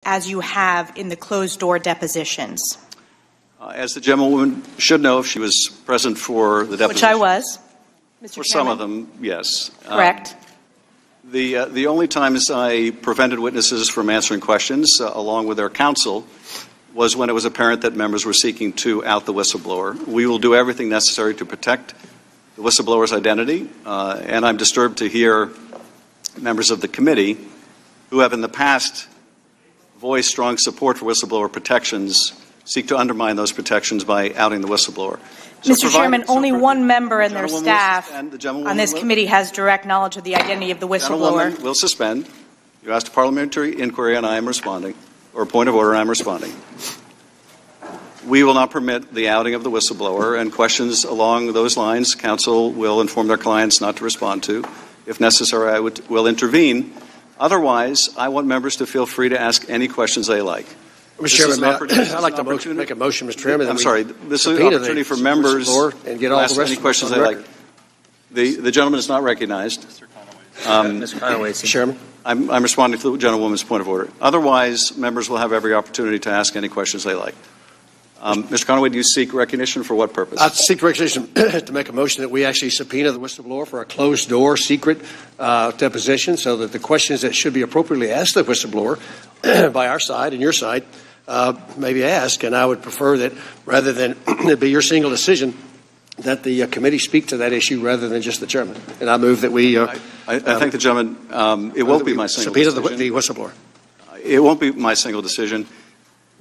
as you have in the closed-door depositions? As the gentlewoman should know if she was present for the deposition. Which I was, Mr. For Chairman. some of them, yes. Correct. The only times I prevented witnesses from answering questions, along with their counsel, was when it was apparent that members were seeking to out the whistleblower. We will do everything necessary to protect the whistleblower's identity, and I'm disturbed to hear members of the committee who have in the past voiced strong support for whistleblower protections seek to undermine those protections by outing the whistleblower. Mr. Chairman, only one member and their staff on this committee has direct knowledge of the identity of the whistleblower. Will suspend. You asked a parliamentary inquiry, and I am responding, or a point of order, and I'm responding. We will not permit the outing of the whistleblower, and questions along those lines, counsel will inform their clients not to respond to. If necessary, I will intervene. Otherwise, I want members to feel free to ask any questions they like. Mr. Chairman, I'd like to make a motion, Mr. Chairman. I'm sorry. This is an opportunity for members and get all the rest any questions they like. The gentleman is not recognized. Mr. Conaway, Mr. Chairman. I'm responding to the gentlewoman's point of order. Otherwise, members will have every opportunity to ask any questions they like. Mr. Conaway, do you seek recognition for what purpose? I seek recognition to make a motion that we actually subpoena the whistleblower for a closed-door, secret deposition, so that the questions that should be appropriately asked the whistleblower by our side and your side may be asked. And I would prefer that rather than it be your single decision, that the committee speak to that issue rather than just the chairman. And I move that we. I thank the gentleman. It won't be my single subpoena decision. the whistleblower. It won't be my single decision.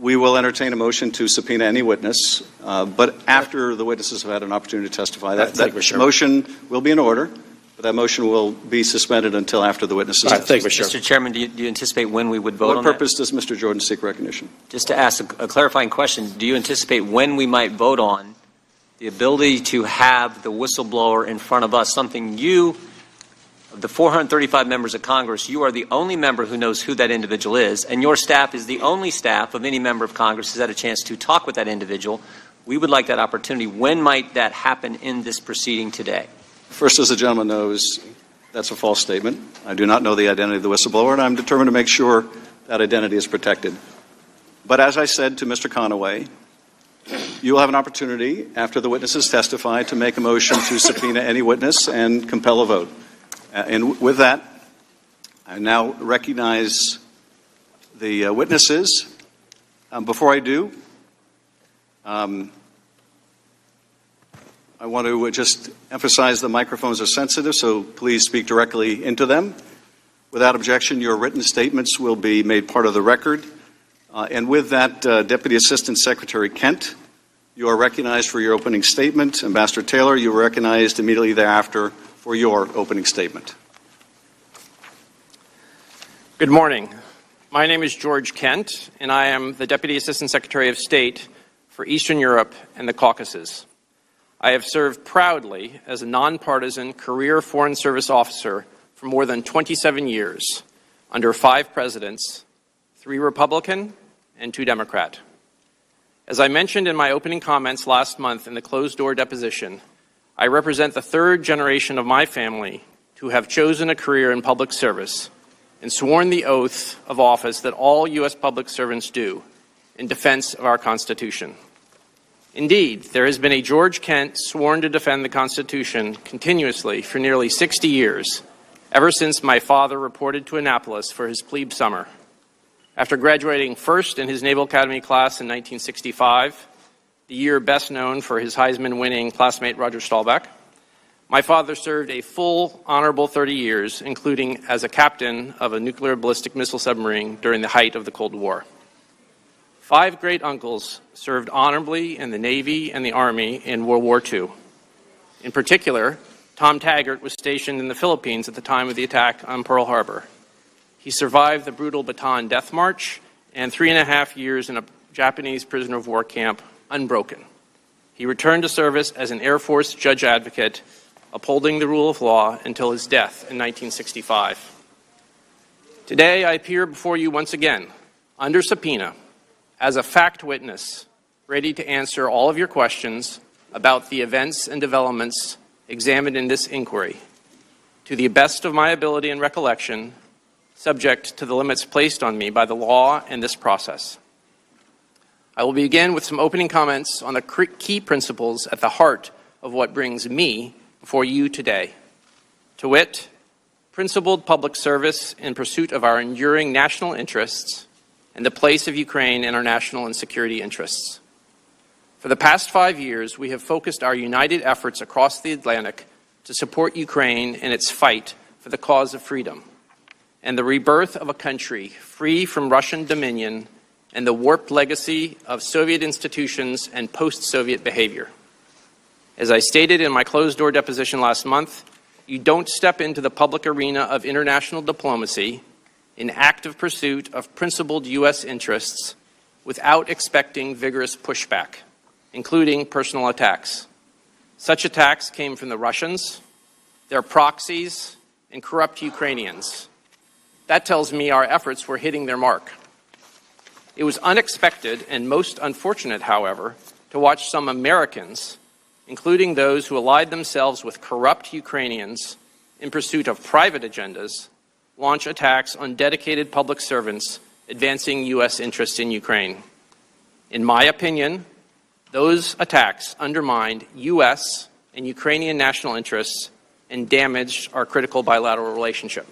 We will entertain a motion to subpoena any witness, but after the witnesses have had an opportunity to testify. That motion will be in order, but that motion will be suspended until after the witnesses testify. Mr. Chairman, do you anticipate when we would vote on that? What purpose does Mr. Jordan seek recognition? Just to ask a clarifying question, do you anticipate when we might vote on the ability to have the whistleblower in front of us, something you, of the 435 members of Congress, you are the only member who knows who that individual is, and your staff is the only staff of any member of Congress who's had a chance to talk with that individual. We would like that opportunity. When might that happen in this proceeding today? First, as the gentleman knows, that's a false statement. I do not know the identity of the whistleblower, and I'm determined to make sure that identity is protected. But as I said to Mr. Conaway, you will have an opportunity, after the witnesses testify, to make a motion to subpoena any witness and compel a vote. And with that, I now recognize the witnesses. Before I do, I want to just emphasize the microphones are sensitive, so please speak directly into them. Without objection, your written statements will be made part of the record. And with that, Deputy Assistant Secretary Kent, you are recognized for your opening statement. Ambassador Taylor, you are recognized immediately thereafter for your opening statement. Good morning. My name is George Kent, and I am the Deputy Assistant Secretary of State for Eastern Europe and the Caucasus. I have served proudly as a nonpartisan career Foreign Service officer for more than 27 years under 5 presidents, 3 Republican and 2 Democrat. As I mentioned in my opening comments last month in the closed-door deposition, I represent the 3rd generation of my family to have chosen a career in public service and sworn the oath of office that all U.S. public servants do in defense of our Constitution. Indeed, there has been a George Kent sworn to defend the Constitution continuously for nearly 60 years, ever since my father reported to Annapolis for his plebe summer. After graduating first in his Naval Academy class in 1965, the year best known for his Heisman-winning classmate Roger Staubach, my father served a full, honorable 30 years, including as a captain of a nuclear ballistic missile submarine during the height of the Cold War. 5 great-uncles served honorably in the Navy and the Army in World War II. In particular, Tom Taggart was stationed in the Philippines at the time of the attack on Pearl Harbor. He survived the brutal Bataan Death March and 3.5 years in a Japanese prisoner of war camp unbroken. He returned to service as an Air Force judge advocate, upholding the rule of law until his death in 1965. Today, I appear before you once again, under subpoena, as a fact witness, ready to answer all of your questions about the events and developments examined in this inquiry, to the best of my ability and recollection, subject to the limits placed on me by the law and this process. I will begin with some opening comments on the key principles at the heart of what brings me before you today. To wit, principled public service in pursuit of our enduring national interests and the place of Ukraine in our national and security interests. For the past 5 years, we have focused our united efforts across the Atlantic to support Ukraine in its fight for the cause of freedom and the rebirth of a country free from Russian dominion and the warped legacy of Soviet institutions and post-Soviet behavior. As I stated in my closed-door deposition last month, you don't step into the public arena of international diplomacy in active pursuit of principled U.S. interests without expecting vigorous pushback, including personal attacks. Such attacks came from the Russians, their proxies, and corrupt Ukrainians. That tells me our efforts were hitting their mark. It was unexpected and most unfortunate, however, to watch some Americans, including those who allied themselves with corrupt Ukrainians in pursuit of private agendas, launch attacks on dedicated public servants advancing U.S. interests in Ukraine. In my opinion, those attacks undermined U.S. and Ukrainian national interests and damaged our critical bilateral relationship.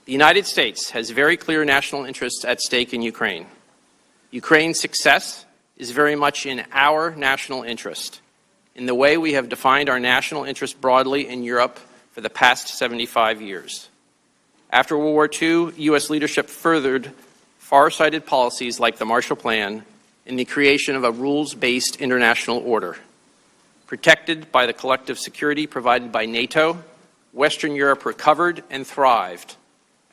The United States has very clear national interests at stake in Ukraine. Ukraine's success is very much in our national interest, in the way we have defined our national interest broadly in Europe for the past 75 years. After World War II, U.S. leadership furthered far-sighted policies like the Marshall Plan in the creation of a rules-based international order. Protected by the collective security provided by NATO, Western Europe recovered and thrived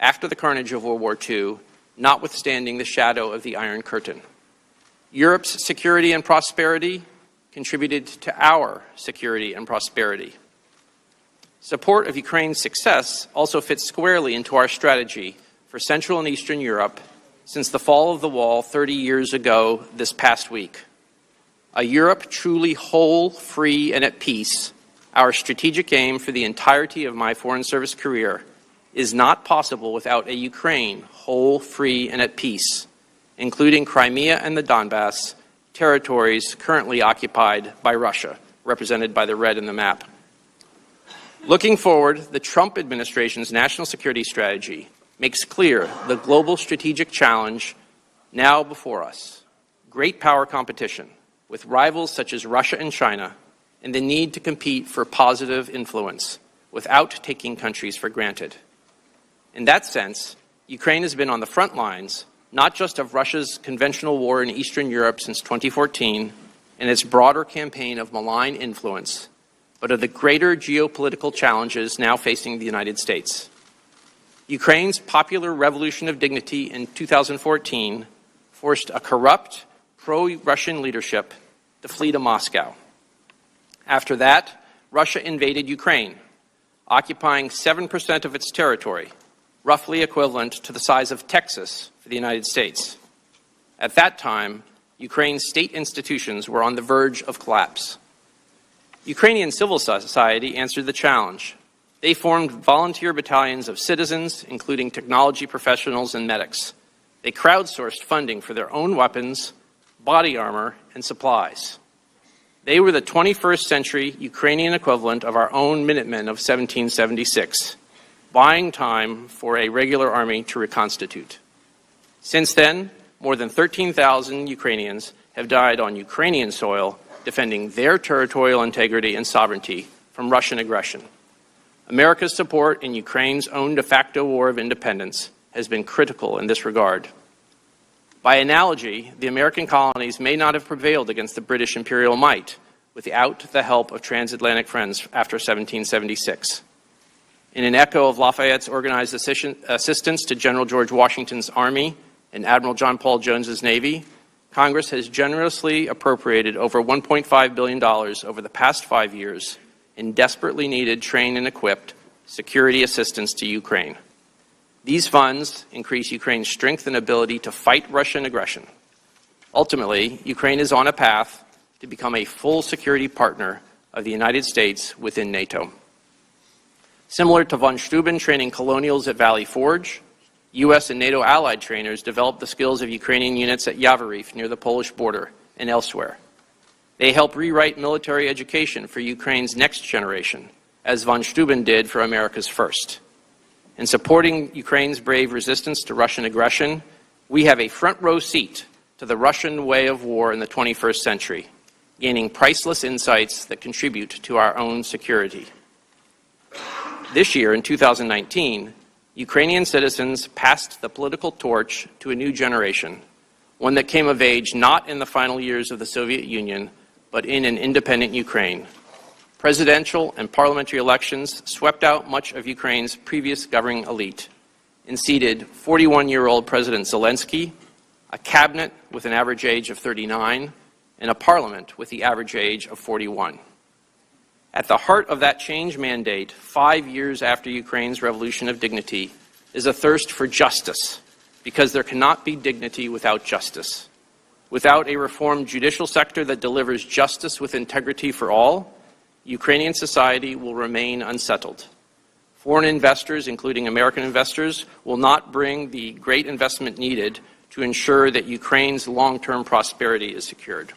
after the carnage of World War II, notwithstanding the shadow of the Iron Curtain. Europe's security and prosperity contributed to our security and prosperity. Support of Ukraine's success also fits squarely into our strategy for Central and Eastern Europe since the fall of the wall 30 years ago this past week. A Europe truly whole, free, and at peace, our strategic aim for the entirety of my Foreign Service career, is not possible without a Ukraine whole, free, and at peace, including Crimea and the Donbass, territories currently occupied by Russia, represented by the red in the map. Looking forward, the Trump administration's national security strategy makes clear the global strategic challenge now before us: great power competition with rivals such as Russia and China, and the need to compete for positive influence without taking countries for granted. In that sense, Ukraine has been on the front lines not just of Russia's conventional war in Eastern Europe since 2014 and its broader campaign of malign influence, but of the greater geopolitical challenges now facing the United States. Ukraine's popular revolution of dignity in 2014 forced a corrupt, pro-Russian leadership to flee to Moscow. After that, Russia invaded Ukraine, occupying 7% of its territory, roughly equivalent to the size of Texas for the United States. At that time, Ukraine's state institutions were on the verge of collapse. Ukrainian civil society answered the challenge. They formed volunteer battalions of citizens, including technology professionals and medics. They crowdsourced funding for their own weapons, body armor, and supplies. They were the 21st century Ukrainian equivalent of our own Minutemen of 1776, buying time for a regular army to reconstitute. Since then, more than 13,000 Ukrainians have died on Ukrainian soil defending their territorial integrity and sovereignty from Russian aggression. America's support in Ukraine's own de facto war of independence has been critical in this regard. By analogy, the American colonies may not have prevailed against the British imperial might without the help of transatlantic friends after 1776. In an echo of Lafayette's organized assistance to General George Washington's Army and Admiral John Paul Jones's Navy, Congress has generously appropriated over $1.5 billion over the past 5 years in desperately needed trained and equipped security assistance to Ukraine. These funds increase Ukraine's strength and ability to fight Russian aggression. Ultimately, Ukraine is on a path to become a full security partner of the United States within NATO. Similar to von Steuben training colonials at Valley Forge, U.S. and NATO allied trainers developed the skills of Ukrainian units at Yavoriv near the Polish border and elsewhere. They help rewrite military education for Ukraine's next generation, as von Steuben did for America's first. In supporting Ukraine's brave resistance to Russian aggression, we have a front-row seat to the Russian way of war in the 21st century, gaining priceless insights that contribute to our own security. This year, in 2019, Ukrainian citizens passed the political torch to a new generation, one that came of age not in the final years of the Soviet Union, but in an independent Ukraine. Presidential and parliamentary elections swept out much of Ukraine's previous governing elite and seated 41-year-old President Zelensky, a cabinet with an average age of 39, and a parliament with the average age of 41. At the heart of that change mandate, 5 years after Ukraine's revolution of dignity, is a thirst for justice, because there cannot be dignity without justice. Without a reformed judicial sector that delivers justice with integrity for all, Ukrainian society will remain unsettled. Foreign investors, including American investors, will not bring the great investment needed to ensure that Ukraine's long-term prosperity is secured.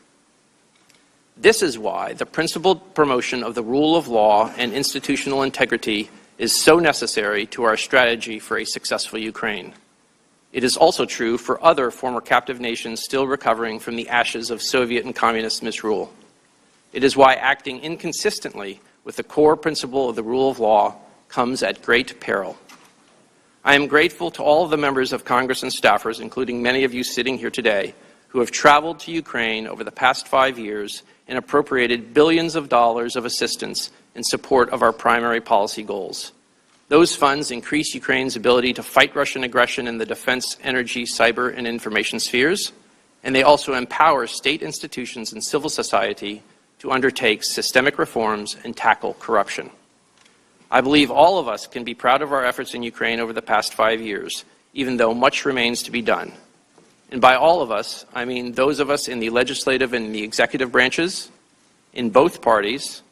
This is why the principled promotion of the rule of law and institutional integrity is so necessary to our strategy for a successful Ukraine. It is also true for other former captive nations still recovering from the ashes of Soviet and communist misrule. It is why acting inconsistently with the core principle of the rule of law comes at great peril. I am grateful to all of the members of Congress and staffers, including many of you sitting here today, who have traveled to Ukraine over the past 5 years and appropriated billions of dollars of assistance in support of our primary policy goals. Those funds increase Ukraine's ability to fight Russian aggression in the defense, energy, cyber, and information spheres, and they also empower state institutions and civil society to undertake systemic reforms and tackle corruption. I believe all of us can be proud of our efforts in Ukraine over the past 5 years, even though much remains to be done. And by all of us, I mean those of us in the legislative and the executive branches, in both parties,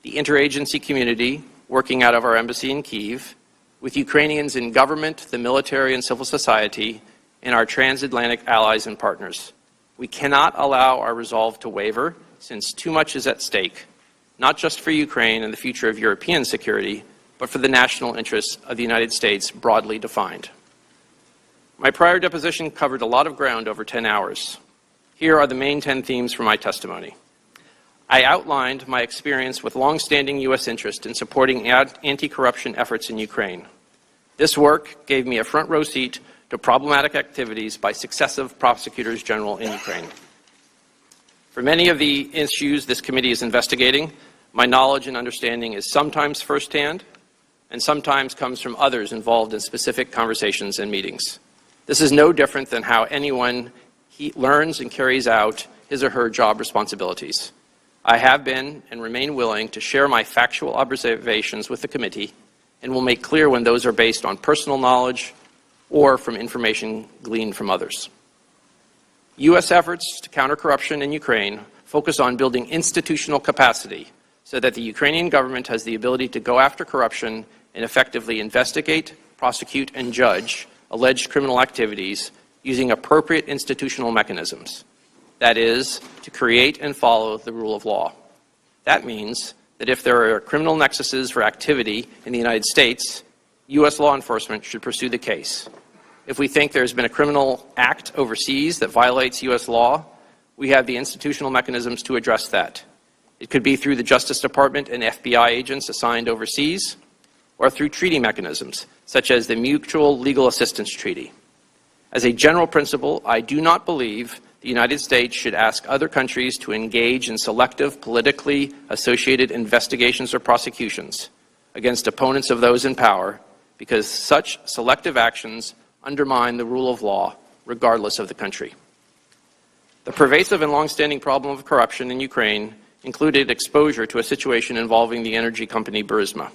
the interagency community working out of our embassy in Kyiv, with Ukrainians in government, the military, and civil society, and our transatlantic allies and partners. We cannot allow our resolve to waver, since too much is at stake, not just for Ukraine and the future of European security, but for the national interests of the United States broadly defined. My prior deposition covered a lot of ground over 10 hours. Here are the main 10 themes for my testimony. I outlined my experience with long-standing U.S. interest in supporting anti-corruption efforts in Ukraine. This work gave me a front-row seat to problematic activities by successive prosecutors general in Ukraine. For many of the issues this committee is investigating, my knowledge and understanding is sometimes firsthand and sometimes comes from others involved in specific conversations and meetings. This is no different than how anyone learns and carries out his or her job responsibilities. I have been and remain willing to share my factual observations with the committee and will make clear when those are based on personal knowledge or from information gleaned from others. U.S. efforts to counter corruption in Ukraine focus on building institutional capacity so that the Ukrainian government has the ability to go after corruption and effectively investigate, prosecute, and judge alleged criminal activities using appropriate institutional mechanisms. That is, to create and follow the rule of law. That means that if there are criminal nexuses for activity in the United States, U.S. law enforcement should pursue the case. If we think there's been a criminal act overseas that violates U.S. law, we have the institutional mechanisms to address that. It could be through the Justice Department and FBI agents assigned overseas, or through treaty mechanisms, such as the Mutual Legal Assistance Treaty. As a general principle, I do not believe the United States should ask other countries to engage in selective, politically associated investigations or prosecutions against opponents of those in power, because such selective actions undermine the rule of law, regardless of the country. The pervasive and long-standing problem of corruption in Ukraine included exposure to a situation involving the energy company Burisma.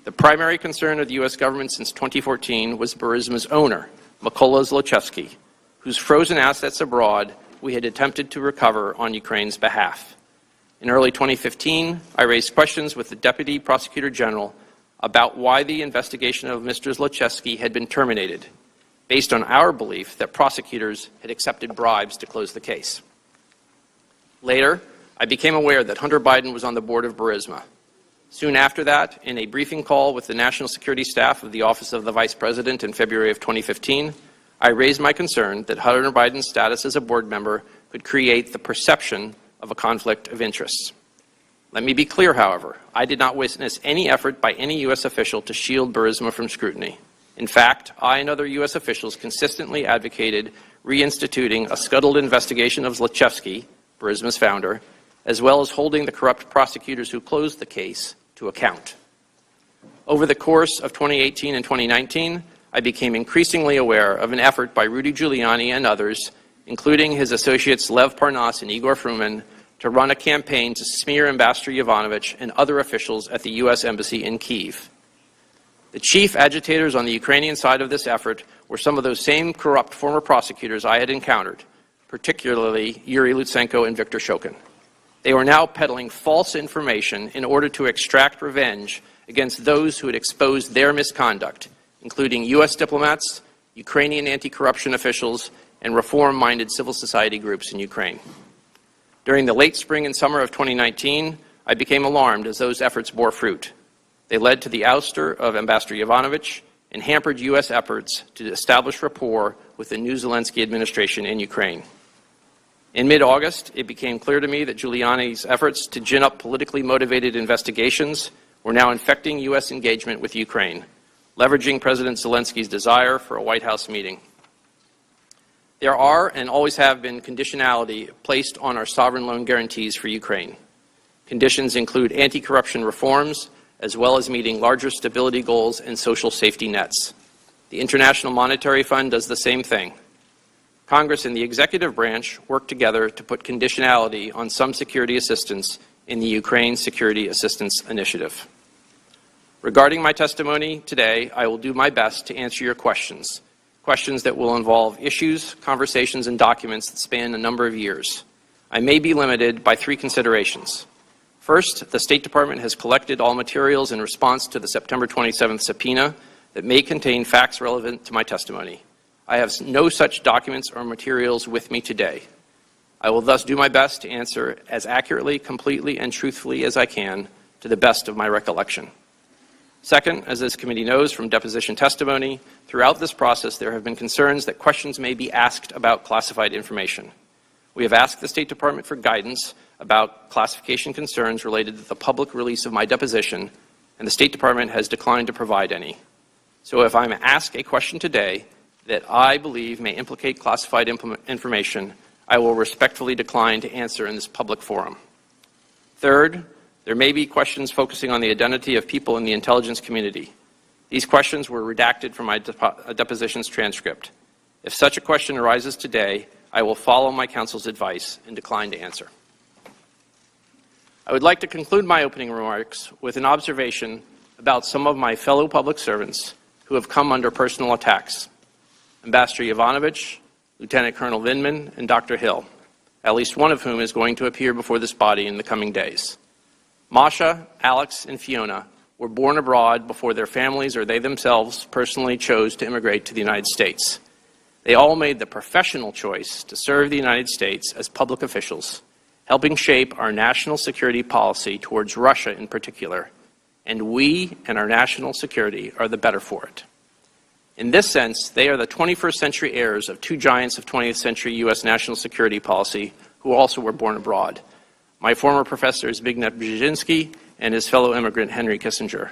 The primary concern of the U.S. government since 2014 was Burisma's owner, Mykola Zlochevsky, whose frozen assets abroad we had attempted to recover on Ukraine's behalf. In early 2015, I raised questions with the Deputy Prosecutor General about why the investigation of Mr. Zlochevsky had been terminated, based on our belief that prosecutors had accepted bribes to close the case. Later, I became aware that Hunter Biden was on the board of Burisma. Soon after that, in a briefing call with the national security staff of the Office of the Vice President in February of 2015, I raised my concern that Hunter Biden's status as a board member could create the perception of a conflict of interests. Let me be clear, however, I did not witness any effort by any U.S. official to shield Burisma from scrutiny. In fact, I and other U.S. officials consistently advocated reinstituting a scuttled investigation of Zlochevsky, Burisma's founder, as well as holding the corrupt prosecutors who closed the case to account. Over the course of 2018 and 2019, I became increasingly aware of an effort by Rudy Giuliani and others, including his associates Lev Parnas and Igor Fruman, to run a campaign to smear Ambassador Yovanovitch and other officials at the U.S. Embassy in Kyiv. The chief agitators on the Ukrainian side of this effort were some of those same corrupt former prosecutors I had encountered, particularly Yuri Lutsenko and Viktor Shokin. They were now peddling false information in order to extract revenge against those who had exposed their misconduct, including U.S. diplomats, Ukrainian anti-corruption officials, and reform-minded civil society groups in Ukraine. During the late spring and summer of 2019, I became alarmed as those efforts bore fruit. They led to the ouster of Ambassador Yovanovitch and hampered U.S. efforts to establish rapport with the new Zelensky administration in Ukraine. In mid-August, it became clear to me that Giuliani's efforts to gin up politically motivated investigations were now infecting U.S. engagement with Ukraine, leveraging President Zelensky's desire for a White House meeting. There are and always have been conditionality placed on our sovereign loan guarantees for Ukraine. Conditions include anti-corruption reforms, as well as meeting larger stability goals and social safety nets. The International Monetary Fund does the same thing. Congress and the executive branch work together to put conditionality on some security assistance in the Ukraine Security Assistance Initiative. Regarding my testimony today, I will do my best to answer your questions that will involve issues, conversations, and documents that span a number of years. I may be limited by three considerations. First, the State Department has collected all materials in response to the September 27th subpoena that may contain facts relevant to my testimony. I have no such documents or materials with me today. I will thus do my best to answer as accurately, completely, and truthfully as I can to the best of my recollection. Second, as this committee knows from deposition testimony, throughout this process there have been concerns that questions may be asked about classified information. We have asked the State Department for guidance about classification concerns related to the public release of my deposition, and the State Department has declined to provide any. So if I'm asked a question today that I believe may implicate classified information, I will respectfully decline to answer in this public forum. Third, there may be questions focusing on the identity of people in the intelligence community. These questions were redacted from my deposition's transcript. If such a question arises today, I will follow my counsel's advice and decline to answer. I would like to conclude my opening remarks with an observation about some of my fellow public servants who have come under personal attacks. Ambassador Yovanovitch, Lieutenant Colonel Vindman, and Dr. Hill, at least one of whom is going to appear before this body in the coming days. Masha, Alex, and Fiona were born abroad before their families or they themselves personally chose to immigrate to the United States. They all made the professional choice to serve the United States as public officials, helping shape our national security policy towards Russia in particular, and we and our national security are the better for it. In this sense, they are the 21st century heirs of two giants of 20th century U.S. national security policy who also were born abroad. My former professor Zbigniew Brzezinski and his fellow immigrant Henry Kissinger.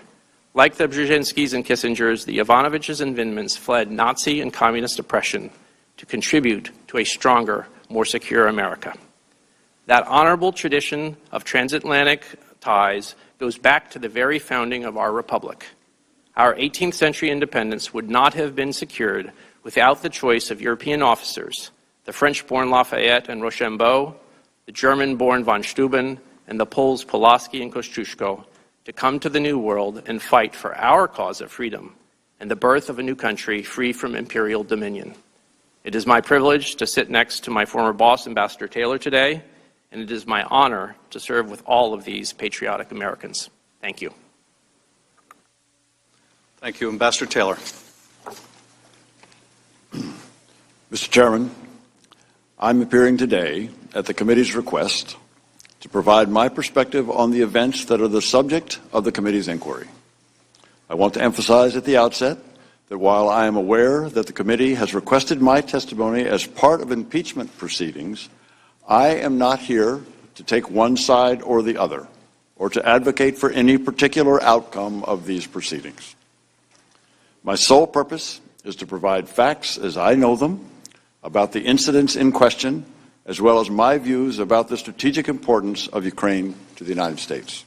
Like the Brzezinskis and Kissingers, the Yovanovitches and Vindmans fled Nazi and communist oppression to contribute to a stronger, more secure America. That honorable tradition of transatlantic ties goes back to the very founding of our republic. Our 18th century independence would not have been secured without the choice of European officers, the French-born Lafayette and Rochambeau, the German-born von Steuben, and the Poles Pulaski and Kosciuszko, to come to the New World and fight for our cause of freedom and the birth of a new country free from imperial dominion. It is my privilege to sit next to my former boss, Ambassador Taylor, today, and it is my honor to serve with all of these patriotic Americans. Thank you. Thank you. Ambassador Taylor. Mr. Chairman, I'm appearing today at the committee's request to provide my perspective on the events that are the subject of the committee's inquiry. I want to emphasize at the outset that while I am aware that the committee has requested my testimony as part of impeachment proceedings, I am not here to take one side or the other, or to advocate for any particular outcome of these proceedings. My sole purpose is to provide facts as I know them about the incidents in question, as well as my views about the strategic importance of Ukraine to the United States.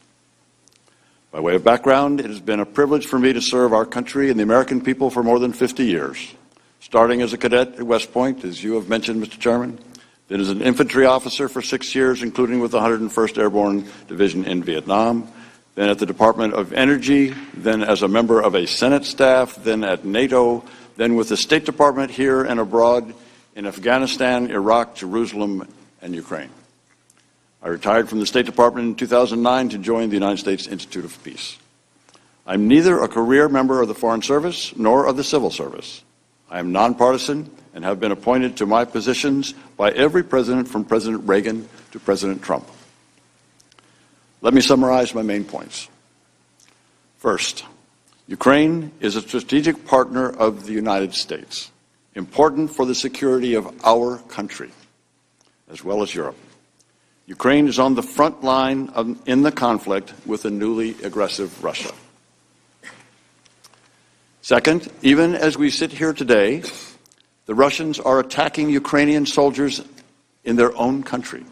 By way of background, it has been a privilege for me to serve our country and the American people for more than 50 years, starting as a cadet at West Point, as you have mentioned, Mr. Chairman, then as an infantry officer for 6 years, including with the 101st Airborne Division in Vietnam, then at the Department of Energy, then as a member of a Senate staff, then at NATO, then with the State Department here and abroad in Afghanistan, Iraq, Jerusalem, and Ukraine. I retired from the State Department in 2009 to join the United States Institute of Peace. I'm neither a career member of the Foreign Service nor of the Civil Service. I am nonpartisan and have been appointed to my positions by every president from President Reagan to President Trump. Let me summarize my main points. First, Ukraine is a strategic partner of the United States, important for the security of our country, as well as Europe. Ukraine is on the front line in the conflict with a newly aggressive Russia. Second, even as we sit here today, the Russians are attacking Ukrainian soldiers in their own country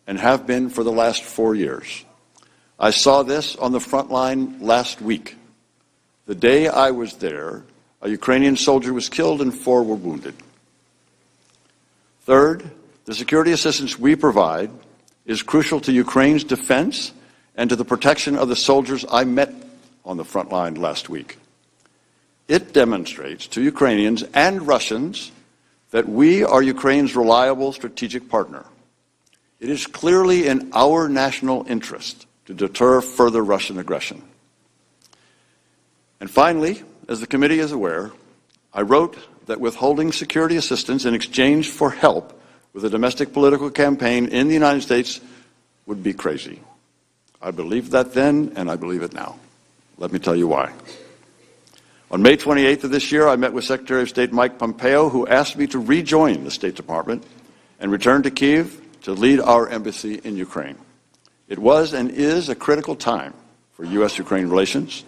and have been for the last 4 years. I saw this on the front line last week. The day I was there, a Ukrainian soldier was killed and 4 were wounded. Third, the security assistance we provide is crucial to Ukraine's defense and to the protection of the soldiers I met on the front line last week. It demonstrates to Ukrainians and Russians that we are Ukraine's reliable strategic partner. It is clearly in our national interest to deter further Russian aggression. And finally, as the committee is aware, I wrote that withholding security assistance in exchange for help with a domestic political campaign in the United States would be crazy. I believed that then, and I believe it now. Let me tell you why. On May 28th of this year, I met with Secretary of State Mike Pompeo, who asked me to rejoin the State Department and return to Kyiv to lead our embassy in Ukraine. It was and is a critical time for U.S.-Ukraine relations.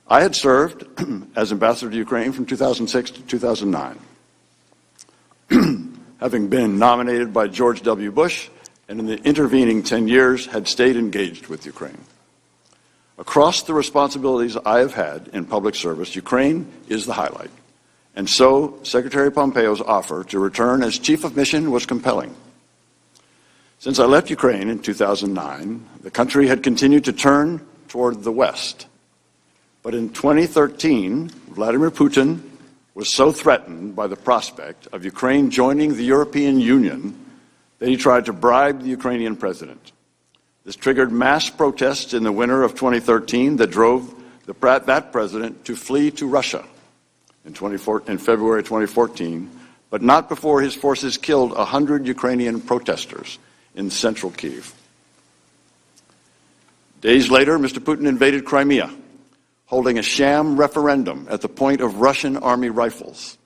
I had served as ambassador to Ukraine from 2006 to 2009. Having been nominated by George W. Bush, and in the intervening 10 years had stayed engaged with Ukraine. Across the responsibilities I have had in public service, Ukraine is the highlight. And so Secretary Pompeo's offer to return as chief of mission was compelling. Since I left Ukraine in 2009, the country had continued to turn toward the West. But in 2013, Vladimir Putin was so threatened by the prospect of Ukraine joining the European Union that he tried to bribe the Ukrainian president. This triggered mass protests in the winter of 2013 that drove that president to flee to Russia in February 2014, but not before his forces killed 100 Ukrainian protesters in central Kyiv. Days later, Mr. Putin invaded Crimea, holding a sham referendum at the point of Russian army rifles.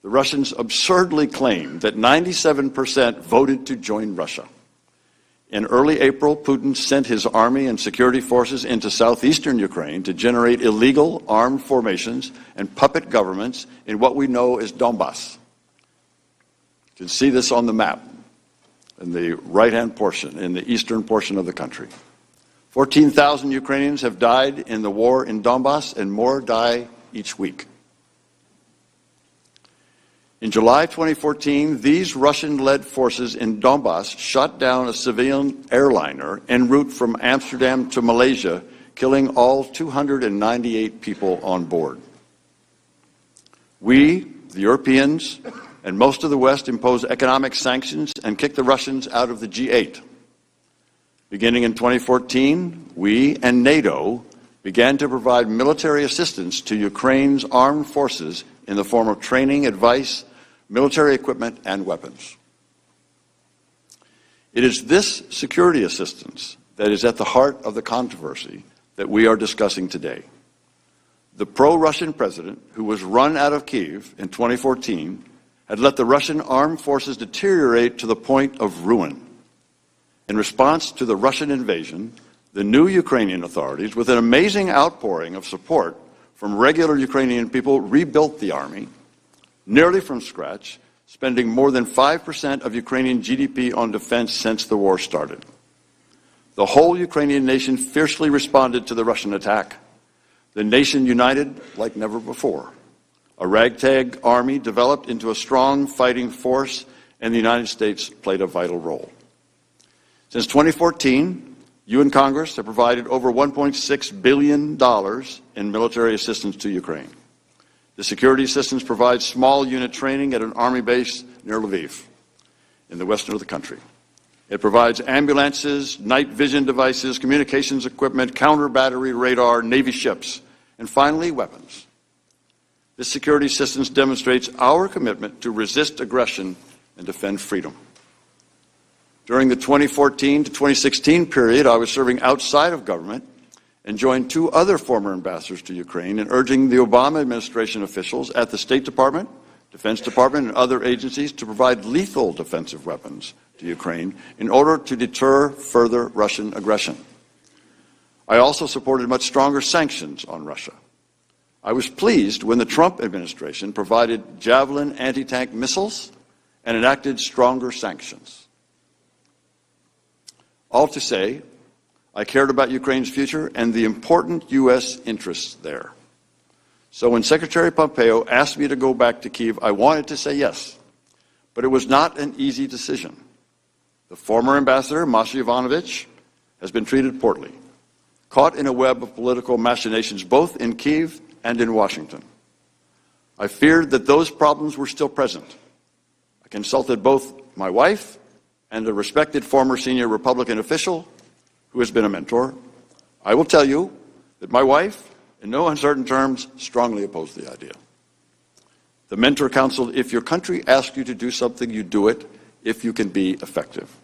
The Russians absurdly claimed that 97% voted to join Russia. In early April, Putin sent his army and security forces into southeastern Ukraine to generate illegal armed formations and puppet governments in what we know as Donbass. You can see this on the map in the right-hand portion, in the eastern portion of the country. 14,000 Ukrainians have died in the war in Donbass, and more die each week. In July 2014, these Russian-led forces in Donbass shot down a civilian airliner en route from Amsterdam to Malaysia, killing all 298 people on board. We, the Europeans, and most of the West imposed economic sanctions and kicked the Russians out of the G8. Beginning in 2014, we and NATO began to provide military assistance to Ukraine's armed forces in the form of training, advice, military equipment, and weapons. It is this security assistance that is at the heart of the controversy that we are discussing today. The pro-Russian president, who was run out of Kyiv in 2014, had let the Russian armed forces deteriorate to the point of ruin. In response to the Russian invasion, the new Ukrainian authorities, with an amazing outpouring of support from regular Ukrainian people, rebuilt the army, nearly from scratch, spending more than 5% of Ukrainian GDP on defense since the war started. The whole Ukrainian nation fiercely responded to the Russian attack. The nation united like never before. A ragtag army developed into a strong fighting force, and the United States played a vital role. Since 2014, you and Congress have provided over $1.6 billion in military assistance to Ukraine. The security assistance provides small unit training at an army base near Lviv, in the western of the country. It provides ambulances, night vision devices, communications equipment, counter-battery radar, Navy ships, and finally, weapons. This security assistance demonstrates our commitment to resist aggression and defend freedom. During the 2014 to 2016 period, I was serving outside of government and joined two other former ambassadors to Ukraine in urging the Obama administration officials at the State Department, Defense Department, and other agencies to provide lethal defensive weapons to Ukraine in order to deter further Russian aggression. I also supported much stronger sanctions on Russia. I was pleased when the Trump administration provided Javelin anti-tank missiles and enacted stronger sanctions. All to say, I cared about Ukraine's future and the important U.S. interests there. So when Secretary Pompeo asked me to go back to Kyiv, I wanted to say yes, but it was not an easy decision. The former ambassador, Masha Yovanovitch, has been treated poorly, caught in a web of political machinations both in Kyiv and in Washington. I feared that those problems were still present. I consulted both my wife and a respected former senior Republican official who has been a mentor. I will tell you that my wife, in no uncertain terms, strongly opposed the idea. The mentor counseled, if your country asks you to do something, you do it if you can be effective.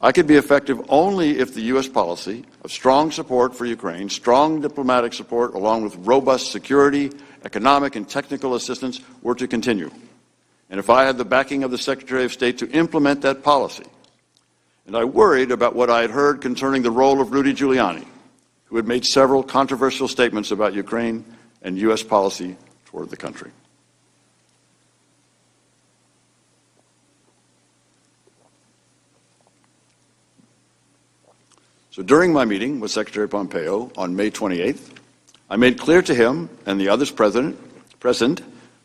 I could be effective only if the U.S. policy of strong support for Ukraine, strong diplomatic support, along with robust security, economic, and technical assistance were to continue, and if I had the backing of the Secretary of State to implement that policy. And I worried about what I had heard concerning the role of Rudy Giuliani, who had made several controversial statements about Ukraine and U.S. policy toward the country. So during my meeting with Secretary Pompeo on May 28th, I made clear to him and the others present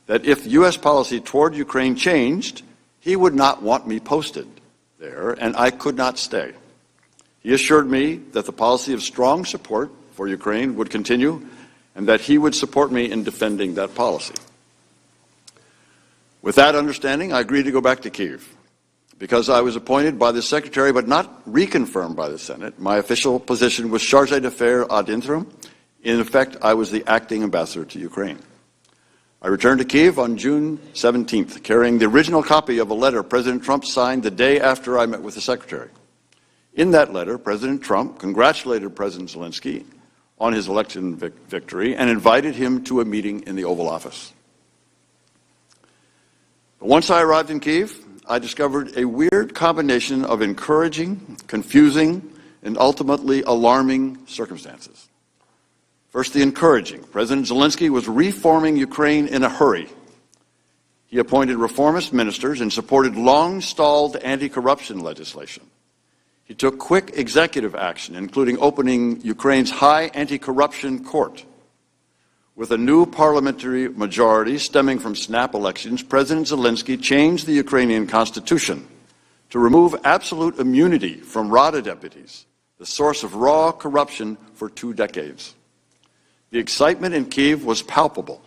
that if U.S. policy toward Ukraine changed, he would not want me posted there, and I could not stay. He assured me that the policy of strong support for Ukraine would continue and that he would support me in defending that policy. With that understanding, I agreed to go back to Kyiv. Because I was appointed by the Secretary but not reconfirmed by the Senate, my official position was chargé d'affaires ad interim. In effect, I was the acting ambassador to Ukraine. I returned to Kyiv on June 17th, carrying the original copy of a letter President Trump signed the day after I met with the Secretary. In that letter, President Trump congratulated President Zelensky on his election victory and invited him to a meeting in the Oval Office. But once I arrived in Kyiv, I discovered a weird combination of encouraging, confusing, and ultimately alarming circumstances. First, the encouraging. President Zelensky was reforming Ukraine in a hurry. He appointed reformist ministers and supported long-stalled anti-corruption legislation. He took quick executive action, including opening Ukraine's high anti-corruption court. With a new parliamentary majority stemming from snap elections, President Zelensky changed the Ukrainian constitution to remove absolute immunity from Rada deputies, the source of raw corruption for 2 decades. The excitement in Kyiv was palpable.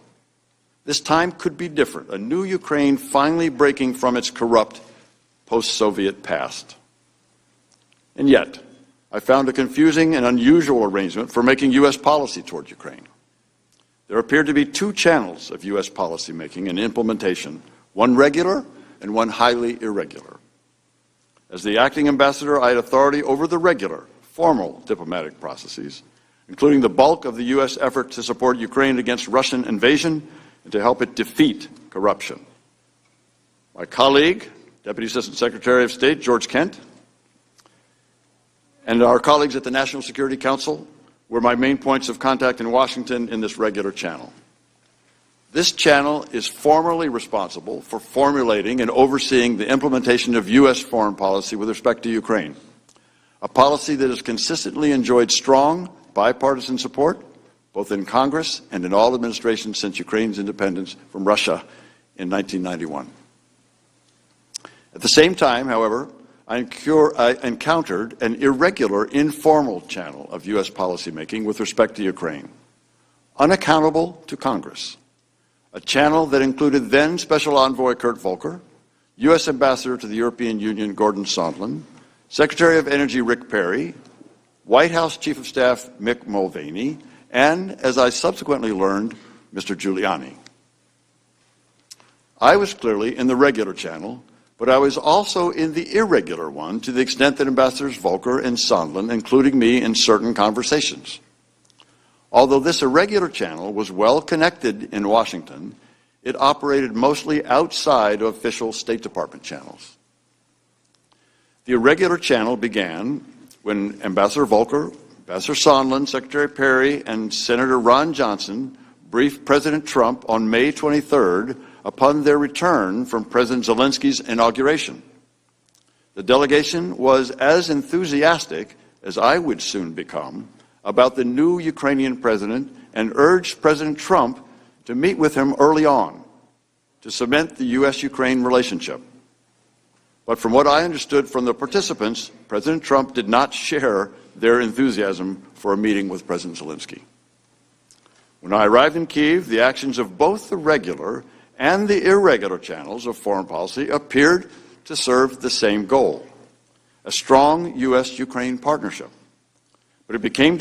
This time could be different, a new Ukraine finally breaking from its corrupt post-Soviet past. And yet, I found a confusing and unusual arrangement for making U.S. policy toward Ukraine. There appeared to be two channels of U.S. policymaking and implementation, one regular and one highly irregular. As the acting ambassador, I had authority over the regular, formal diplomatic processes, including the bulk of the U.S. effort to support Ukraine against Russian invasion and to help it defeat corruption. My colleague, Deputy Assistant Secretary of State George Kent, and our colleagues at the National Security Council were my main points of contact in Washington in this regular channel. This channel is formally responsible for formulating and overseeing the implementation of U.S. foreign policy with respect to Ukraine, a policy that has consistently enjoyed strong bipartisan support, both in Congress and in all administrations since Ukraine's independence from Russia in 1991. At the same time, however, I encountered an irregular, informal channel of U.S. policymaking with respect to Ukraine, unaccountable to Congress, a channel that included then Special Envoy Kurt Volker, U.S. Ambassador to the European Union Gordon Sondland, Secretary of Energy Rick Perry, White House Chief of Staff Mick Mulvaney, and, as I subsequently learned, Mr. Giuliani. I was clearly in the regular channel, but I was also in the irregular one to the extent that Ambassadors Volker and Sondland including me in certain conversations. Although this irregular channel was well connected in Washington, it operated mostly outside of official State Department channels. The irregular channel began when Ambassador Volker, Ambassador Sondland, Secretary Perry, and Senator Ron Johnson briefed President Trump on May 23rd upon their return from President Zelensky's inauguration. The delegation was as enthusiastic as I would soon become about the new Ukrainian president and urged President Trump to meet with him early on to cement the U.S.-Ukraine relationship. But from what I understood from the participants, President Trump did not share their enthusiasm for a meeting with President Zelensky. When I arrived in Kyiv, the actions of both the regular and the irregular channels of foreign policy appeared to serve the same goal, a strong U.S.-Ukraine partnership. But it became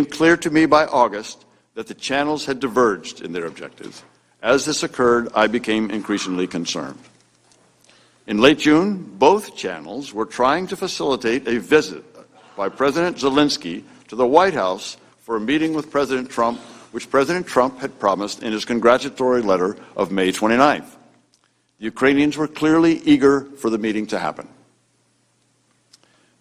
clear to me by August that the channels had diverged in their objectives. As this occurred, I became increasingly concerned. In late June, both channels were trying to facilitate a visit by President Zelensky to the White House for a meeting with President Trump, which President Trump had promised in his congratulatory letter of May 29th. The Ukrainians were clearly eager for the meeting to happen.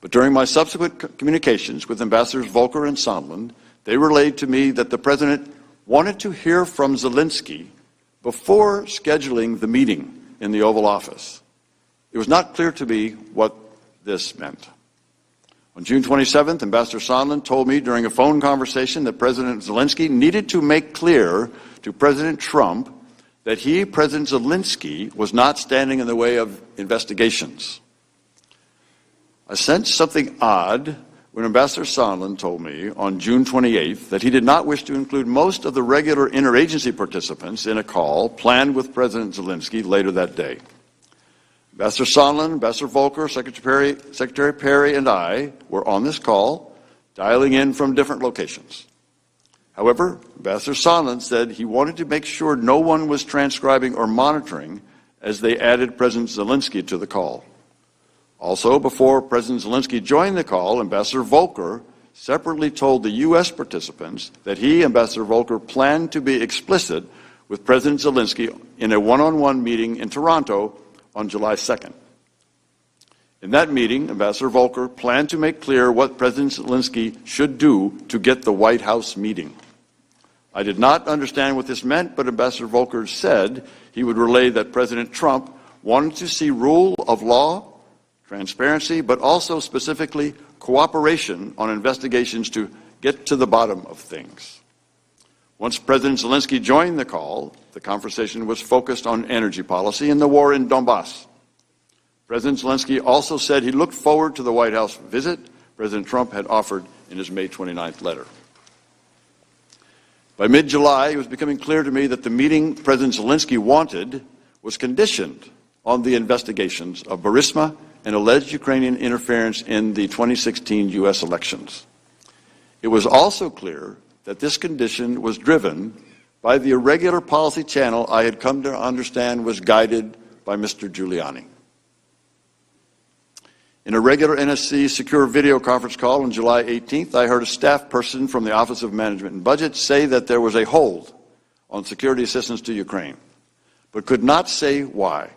But during my subsequent communications with Ambassadors Volker and Sondland, they relayed to me that the President wanted to hear from Zelensky before scheduling the meeting in the Oval Office. It was not clear to me what this meant. On June 27th, Ambassador Sondland told me during a phone conversation that President Zelensky needed to make clear to President Trump that he, President Zelensky, was not standing in the way of investigations. I sensed something odd when Ambassador Sondland told me on June 28th that he did not wish to include most of the regular interagency participants in a call planned with President Zelensky later that day. Ambassador Sondland, Ambassador Volker, Secretary Perry, and I were on this call, dialing in from different locations. However, Ambassador Sondland said he wanted to make sure no one was transcribing or monitoring as they added President Zelensky to the call. Also, before President Zelensky joined the call, Ambassador Volker separately told the U.S. participants that he, Ambassador Volker, planned to be explicit with President Zelensky in a one-on-one meeting in Toronto on July 2nd. In that meeting, Ambassador Volker planned to make clear what President Zelensky should do to get the White House meeting. I did not understand what this meant, but Ambassador Volker said he would relay that President Trump wanted to see rule of law, transparency, but also specifically cooperation on investigations to get to the bottom of things. Once President Zelensky joined the call, the conversation was focused on energy policy and the war in Donbass. President Zelensky also said he looked forward to the White House visit President Trump had offered in his May 29th letter. By mid-July, it was becoming clear to me that the meeting President Zelensky wanted was conditioned on the investigations of Burisma and alleged Ukrainian interference in the 2016 U.S. elections. It was also clear that this condition was driven by the irregular policy channel I had come to understand was guided by Mr. Giuliani. In a regular NSC secure video conference call on July 18th, I heard a staff person from the Office of Management and Budget say that there was a hold on security assistance to Ukraine, but could not say why.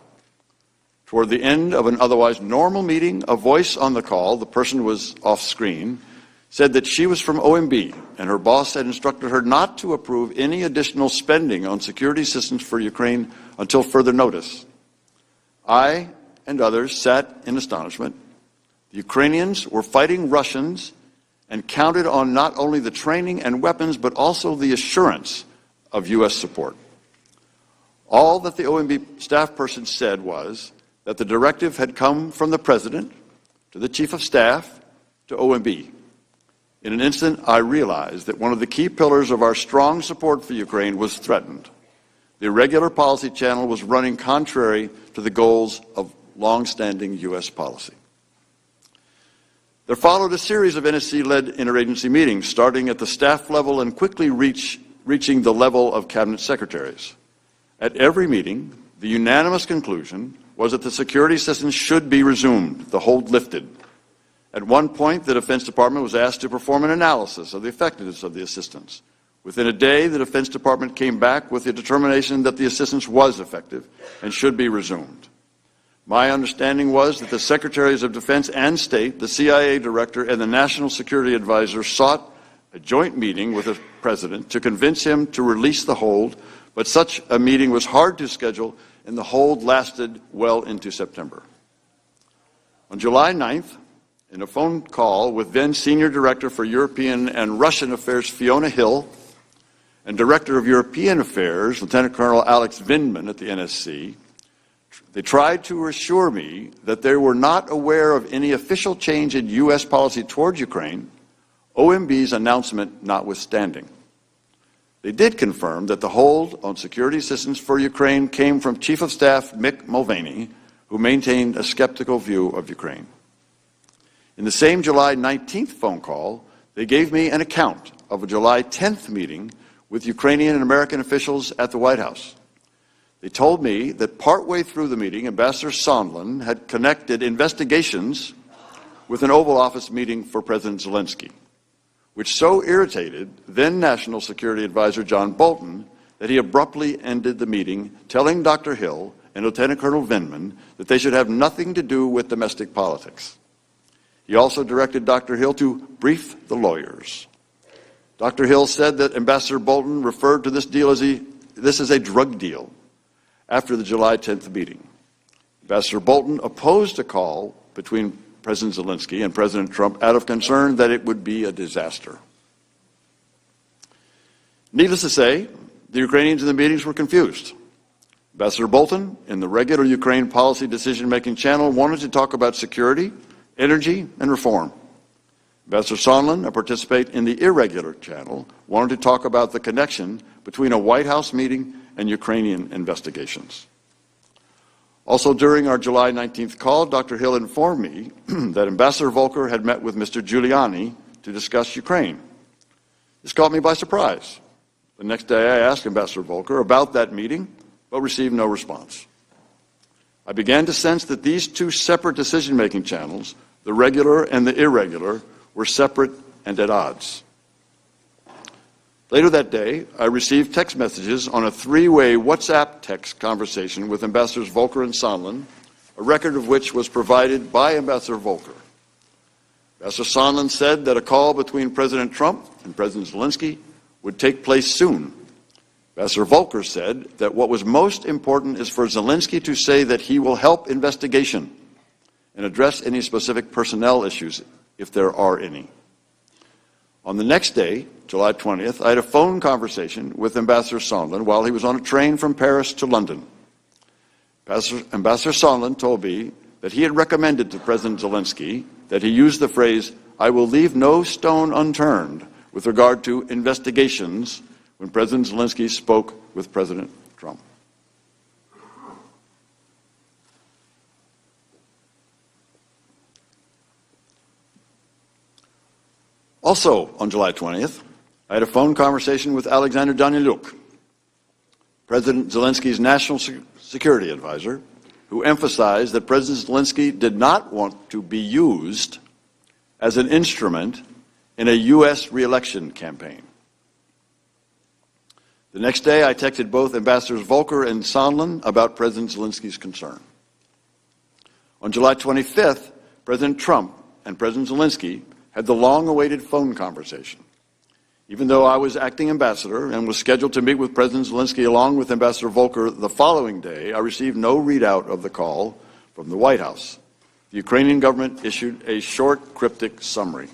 Toward the end of an otherwise normal meeting, a voice on the call, the person was off screen, said that she was from OMB and her boss had instructed her not to approve any additional spending on security assistance for Ukraine until further notice. I and others sat in astonishment. The Ukrainians were fighting Russians and counted on not only the training and weapons, but also the assurance of U.S. support. All that the OMB staff person said was that the directive had come from the President to the Chief of Staff to OMB. In an instant, I realized that one of the key pillars of our strong support for Ukraine was threatened. The irregular policy channel was running contrary to the goals of long-standing U.S. policy. There followed a series of NSC-led interagency meetings, starting at the staff level and quickly reaching the level of cabinet secretaries. At every meeting, the unanimous conclusion was that the security assistance should be resumed, the hold lifted. At one point, the Defense Department was asked to perform an analysis of the effectiveness of the assistance. Within a day, the Defense Department came back with the determination that the assistance was effective and should be resumed. My understanding was that the Secretaries of Defense and State, the CIA Director, and the National Security Advisor sought a joint meeting with the President to convince him to release the hold, but such a meeting was hard to schedule, and the hold lasted well into September. On July 9th, in a phone call with then Senior Director for European and Russian Affairs Fiona Hill and Director of European Affairs Lieutenant Colonel Alex Vindman at the NSC, they tried to assure me that they were not aware of any official change in U.S. policy towards Ukraine, OMB's announcement notwithstanding. They did confirm that the hold on security assistance for Ukraine came from Chief of Staff Mick Mulvaney, who maintained a skeptical view of Ukraine. In the same July 19th phone call, they gave me an account of a July 10th meeting with Ukrainian and American officials at the White House. They told me that partway through the meeting, Ambassador Sondland had connected investigations with an Oval Office meeting for President Zelensky, which so irritated then National Security Advisor John Bolton that he abruptly ended the meeting, telling Dr. Hill and Lieutenant Colonel Vindman that they should have nothing to do with domestic politics. He also directed Dr. Hill to brief the lawyers. Dr. Hill said that Ambassador Bolton referred to this deal as a drug deal after the July 10th meeting. Ambassador Bolton opposed a call between President Zelensky and President Trump out of concern that it would be a disaster. Needless to say, the Ukrainians in the meetings were confused. Ambassador Bolton, in the regular Ukraine policy decision-making channel, wanted to talk about security, energy, and reform. Ambassador Sondland, a participant in the irregular channel, wanted to talk about the connection between a White House meeting and Ukrainian investigations. Also, during our July 19th call, Dr. Hill informed me that Ambassador Volker had met with Mr. Giuliani to discuss Ukraine. This caught me by surprise. The next day, I asked Ambassador Volker about that meeting, but received no response. I began to sense that these two separate decision-making channels, the regular and the irregular, were separate and at odds. Later that day, I received text messages on a three-way WhatsApp text conversation with Ambassadors Volker and Sondland, a record of which was provided by Ambassador Volker. Ambassador Sondland said that a call between President Trump and President Zelensky would take place soon. Ambassador Volker said that what was most important is for Zelensky to say that he will help investigation and address any specific personnel issues, if there are any. On the next day, July 20th, I had a phone conversation with Ambassador Sondland while he was on a train from Paris to London. Ambassador Sondland told me that he had recommended to President Zelensky that he use the phrase, "I will leave no stone unturned," with regard to investigations when President Zelensky spoke with President Trump. Also, on July 20th, I had a phone conversation with Alexander Daniluk, President Zelensky's national security advisor, who emphasized that President Zelensky did not want to be used as an instrument in a U.S. re-election campaign. The next day, I texted both Ambassadors Volker and Sondland about President Zelensky's concern. On July 25th, President Trump and President Zelensky had the long-awaited phone conversation. Even though I was acting ambassador and was scheduled to meet with President Zelensky along with Ambassador Volker the following day, I received no readout of the call from the White House. The Ukrainian government issued a short, cryptic summary.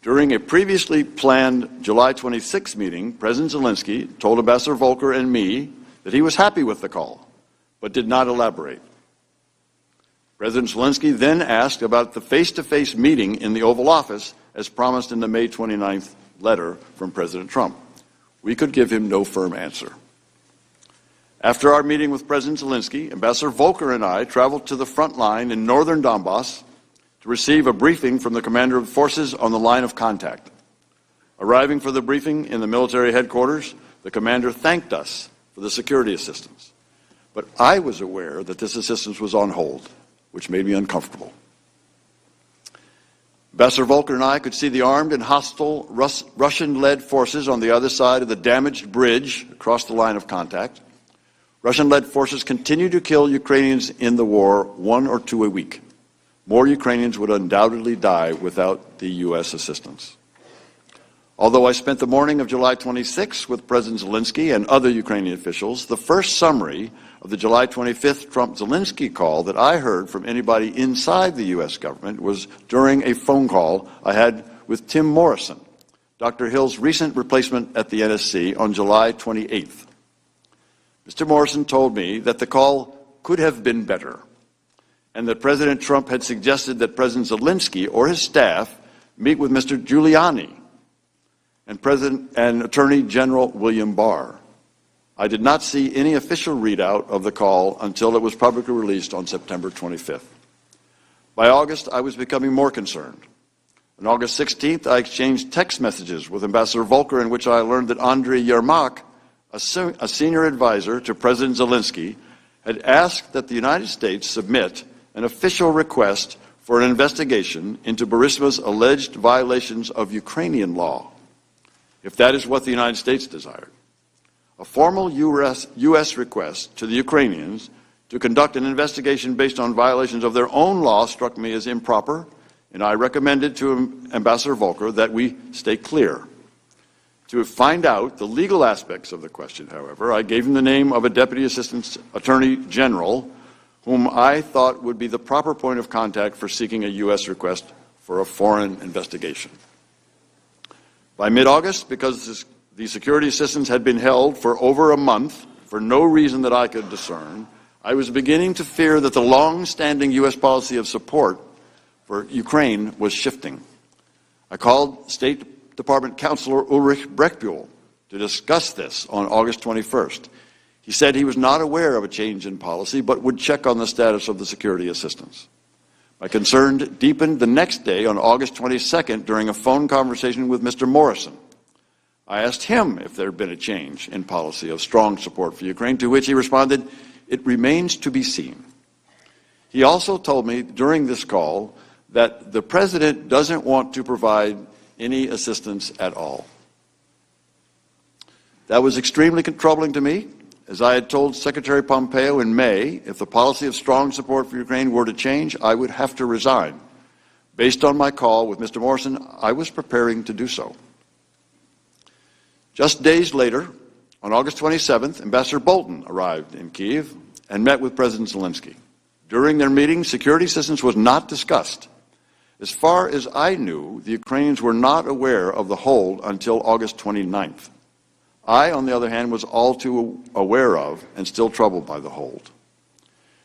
During a previously planned July 26 meeting, President Zelensky told Ambassador Volker and me that he was happy with the call, but did not elaborate. President Zelensky then asked about the face-to-face meeting in the Oval Office as promised in the May 29th letter from President Trump. We could give him no firm answer. After our meeting with President Zelensky, Ambassador Volker and I traveled to the front line in northern Donbass to receive a briefing from the commander of forces on the line of contact. Arriving for the briefing in the military headquarters, the commander thanked us for the security assistance. But I was aware that this assistance was on hold, which made me uncomfortable. Ambassador Volker and I could see the armed and hostile Russian-led forces on the other side of the damaged bridge across the line of contact. Russian-led forces continue to kill Ukrainians in the war, 1 or 2 a week. More Ukrainians would undoubtedly die without the U.S. assistance. Although I spent the morning of July 26 with President Zelensky and other Ukrainian officials, the first summary of the July 25th Trump-Zelensky call that I heard from anybody inside the U.S. government was during a phone call I had with Tim Morrison, Dr. Hill's recent replacement at the NSC, on July 28th. Mr. Morrison told me that the call could have been better, and that President Trump had suggested that President Zelensky or his staff meet with Mr. Giuliani and Attorney General William Barr. I did not see any official readout of the call until it was publicly released on September 25th. By August, I was becoming more concerned. On August 16th, I exchanged text messages with Ambassador Volker in which I learned that Andriy Yermak, a senior advisor to President Zelensky, had asked that the United States submit an official request for an investigation into Burisma's alleged violations of Ukrainian law, if that is what the United States desired. A formal U.S. request to the Ukrainians to conduct an investigation based on violations of their own law struck me as improper, and I recommended to Ambassador Volker that we stay clear. To find out the legal aspects of the question, however, I gave him the name of a Deputy Assistant Attorney General whom I thought would be the proper point of contact for seeking a U.S. request for a foreign investigation. By mid-August, because the security assistance had been held for over a month for no reason that I could discern, I was beginning to fear that the long-standing U.S. policy of support for Ukraine was shifting. I called State Department Counselor Ulrich Brechtbuhl to discuss this on August 21st. He said he was not aware of a change in policy, but would check on the status of the security assistance. My concern deepened the next day on August 22nd during a phone conversation with Mr. Morrison. I asked him if there had been a change in policy of strong support for Ukraine, to which he responded, "It remains to be seen." He also told me during this call that the President doesn't want to provide any assistance at all. That was extremely troubling to me, as I had told Secretary Pompeo in May, if the policy of strong support for Ukraine were to change, I would have to resign. Based on my call with Mr. Morrison, I was preparing to do so. Just days later, on August 27th, Ambassador Bolton arrived in Kyiv and met with President Zelensky. During their meeting, security assistance was not discussed. As far as I knew, the Ukrainians were not aware of the hold until August 29th. I, on the other hand, was all too aware of and still troubled by the hold.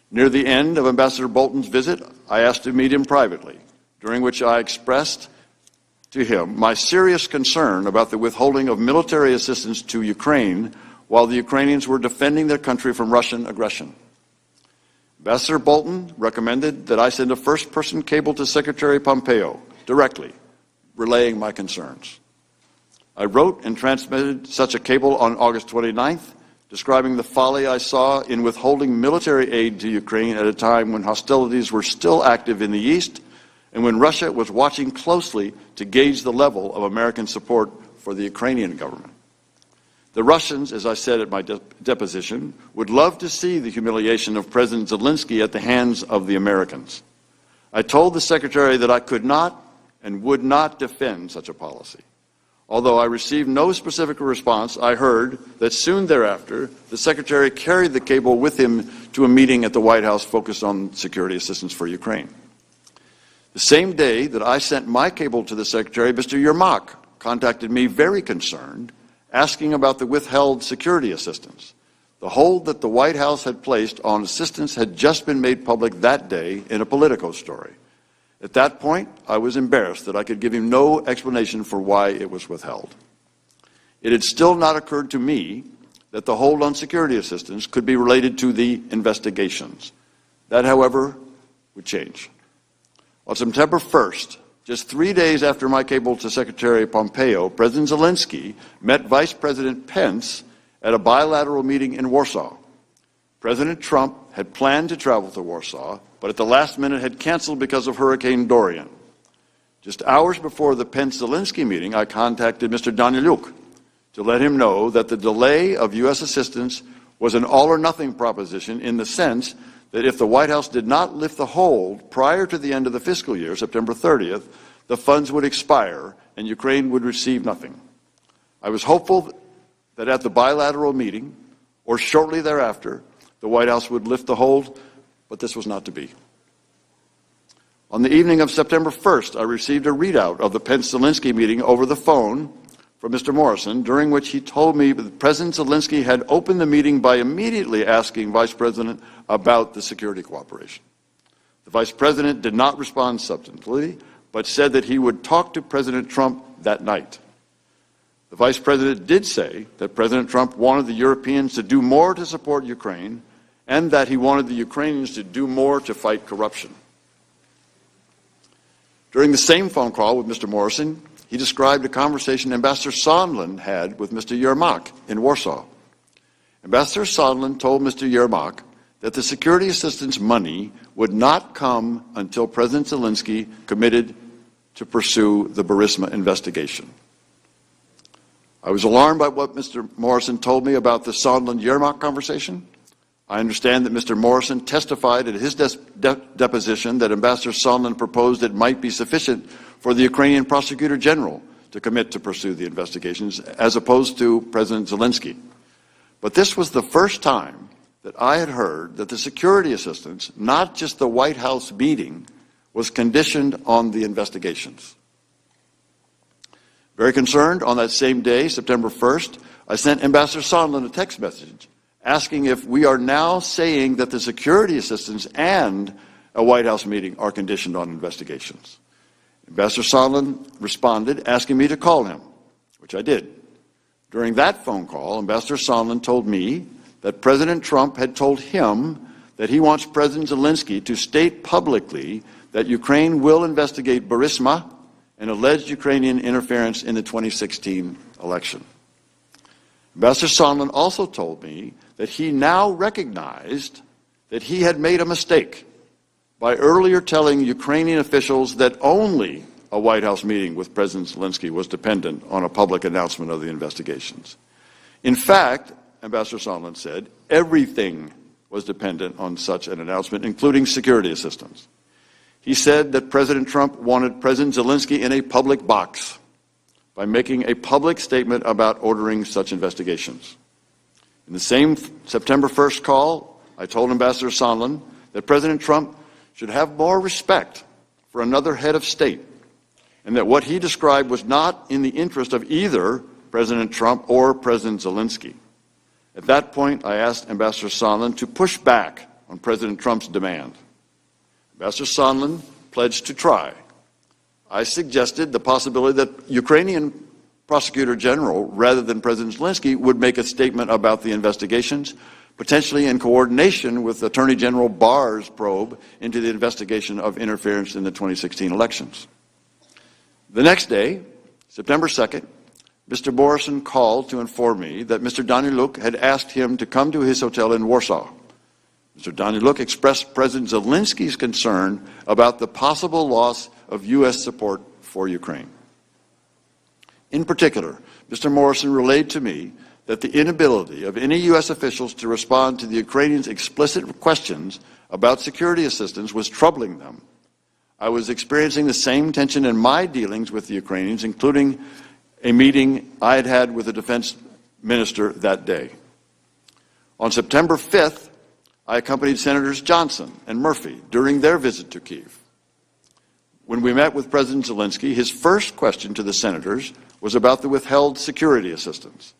Near the end of Ambassador Bolton's visit, I asked to meet him privately, during which I expressed to him my serious concern about the withholding of military assistance to Ukraine while the Ukrainians were defending their country from Russian aggression. Ambassador Bolton recommended that I send a first-person cable to Secretary Pompeo directly, relaying my concerns. I wrote and transmitted such a cable on August 29th, describing the folly I saw in withholding military aid to Ukraine at a time when hostilities were still active in the east and when Russia was watching closely to gauge the level of American support for the Ukrainian government. The Russians, as I said at my deposition, would love to see the humiliation of President Zelensky at the hands of the Americans. I told the Secretary that I could not and would not defend such a policy. Although I received no specific response, I heard that soon thereafter, the Secretary carried the cable with him to a meeting at the White House focused on security assistance for Ukraine. The same day that I sent my cable to the Secretary, Mr. Yermak contacted me very concerned, asking about the withheld security assistance. The hold that the White House had placed on assistance had just been made public that day in a Politico story. At that point, I was embarrassed that I could give him no explanation for why it was withheld. It had still not occurred to me that the hold on security assistance could be related to the investigations. That, however, would change. On September 1st, just 3 days after my cable to Secretary Pompeo, President Zelensky met Vice President Pence at a bilateral meeting in Warsaw. President Trump had planned to travel to Warsaw, but at the last minute had canceled because of Hurricane Dorian. Just hours before the Pence-Zelensky meeting, I contacted Mr. Daniluk to let him know that the delay of U.S. assistance was an all-or-nothing proposition in the sense that if the White House did not lift the hold prior to the end of the fiscal year, September 30th, the funds would expire and Ukraine would receive nothing. I was hopeful that at the bilateral meeting, or shortly thereafter, the White House would lift the hold, but this was not to be. On the evening of September 1st, I received a readout of the Pence-Zelensky meeting over the phone from Mr. Morrison, during which he told me that President Zelensky had opened the meeting by immediately asking Vice President about the security cooperation. The Vice President did not respond substantively, but said that he would talk to President Trump that night. The Vice President did say that President Trump wanted the Europeans to do more to support Ukraine and that he wanted the Ukrainians to do more to fight corruption. During the same phone call with Mr. Morrison, he described a conversation Ambassador Sondland had with Mr. Yermak in Warsaw. Ambassador Sondland told Mr. Yermak that the security assistance money would not come until President Zelensky committed to pursue the Burisma investigation. I was alarmed by what Mr. Morrison told me about the Sondland-Yermak conversation. I understand that Mr. Morrison testified at his deposition that Ambassador Sondland proposed it might be sufficient for the Ukrainian Prosecutor General to commit to pursue the investigations, as opposed to President Zelensky. But this was the first time that I had heard that the security assistance, not just the White House meeting, was conditioned on the investigations. Very concerned, on that same day, September 1st, I sent Ambassador Sondland a text message asking if we are now saying that the security assistance and a White House meeting are conditioned on investigations. Ambassador Sondland responded asking me to call him, which I did. During that phone call, Ambassador Sondland told me that President Trump had told him that he wants President Zelensky to state publicly that Ukraine will investigate Burisma and alleged Ukrainian interference in the 2016 election. Ambassador Sondland also told me that he now recognized that he had made a mistake by earlier telling Ukrainian officials that only a White House meeting with President Zelensky was dependent on a public announcement of the investigations. In fact, Ambassador Sondland said, everything was dependent on such an announcement, including security assistance. He said that President Trump wanted President Zelensky in a public box by making a public statement about ordering such investigations. In the same September 1st call, I told Ambassador Sondland that President Trump should have more respect for another head of state, and that what he described was not in the interest of either President Trump or President Zelensky. At that point, I asked Ambassador Sondland to push back on President Trump's demand. Ambassador Sondland pledged to try. I suggested the possibility that Ukrainian Prosecutor General, rather than President Zelensky, would make a statement about the investigations, potentially in coordination with Attorney General Barr's probe into the investigation of interference in the 2016 elections. The next day, September 2nd, Mr. Morrison called to inform me that Mr. Daniluk had asked him to come to his hotel in Warsaw. Mr. Daniluk expressed President Zelensky's concern about the possible loss of U.S. support for Ukraine. In particular, Mr. Morrison relayed to me that the inability of any U.S. officials to respond to the Ukrainians' explicit questions about security assistance was troubling them. I was experiencing the same tension in my dealings with the Ukrainians, including a meeting I had had with the defense minister that day. On September 5th, I accompanied Senators Johnson and Murphy during their visit to Kyiv. When we met with President Zelensky, his first question to the senators was about the withheld security assistance.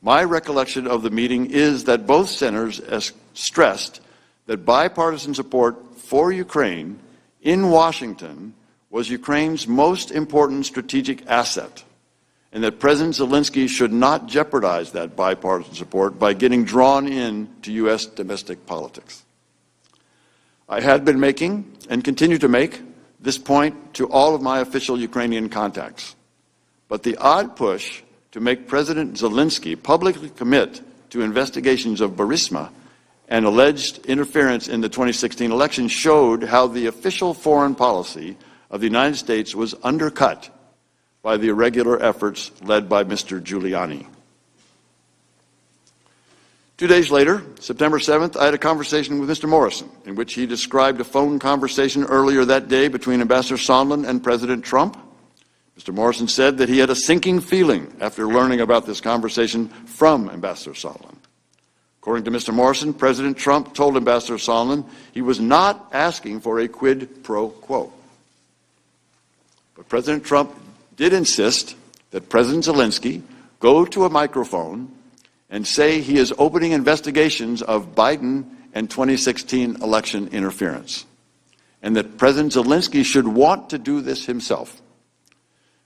My recollection of the meeting is that both senators stressed that bipartisan support for Ukraine in Washington was Ukraine's most important strategic asset, and that President Zelensky should not jeopardize that bipartisan support by getting drawn into U.S. domestic politics. I had been making, and continue to make, this point to all of my official Ukrainian contacts. But the odd push to make President Zelensky publicly commit to investigations of Burisma and alleged interference in the 2016 election showed how the official foreign policy of the United States was undercut by the irregular efforts led by Mr. Giuliani. 2 days later, September 7th, I had a conversation with Mr. Morrison, in which he described a phone conversation earlier that day between Ambassador Sondland and President Trump. Mr. Morrison said that he had a sinking feeling after learning about this conversation from Ambassador Sondland. According to Mr. Morrison, President Trump told Ambassador Sondland he was not asking for a quid pro quo. But President Trump did insist that President Zelensky go to a microphone and say he is opening investigations of Biden and 2016 election interference, and that President Zelensky should want to do this himself.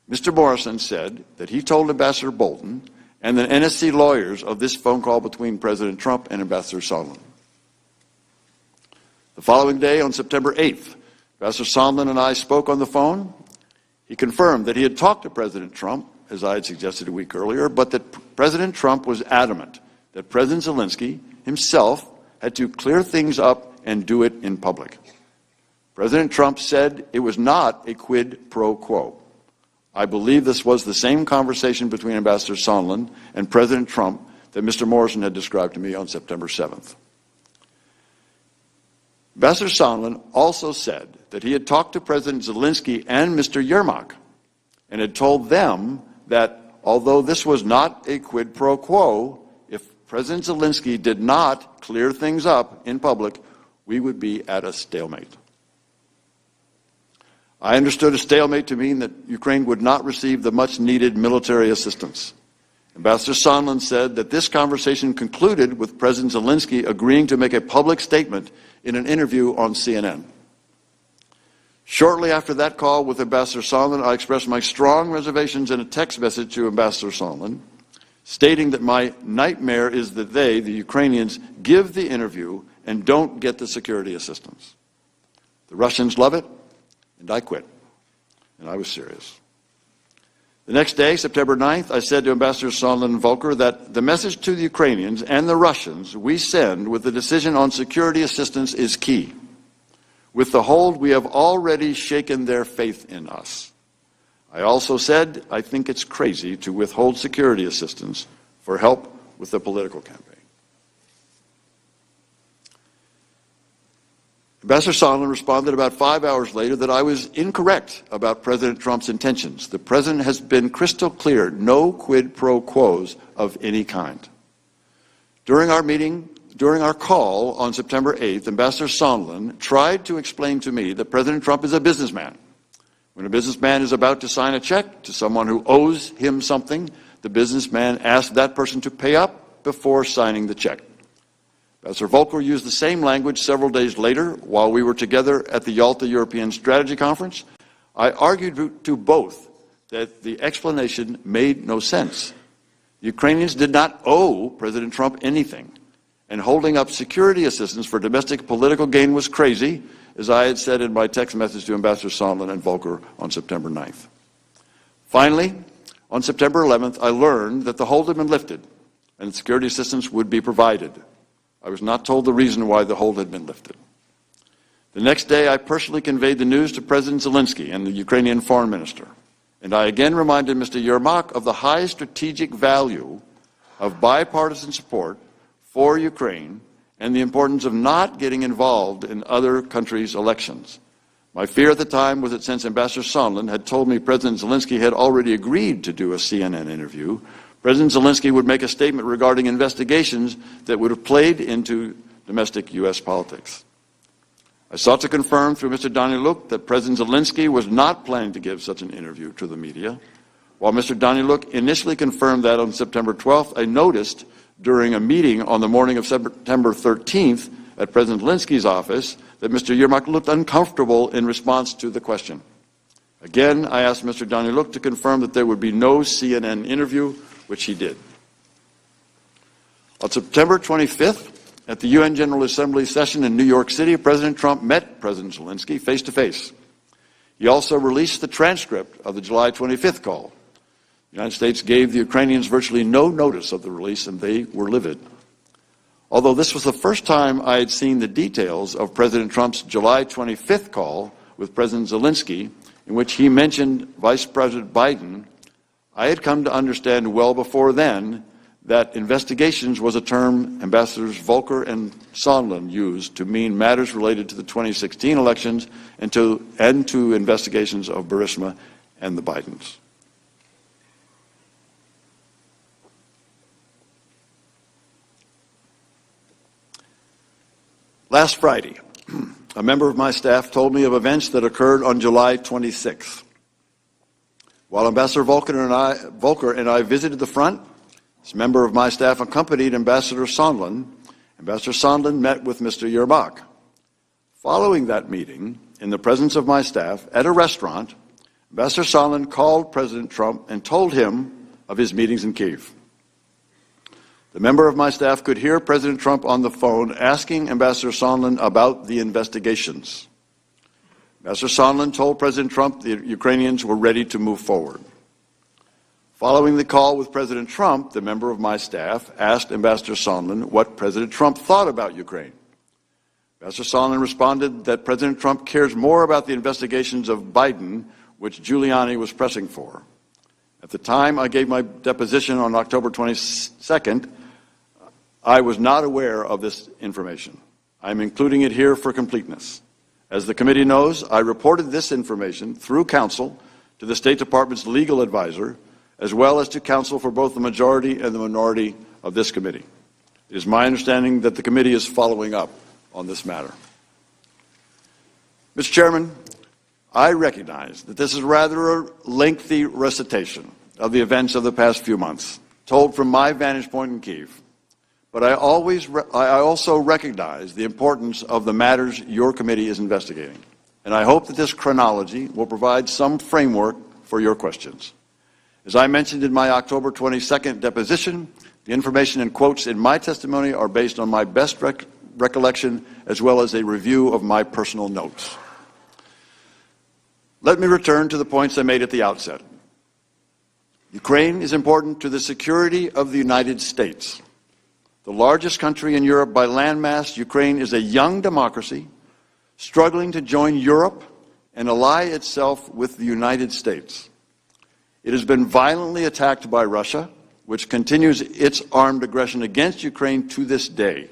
Mr. Morrison said that he told Ambassador Bolton and the NSC lawyers of this phone call between President Trump and Ambassador Sondland. The following day, on September 8th, Ambassador Sondland and I spoke on the phone. He confirmed that he had talked to President Trump, as I had suggested a week earlier, but that President Trump was adamant that President Zelensky himself had to clear things up and do it in public. President Trump said it was not a quid pro quo. I believe this was the same conversation between Ambassador Sondland and President Trump that Mr. Morrison had described to me on September 7th. Ambassador Sondland also said that he had talked to President Zelensky and Mr. Yermak and had told them that although this was not a quid pro quo, if President Zelensky did not clear things up in public, we would be at a stalemate. I understood a stalemate to mean that Ukraine would not receive the much-needed military assistance. Ambassador Sondland said that this conversation concluded with President Zelensky agreeing to make a public statement in an interview on CNN. Shortly after that call with Ambassador Sondland, I expressed my strong reservations in a text message to Ambassador Sondland, stating that my nightmare is that they, the Ukrainians, give the interview and don't get the security assistance. The Russians love it, and I quit. And I was serious. The next day, September 9th, I said to Ambassador Sondland and Volker that the message to the Ukrainians and the Russians we send with the decision on security assistance is key. With the hold, we have already shaken their faith in us. I also said I think it's crazy to withhold security assistance for help with the political campaign. Ambassador Sondland responded about 5 hours later that I was incorrect about President Trump's intentions. The president has been crystal clear, no quid pro quos of any kind. During our call on September 8th, Ambassador Sondland tried to explain to me that President Trump is a businessman. When a businessman is about to sign a check to someone who owes him something, the businessman asks that person to pay up before signing the check. Ambassador Volker used the same language several days later while we were together at the Yalta European Strategy Conference. I argued to both that the explanation made no sense. The Ukrainians did not owe President Trump anything, and holding up security assistance for domestic political gain was crazy, as I had said in my text message to Ambassador Sondland and Volker on September 9th. Finally, on September 11th, I learned that the hold had been lifted and security assistance would be provided. I was not told the reason why the hold had been lifted. The next day, I personally conveyed the news to President Zelensky and the Ukrainian foreign minister, and I again reminded Mr. Yermak of the high strategic value of bipartisan support for Ukraine and the importance of not getting involved in other countries' elections. My fear at the time was that since Ambassador Sondland had told me President Zelensky had already agreed to do a CNN interview, President Zelensky would make a statement regarding investigations that would have played into domestic U.S. politics. I sought to confirm through Mr. Daniluk that President Zelensky was not planning to give such an interview to the media. While Mr. Daniluk initially confirmed that on September 12th, I noticed during a meeting on the morning of September 13th at President Zelensky's office that Mr. Yermak looked uncomfortable in response to the question. Again, I asked Mr. Daniluk to confirm that there would be no CNN interview, which he did. On September 25th, at the UN General Assembly session in New York City, President Trump met President Zelensky face-to-face. He also released the transcript of the July 25th call. The United States gave the Ukrainians virtually no notice of the release, and they were livid. Although this was the first time I had seen the details of President Trump's July 25th call with President Zelensky, in which he mentioned Vice President Biden, I had come to understand well before then that investigations was a term Ambassadors Volker and Sondland used to mean matters related to the 2016 elections and to investigations of Burisma and the Bidens. Last Friday, a member of my staff told me of events that occurred on July 26th. While Ambassador Volker and I visited the front, this member of my staff accompanied Ambassador Sondland. Ambassador Sondland met with Mr. Yermak. Following that meeting, in the presence of my staff, at a restaurant, Ambassador Sondland called President Trump and told him of his meetings in Kyiv. The member of my staff could hear President Trump on the phone asking Ambassador Sondland about the investigations. Ambassador Sondland told President Trump the Ukrainians were ready to move forward. Following the call with President Trump, the member of my staff asked Ambassador Sondland what President Trump thought about Ukraine. Ambassador Sondland responded that President Trump cares more about the investigations of Biden, which Giuliani was pressing for. At the time I gave my deposition on October 22nd, I was not aware of this information. I'm including it here for completeness. As the committee knows, I reported this information through counsel to the State Department's legal advisor, as well as to counsel for both the majority and the minority of this committee. It is my understanding that the committee is following up on this matter. Mr. Chairman, I recognize that this is rather a lengthy recitation of the events of the past few months, told from my vantage point in Kyiv. But I also recognize the importance of the matters your committee is investigating. And I hope that this chronology will provide some framework for your questions. As I mentioned in my October 22nd deposition, the information and quotes in my testimony are based on my best recollection as well as a review of my personal notes. Let me return to the points I made at the outset. Ukraine is important to the security of the United States. The largest country in Europe by landmass, Ukraine is a young democracy struggling to join Europe and ally itself with the United States. It has been violently attacked by Russia, which continues its armed aggression against Ukraine to this day.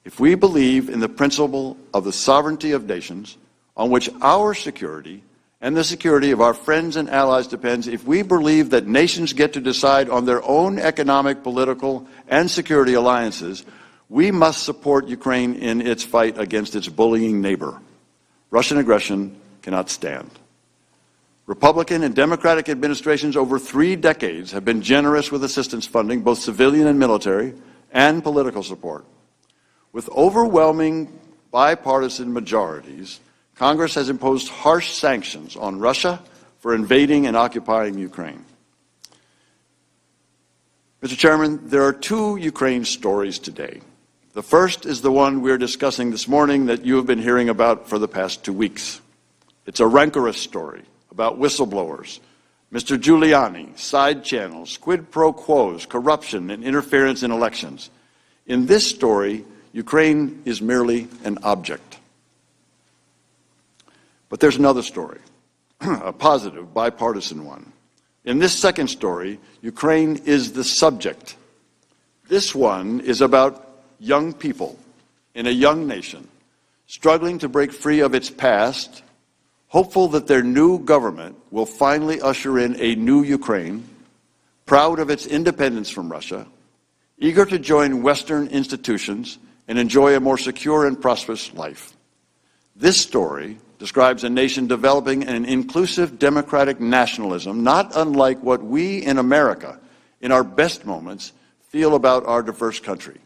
If we believe in the principle of the sovereignty of nations, on which our security and the security of our friends and allies depends, if we believe that nations get to decide on their own economic, political, and security alliances, we must support Ukraine in its fight against its bullying neighbor. Russian aggression cannot stand. Republican and Democratic administrations over 3 decades have been generous with assistance funding, both civilian and military, and political support. With overwhelming bipartisan majorities, Congress has imposed harsh sanctions on Russia for invading and occupying Ukraine. Mr. Chairman, there are 2 Ukraine stories today. The first is the one we're discussing this morning that you have been hearing about for the past 2 weeks. It's a rancorous story about whistleblowers Mr. Giuliani, side channels, quid pro quos, corruption, and interference in elections. In this story, Ukraine is merely an object. But there's another story, a positive, bipartisan one. In this second story, Ukraine is the subject. This one is about young people in a young nation struggling to break free of its past, hopeful that their new government will finally usher in a new Ukraine, proud of its independence from Russia, eager to join Western institutions and enjoy a more secure and prosperous life. This story describes a nation developing an inclusive democratic nationalism, not unlike what we in America, in our best moments, feel about our diverse country.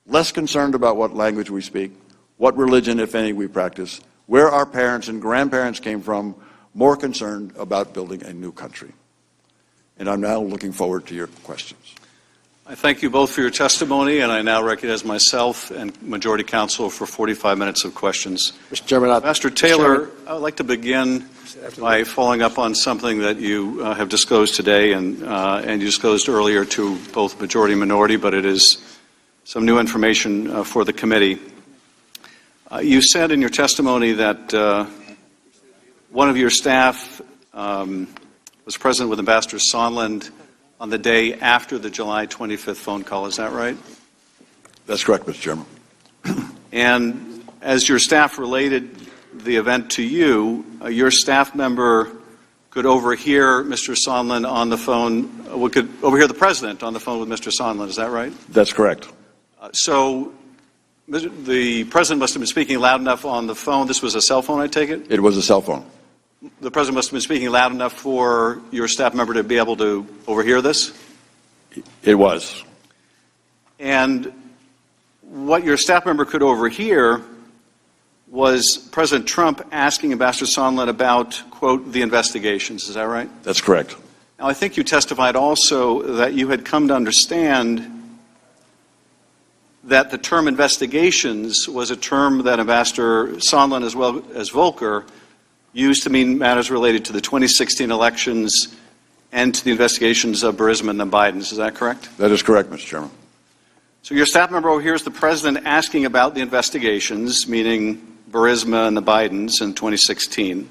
Less concerned about what language we speak, what religion, if any, we practice, where our parents and grandparents came from, more concerned about building a new country. And I'm now looking forward to your questions. I thank you both for your testimony, and I now recognize myself and Majority Counsel for 45 minutes of questions. Mr. Chairman, Ambassador Taylor, I would like to begin by following up on something that you have disclosed today and you disclosed earlier to both majority and minority, but it is some new information for the committee. You said in your testimony that one of your staff was present with Ambassador Sondland on the day after the July 25th phone call. Is that right? That's correct, Mr. Chairman. And as your staff related the event to you, your staff member could overhear Mr. Sondland on the phone, could overhear the President on the phone with Mr. Sondland. Is that right? That's correct. So the President must have been speaking loud enough on the phone. This was a cell phone, I take it? It was a cell phone. The President must have been speaking loud enough for your staff member to be able to overhear this? It was. And what your staff member could overhear was President Trump asking Ambassador Sondland about, quote, the investigations. Is that right? That's correct. Now, I think you testified also that you had come to understand that the term investigations was a term that Ambassador Sondland, as well as Volker, used to mean matters related to the 2016 elections and to the investigations of Burisma and the Bidens. Is that correct? That is correct, Mr. Chairman. So your staff member overhears the President asking about the investigations, meaning Burisma and the Bidens in 2016.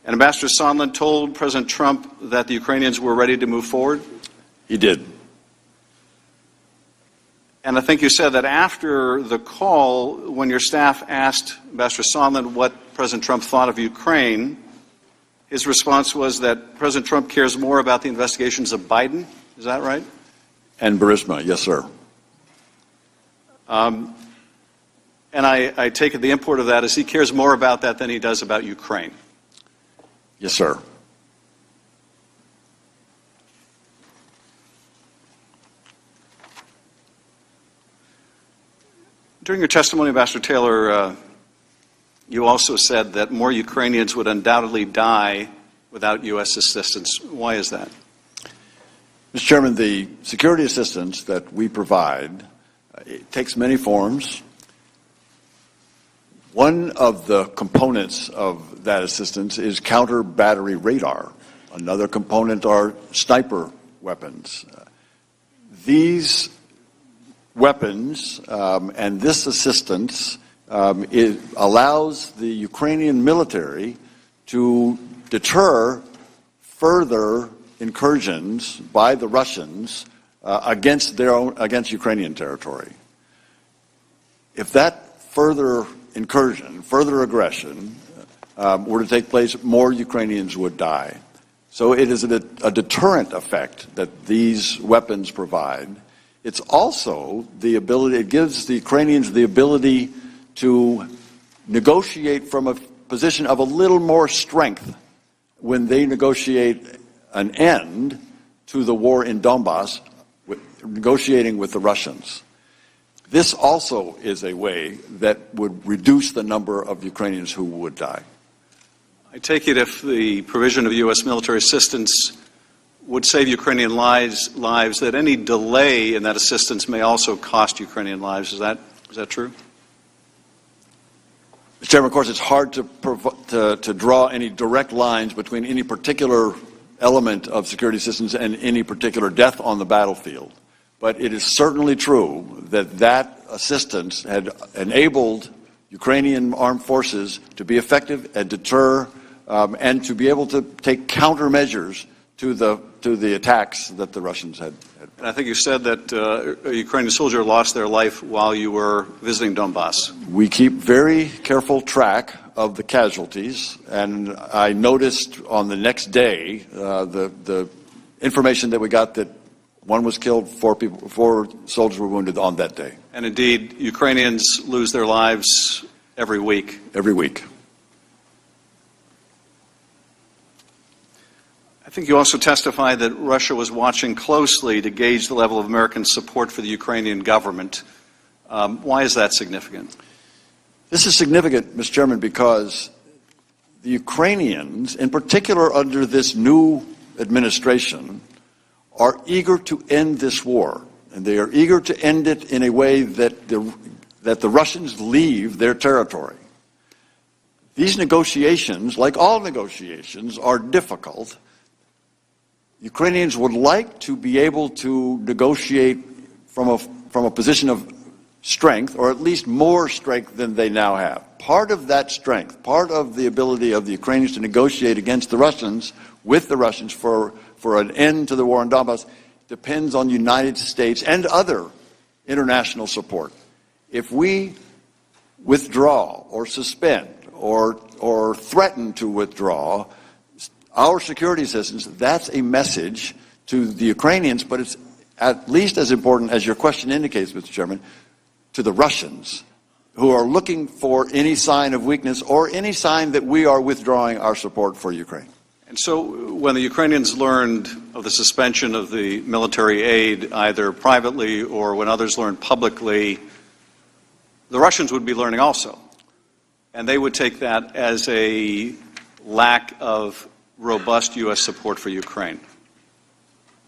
And Ambassador Sondland told President Trump that the Ukrainians were ready to move forward? He did. And I think you said that after the call, when your staff asked Ambassador Sondland what President Trump thought of Ukraine, his response was that President Trump cares more about the investigations of Biden. Is that right? And Burisma, yes, sir. And I take it the import of that is he cares more about that than he does about Ukraine. Yes, sir. During your testimony, Ambassador Taylor, you also said that more Ukrainians would undoubtedly die without U.S. assistance. Why is that? Mr. Chairman, the security assistance that we provide it takes many forms. One of the components of that assistance is counter-battery radar. Another component are sniper weapons. These weapons and this assistance it allows the Ukrainian military to deter further incursions by the Russians against Ukrainian territory. If that further incursion, further aggression were to take place, more Ukrainians would die. So it is a deterrent effect that these weapons provide. It's also the ability, it gives the Ukrainians the ability to negotiate from a position of a little more strength when they negotiate an end to the war in Donbass, negotiating with the Russians. This also is a way that would reduce the number of Ukrainians who would die. I take it if the provision of U.S. military assistance would save Ukrainian lives, that any delay in that assistance may also cost Ukrainian lives. Is that true? Mr. Chairman, of course, it's hard to draw any direct lines between any particular element of security assistance and any particular death on the battlefield. But it is certainly true that that assistance had enabled Ukrainian armed forces to be effective and deter and to be able to take countermeasures to the attacks that the Russians had. And I think you said that a Ukrainian soldier lost their life while you were visiting Donbass. We keep very careful track of the casualties, and I noticed on the next day the information that we got that one was killed, 4 soldiers were wounded on that day. And indeed, Ukrainians lose their lives every week. Every week. I think you also testified that Russia was watching closely to gauge the level of American support for the Ukrainian government. Why is that significant? This is significant, Mr. Chairman, because the Ukrainians, in particular under this new administration, are eager to end this war. And they are eager to end it in a way that the Russians leave their territory. These negotiations, like all negotiations, are difficult. Ukrainians would like to be able to negotiate from a position of strength, or at least more strength than they now have. Part of that strength, part of the ability of the Ukrainians to negotiate against the Russians, with the Russians for an end to the war in Donbass, depends on the United States and other international support. If we withdraw or suspend or threaten to withdraw our security assistance, that's a message to the Ukrainians, but it's at least as important, as your question indicates, Mr. Chairman, to the Russians, who are looking for any sign of weakness or any sign that we are withdrawing our support for Ukraine. And so when the Ukrainians learned of the suspension of the military aid, either privately or when others learned publicly, the Russians would be learning also. And they would take that as a lack of robust U.S. support for Ukraine.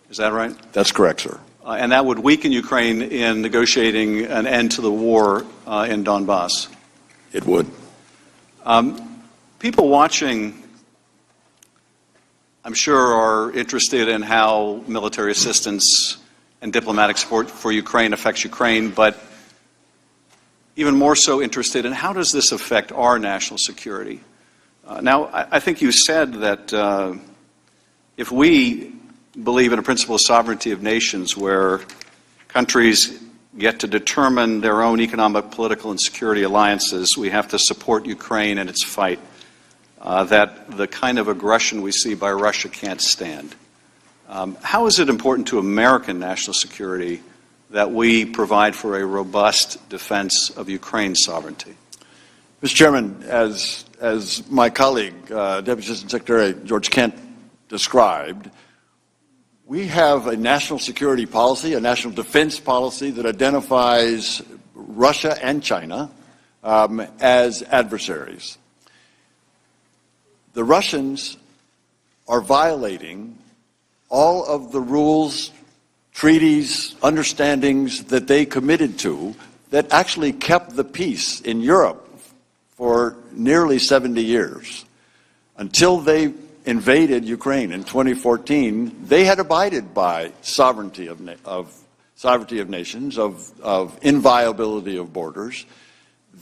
Is that right? That's correct, sir. And that would weaken Ukraine in negotiating an end to the war in Donbass. It would. People watching, I'm sure, are interested in how military assistance and diplomatic support for Ukraine affects Ukraine, but even more so interested in how does this affect our national security? Now, I think you said that if we believe in a principle of sovereignty of nations where countries get to determine their own economic, political, and security alliances, we have to support Ukraine in its fight, that the kind of aggression we see by Russia can't stand. How is it important to American national security that we provide for a robust defense of Ukraine's sovereignty? Mr. Chairman, as my colleague, Deputy Assistant Secretary George Kent described, we have a national security policy, a national defense policy that identifies Russia and China as adversaries. The Russians are violating all of the rules, treaties, understandings that they committed to that actually kept the peace in Europe for nearly 70 years. Until they invaded Ukraine in 2014, they had abided by sovereignty of nations, of inviolability of borders.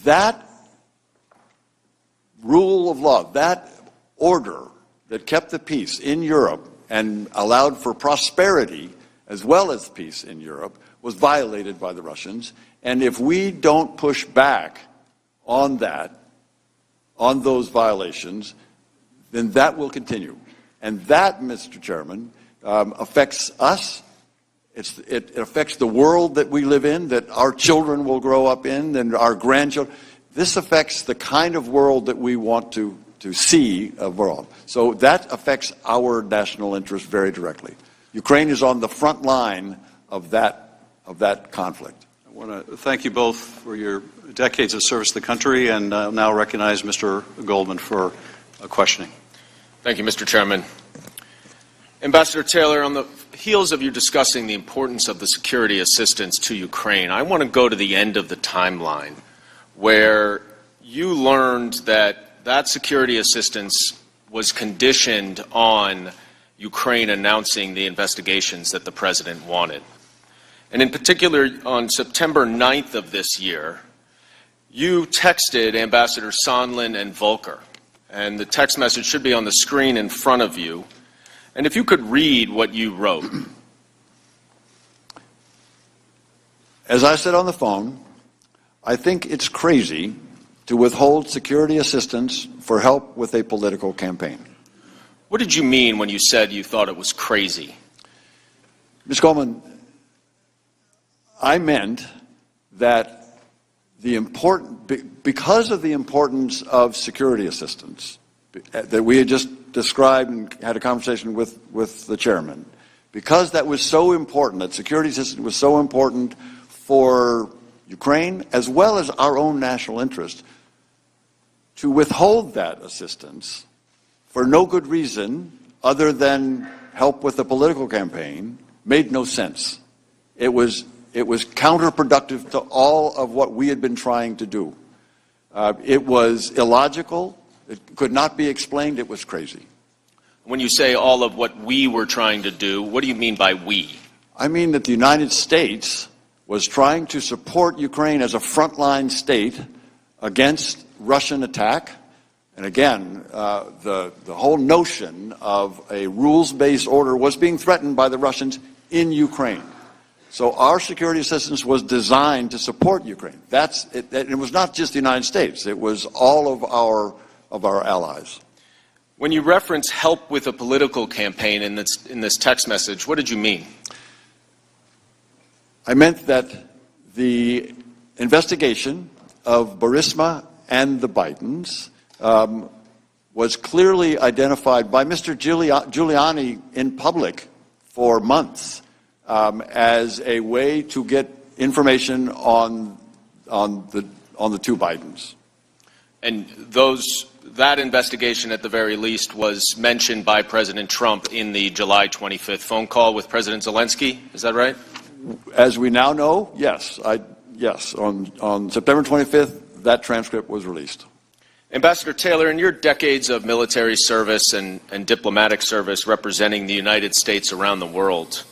That rule of law, that order that kept the peace in Europe and allowed for prosperity as well as peace in Europe was violated by the Russians. And if we don't push back on that, on those violations, then that will continue. And that, Mr. Chairman, affects us. It affects the world that we live in, that our children will grow up in, and our grandchildren. This affects the kind of world that we want to see abroad. So that affects our national interest very directly. Ukraine is on the front line of that conflict. I want to thank you both for your decades of service to the country, and now recognize Mr. Goldman for questioning. Thank you, Mr. Chairman. Ambassador Taylor, on the heels of you discussing the importance of the security assistance to Ukraine, I want to go to the end of the timeline where you learned that security assistance was conditioned on Ukraine announcing the investigations that the president wanted. And in particular, on September 9th of this year, you texted Ambassador Sondland and Volker. And the text message should be on the screen in front of you. And if you could read what you wrote. As I said on the phone, I think it's crazy to withhold security assistance for help with a political campaign. What did you mean when you said you thought it was crazy? Ms. Goldman, I meant that because of the importance of security assistance that we had just described and had a conversation with the chairman, because that was so important, that security assistance was so important for Ukraine as well as our own national interest, to withhold that assistance for no good reason other than help with a political campaign made no sense. It was counterproductive to all of what we had been trying to do. It was illogical. It could not be explained. It was crazy. When you say all of what we were trying to do, what do you mean by we? I mean that the United States was trying to support Ukraine as a frontline state against Russian attack. And again, the whole notion of a rules-based order was being threatened by the Russians in Ukraine. So our security assistance was designed to support Ukraine. It was not just the United States. It was all of our allies. When you reference help with a political campaign in this text message, what did you mean? I meant that the investigation of Burisma and the Bidens was clearly identified by Mr. Giuliani in public for months as a way to get information on the two Bidens. And that investigation, at the very least, was mentioned by President Trump in the July 25th phone call with President Zelensky. Is that right? As we now know, yes. Yes. On September 25th, that transcript was released. Ambassador Taylor, in your decades of military service and diplomatic service representing the United States around the world,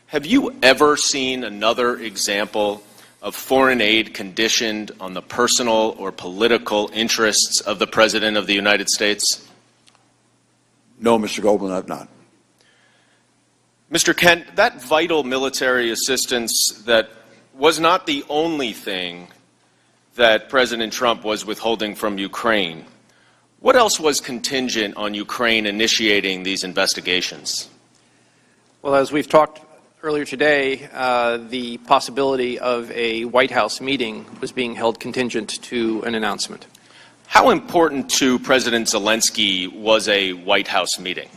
have you ever seen another example of foreign aid conditioned on the personal or political interests of the President of the United States? No, Mr. Goldman, I've not. Mr. Kent, that vital military assistance that was not the only thing that President Trump was withholding from Ukraine. What else was contingent on Ukraine initiating these investigations? Well, as we've talked earlier today, the possibility of a White House meeting was being held contingent to an announcement. How important to President Zelensky was a White House meeting?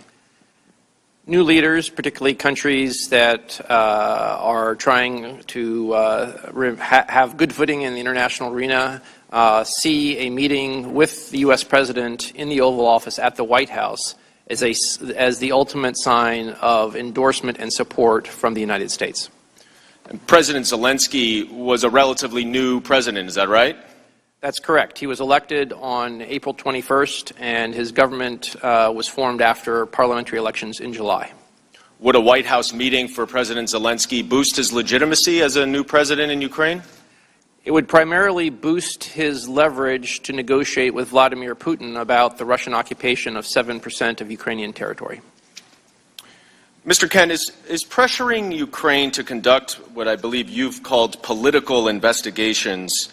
New leaders, particularly countries that are trying to have good footing in the international arena, see a meeting with the U.S. President in the Oval Office at the White House as the ultimate sign of endorsement and support from the United States. And President Zelensky was a relatively new president, is that right? That's correct. He was elected on April 21st, and his government was formed after parliamentary elections in July. Would a White House meeting for President Zelensky boost his legitimacy as a new president in Ukraine? It would primarily boost his leverage to negotiate with Vladimir Putin about the Russian occupation of 7% of Ukrainian territory. Mr. Kent, is pressuring Ukraine to conduct what I believe you've called political investigations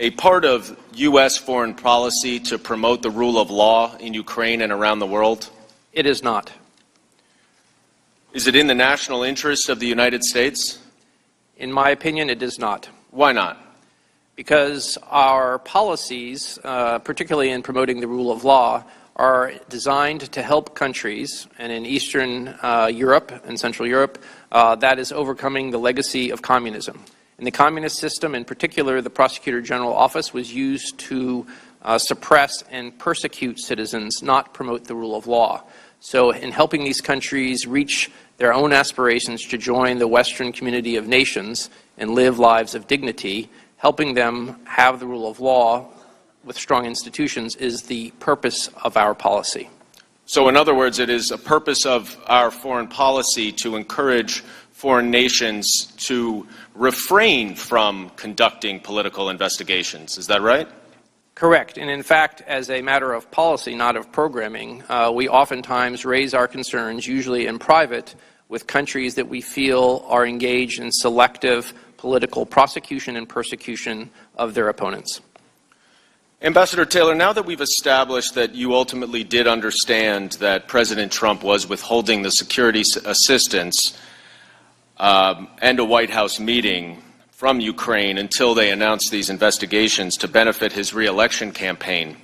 a part of U.S. foreign policy to promote the rule of law in Ukraine and around the world? It is not. Is it in the national interest of the United States? In my opinion, it is not. Why not? Because our policies, particularly in promoting the rule of law, are designed to help countries, and in Eastern Europe and Central Europe, that is overcoming the legacy of communism. In the communist system, in particular, the Prosecutor General Office was used to suppress and persecute citizens, not promote the rule of law. So in helping these countries reach their own aspirations to join the Western community of nations and live lives of dignity, helping them have the rule of law with strong institutions is the purpose of our policy. So in other words, it is a purpose of our foreign policy to encourage foreign nations to refrain from conducting political investigations. Is that right? Correct. And in fact, as a matter of policy, not of programming, we oftentimes raise our concerns, usually in private, with countries that we feel are engaged in selective political prosecution and persecution of their opponents. Ambassador Taylor, now that we've established that you ultimately did understand that President Trump was withholding the security assistance and a White House meeting from Ukraine until they announced these investigations to benefit his re-election campaign,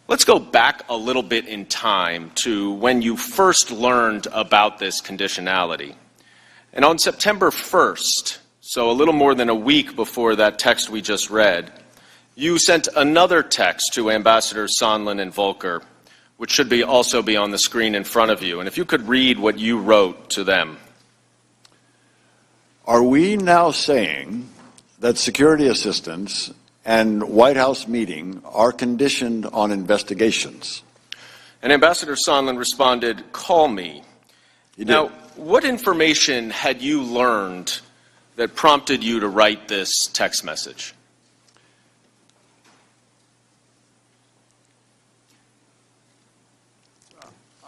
let's go back a little bit in time to when you first learned about this conditionality. And on September 1st, so a little more than a week before that text we just read, you sent another text to Ambassadors Sondland and Volker, which should also be on the screen in front of you. And if you could read what you wrote to them. Are we now saying that security assistance and White House meeting are conditioned on investigations? And Ambassador Sondland responded, "Call me." Now, what information had you learned that prompted you to write this text message?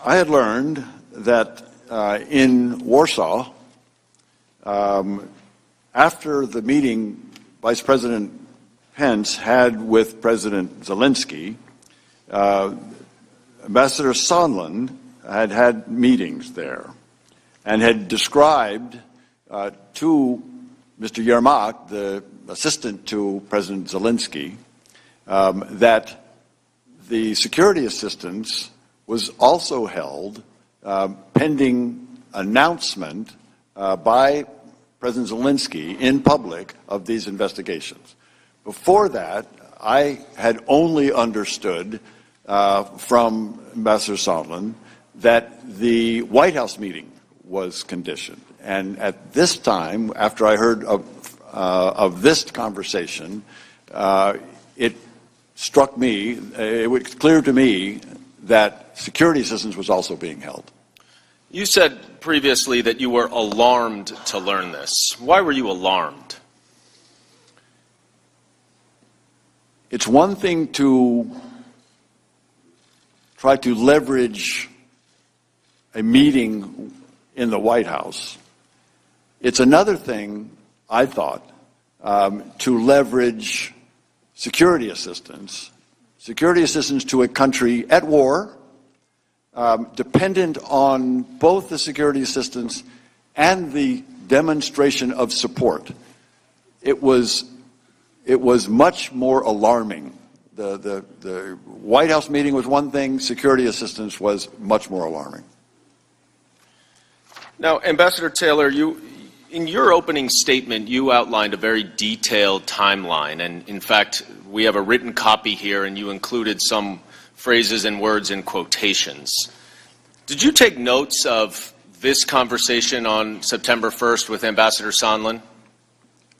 I had learned that in Warsaw, after the meeting Vice President Pence had with President Zelensky, Ambassador Sondland had had meetings there and had described to Mr. Yermak, the assistant to President Zelensky, that the security assistance was also held pending announcement by President Zelensky in public of these investigations. Before that, I had only understood from Ambassador Sondland that the White House meeting was conditioned. And at this time, after I heard of this conversation, it struck me, it was clear to me that security assistance was also being held. You said previously that you were alarmed to learn this. Why were you alarmed? It's one thing to try to leverage a meeting in the White House. It's another thing, I thought, to leverage security assistance to a country at war, dependent on both the security assistance and the demonstration of support. It was much more alarming. The White House meeting was one thing, security assistance was much more alarming. Now, Ambassador Taylor, in your opening statement, you outlined a very detailed timeline, and in fact, we have a written copy here, and you included some phrases and words in quotations. Did you take notes of this conversation on September 1st with Ambassador Sondland?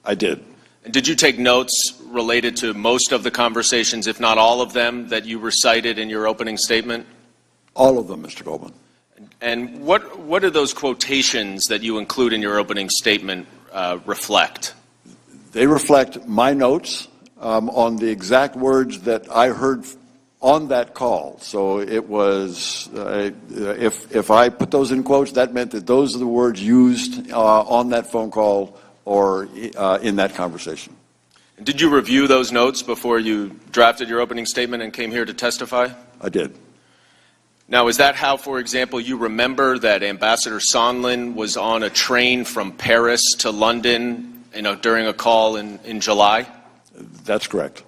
I did. And did you take notes related to most of the conversations, if not all of them, that you recited in your opening statement? All of them, Mr. Goldman. And what do those quotations that you include in your opening statement reflect? They reflect my notes on the exact words that I heard on that call. So it was, if I put those in quotes, that meant that those are the words used on that phone call or in that conversation. Did you review those notes before you drafted your opening statement and came here to testify? I did. Now, is that how, for example, you remember that Ambassador Sondland was on a train from Paris to London, during a call in July? That's correct.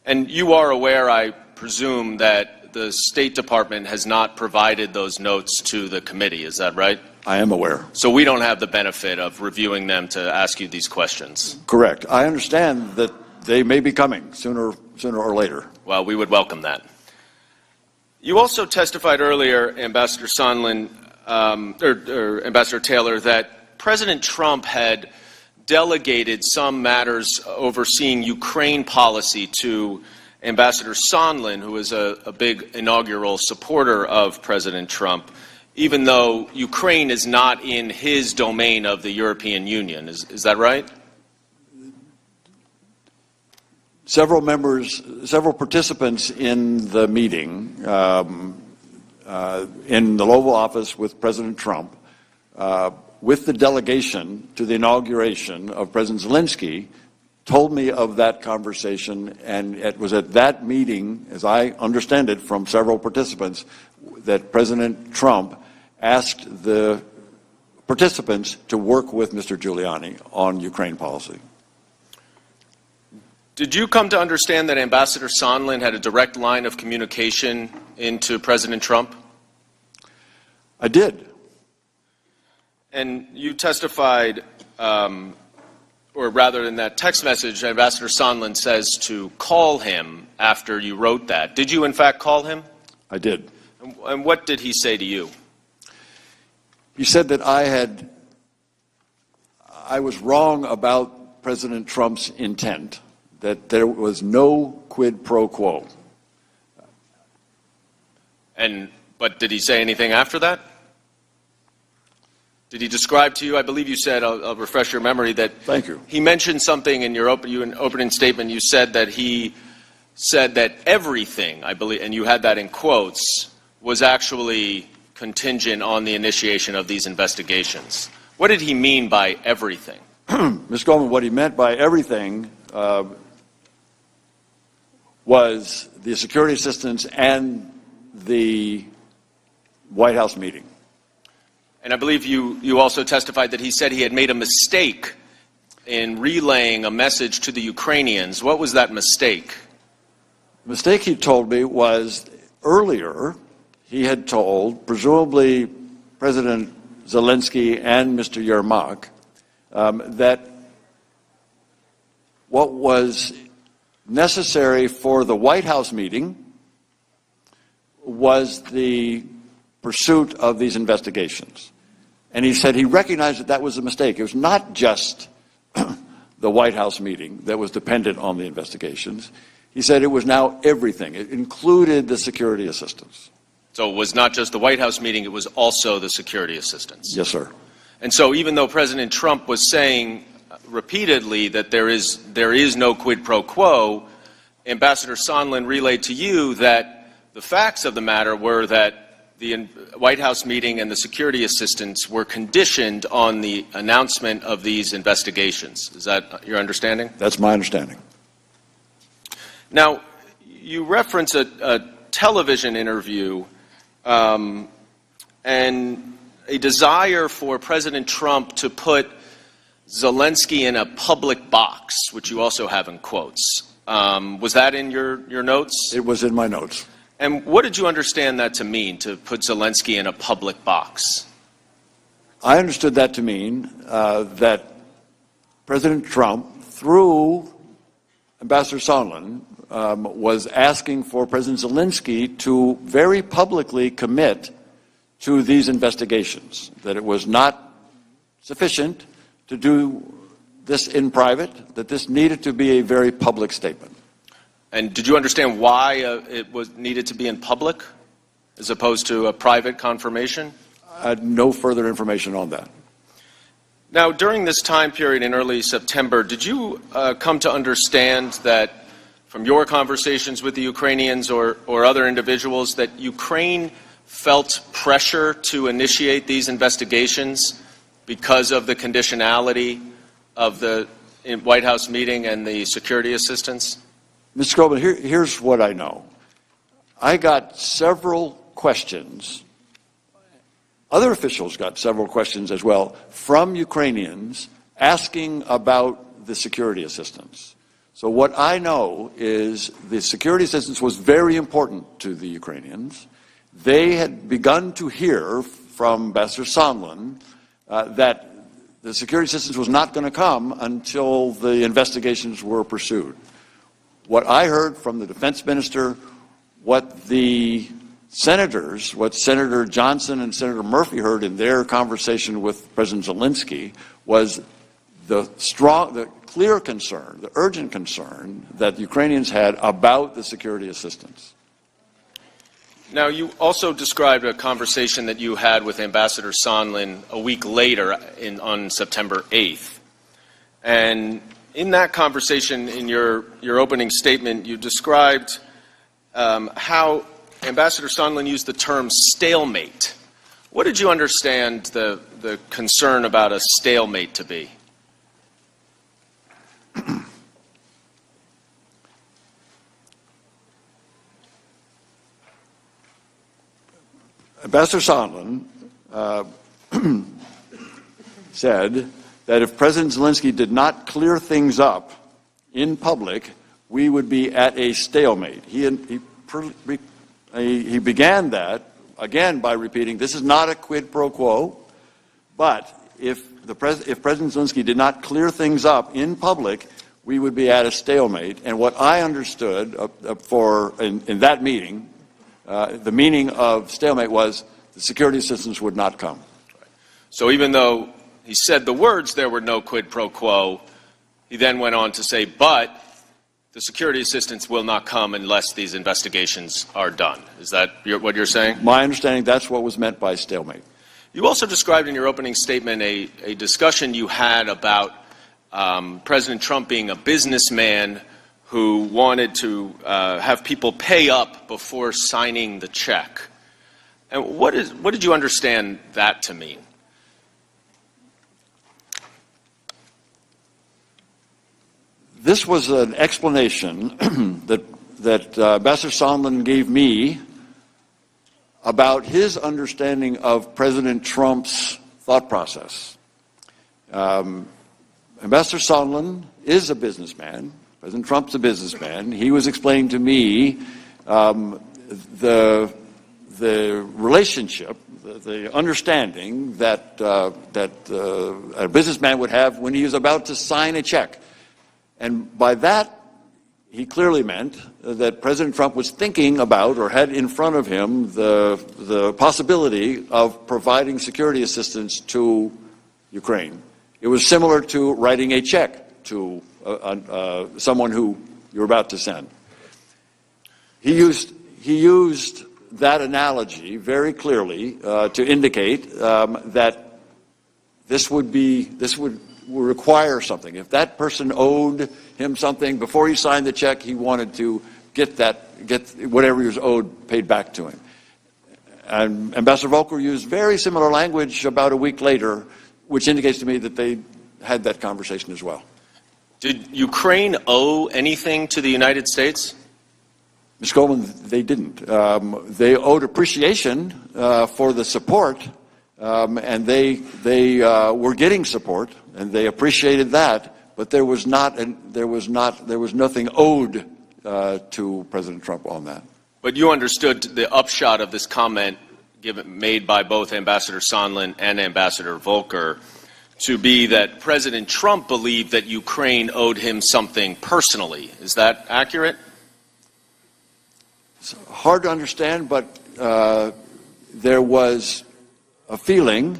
And you are aware, I presume, that the State Department has not provided those notes to the committee, is that right? I am aware. So we don't have the benefit of reviewing them to ask you these questions? Correct. I understand that they may be coming sooner or later. Well, we would welcome that. You also testified earlier, Ambassador Sondland, or Ambassador Taylor, that President Trump had delegated some matters overseeing Ukraine policy to Ambassador Sondland, who is a big inaugural supporter of President Trump, even though Ukraine is not in his domain of the European Union. Is that right? Several participants in the meeting in the Oval Office with President Trump, with the delegation to the inauguration of President Zelensky, told me of that conversation, and it was at that meeting, as I understand it from several participants, that President Trump asked the participants to work with Mr. Giuliani on Ukraine policy. Did you come to understand that Ambassador Sondland had a direct line of communication into President Trump? I did. And you testified, or rather in that text message, Ambassador Sondland says to call him after you wrote that. Did you in fact call him? I did. And what did he say to you? He said that I was wrong about President Trump's intent, that there was no quid pro quo. But did he say anything after that? Did he describe to you, I believe you said, I'll refresh your memory, that Thank you. He mentioned something in your opening statement. You said that he said that everything, I believe, and you had that in quotes, was actually contingent on the initiation of these investigations. What did he mean by everything? Ms. Goldman, what he meant by everything was the security assistance and the White House meeting. And I believe you also testified that he said he had made a mistake in relaying a message to the Ukrainians. What was that mistake? The mistake he told me was earlier he had told, presumably President Zelensky and Mr. Yermak, that what was necessary for the White House meeting was the pursuit of these investigations. And he said he recognized that that was a mistake. It was not just the White House meeting that was dependent on the investigations. He said it was now everything. It included the security assistance. So it was not just the White House meeting, it was also the security assistance. Yes, sir. And so even though President Trump was saying repeatedly that there is no quid pro quo, Ambassador Sondland relayed to you that the facts of the matter were that the White House meeting and the security assistance were conditioned on the announcement of these investigations. Is that your understanding? That's my understanding. Now, you reference a television interview and a desire for President Trump to put Zelensky in a public box, which you also have in quotes. Was that in your notes? It was in my notes. And what did you understand that to mean, to put Zelensky in a public box? I understood that to mean that President Trump, through Ambassador Sondland, was asking for President Zelensky to very publicly commit to these investigations, that it was not sufficient to do this in private, that this needed to be a very public statement. And did you understand why it was needed to be in public as opposed to a private confirmation? I had no further information on that. Now, during this time period in early September, did you come to understand that from your conversations with the Ukrainians or other individuals that Ukraine felt pressure to initiate these investigations because of the conditionality of the White House meeting and the security assistance? Mr. Goldman, here's what I know. I got several questions. Other officials got several questions as well from Ukrainians asking about the security assistance. So what I know is the security assistance was very important to the Ukrainians. They had begun to hear from Ambassador Sondland that the security assistance was not going to come until the investigations were pursued. What I heard from the defense minister, what the senators, what Senator Johnson and Senator Murphy heard in their conversation with President Zelensky was the clear concern, the urgent concern that Ukrainians had about the security assistance. Now, you also described a conversation that you had with Ambassador Sondland a week later on September 8th. And in that conversation, in your opening statement, you described how Ambassador Sondland used the term stalemate. What did you understand the concern about a stalemate to be? Ambassador Sondland said that if President Zelensky did not clear things up in public, we would be at a stalemate. He began that, again, by repeating, this is not a quid pro quo, but if President Zelensky did not clear things up in public, we would be at a stalemate. And what I understood in that meeting, the meaning of stalemate was the security assistance would not come. So even though he said the words, there were no quid pro quo, he then went on to say, but the security assistance will not come unless these investigations are done. Is that what you're saying? My understanding, that's what was meant by stalemate. You also described in your opening statement a discussion you had about President Trump being a businessman who wanted to have people pay up before signing the check. And what did you understand that to mean? This was an explanation that Ambassador Sondland gave me about his understanding of President Trump's thought process. Ambassador Sondland is a businessman. President Trump's a businessman. He was explaining to me the relationship, the understanding that a businessman would have when he was about to sign a check. And by that, he clearly meant that President Trump was thinking about or had in front of him the possibility of providing security assistance to Ukraine. It was similar to writing a check to someone who you're about to send. He used that analogy very clearly to indicate that this would require something. If that person owed him something before he signed the check, he wanted to get whatever he was owed paid back to him. And Ambassador Volker used very similar language about a week later, which indicates to me that they had that conversation as well. Did Ukraine owe anything to the United States? Ms. Goldman, they didn't. They owed appreciation for the support, and they were getting support, and they appreciated that. But there was nothing owed to President Trump on that. But you understood the upshot of this comment made by both Ambassador Sondland and Ambassador Volker to be that President Trump believed that Ukraine owed him something personally. Is that accurate? It's hard to understand, but there was a feeling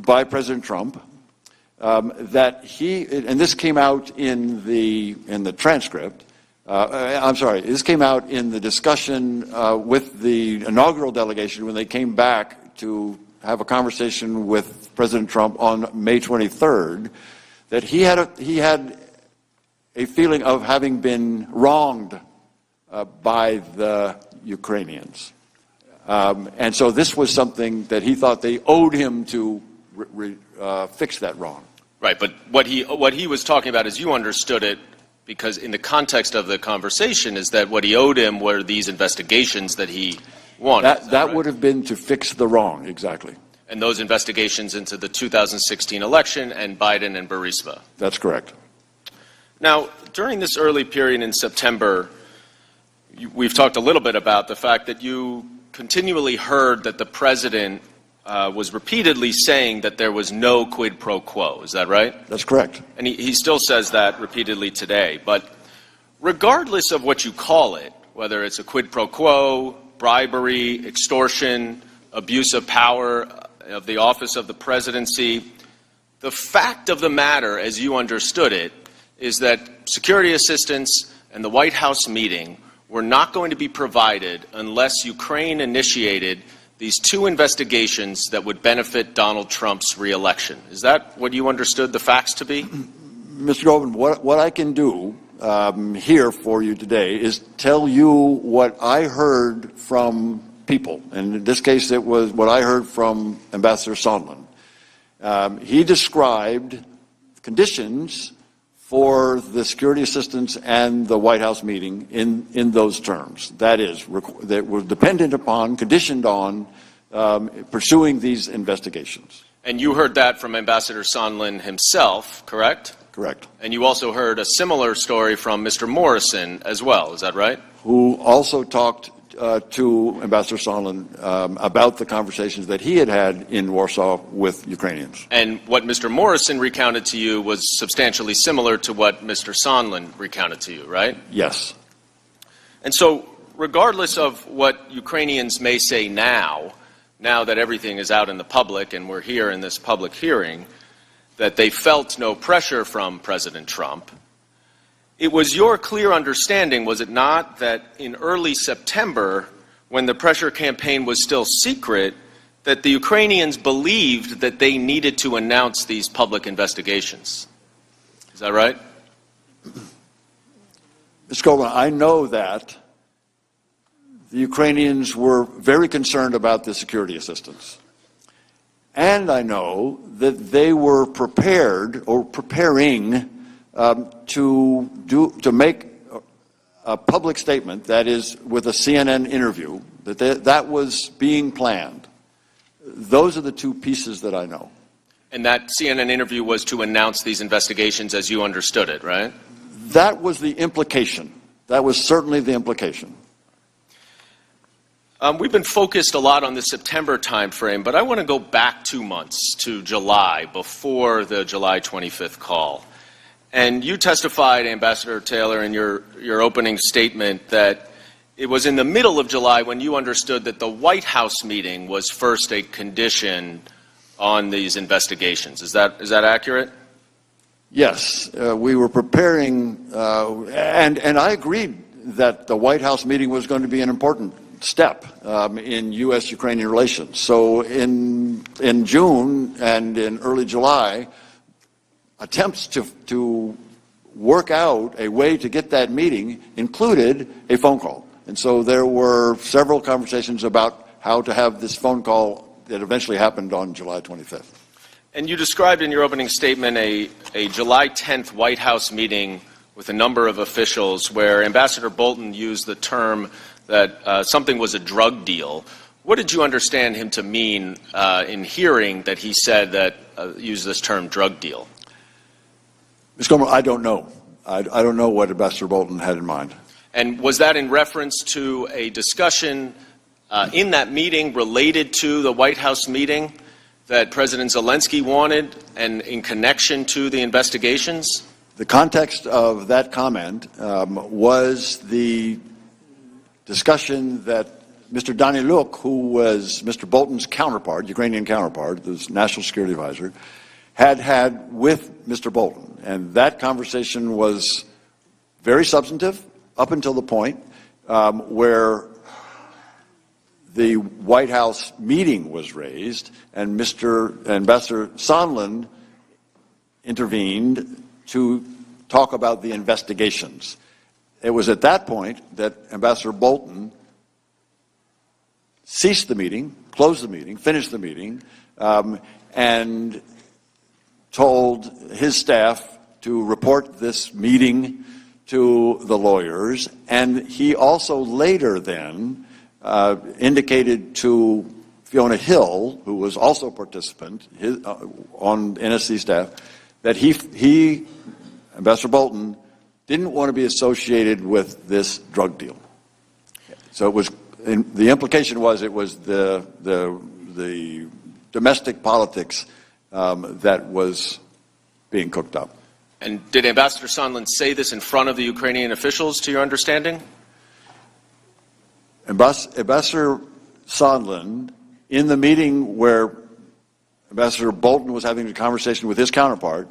by President Trump that and this came out in the transcript. This came out in the discussion with the inaugural delegation when they came back to have a conversation with President Trump on May 23rd, that he had a feeling of having been wronged by the Ukrainians. And so this was something that he thought they owed him to fix that wrong. Right, but what he was talking about, as you understood it, because in the context of the conversation, is that what he owed him were these investigations that he wanted. That right? Would have been to fix the wrong, exactly. And those investigations into the 2016 election and Biden and Burisma. That's correct. Now, during this early period in September, we've talked a little bit about the fact that you continually heard that the president was repeatedly saying that there was no quid pro quo. Is that right? That's correct. And he still says that repeatedly today. But regardless of what you call it, whether it's a quid pro quo, bribery, extortion, abuse of power of the office of the presidency, The fact of the matter, as you understood it, is that security assistance and the White House meeting were not going to be provided unless Ukraine initiated these two investigations that would benefit Donald Trump's reelection. Is that what you understood the facts to be? Mr. Goldman, what I can do here for you today is tell you what I heard from people. And in this case, it was what I heard from Ambassador Sondland. He described conditions for the security assistance and the White House meeting in those terms. That is, that were dependent upon, conditioned on pursuing these investigations. And you heard that from Ambassador Sondland himself, correct? Correct. And you also heard a similar story from Mr. Morrison as well, is that right? Who also talked to Ambassador Sondland about the conversations that he had in Warsaw with Ukrainians. And what Mr. Morrison recounted to you was substantially similar to what Mr. Sondland recounted to you, right? Yes. And so, regardless of what Ukrainians may say now that everything is out in the public and we're here in this public hearing, that they felt no pressure from President Trump, it was your clear understanding, was it not, that in early September, when the pressure campaign was still secret, that the Ukrainians believed that they needed to announce these public investigations? Is that right? Mr. Goldman, I know that the Ukrainians were very concerned about the security assistance. And I know that they were prepared or preparing to make a public statement, that is, with a CNN interview, that was being planned. Those are the two pieces that I know. And that CNN interview was to announce these investigations as you understood it, right? That was the implication. That was certainly the implication. We've been focused a lot on the September timeframe, but I want to go back 2 months to July, before the July 25th call. And you testified, Ambassador Taylor, in your opening statement that it was in the middle of July when you understood that the White House meeting was first a condition on these investigations. Is that accurate? Yes, we were preparing, and I agreed that the White House meeting was going to be an important step in U.S.-Ukrainian relations. So in June and in early July, attempts to work out a way to get that meeting included a phone call. And so there were several conversations about how to have this phone call that eventually happened on July 25th. And you described in your opening statement a July 10th White House meeting with a number of officials where Ambassador Bolton used the term that something was a drug deal. What did you understand him to mean in hearing that he said that, used this term drug deal? Ms. Goldman, I don't know. I don't know what Ambassador Bolton had in mind. And was that in reference to a discussion in that meeting related to the White House meeting that President Zelensky wanted and in connection to the investigations? The context of that comment was the discussion that Mr. Daniluk, who was Mr. Bolton's counterpart, Ukrainian counterpart, the National Security Advisor, had with Mr. Bolton. And that conversation was very substantive up until the point where the White House meeting was raised and Mr. Ambassador Sondland intervened to talk about the investigations. It was at that point that Ambassador Bolton ceased the meeting, closed the meeting, finished the meeting, and told his staff to report this meeting to the lawyers. And he also later then indicated to Fiona Hill, who was also a participant on NSC staff, that he, Ambassador Bolton, didn't want to be associated with this drug deal. So it was, the implication was it was the domestic politics that was being cooked up. And did Ambassador Sondland say this in front of the Ukrainian officials, to your understanding? Ambassador Sondland, in the meeting where Ambassador Bolton was having a conversation with his counterpart,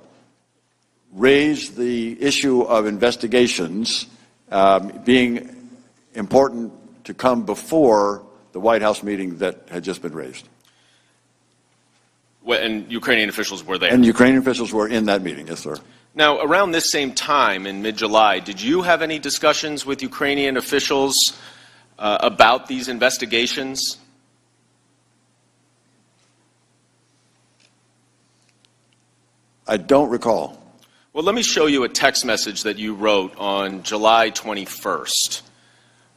raised the issue of investigations being important to come before the White House meeting that had just been raised. And Ukrainian officials were there? And Ukrainian officials were in that meeting, yes, sir. Now, around this same time, in mid-July, did you have any discussions with Ukrainian officials about these investigations? I don't recall. Well, let me show you a text message that you wrote on July 21st,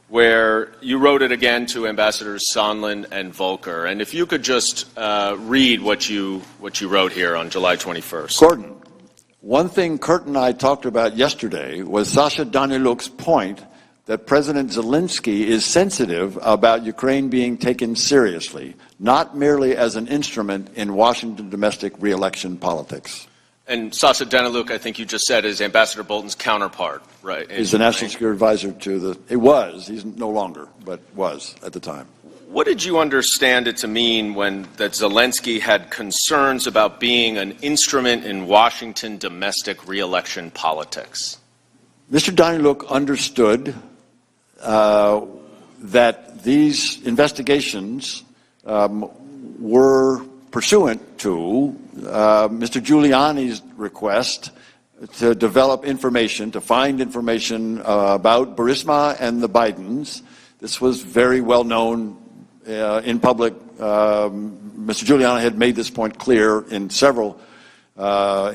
where you wrote it again to Ambassadors Sondland and Volker. And if you could just read what you wrote here on July 21st. Gordon, one thing Kurt and I talked about yesterday was Sasha Daniluk's point that President Zelensky is sensitive about Ukraine being taken seriously, not merely as an instrument in Washington domestic re-election politics. And Sasha Daniluk, I think you just said, is Ambassador Bolton's counterpart, right? He's the National Security Advisor to the... He was. He's no longer, but was at the time. What did you understand it to mean when that Zelensky had concerns about being an instrument in Washington domestic re-election politics? Mr. Daniluk understood that these investigations were pursuant to Mr. Giuliani's request to develop information, to find information about Burisma and the Bidens. This was very well known in public. Mr. Giuliani had made this point clear in several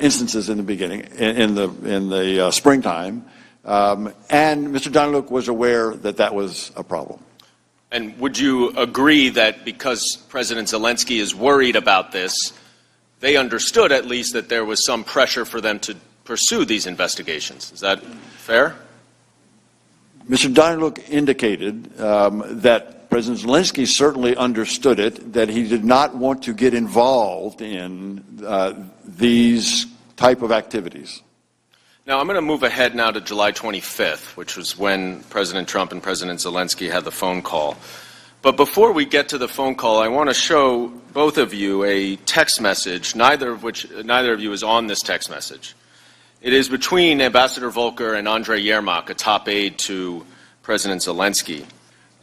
instances in the beginning, in the springtime, and Mr. Daniluk was aware that that was a problem. And would you agree that because President Zelensky is worried about this, they understood at least that there was some pressure for them to pursue these investigations? Is that fair? Mr. Daniluk indicated that President Zelensky certainly understood it, that he did not want to get involved in these type of activities. Now, I'm going to move ahead now to July 25th, which was when President Trump and President Zelensky had the phone call. But before we get to the phone call, I want to show both of you a text message, neither of you is on this text message. It is between Ambassador Volker and Andrei Yermak, a top aide to President Zelensky.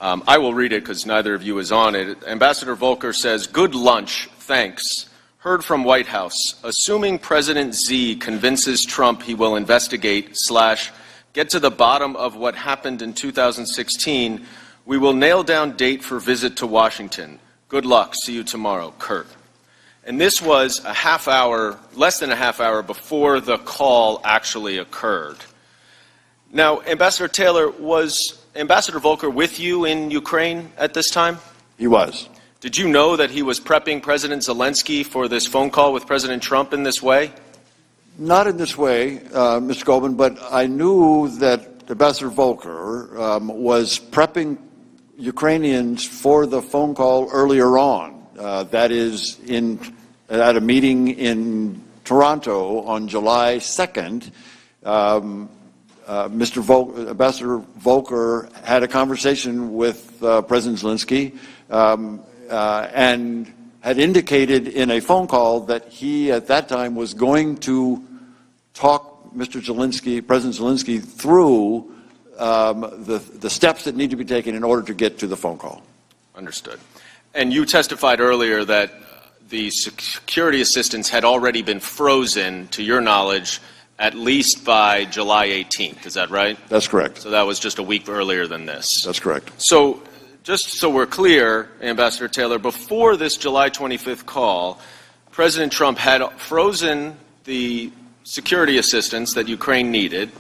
I will read it because neither of you is on it. Ambassador Volker says, "Good lunch, thanks. Heard from White House. Assuming President Z convinces Trump he will investigate / get to the bottom of what happened in 2016, we will nail down date for visit to Washington. Good luck. See you tomorrow. Kurt." And this was a half hour, less than a half hour before the call actually occurred. Now, Ambassador Taylor, was Ambassador Volker with you in Ukraine at this time? He was. Did you know that he was prepping President Zelensky for this phone call with President Trump in this way? Not in this way, Mr. Goldman, but I knew that Ambassador Volker was prepping Ukrainians for the phone call earlier on. That is, at a meeting in Toronto on July 2nd, Ambassador Volker had a conversation with President Zelensky and had indicated in a phone call that he, at that time, was going to talk President Zelensky, through the steps that need to be taken in order to get to the phone call. Understood. And you testified earlier that the security assistance had already been frozen, to your knowledge, at least by July 18th. Is that right? That's correct. So that was just a week earlier than this. That's correct. So just so we're clear, Ambassador Taylor, before this July 25th call, President Trump had frozen the security assistance that Ukraine needed,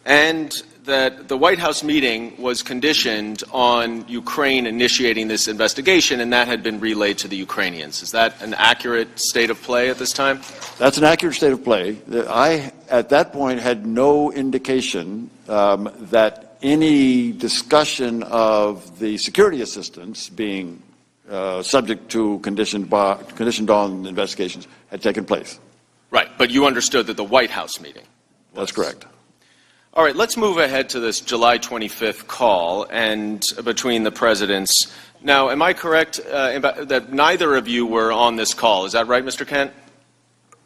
and that the White House meeting was conditioned on Ukraine initiating this investigation, and that had been relayed to the Ukrainians. Is that an accurate state of play at this time? That's an accurate state of play. I, at that point, had no indication that any discussion of the security assistance being subject to conditioned on investigations had taken place. Right, but you understood that the White House meeting was. That's correct. All right, let's move ahead to this July 25th call and between the presidents. Now, am I correct that neither of you were on this call? Is that right, Mr. Kent?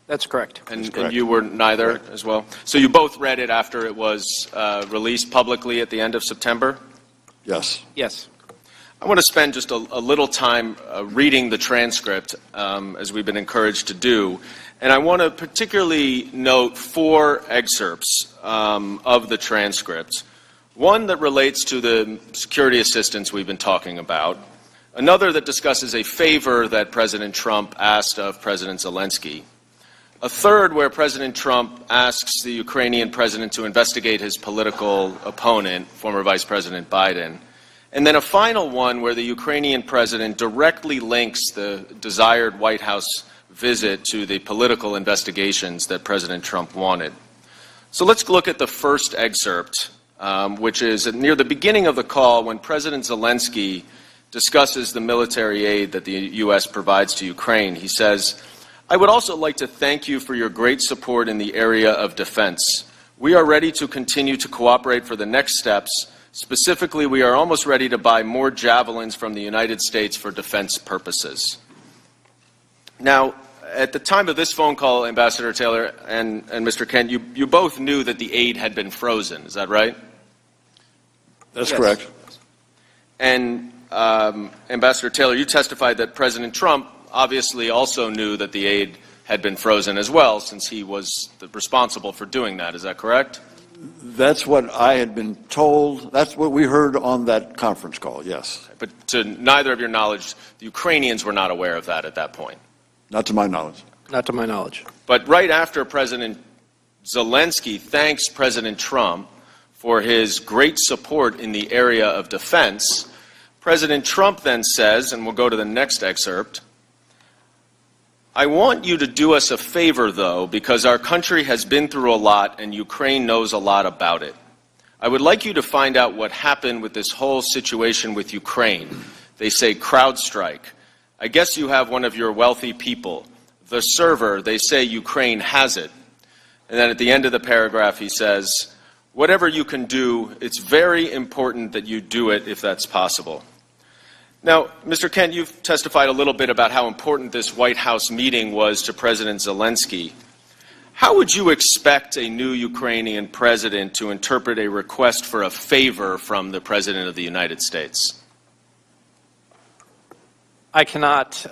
That's correct. And correct. you were neither as well? So you both read it after it was released publicly at the end of September? Yes. Yes. I want to spend just a little time reading the transcript, as we've been encouraged to do. And I want to particularly note 4 excerpts of the transcript. One that relates to the security assistance we've been talking about. Another that discusses a favor that President Trump asked of President Zelensky. A third where President Trump asks the Ukrainian president to investigate his political opponent, former Vice President Biden. And then a final one where the Ukrainian president directly links the desired White House visit to the political investigations that President Trump wanted. So let's look at the first excerpt, which is near the beginning of the call when President Zelensky discusses the military aid that the U.S. provides to Ukraine. He says, "I would also like to thank you for your great support in the area of defense. We are ready to continue to cooperate for the next steps. Specifically, we are almost ready to buy more javelins from the United States for defense purposes." Now, at the time of this phone call, Ambassador Taylor and Mr. Kent, you both knew that the aid had been frozen. Is that right? That's correct. And Ambassador Taylor, you testified that President Trump obviously also knew that the aid had been frozen as well, since he was responsible for doing that. Is that correct? That's what I had been told. That's what we heard on that conference call, yes. But to neither of your knowledge, the Ukrainians were not aware of that at that point. Not to my knowledge. Not to my knowledge. But right after President Zelensky thanks President Trump for his great support in the area of defense, President Trump then says, and we'll go to the next excerpt, "I want you to do us a favor, though, because our country has been through a lot and Ukraine knows a lot about it. I would like you to find out what happened with this whole situation with Ukraine. They say CrowdStrike. I guess you have one of your wealthy people. The server, they say Ukraine has it." And then at the end of the paragraph he says, "Whatever you can do, it's very important that you do it if that's possible." Now, Mr. Kent, you've testified a little bit about how important this White House meeting was to President Zelensky. How would you expect a new Ukrainian president to interpret a request for a favor from the President of the United States? I cannot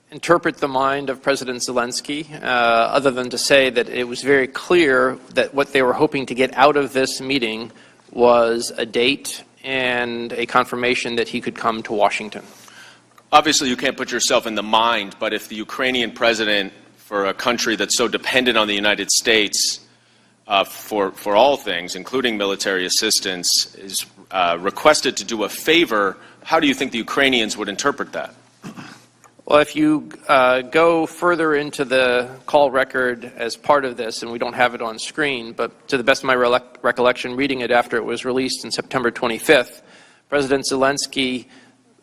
interpret the mind of President Zelensky other than to say that it was very clear that what they were hoping to get out of this meeting was a date and a confirmation that he could come to Washington. Obviously, you can't put yourself in the mind, but if the Ukrainian president, for a country that's so dependent on the United States for all things, including military assistance, is requested to do a favor, how do you think the Ukrainians would interpret that? Well, if you go further into the call record as part of this, and we don't have it on screen, but to the best of my recollection, reading it after it was released on September 25th, President Zelensky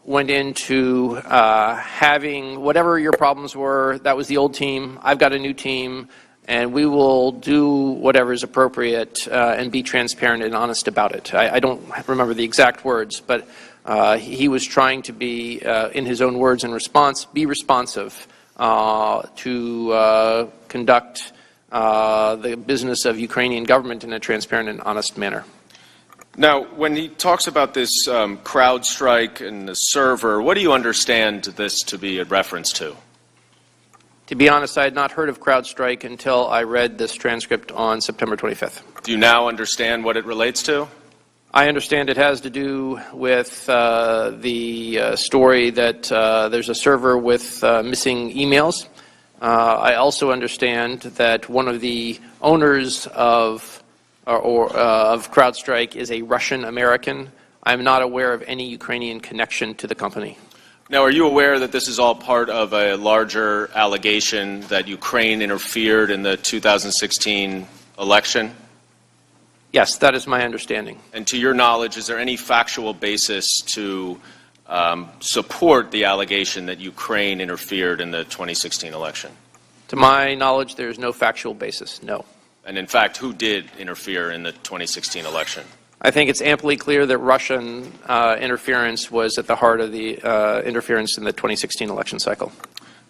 went into having whatever your problems were, that was the old team, I've got a new team, and we will do whatever is appropriate and be transparent and honest about it. I don't remember the exact words, but he was trying to be, in his own words and response, be responsive to conduct the business of Ukrainian government in a transparent and honest manner. Now, when he talks about this CrowdStrike and the server, what do you understand this to be a reference to? To be honest, I had not heard of CrowdStrike until I read this transcript on September 25th. Do you now understand what it relates to? I understand it has to do with the story that there's a server with missing emails. I also understand that one of the owners of CrowdStrike is a Russian American. I'm not aware of any Ukrainian connection to the company. Now, are you aware that this is all part of a larger allegation that Ukraine interfered in the 2016 election? Yes, that is my understanding. And to your knowledge, is there any factual basis to support the allegation that Ukraine interfered in the 2016 election? To my knowledge, there is no factual basis, no. And in fact, who did interfere in the 2016 election? I think it's amply clear that Russian interference was at the heart of the interference in the 2016 election cycle.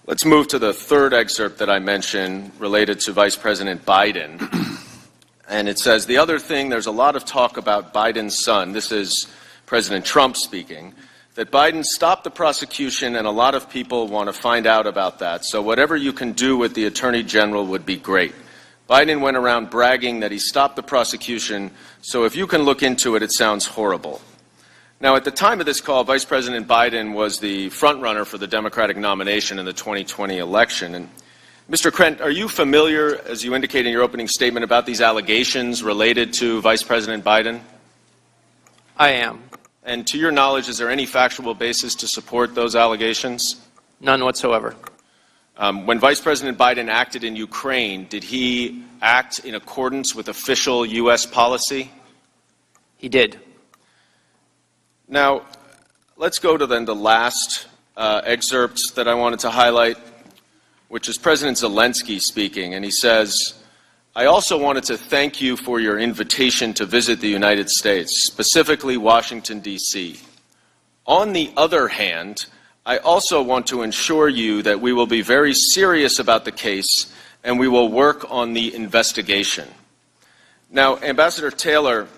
Let's move to the third excerpt that I mentioned related to Vice President Biden. And it says, the other thing, there's a lot of talk about Biden's son. This is President Trump speaking. That Biden stopped the prosecution, and a lot of people want to find out about that. So whatever you can do with the Attorney General would be great. Biden went around bragging that he stopped the prosecution, so if you can look into it, it sounds horrible. Now, at the time of this call, Vice President Biden was the frontrunner for the Democratic nomination in the 2020 election. And Mr. Krent, are you familiar, as you indicated in your opening statement, about these allegations related to Vice President Biden? I am. And to your knowledge, is there any factual basis to support those allegations? None whatsoever. When Vice President Biden acted in Ukraine, did he act in accordance with official U.S. policy? He did. Now, let's go to then the last excerpt that I wanted to highlight, which is President Zelensky speaking, and he says, I also wanted to thank you for your invitation to visit the United States, specifically Washington, D.C. On the other hand, I also want to assure you that we will be very serious about the case and we will work on the investigation. Now, Ambassador Taylor,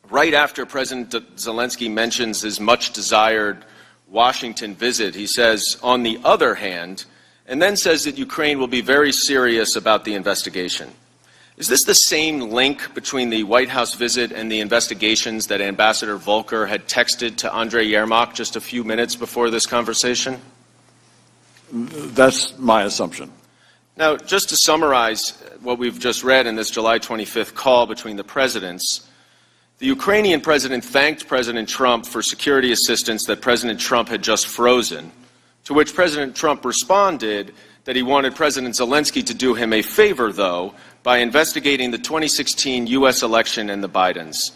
right after President Zelensky mentions his much-desired Washington visit, he says, on the other hand, and then says that Ukraine will be very serious about the investigation. Is this the same link between the White House visit and the investigations that Ambassador Volker had texted to Andrei Yermak just a few minutes before this conversation? That's my assumption. Now, just to summarize what we've just read in this July 25th call between the presidents, the Ukrainian president thanked President Trump for security assistance that President Trump had just frozen, to which President Trump responded that he wanted President Zelensky to do him a favor, though, by investigating the 2016 U.S. election and the Bidens.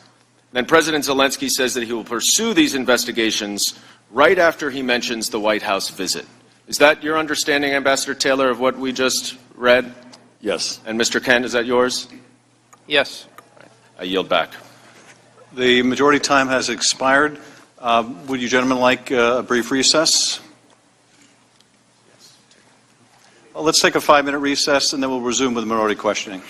Then President Zelensky says that he will pursue these investigations right after he mentions the White House visit. Is that your understanding, Ambassador Taylor, of what we just read? Yes. And Mr. Kent, is that yours? Yes. I yield back. The majority time has expired. Would you gentlemen like a brief recess? Well, let's take a 5-minute recess, and then we'll resume with minority questioning.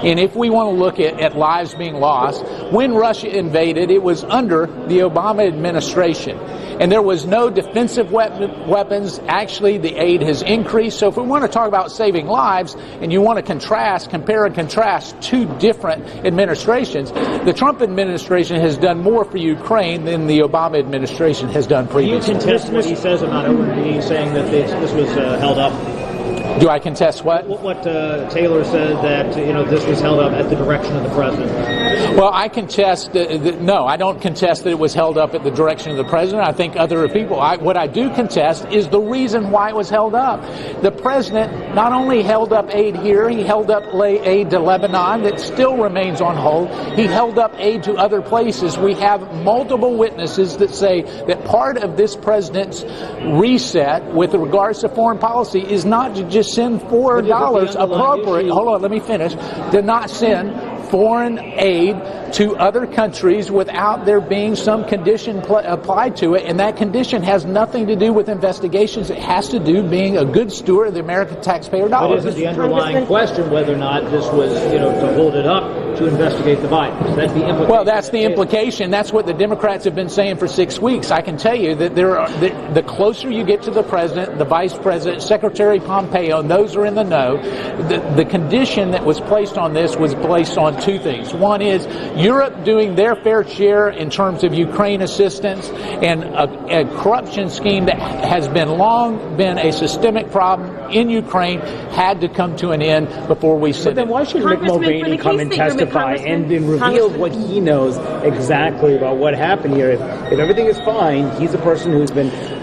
And if we want to look at lives being lost, when Russia invaded, it was under the Obama administration. And there was no defensive weapons. Actually, the aid has increased. So if we want to talk about saving lives, and you want to compare and contrast two different administrations, the Trump administration has done more for Ukraine than the Obama administration has done previously. Do you contest what he says about OMB, saying that this was held up? Do I contest what? What Taylor said, that this was held up at the direction of the president. Well, I contest. No, I don't contest that it was held up at the direction of the president. I think other people. What I do contest is the reason why it was held up. The president not only held up aid here, he held up aid to Lebanon that still remains on hold. He held up aid to other places. We have multiple witnesses that say that part of this president's reset with regards to foreign policy is not to just send $4 appropriate. Hold on, let me finish. To not send foreign aid to other countries without there being some condition applied to it, and that condition has nothing to do with investigations. It has to do being a good steward of the American taxpayer dollars. But isn't the underlying question whether or not this was, to hold it up to investigate the Bidens? That's the implication. Well, that's the implication. That's what the Democrats have been saying for 6 weeks. I can tell you that the closer you get to the president, the vice president, Secretary Pompeo, and those are in the know, the condition that was placed on this was placed on two things. One is Europe doing their fair share in terms of Ukraine assistance, and a corruption scheme that has long been a systemic problem in Ukraine had to come to an end before we sent it. But then why should Mick Mulvaney come and testify and then reveal what he knows exactly about what happened here? If everything is fine, he's a person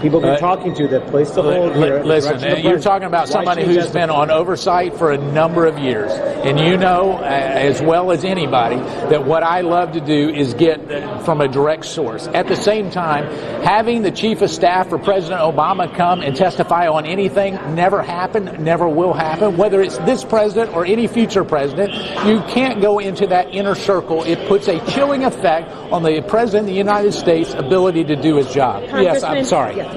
people have been talking to that placed the hold here. Listen, you're talking about somebody who's been on oversight for a number of years, and you know as well as anybody that what I love to do is get from a direct source. At the same time, having the chief of staff for President Obama come and testify on anything never happened, never will happen. Whether it's this president or any future president, you can't go into that inner circle. It puts a chilling effect on the president of the United States' ability to do his job. Yes, I'm sorry. Yeah.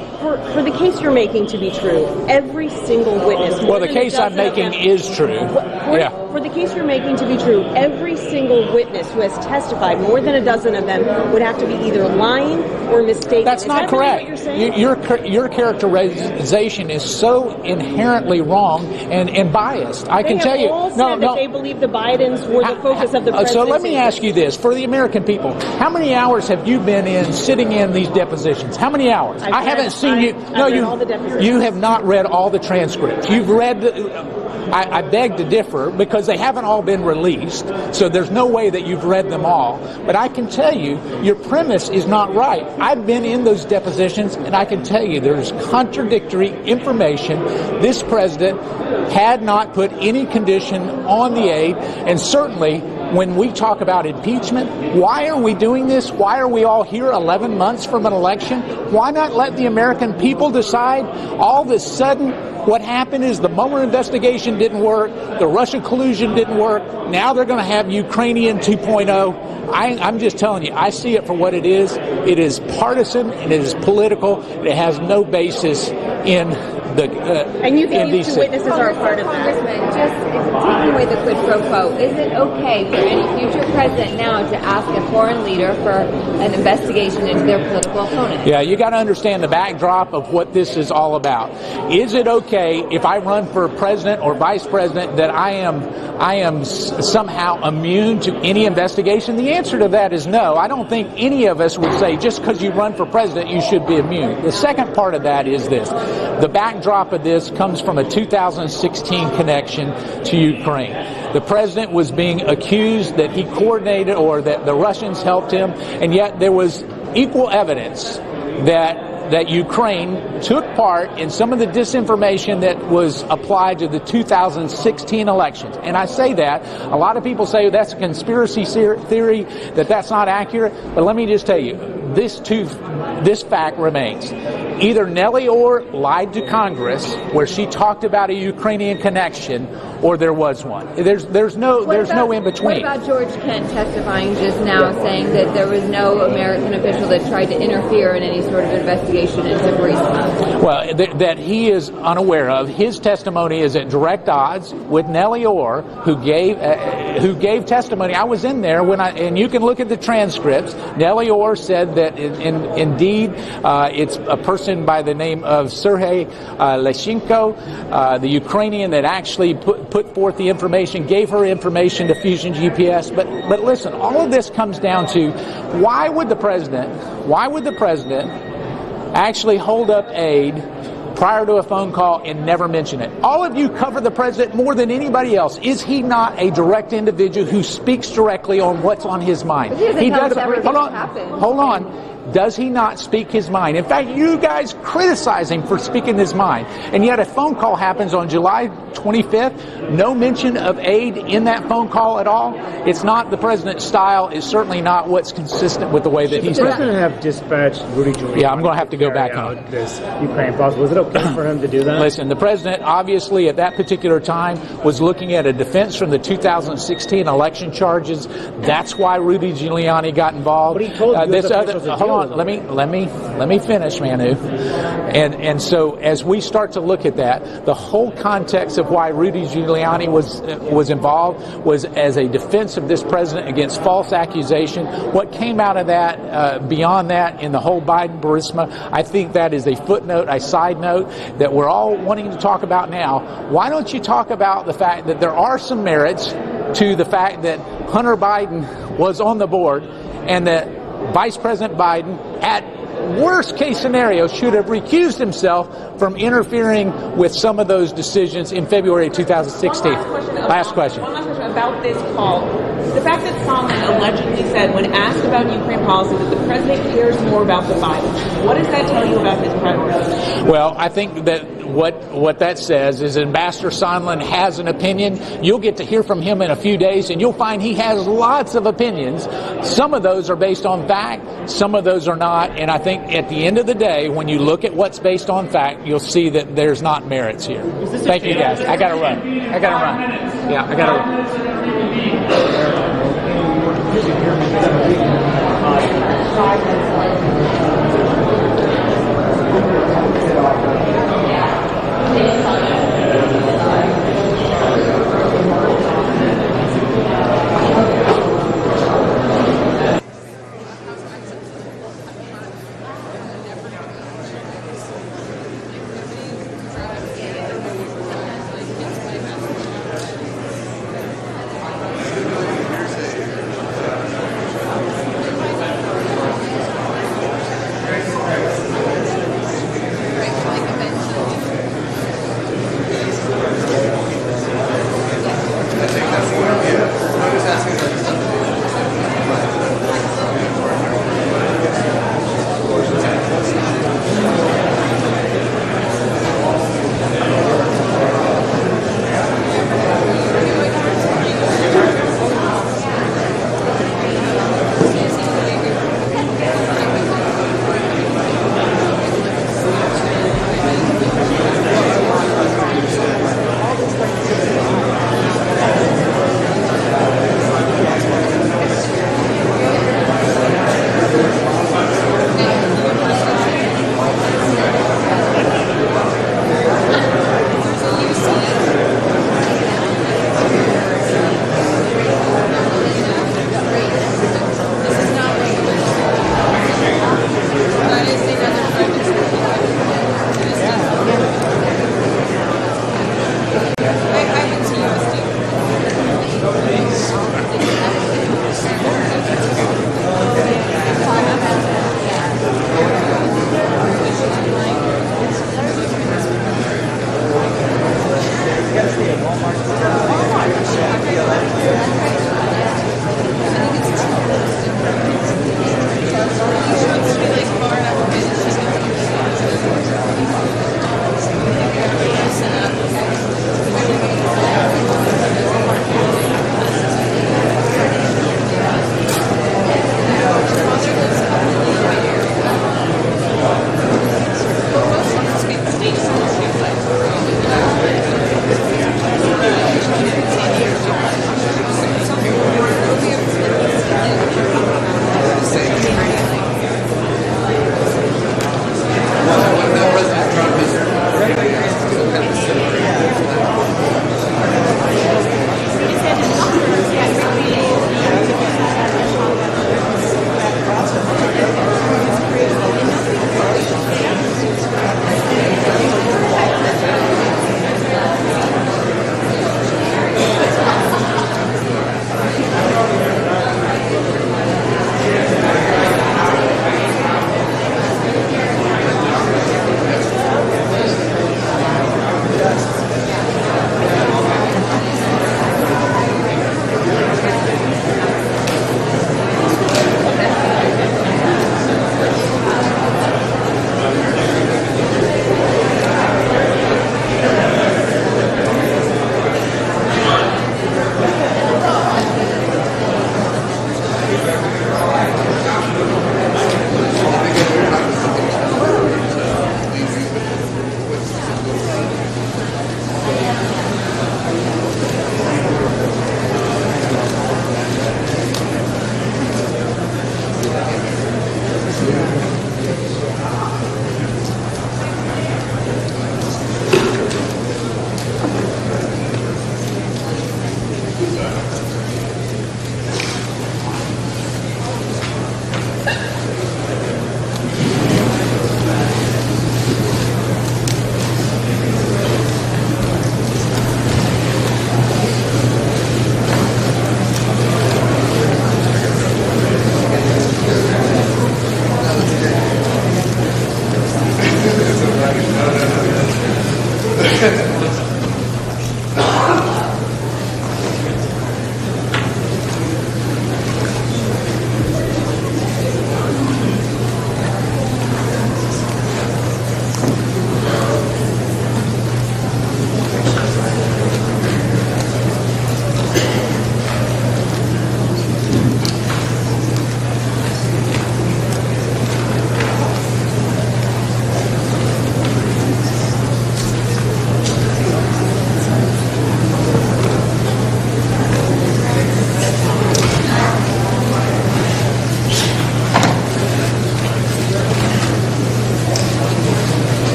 For the case you're making to be true, every single witness... Well, the case I'm making is true. For the case you're making to be true, every single witness who has testified, more than a dozen of them, would have to be either lying or mistaken. That's not correct. Your characterization is so inherently wrong and biased. I can tell you. That they believe the Bidens were the focus of the presidency. So let me ask you this: for the American people, how many hours have you been sitting in these depositions? How many hours? I haven't seen you. No, you have not read all the transcripts. You've read. I beg to differ because they haven't all been released, so there's no way that you've read them all. But I can tell you, your premise is not right. I've been in those depositions, and I can tell you there's contradictory information. This president had not put any condition on the aid, and certainly when we talk about impeachment, why are we doing this? Why are we all here 11 months from an election? Why not let the American people decide? All of a sudden, what happened is the Mueller investigation didn't work, the Russia collusion didn't work, now they're going to have Ukrainian 2.0. I'm just telling you, I see it for what it is. It is partisan, and it is political. It has no basis in and you think these two witnesses are a part of that? Congressman, just taking away the quid pro quo, is it okay for any future president now to ask a foreign leader for an investigation into their political opponent? Yeah, you got to understand the backdrop of what this is all about. Is it okay if I run for president or vice president that I am somehow immune to any investigation? The answer to that is no. I don't think any of us would say just because you run for president you should be immune. The second part of that is this. The backdrop of this comes from a 2016 connection to Ukraine. The president was being accused that he coordinated or that the Russians helped him, and yet there was equal evidence that Ukraine took part in some of the disinformation that was applied to the 2016 elections. And I say that, a lot of people say that's a conspiracy theory, that's not accurate, but let me just tell you, this fact remains. Either Nellie Orr lied to Congress, where she talked about a Ukrainian connection, or there was one. There's no in between. What about George Kent testifying just now, saying that there was no American official that tried to interfere in any sort of investigation into Burisma? Well, that he is unaware of. His testimony is at direct odds with Nellie Orr, who gave testimony. I was in there and you can look at the transcripts. Nellie Orr said that indeed it's a person by the name of Sergei Leshchenko, the Ukrainian that actually put forth the information, gave her information to Fusion GPS. But listen, all of this comes down to why would the president actually hold up aid prior to a phone call and never mention it? All of you cover the president more than anybody else. Is he not a direct individual who speaks directly on what's on his mind? He does. Hold on. Does he not speak his mind? In fact, you guys criticize him for speaking his mind. And yet a phone call happens on July 25th. No mention of aid in that phone call at all. It's not the president's style. It's certainly not what's consistent with the way that he's done. The president have dispatched Rudy Giuliani. Yeah, I'm going to have to go back on this Ukraine policy. Was it okay for him to do that? Listen, the president obviously at that particular time was looking at a defense from the 2016 election charges. That's why Rudy Giuliani got involved. But he told hold on. Let me finish, Manu. And so as we start to look at that, the whole context of why Rudy Giuliani was involved was as a defense of this president against false accusation. What came out of that, beyond that, in the whole Biden Burisma, I think that is a footnote, a side note that we're all wanting to talk about now. Why don't you talk about the fact that there are some merits to the fact that Hunter Biden was on the board and that Vice President Biden, at worst case scenario, should have recused himself from interfering with some of those decisions in February 2016. Last question. One last question about this call. The fact that Sondland allegedly said, when asked about Ukraine policy, that the president cares more about the Biden. What does that tell you about his priorities? Well, I think that what that says is Ambassador Sondland has an opinion. You'll get to hear from him in a few days, and you'll find he has lots of opinions. Some of those are based on fact, some of those are not. And I think at the end of the day, when you look at what's based on fact, you'll see that there's not merits here. Thank you, guys. I got to run. Yeah, I got to run.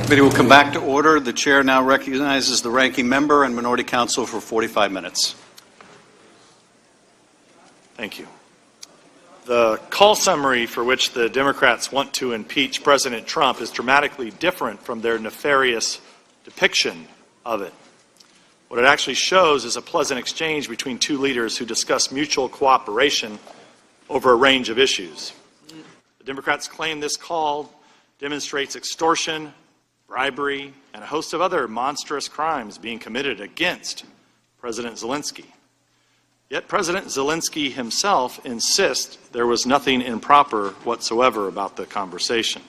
Committee will come back to order. The chair now recognizes the ranking member and minority counsel for 45 minutes. Thank you. The call summary for which the Democrats want to impeach President Trump is dramatically different from their nefarious depiction of it. What it actually shows is a pleasant exchange between two leaders who discuss mutual cooperation over a range of issues. The Democrats claim this call demonstrates extortion, bribery, and a host of other monstrous crimes being committed against President Zelensky. Yet President Zelensky himself insists there was nothing improper whatsoever about the conversation.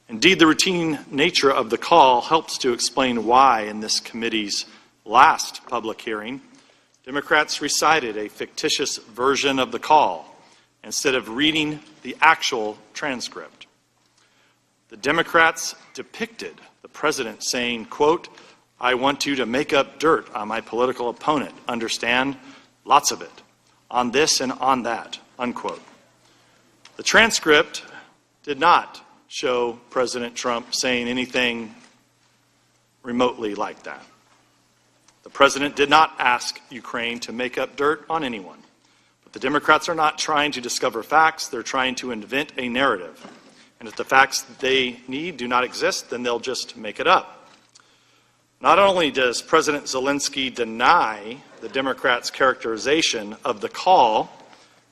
Indeed, the routine nature of the call helps to explain why, in this committee's last public hearing, Democrats recited a fictitious version of the call instead of reading the actual transcript. The Democrats depicted the president saying, quote, "I want you to make up dirt on my political opponent, understand? Lots of it, on this and on that," unquote. The transcript did not show President Trump saying anything remotely like that. The president did not ask Ukraine to make up dirt on anyone. But the Democrats are not trying to discover facts, they're trying to invent a narrative. And if the facts they need do not exist, then they'll just make it up. Not only does President Zelensky deny the Democrats' characterization of the call,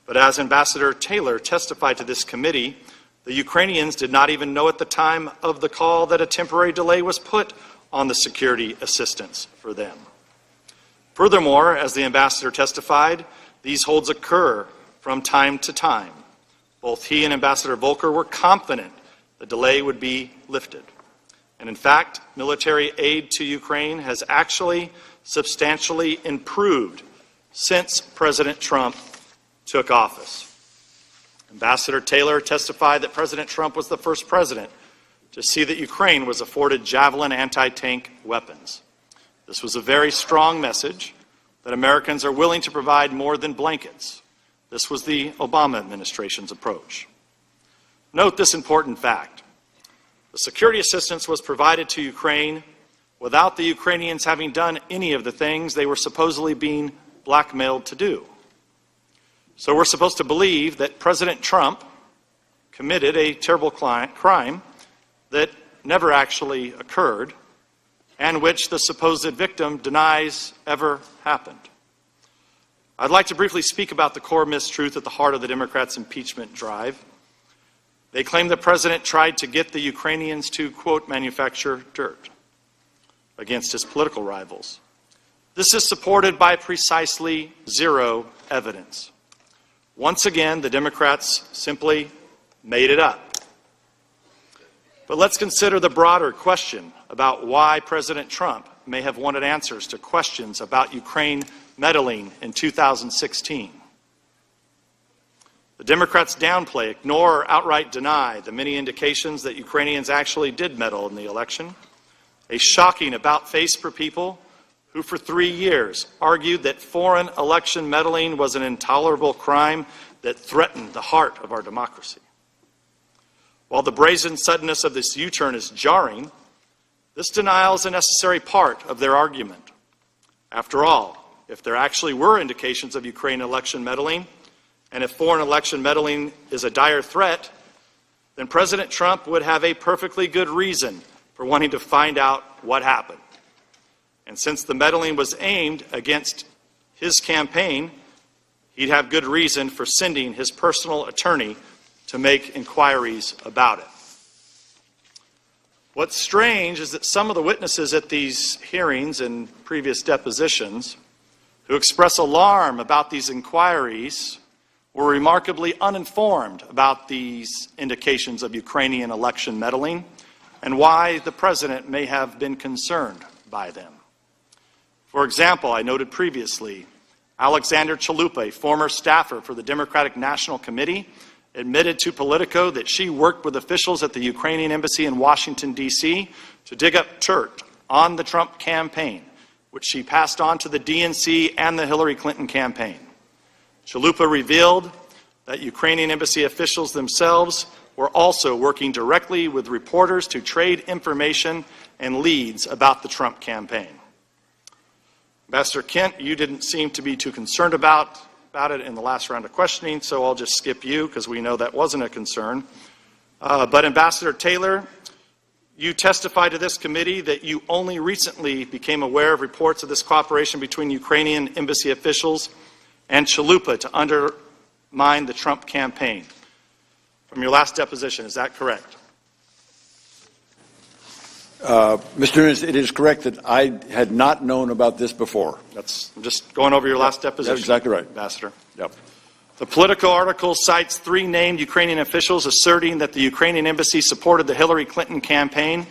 but as Ambassador Taylor testified to this committee, the Ukrainians did not even know at the time of the call that a temporary delay was put on the security assistance for them. Furthermore, as the ambassador testified, these holds occur from time to time. Both he and Ambassador Volker were confident the delay would be lifted. And in fact, military aid to Ukraine has actually substantially improved since President Trump took office. Ambassador Taylor testified that President Trump was the first president to see that Ukraine was afforded Javelin anti-tank weapons. This was a very strong message that Americans are willing to provide more than blankets. This was the Obama administration's approach. Note this important fact. The security assistance was provided to Ukraine without the Ukrainians having done any of the things they were supposedly being blackmailed to do. So we're supposed to believe that President Trump committed a terrible crime that never actually occurred and which the supposed victim denies ever happened. I'd like to briefly speak about the core mistruth at the heart of the Democrats' impeachment drive. They claim the president tried to get the Ukrainians to, quote, manufacture dirt against his political rivals. This is supported by precisely zero evidence. Once again, the Democrats simply made it up. But let's consider the broader question about why President Trump may have wanted answers to questions about Ukraine meddling in 2016. The Democrats downplay, ignore, or outright deny the many indications that Ukrainians actually did meddle in the election. A shocking about-face for people who for 3 years argued that foreign election meddling was an intolerable crime that threatened the heart of our democracy. While the brazen suddenness of this U-turn is jarring, this denial is a necessary part of their argument. After all, if there actually were indications of Ukraine election meddling, and if foreign election meddling is a dire threat, then President Trump would have a perfectly good reason for wanting to find out what happened. And since the meddling was aimed against his campaign, he'd have good reason for sending his personal attorney to make inquiries about it. What's strange is that some of the witnesses at these hearings and previous depositions who express alarm about these inquiries were remarkably uninformed about these indications of Ukrainian election meddling and why the president may have been concerned by them. For example, I noted previously, Alexander Chalupa, a former staffer for the Democratic National Committee, admitted to Politico that she worked with officials at the Ukrainian embassy in Washington, D.C. to dig up dirt on the Trump campaign, which she passed on to the DNC and the Hillary Clinton campaign. Chalupa revealed that Ukrainian embassy officials themselves were also working directly with reporters to trade information and leads about the Trump campaign. Ambassador Kent, you didn't seem to be too concerned about it in the last round of questioning, so I'll just skip you because we know that wasn't a concern. But Ambassador Taylor, you testified to this committee that you only recently became aware of reports of this cooperation between Ukrainian embassy officials and Chalupa to undermine the Trump campaign. From your last deposition, is that correct? Mr. Nunes, it is correct that I had not known about this before. I'm just going over your last deposition. That's exactly right. Ambassador. Yep. The Politico article cites 3 named Ukrainian officials asserting that the Ukrainian embassy supported the Hillary Clinton campaign.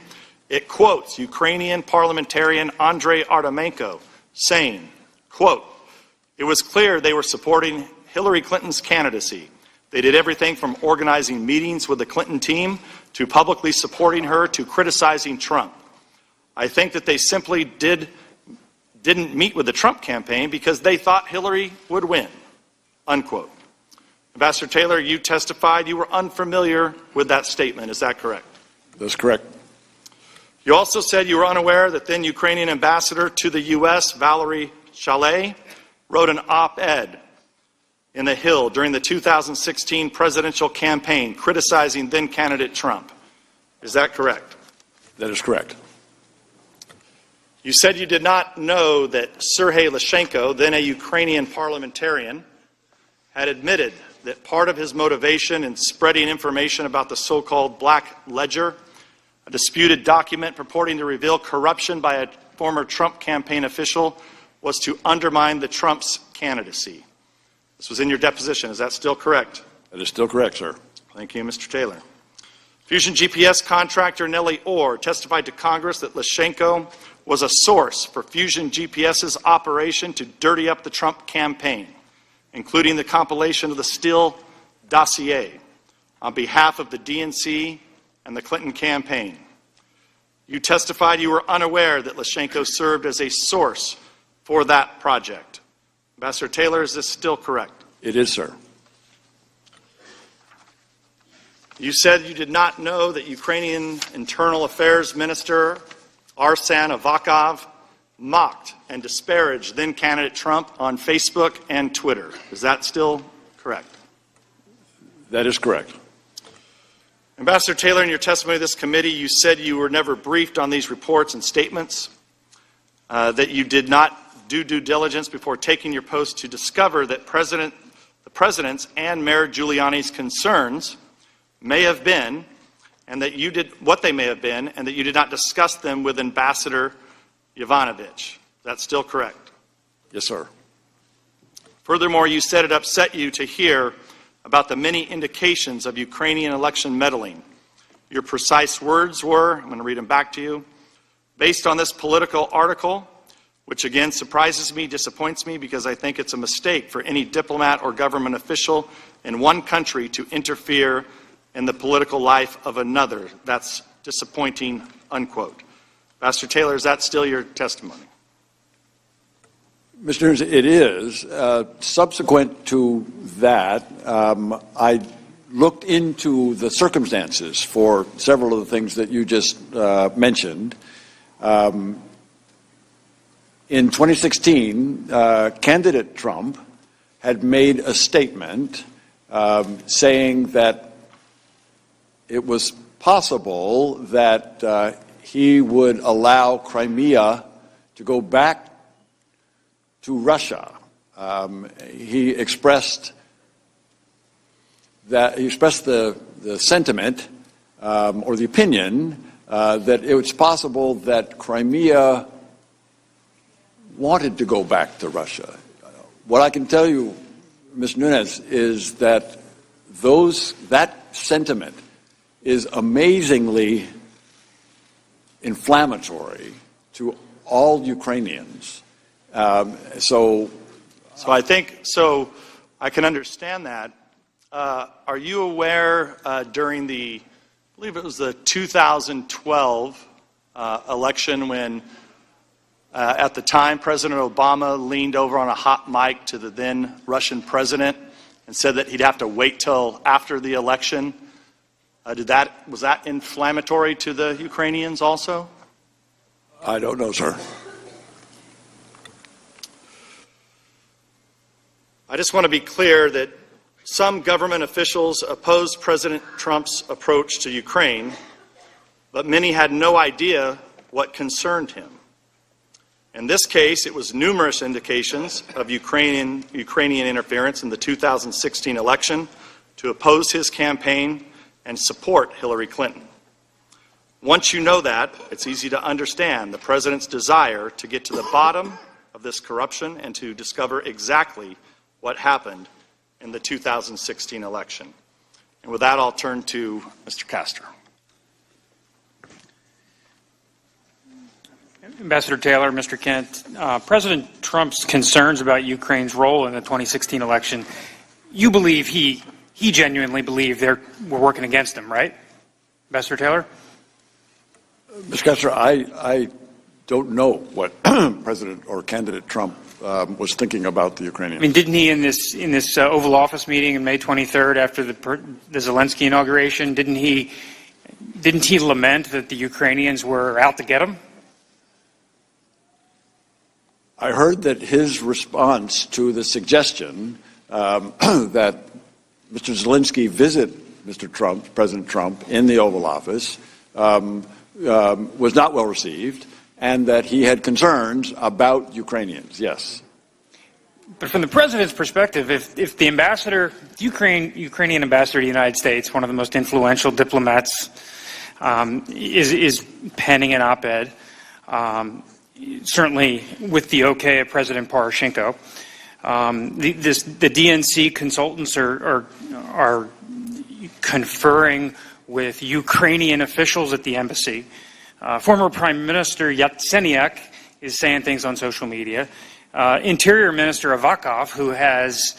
It quotes Ukrainian parliamentarian Andrei Artemenko saying, quote, "It was clear they were supporting Hillary Clinton's candidacy. They did everything from organizing meetings with the Clinton team to publicly supporting her to criticizing Trump. I think that they simply didn't meet with the Trump campaign because they thought Hillary would win," unquote. Ambassador Taylor, you testified you were unfamiliar with that statement. Is that correct? That's correct. You also said you were unaware that then Ukrainian ambassador to the U.S., Valerie Chalet, wrote an op-ed in The Hill during the 2016 presidential campaign criticizing then-candidate Trump. Is that correct? That is correct. You said you did not know that Sergei Lyshenko, then a Ukrainian parliamentarian, had admitted that part of his motivation in spreading information about the so-called Black Ledger, a disputed document purporting to reveal corruption by a former Trump campaign official, was to undermine the Trump's candidacy. This was in your deposition. Is that still correct? That is still correct, sir. Thank you, Mr. Taylor. Fusion GPS contractor Nellie Orr testified to Congress that Lyshenko was a source for Fusion GPS's operation to dirty up the Trump campaign, including the compilation of the Steele dossier on behalf of the DNC and the Clinton campaign. You testified you were unaware that Lyshenko served as a source for that project. Ambassador Taylor, is this still correct? It is, sir. You said you did not know that Ukrainian Internal Affairs Minister Arsen Avakov mocked and disparaged then-candidate Trump on Facebook and Twitter. Is that still correct? That is correct. Ambassador Taylor, in your testimony to this committee, you said you were never briefed on these reports and statements, that you did not do due diligence before taking your post to discover that the President's and Mayor Giuliani's concerns may have been, and that you did what they may have been, and that you did not discuss them with Ambassador Yovanovitch. That's still correct? Yes, sir. Furthermore, you said it upset you to hear about the many indications of Ukrainian election meddling. Your precise words were, I'm going to read them back to you, based on this Politico article, which again surprises me, disappoints me, because I think it's a mistake for any diplomat or government official in one country to interfere in the political life of another. That's disappointing, unquote. Ambassador Taylor, is that still your testimony? Mr. Nunes, it is. Subsequent to that, I looked into the circumstances for several of the things that you just mentioned. In 2016, candidate Trump had made a statement saying that it was possible that he would allow Crimea to go back to Russia. He expressed the sentiment or the opinion that it was possible that Crimea wanted to go back to Russia. What I can tell you, Mr. Nunes, is that that sentiment is amazingly inflammatory to all Ukrainians. So I can understand that. Are you aware during I believe it was the 2012 election when at the time President Obama leaned over on a hot mic to the then Russian president and said that he'd have to wait till after the election? Was that inflammatory to the Ukrainians also? I don't know, sir. I just want to be clear that some government officials opposed President Trump's approach to Ukraine, but many had no idea what concerned him. In this case, it was numerous indications of Ukrainian interference in the 2016 election to oppose his campaign and support Hillary Clinton. Once you know that, it's easy to understand the president's desire to get to the bottom of this corruption and to discover exactly what happened in the 2016 election. And with that, I'll turn to Mr. Castor. Ambassador Taylor, Mr. Kent, President Trump's concerns about Ukraine's role in the 2016 election, you believe he genuinely believed we're working against him, right? Ambassador Taylor? Mr. Castor, I don't know what President or candidate Trump was thinking about the Ukrainians. I mean, didn't he in this Oval Office meeting on May 23rd after the Zelensky inauguration, didn't he lament that the Ukrainians were out to get him? I heard that his response to the suggestion that Mr. Zelensky visit President Trump, in the Oval Office was not well received, and that he had concerns about Ukrainians, yes. But from the president's perspective, if the Ukrainian ambassador to the United States, one of the most influential diplomats, is penning an op-ed, certainly with the okay of President Poroshenko, the DNC consultants are conferring with Ukrainian officials at the embassy. Former Prime Minister Yatsenyuk is saying things on social media. Interior Minister Avakov, who has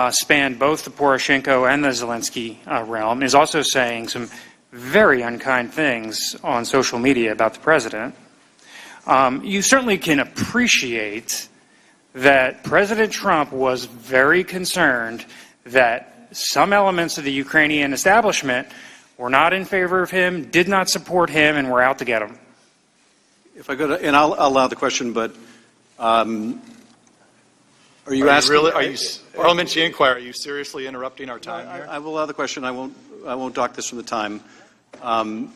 spanned both the Poroshenko and the Zelensky realm, is also saying some very unkind things on social media about the president. You certainly can appreciate that President Trump was very concerned that some elements of the Ukrainian establishment were not in favor of him, did not support him, and were out to get him. If I could, and I'll allow the question, but are you asking? Parliamentary inquiry, are you seriously interrupting our time here? I will allow the question. I won't dock this from the time. I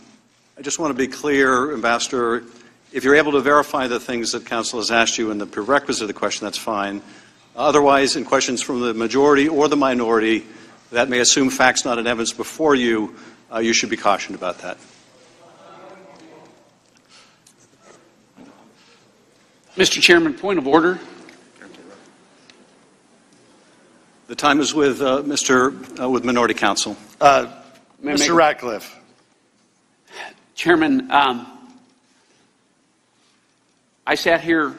just want to be clear, Ambassador. If you're able to verify the things that Council has asked you in the prerequisite of the question, that's fine. Otherwise, in questions from the majority or the minority that may assume facts not in evidence before you, you should be cautioned about that. Mr. Chairman, point of order. The time is with with Minority Counsel. Mr. Ratcliffe. Chairman, I sat here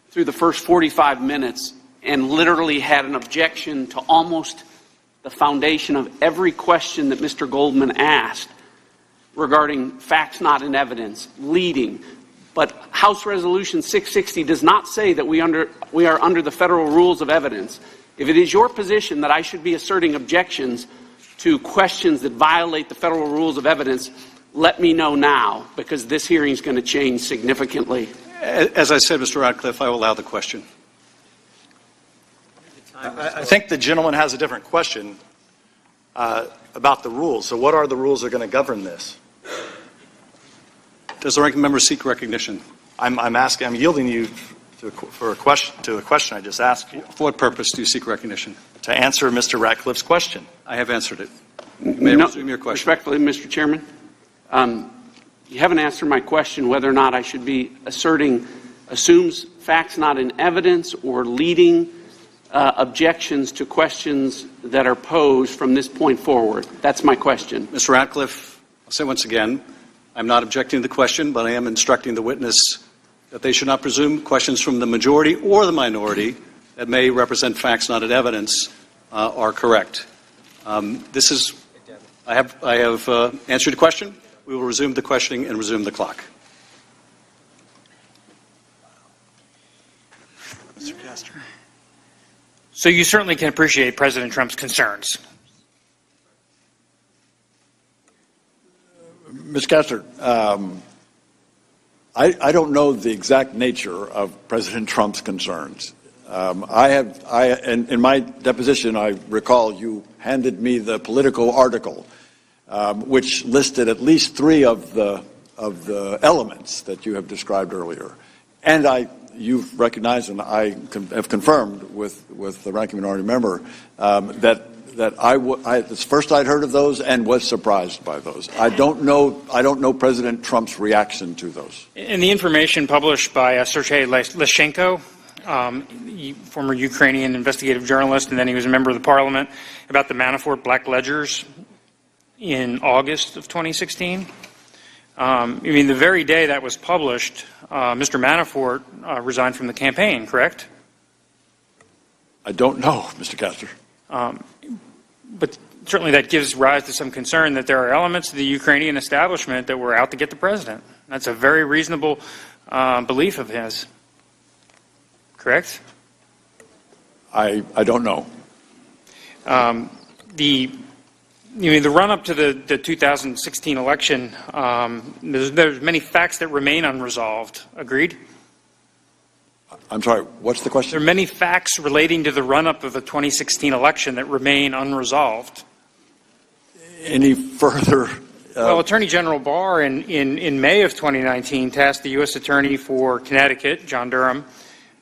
through the first 45 minutes and literally had an objection to almost the foundation of every question that Mr. Goldman asked regarding facts not in evidence, leading. But House Resolution 660 does not say that we are under the federal rules of evidence. If it is your position that I should be asserting objections to questions that violate the federal rules of evidence, let me know now, because this hearing is going to change significantly. As I said, Mr. Ratcliffe, I will allow the question. I think the gentleman has a different question about the rules. So what are the rules that are going to govern this? Does the ranking member seek recognition? I'm yielding you to a question I just asked you. For what purpose do you seek recognition? To answer Mr. Ratcliffe's question. I have answered it. You may resume your question. Respectfully, Mr. Chairman, you haven't answered my question whether or not I should be assumes facts not in evidence or leading objections to questions that are posed from this point forward. That's my question. Mr. Ratcliffe, I'll say once again, I'm not objecting to the question, but I am instructing the witness that they should not presume questions from the majority or the minority that may represent facts not in evidence are correct. I have answered the question. We will resume the questioning and resume the clock. Mr. Castor. So you certainly can appreciate President Trump's concerns. Mr. Castor, I don't know the exact nature of President Trump's concerns. In my deposition, I recall you handed me the Politico article, which listed at least 3 of the elements that you have described earlier, and you've recognized, and I have confirmed with the ranking minority member that it's first I'd heard of those and was surprised by those. I don't know President Trump's reaction to those. In the information published by Sergei Leshchenko, former Ukrainian investigative journalist, and then he was a member of the parliament, about the Manafort black ledgers in August of 2016. The very day that was published, Mr. Manafort resigned from the campaign, correct? I don't know, Mr. Castor. But certainly that gives rise to some concern that there are elements of the Ukrainian establishment that were out to get the president. That's a very reasonable belief of his. Correct? I don't know. The run-up to the 2016 election, there's many facts that remain unresolved. Agreed? I'm sorry, what's the question? There are many facts relating to the run-up of the 2016 election that remain unresolved. Any further? Well, Attorney General Barr in May of 2019 tasked the U.S. Attorney for Connecticut, John Durham,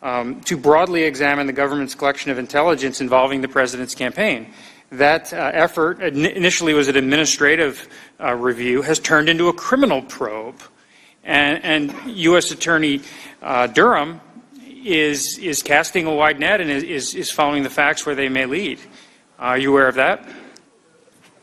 to broadly examine the government's collection of intelligence involving the president's campaign. That effort initially was an administrative review, has turned into a criminal probe, and U.S. Attorney Durham is casting a wide net and is following the facts where they may lead. Are you aware of that?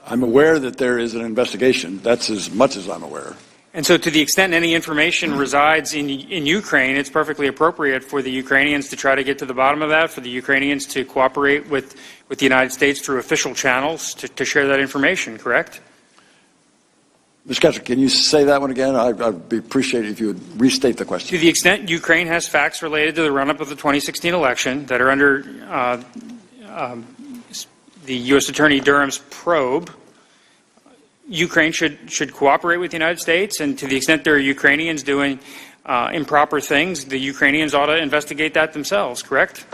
I'm aware that there is an investigation. That's as much as I'm aware. And so to the extent any information resides in Ukraine, it's perfectly appropriate for the Ukrainians to try to get to the bottom of that, for the Ukrainians to cooperate with the United States through official channels to share that information, correct? Mr. Castor, can you say that one again? I'd appreciate it if you would restate the question. To the extent Ukraine has facts related to the run-up of the 2016 election that are under the U.S. Attorney Durham's probe, Ukraine should cooperate with the United States, and to the extent there are Ukrainians doing improper things, the Ukrainians ought to investigate that themselves, correct?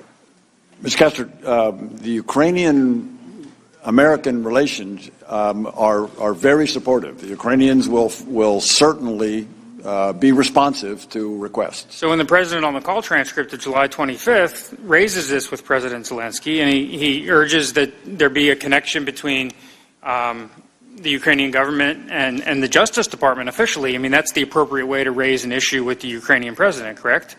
Mr. Castor, the Ukrainian-American relations are very supportive. The Ukrainians will certainly be responsive to requests. So when the president on the call transcript of July 25th raises this with President Zelensky, and he urges that there be a connection between the Ukrainian government and the Justice Department officially, that's the appropriate way to raise an issue with the Ukrainian president, correct?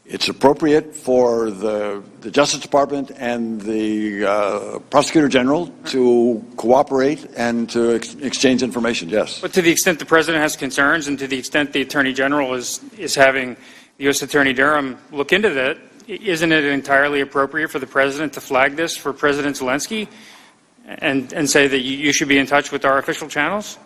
It's appropriate for the Justice Department and the Prosecutor General to cooperate and to exchange information, yes. But to the extent the president has concerns and to the extent the Attorney General is having the U.S. Attorney Durham look into that, isn't it entirely appropriate for the president to flag this for President Zelensky and say that you should be in touch with our official channels?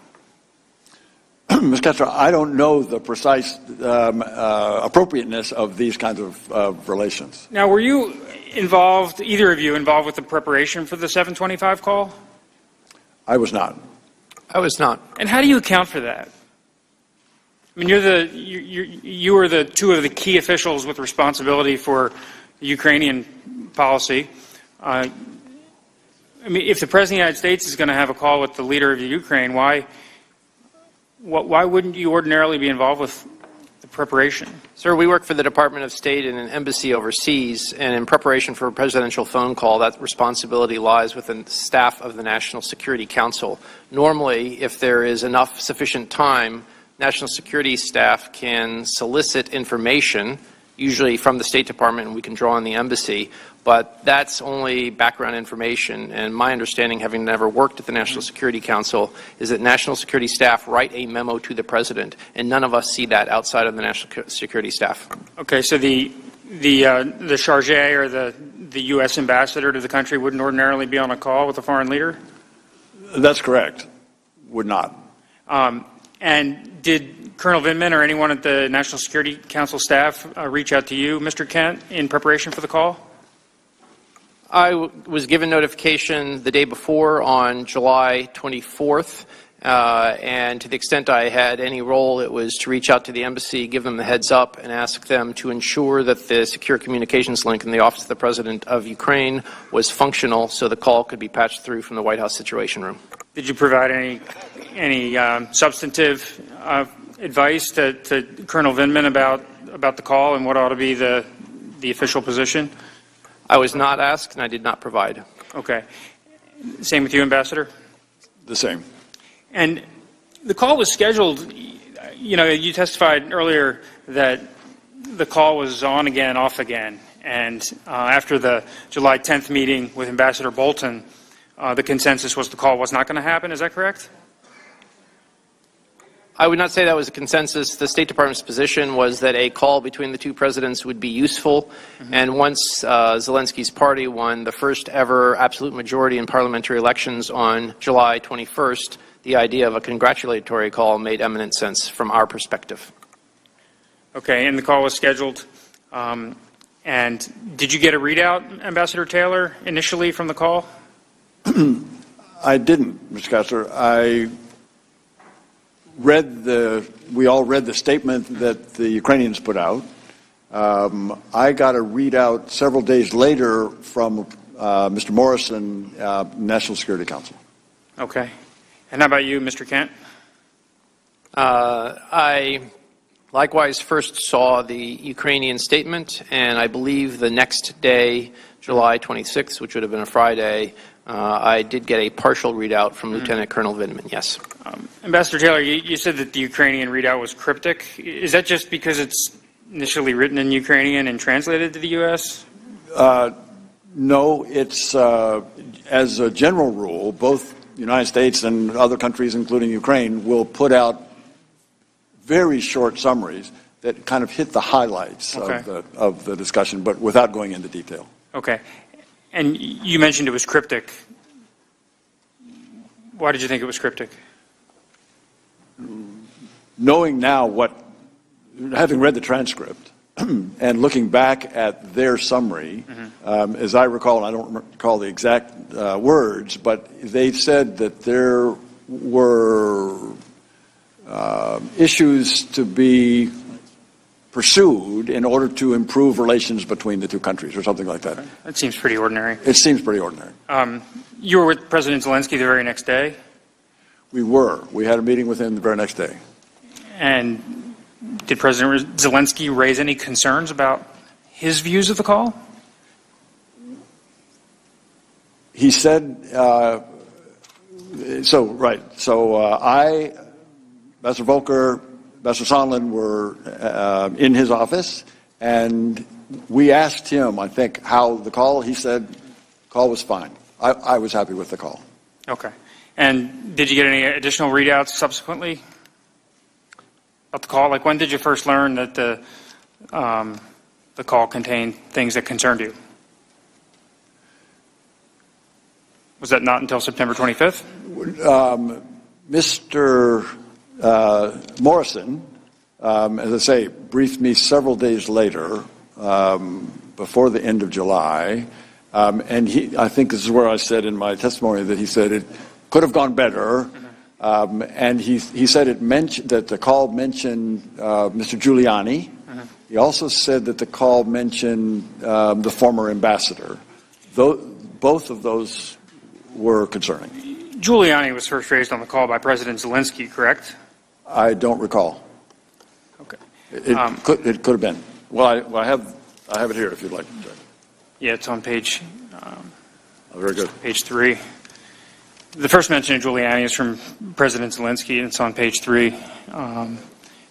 Ms. Kessler, I don't know the precise appropriateness of these kinds of relations. Now, were you involved, either of you, involved with the preparation for the 725 call? I was not. I was not. And how do you account for that? You were the two of the key officials with responsibility for the Ukrainian policy. If the President of the United States is going to have a call with the leader of Ukraine, why wouldn't you ordinarily be involved with the preparation? Sir, we work for the Department of State in an embassy overseas, and in preparation for a presidential phone call, that responsibility lies with the staff of the National Security Council. Normally, if there is enough sufficient time, National Security staff can solicit information, usually from the State Department, and we can draw on the embassy. But that's only background information, and my understanding, having never worked at the National Security Council, is that National Security staff write a memo to the President, and none of us see that outside of the National Security staff. Okay, so the charge or the the U.S. ambassador to the country wouldn't ordinarily be on a call with a foreign leader? That's correct. Would not. And did Colonel Vindman or anyone at the National Security Council staff reach out to you, Mr. Kent, in preparation for the call? I was given notification the day before on July 24th, and to the extent I had any role, it was to reach out to the embassy, give them the heads up, and ask them to ensure that the secure communications link in the Office of the President of Ukraine was functional so the call could be patched through from the White House Situation Room. Did you provide any substantive advice to Colonel Vindman about the call and what ought to be the official position? I was not asked, and I did not provide. Okay. Same with you, Ambassador? The same. And the call was scheduled, you testified earlier that the call was on again, off again. And after the July 10th meeting with Ambassador Bolton, the consensus was the call was not going to happen. Is that correct? I would not say that was a consensus. The State Department's position was that a call between the two presidents would be useful. Mm-hmm. And once Zelensky's party won the first ever absolute majority in parliamentary elections on July 21st, the idea of a congratulatory call made eminent sense from our perspective. Okay, and the call was scheduled. And did you get a readout, Ambassador Taylor, initially from the call? I didn't, Mr. Kessler. We all read the statement that the Ukrainians put out. I got a readout several days later from Mr. Morrison, National Security Council. Okay. And how about you, Mr. Kent? I likewise first saw the Ukrainian statement, and I believe the next day, July 26th, which would have been a Friday, I did get a partial readout from Lieutenant Colonel Vindman, yes. Ambassador Taylor, you said that the Ukrainian readout was cryptic. Is that just because it's initially written in Ukrainian and translated to the U.S.? No, it's, as a general rule, both the United States and other countries, including Ukraine, will put out very short summaries that kind of hit the highlights of the discussion, but without going into detail. Okay. And you mentioned it was cryptic. Why did you think it was cryptic? Knowing now having read the transcript and looking back at their summary, as I recall, and I don't recall the exact words, but they said that there were issues to be pursued in order to improve relations between the two countries or something like that. That seems pretty ordinary. It seems pretty ordinary. You were with President Zelensky the very next day? We were. We had a meeting with him the very next day. And did President Zelensky raise any concerns about his views of the call? He said, Ambassador Volker, Ambassador Sondland were in his office, and we asked him, I think, how the call, he said, call was fine. I was happy with the call. Okay. And did you get any additional readouts subsequently about the call? Like, when did you first learn that the call contained things that concerned you? Was that not until September 25th? Mr. Morrison, as I say, briefed me several days later, before the end of July, and I think this is where I said in my testimony that he said it could have gone better, and he said that the call mentioned Mr. Giuliani. He also said that the call mentioned the former ambassador. Both of those were concerning. Giuliani was first raised on the call by President Zelensky, correct? I don't recall. Okay. It could have been. Well, I have it here if you'd like. Yeah, it's on page. Very good. Page 3. The first mention of Giuliani is from President Zelensky, and it's on page 3.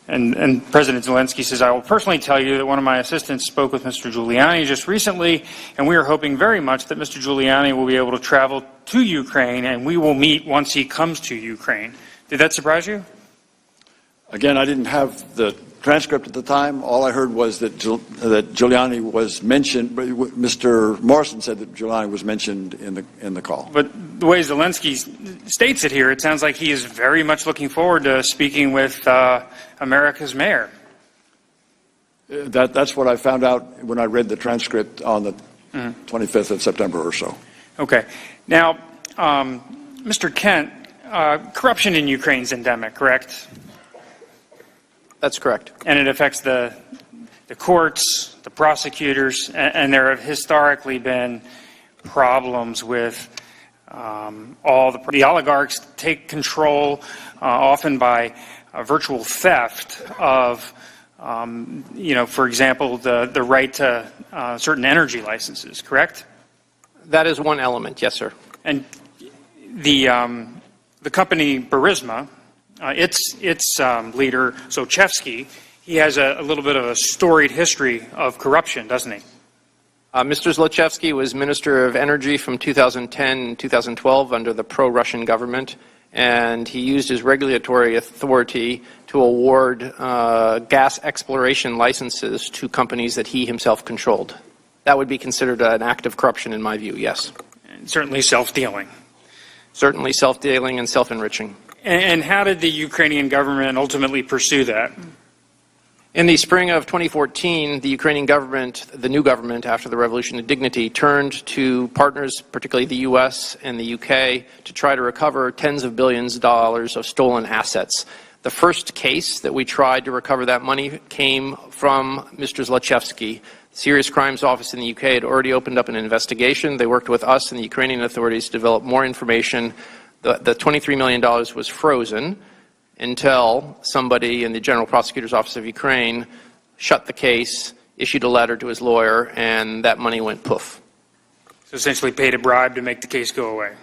And President Zelensky says, "I will personally tell you that one of my assistants spoke with Mr. Giuliani just recently, and we are hoping very much that Mr. Giuliani will be able to travel to Ukraine, and we will meet once he comes to Ukraine." Did that surprise you? Again, I didn't have the transcript at the time. All I heard was that Giuliani was mentioned. Mr. Morrison said that Giuliani was mentioned in the call. But the way Zelensky states it here, it sounds like he is very much looking forward to speaking with America's mayor. That's what I found out when I read the transcript on the 25th of September or so. Okay. Now, Mr. Kent, corruption in Ukraine is endemic, correct? That's correct. And it affects the courts, the prosecutors, and there have historically been problems with all the oligarchs take control, often by virtual theft of, for example, the right to certain energy licenses, correct? That is one element, yes, sir. And the company Burisma, its leader, Zlochevsky, he has a little bit of a storied history of corruption, doesn't he? Mr. Zlochevsky was Minister of Energy from 2010 and 2012 under the pro-Russian government, and he used his regulatory authority to award gas exploration licenses to companies that he himself controlled. That would be considered an act of corruption in my view, yes. And certainly self-dealing. Certainly self-dealing and self-enriching. And how did the Ukrainian government ultimately pursue that? In the spring of 2014, the Ukrainian government, the new government after the Revolution of Dignity, turned to partners, particularly the U.S. and the U.K., to try to recover tens of billions of dollars of stolen assets. The first case that we tried to recover that money came from Mr. Zlochevsky. The Serious Crimes Office in the UK had already opened up an investigation. They worked with us and the Ukrainian authorities to develop more information. The $23 million was frozen until somebody in the General Prosecutor's Office of Ukraine shut the case, issued a letter to his lawyer, and that money went poof. So essentially paid a bribe to make the case go away.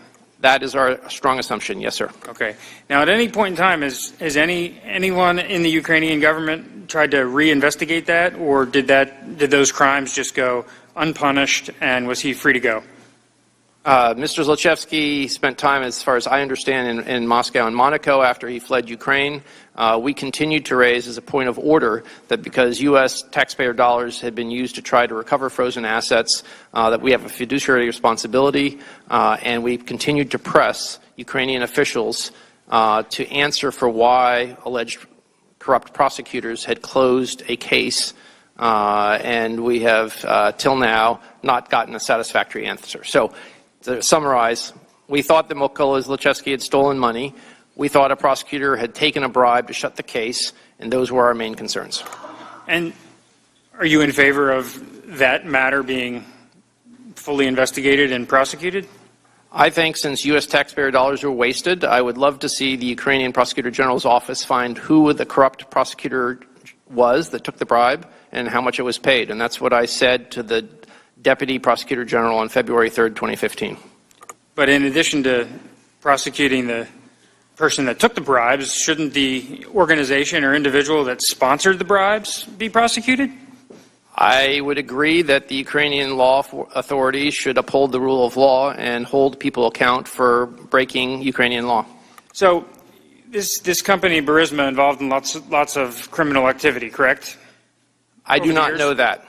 That is our strong assumption, yes, sir. Okay. Now, at any point in time, has anyone in the Ukrainian government tried to reinvestigate that, or did those crimes just go unpunished, and was he free to go? Mr. Zlochevsky spent time, as far as I understand, in Moscow and Monaco after he fled Ukraine. We continued to raise as a point of order that because U.S. taxpayer dollars had been used to try to recover frozen assets, that we have a fiduciary responsibility, and we continued to press Ukrainian officials to answer for why alleged corrupt prosecutors had closed a case, and we have, till now, not gotten a satisfactory answer. So, to summarize, we thought that Mykola Zlochevsky had stolen money. We thought a prosecutor had taken a bribe to shut the case, and those were our main concerns. And are you in favor of that matter being fully investigated and prosecuted? I think since U.S. taxpayer dollars were wasted, I would love to see the Ukrainian Prosecutor General's office find who the corrupt prosecutor was that took the bribe and how much it was paid. And that's what I said to the Deputy Prosecutor General on February 3rd, 2015. But in addition to prosecuting the person that took the bribes, shouldn't the organization or individual that sponsored the bribes be prosecuted? I would agree that the Ukrainian law authorities should uphold the rule of law and hold people account for breaking Ukrainian law. So this company, Burisma, involved in lots of criminal activity, correct? I do not know that.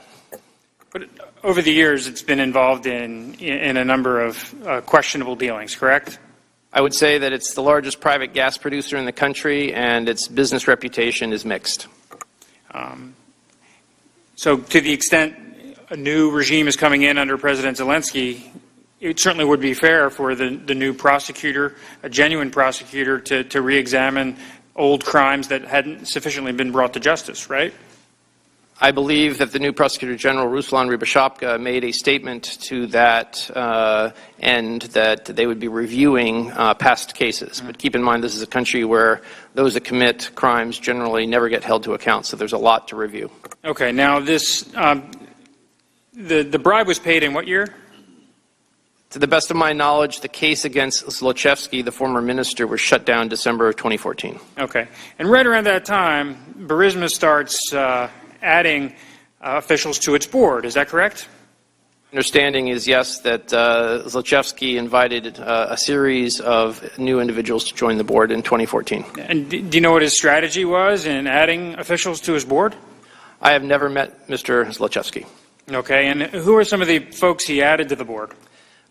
But over the years, it's been involved in a number of questionable dealings, correct? I would say that it's the largest private gas producer in the country, and its business reputation is mixed. So to the extent a new regime is coming in under President Zelensky, it certainly would be fair for the new prosecutor, a genuine prosecutor, to re-examine old crimes that hadn't sufficiently been brought to justice, right? I believe that the new Prosecutor General, Ruslan Rybashapka, made a statement to that end that they would be reviewing past cases. But keep in mind, this is a country where those that commit crimes generally never get held to account, so there's a lot to review. Okay, now this, the bribe was paid in what year? To the best of my knowledge, the case against Zlochevsky, the former minister, was shut down December of 2014. Okay, and right around that time, Burisma starts adding officials to its board. Is that correct? Understanding is yes, that Zlochevsky invited a series of new individuals to join the board in 2014. And do you know what his strategy was in adding officials to his board? I have never met Mr. Zlochevsky. Okay, and who are some of the folks he added to the board?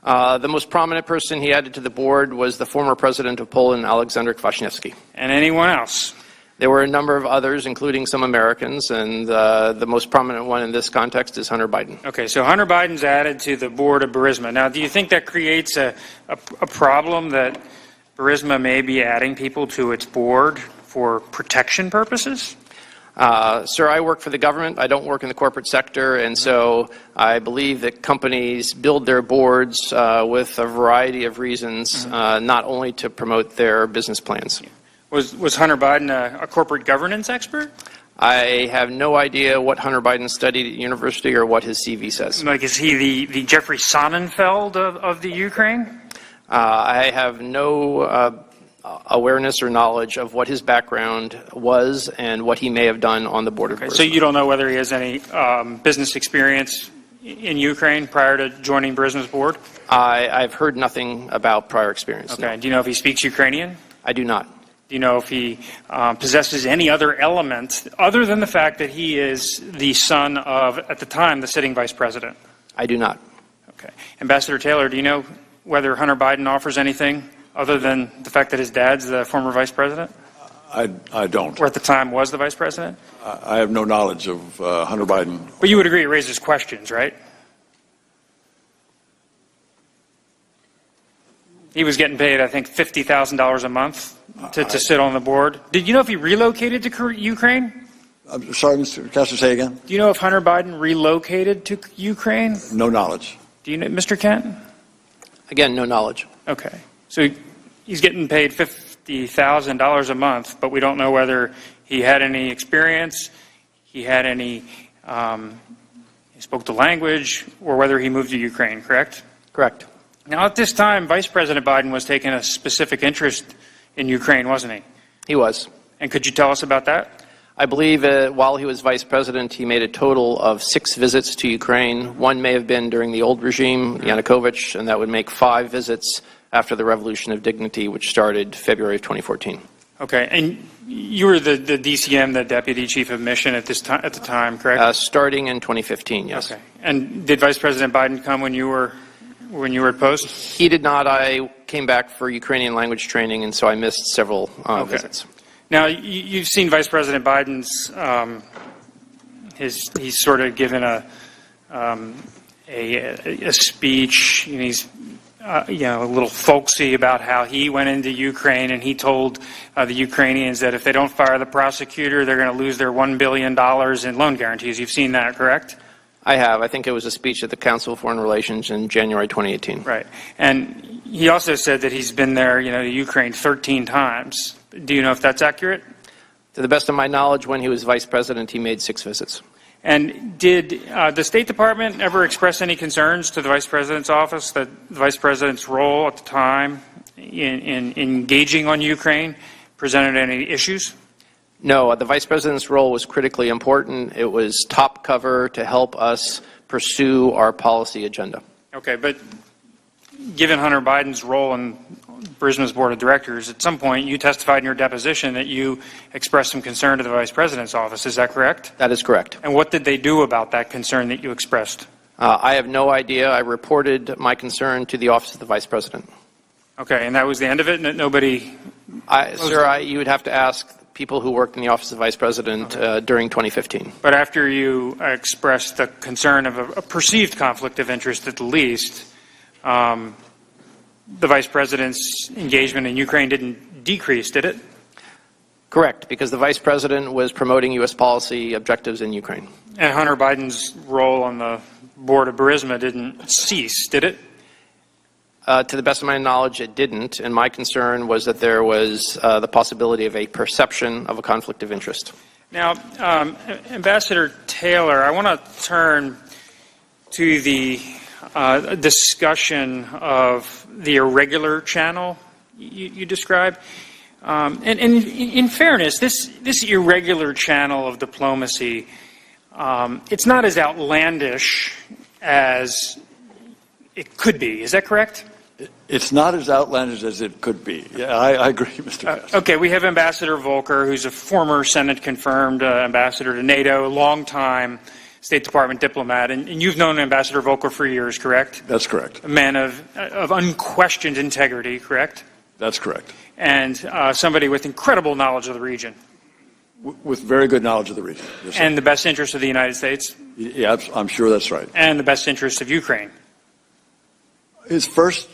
The most prominent person he added to the board was the former president of Poland, Aleksander Kwaśniewski. And anyone else? There were a number of others, including some Americans, and the most prominent one in this context is Hunter Biden. Okay, so Hunter Biden's added to the board of Burisma. Now, do you think that creates a problem that Burisma may be adding people to its board for protection purposes? Sir, I work for the government. I don't work in the corporate sector, and so I believe that companies build their boards with a variety of reasons, not only to promote their business plans. Was Hunter Biden a corporate governance expert? I have no idea what Hunter Biden studied at university or what his CV says. Like, is he the Jeffrey Sonnenfeld of the Ukraine? I have no awareness or knowledge of what his background was and what he may have done on the board of Burisma. So you don't know whether he has any business experience in Ukraine prior to joining Burisma's board? I've heard nothing about prior experience. Okay. No. Do you know if he speaks Ukrainian? I do not. Do you know if he possesses any other element other than the fact that he is the son of, at the time, the sitting vice president? I do not. Okay. Ambassador Taylor, do you know whether Hunter Biden offers anything other than the fact that his dad's the former vice president? I don't. Or at the time was the vice president? I have no knowledge of Hunter Biden. But you would agree it raises questions, right? He was getting paid, I think, $50,000 a month to sit on the board. Did you know if he relocated to Ukraine? I'm sorry, Mr. Kessler, say again? Do you know if Hunter Biden relocated to Ukraine? No knowledge. Do you know, Mr. Kent? Again, no knowledge. Okay. So he's getting paid $50,000 a month, but we don't know whether he had any experience, he had any, he spoke the language, or whether he moved to Ukraine, correct? Correct. Now, at this time, Vice President Biden was taking a specific interest in Ukraine, wasn't he? He was. And could you tell us about that? I believe while he was vice president, he made a total of 6 visits to Ukraine. One may have been during the old regime, Yanukovych, and that would make 5 visits after the Revolution of Dignity, which started February of 2014. Okay, and you were the DCM, the Deputy Chief of Mission at the time, correct? Starting in 2015, yes. Okay. And did Vice President Biden come when you were at post? He did not. I came back for Ukrainian language training, and so I missed several visits. Now, you've seen Vice President Biden's, he's sort of given a speech, and he's, a little folksy about how he went into Ukraine and he told the Ukrainians that if they don't fire the prosecutor, they're going to lose their $1 billion in loan guarantees. You've seen that, correct? I have. I think it was a speech at the Council of Foreign Relations in January 2018. Right. And he also said that he's been there, to Ukraine 13 times. Do you know if that's accurate? To the best of my knowledge, when he was vice president, he made 6 visits. And did the State Department ever express any concerns to the Vice President's office that the Vice President's role at the time in engaging on Ukraine presented any issues? No, the Vice President's role was critically important. It was top cover to help us pursue our policy agenda. Okay, but given Hunter Biden's role in Burisma's board of directors, at some point you testified in your deposition that you expressed some concern to the Vice President's office. Is that correct? That is correct. And what did they do about that concern that you expressed? I have no idea. I reported my concern to the Office of the Vice President. Okay, and that was the end of it? Nobody... Sir, you would have to ask people who worked in the Office of the Vice President during 2015. But after you expressed the concern of a perceived conflict of interest at the least, the Vice President's engagement in Ukraine didn't decrease, did it? Correct, because the Vice President was promoting U.S. policy objectives in Ukraine. And Hunter Biden's role on the board of Burisma didn't cease, did it? To the best of my knowledge, it didn't, and my concern was that there was the possibility of a perception of a conflict of interest. Now, Ambassador Taylor, I want to turn to the discussion of the irregular channel you described. And in fairness, this irregular channel of diplomacy, it's not as outlandish as it could be. Is that correct? It's not as outlandish as it could be. Yeah, I agree, Mr. Castro. Okay, we have Ambassador Volker, who's a former Senate-confirmed ambassador to NATO, a long-time State Department diplomat, and you've known Ambassador Volker for years, correct? That's correct. A man of unquestioned integrity, correct? That's correct. And somebody with incredible knowledge of the region. With very good knowledge of the region. Yes, sir. And the best interests of the United States. Yeah, I'm sure that's right. And the best interests of Ukraine. His first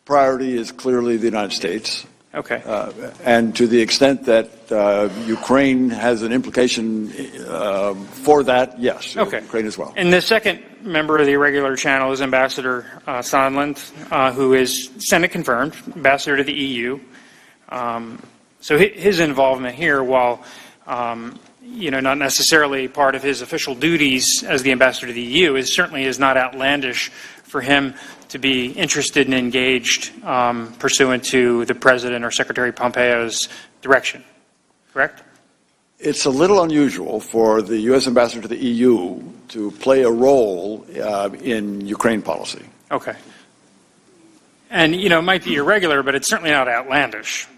priority is clearly the United States. Okay. And to the extent that Ukraine has an implication for that, yes, okay. Ukraine as well. And the second member of the irregular channel is Ambassador Sondland, who is Senate confirmed, ambassador to the EU. So his involvement here, while not necessarily part of his official duties as the ambassador to the EU, certainly is not outlandish for him to be interested and engaged pursuant to the President or Secretary Pompeo's direction. Correct? It's a little unusual for the U.S. ambassador to the EU to play a role in Ukraine policy. Okay. And, it might be irregular, but it's certainly not outlandish.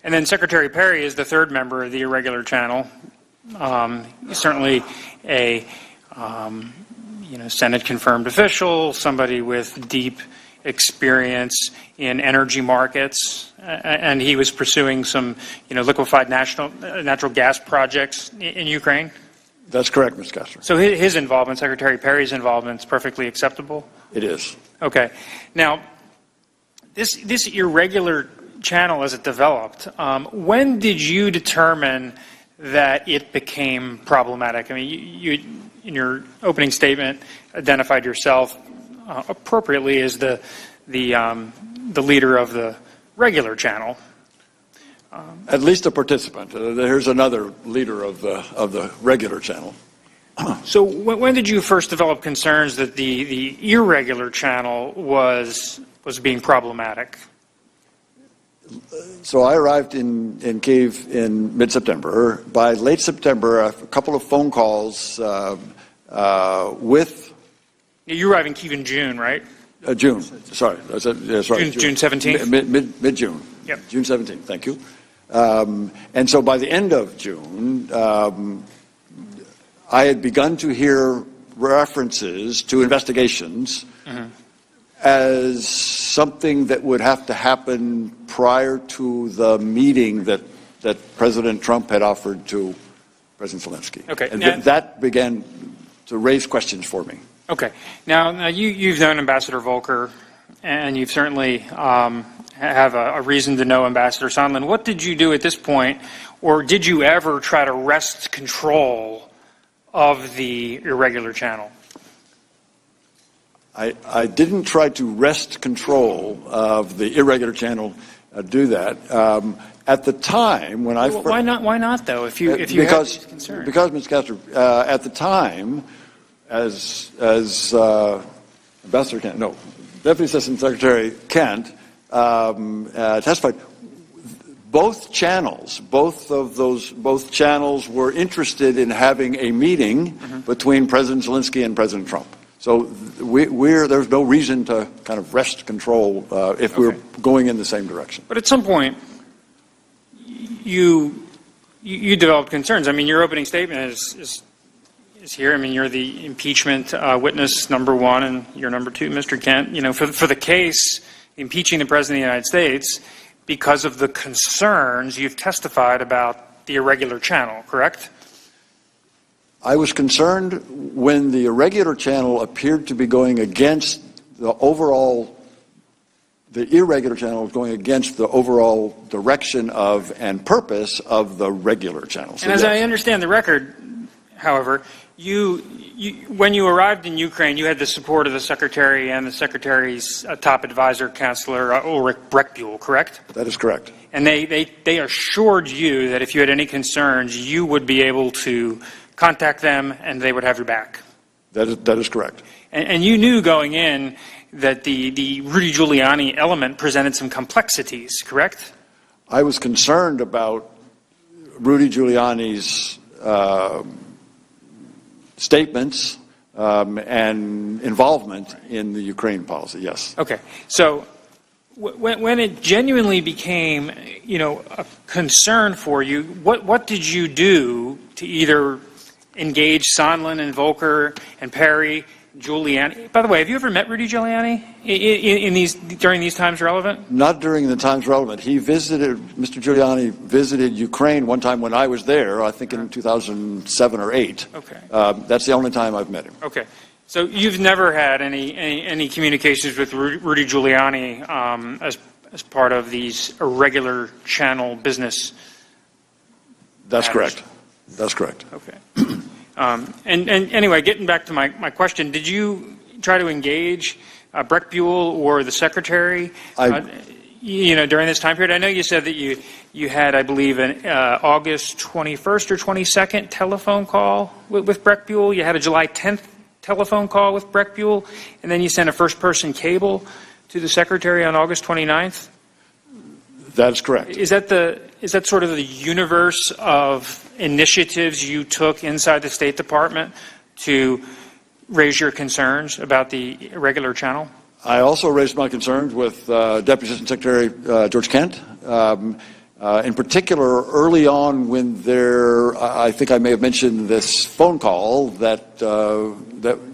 And then Secretary Perry is the third member of the irregular channel. He's certainly a Senate-confirmed official, somebody with deep experience in energy markets, and he was pursuing some, liquefied natural gas projects in Ukraine. That's correct, Mr. Castro. So his involvement, Secretary Perry's involvement, is perfectly acceptable? It is. Okay. Now, this irregular channel as it developed, when did you determine that it became problematic? I mean, you in your opening statement identified yourself appropriately as the leader of the regular channel. At least a participant. Here's another leader of the regular channel. So when did you first develop concerns that the irregular channel was being problematic? So I arrived in Kyiv in mid-September. By late September, a couple of phone calls with... You arrived in Kyiv in June, right? June. Sorry. That's right. June 17th? Mid-June. Yep. June 17th. Thank you. And so by the end of June, I had begun to hear references to investigations as something that would have to happen prior to the meeting that President Trump had offered to President Zelensky. Okay. And that began to raise questions for me. Okay. Now you've known Ambassador Volker, and you've certainly have a reason to know Ambassador Sondland. What did you do at this point, or did you ever try to wrest control of the irregular channel? I didn't try to wrest control of the irregular channel, do that. At the time when I... Why not? Why not, though, if you have these concerns? Because, Mr. Castro, at the time, as Ambassador Kent, no, Deputy Assistant Secretary Kent testified, both channels were interested in having a meeting between President Zelensky and President Trump. So there's no reason to kind of wrest control if we're going in the same direction. But at some point, you developed concerns. I mean, your opening statement is here. I mean, you're the impeachment witness number one, and you're number two, Mr. Kent. For the case impeaching the President of the United States because of the concerns you've testified about the irregular channel, correct? I was concerned when the irregular channel appeared to be going against the irregular channel was going against the overall direction of and purpose of the regular channel. So and as I understand the record, however, when you arrived in Ukraine, you had the support of the Secretary and the Secretary's top advisor, Counselor Ulrich Breckbuhl, correct? That is correct. And they assured you that if you had any concerns, you would be able to contact them and they would have your back. That is correct. And you knew going in that the Rudy Giuliani element presented some complexities, correct? I was concerned about Rudy Giuliani's statements and involvement in the Ukraine policy, yes. Okay. So when it genuinely became, a concern for you, what did you do to either engage Sondland and Volker and Perry, Giuliani? By the way, have you ever met Rudy Giuliani during these times relevant? Not during the times relevant. Mr. Giuliani visited Ukraine one time when I was there, I think in 2007 or 8. Okay. That's the only time I've met him. Okay. So you've never had any communications with Rudy Giuliani as part of these irregular channel business? That's matters? correct. That's correct. Okay. And anyway, getting back to my question, did you try to engage Breck Buell or the secretary, during this time period? I know you said that you had, I believe, an August 21st or 22nd telephone call with Breck Buell. You had a July 10th telephone call with Breck Buell, and then you sent a first-person cable to the secretary on August 29th. That's correct. Is that sort of the universe of initiatives you took inside the State Department to raise your concerns about the irregular channel? I also raised my concerns with Deputy Assistant Secretary George Kent. In particular, early on when I think I may have mentioned this phone call that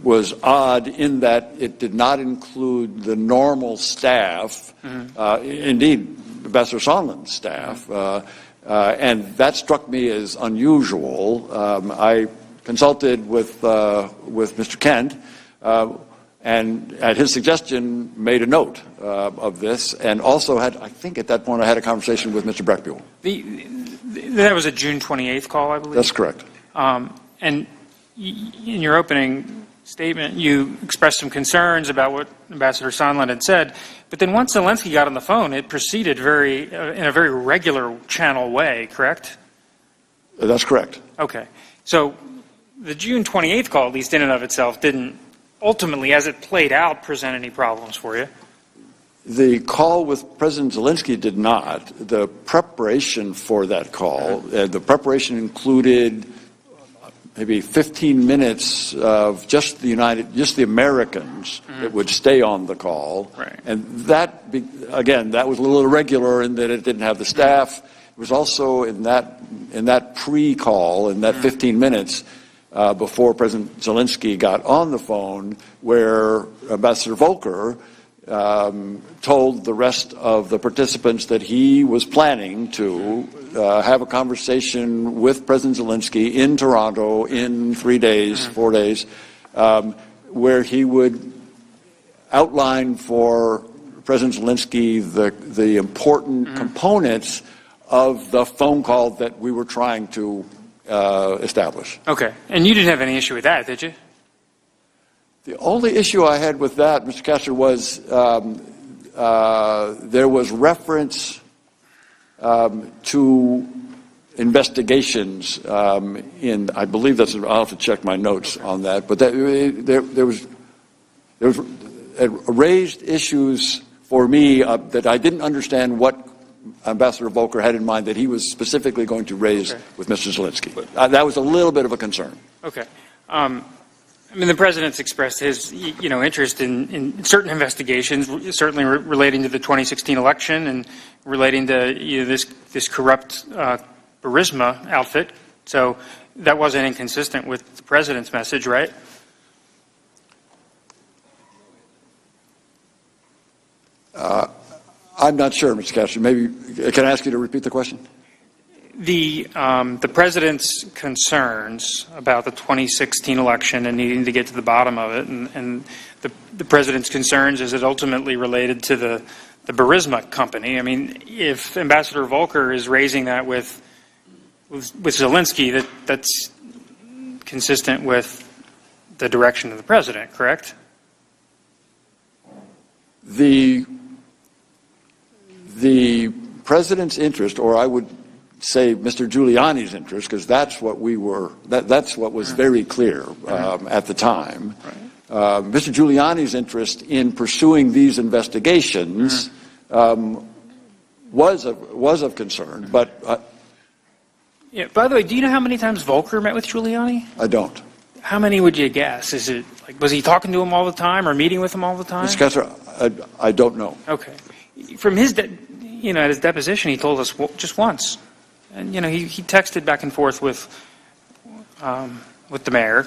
was odd in that it did not include the normal staff, indeed, Ambassador Sondland's staff, and that struck me as unusual. I consulted with Mr. Kent, and at his suggestion made a note of this, and also had, I think at that point I had a conversation with Mr. Breck Buell. That was a June 28th call, I believe? That's correct. And in your opening statement, you expressed some concerns about what Ambassador Sondland had said, but then once Zelensky got on the phone, it proceeded in a very regular channel way, correct? That's correct. Okay. So the June 28th call, at least in and of itself, didn't ultimately, as it played out, present any problems for you? The call with President Zelensky did not. The preparation for that call, the preparation included maybe 15 minutes of just the Americans that would stay on the call. Right. And that, again, that was a little irregular in that it didn't have the staff. It was also in that pre-call, in that 15 minutes, before President Zelensky got on the phone, where Ambassador Volker told the rest of the participants that he was planning to have a conversation with President Zelensky in Toronto in 3 days, 4 days, where he would outline for President Zelensky the important components of the phone call that we were trying to establish. Okay. And you didn't have any issue with that, did you? The only issue I had with that, Mr. Kastner, was there was reference to investigations in, I believe that's, I'll have to check my notes on that, but there was raised issues for me that I didn't understand what Ambassador Volker had in mind that he was specifically going to raise with Mr. Zelensky. That was a little bit of a concern. Okay. I mean, the president's expressed his, interest in certain investigations, certainly relating to the 2016 election and relating to this corrupt Burisma outfit. So that wasn't inconsistent with the president's message, right? I'm not sure, Mr. Kastner. Maybe can I ask you to repeat the question? The president's concerns about the 2016 election and needing to get to the bottom of it, and the president's concerns as it ultimately related to the Burisma company. I mean, if Ambassador Volker is raising that with Zelensky, that's consistent with the direction of the president, correct? The president's interest, or I would say Mr. Giuliani's interest, because that's what that's what was very clear at the time. Mr. Giuliani's interest in pursuing these investigations was of concern, but yeah. By the way, do you know how many times Volker met with Giuliani? I don't. How many would you guess? Is it like, was he talking to him all the time or meeting with him all the time? Mr. Kessler, I don't know. Okay. From his, at his deposition, he told us just once. And, he texted back and forth with the mayor.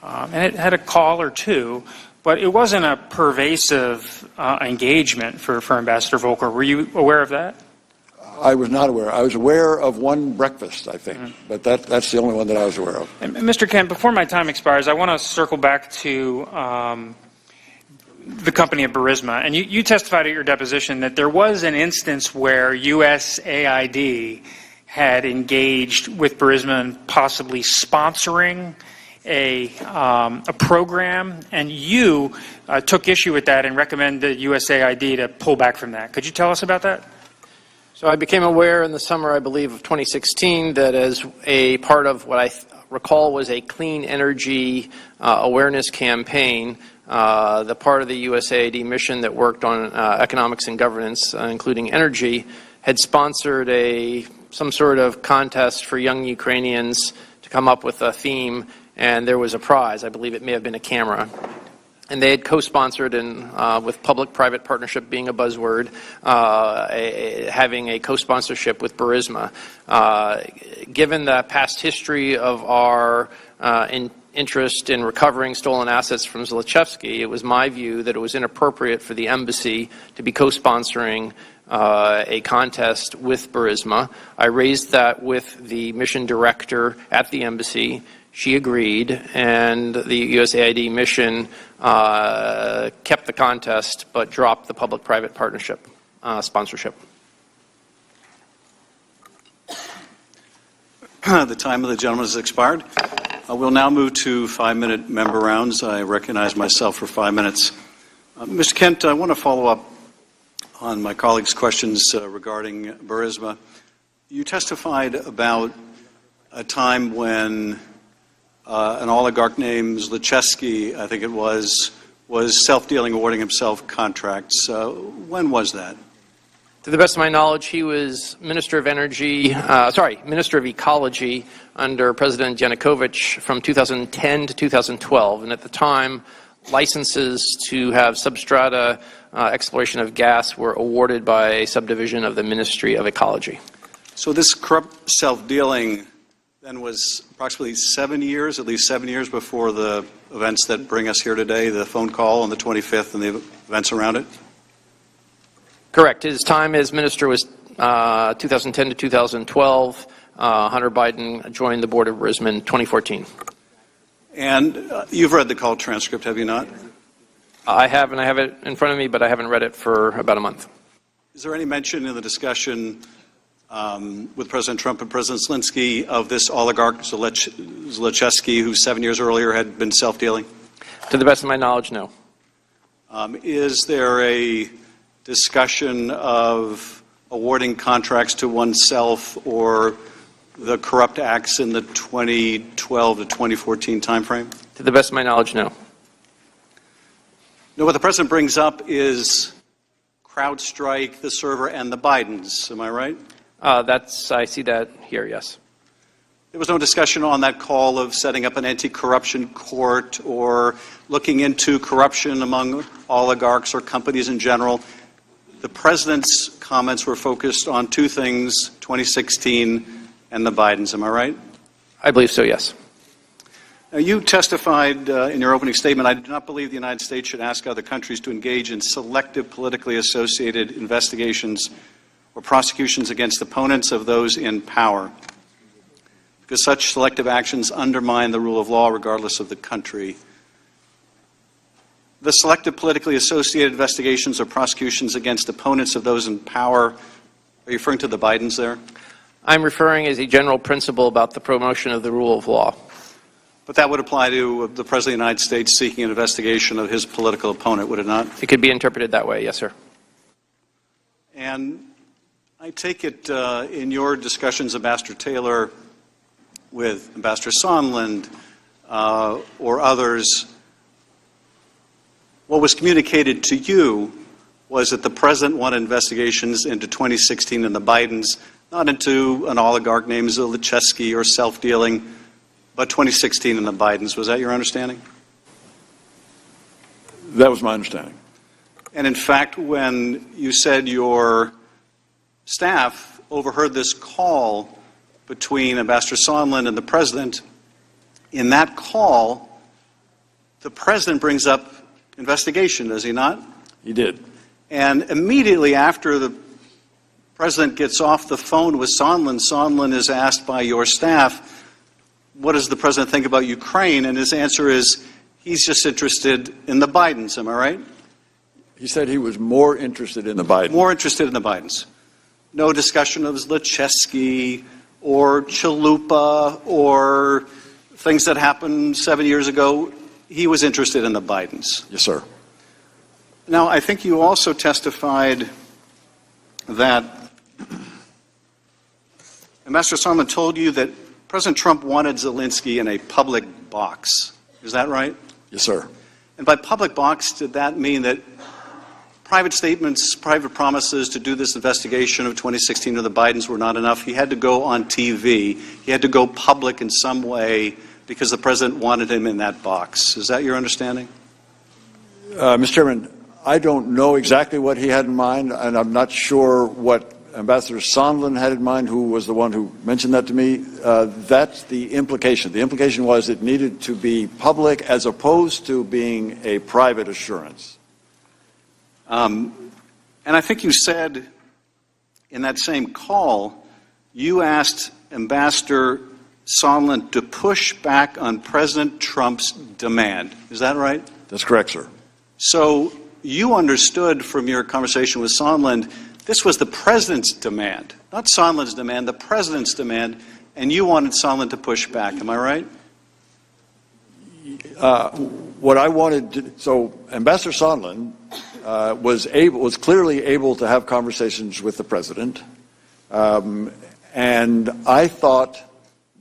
And it had a call or two, but it wasn't a pervasive engagement for Ambassador Volker. Were you aware of that? I was not aware. I was aware of one breakfast, I think, but that's the only one that I was aware of. And Mr. Kent, before my time expires, I want to circle back to the company of Burisma. And you testified at your deposition that there was an instance where USAID had engaged with Burisma in possibly sponsoring a program, and you took issue with that and recommended USAID to pull back from that. Could you tell us about that? So I became aware in the summer, I believe, of 2016 that as a part of what I recall was a clean energy awareness campaign, the part of the USAID mission that worked on economics and governance, including energy, had sponsored some sort of contest for young Ukrainians to come up with a theme, and there was a prize. I believe it may have been a camera. And they had co-sponsored, and with public-private partnership being a buzzword, having a co-sponsorship with Burisma. Given the past history of our interest in recovering stolen assets from Zlochevsky, it was my view that it was inappropriate for the embassy to be co-sponsoring a contest with Burisma. I raised that with the mission director at the embassy. She agreed, and the USAID mission kept the contest but dropped the public-private partnership sponsorship. The time of the gentleman has expired. We'll now move to 5-minute member rounds. I recognize myself for 5 minutes. Mr. Kent, I want to follow up on my colleague's questions regarding Burisma. You testified about a time when an oligarch named Zlochevsky, I think it was self-dealing, awarding himself contracts. When was that? To the best of my knowledge, he was Minister of Minister of Ecology under President Yanukovych from 2010 to 2012. And at the time, licenses to have substrata exploration of gas were awarded by a subdivision of the Ministry of Ecology. So this corrupt self-dealing then was approximately 7 years, at least 7 years before the events that bring us here today, the phone call on the 25th and the events around it? Correct. His time as minister was 2010 to 2012. Hunter Biden joined the board of Burisma in 2014. And you've read the call transcript, have you not? I have, and I have it in front of me, but I haven't read it for about a month. Is there any mention in the discussion with President Trump and President Zelensky of this oligarch Zlochevsky, who 7 years earlier had been self-dealing? To the best of my knowledge, no. Is there a discussion of awarding contracts to oneself or the corrupt acts in the 2012 to 2014 timeframe? To the best of my knowledge, no. No, what the president brings up is CrowdStrike, the server, and the Bidens. Am I right? I see that here, yes. There was no discussion on that call of setting up an anti-corruption court or looking into corruption among oligarchs or companies in general. The president's comments were focused on two things, 2016 and the Bidens. Am I right? I believe so, yes. Now, you testified in your opening statement, I do not believe the United States should ask other countries to engage in selective politically associated investigations or prosecutions against opponents of those in power, because such selective actions undermine the rule of law regardless of the country. The selective politically associated investigations or prosecutions against opponents of those in power, are you referring to the Bidens there? I'm referring as a general principle about the promotion of the rule of law. But that would apply to the President of the United States seeking an investigation of his political opponent, would it not? It could be interpreted that way, yes, sir. And I take it in your discussions, Ambassador Taylor, with Ambassador Sondland or others, what was communicated to you was that the president wanted investigations into 2016 and the Bidens, not into an oligarch named Zlochevsky or self-dealing, but 2016 and the Bidens. Was that your understanding? That was my understanding. And in fact, when you said your staff overheard this call between Ambassador Sondland and the President, in that call, the President brings up investigation, does he not? He did. And immediately after the President gets off the phone with Sondland, Sondland is asked by your staff, what does the President think about Ukraine? And his answer is, he's just interested in the Bidens, am I right? He said he was more interested in the Bidens. More interested in the Bidens. No discussion of Zlochevsky or Chalupa or things that happened 7 years ago. He was interested in the Bidens. Yes, sir. Now, I think you also testified that Ambassador Sondland told you that President Trump wanted Zelensky in a public box. Is that right? Yes, sir. And by public box, did that mean that private statements, private promises to do this investigation of 2016 of the Bidens were not enough? He had to go on TV. He had to go public in some way because the President wanted him in that box. Is that your understanding? Mr. Chairman, I don't know exactly what he had in mind, and I'm not sure what Ambassador Sondland had in mind, who was the one who mentioned that to me. That's the implication. The implication was it needed to be public as opposed to being a private assurance. And I think you said in that same call, you asked Ambassador Sondland to push back on President Trump's demand. Is that right? That's correct, sir. So you understood from your conversation with Sondland, this was the President's demand, not Sondland's demand, the President's demand, and you wanted Sondland to push back. Am I right? What I wanted, so Ambassador Sondland was clearly able to have conversations with the President, and I thought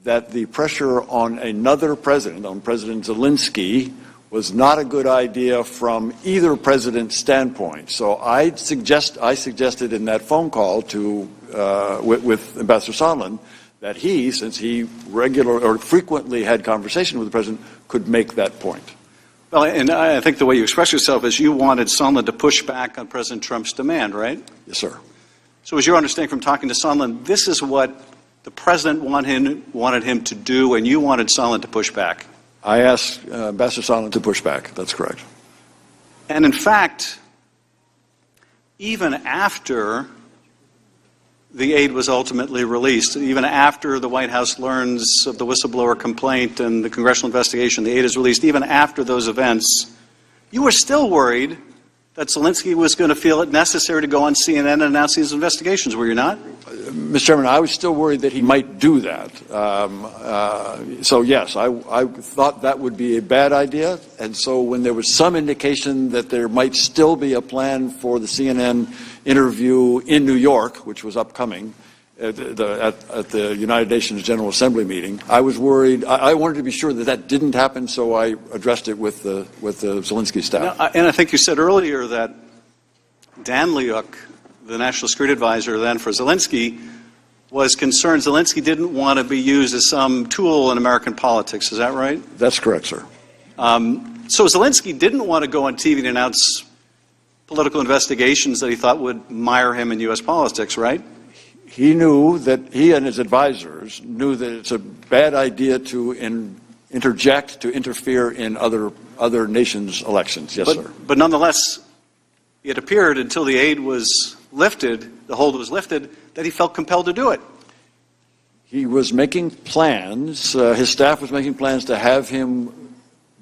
that the pressure on another president, on President Zelensky, was not a good idea from either president's standpoint. So I suggested in that phone call to with Ambassador Sondland that he, since he frequently had conversation with the president, could make that point. Well, and I think the way you express yourself is you wanted Sondland to push back on President Trump's demand, right? Yes, sir. So as your understanding from talking to Sondland, this is what the President wanted him to do, and you wanted Sondland to push back. I asked Ambassador Sondland to push back. That's correct. And in fact, even after the aid was ultimately released, even after the White House learns of the whistleblower complaint and the congressional investigation, the aid is released, even after those events, you were still worried that Zelensky was going to feel it necessary to go on CNN and announce these investigations, were you not? Mr. Chairman, I was still worried that he might do that. So, yes, I thought that would be a bad idea. And so when there was some indication that there might still be a plan for the CNN interview in New York, which was upcoming at the United Nations General Assembly meeting, I was worried. I wanted to be sure that that didn't happen, so I addressed it with the Zelensky staff. Now, and I think you said earlier that Dan Liuk, the National Security Advisor then for Zelensky, was concerned Zelensky didn't want to be used as some tool in American politics. Is that right? That's correct, sir. So Zelensky didn't want to go on TV and announce political investigations that he thought would mire him in U.S. politics, right? He knew that he and his advisors knew that it's a bad idea to interfere in other nations' elections. Yes, sir. But nonetheless, it appeared until the aid was lifted, the hold was lifted, that he felt compelled to do it. He was making plans, his staff was making plans to have him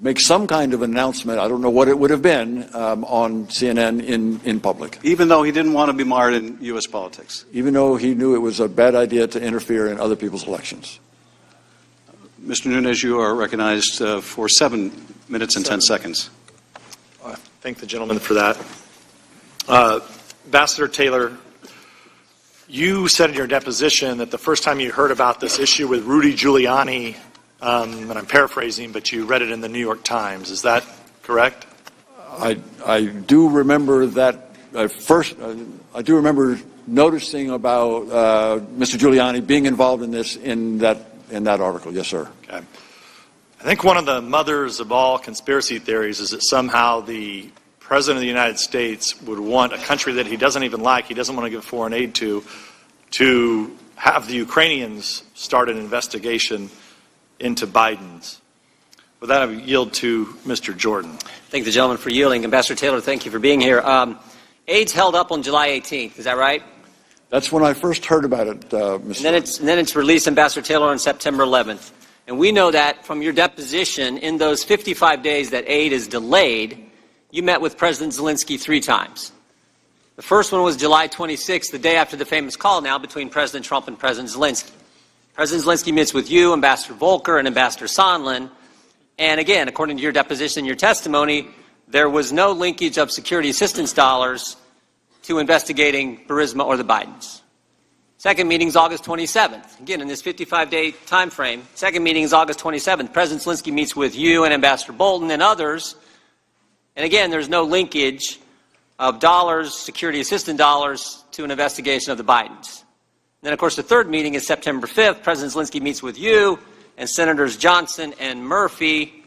make some kind of announcement, I don't know what it would have been, on CNN in public. Even though he didn't want to be mired in U.S. politics? Even though he knew it was a bad idea to interfere in other people's elections. Mr. Nunes, you are recognized for 7 minutes and 10 seconds. I thank the gentleman for that. Ambassador Taylor, you said in your deposition that the first time you heard about this issue with Rudy Giuliani, and I'm paraphrasing, but you read it in the New York Times. Is that correct? I do remember that first. I do remember noticing about Mr. Giuliani being involved in this in that article. Yes, sir. Okay. I think one of the mothers of all conspiracy theories is that somehow the President of the United States would want a country that he doesn't even like, he doesn't want to give foreign aid to have the Ukrainians start an investigation into Biden's. With that, I yield to Mr. Jordan. Thank the gentleman for yielding. Ambassador Taylor, thank you for being here. Aid's held up on July 18th, is that right? That's when I first heard about it, Mr. And then it's released, Ambassador Taylor, on September 11th. And we know that from your deposition, in those 55 days that aid is delayed, you met with President Zelensky 3 times. The first one was July 26th, the day after the famous call now between President Trump and President Zelensky. President Zelensky meets with you, Ambassador Volker, and Ambassador Sondland. And again, according to your deposition and your testimony, there was no linkage of security assistance dollars to investigating Burisma or the Bidens. Second meeting is August 27th. Again, in this 55-day time frame, second meeting is August 27th. President Zelensky meets with you and Ambassador Bolton and others. And again, there's no linkage of dollars, security assistance dollars, to an investigation of the Bidens. And then, of course, the third meeting is September 5th. President Zelensky meets with you and Senators Johnson and Murphy.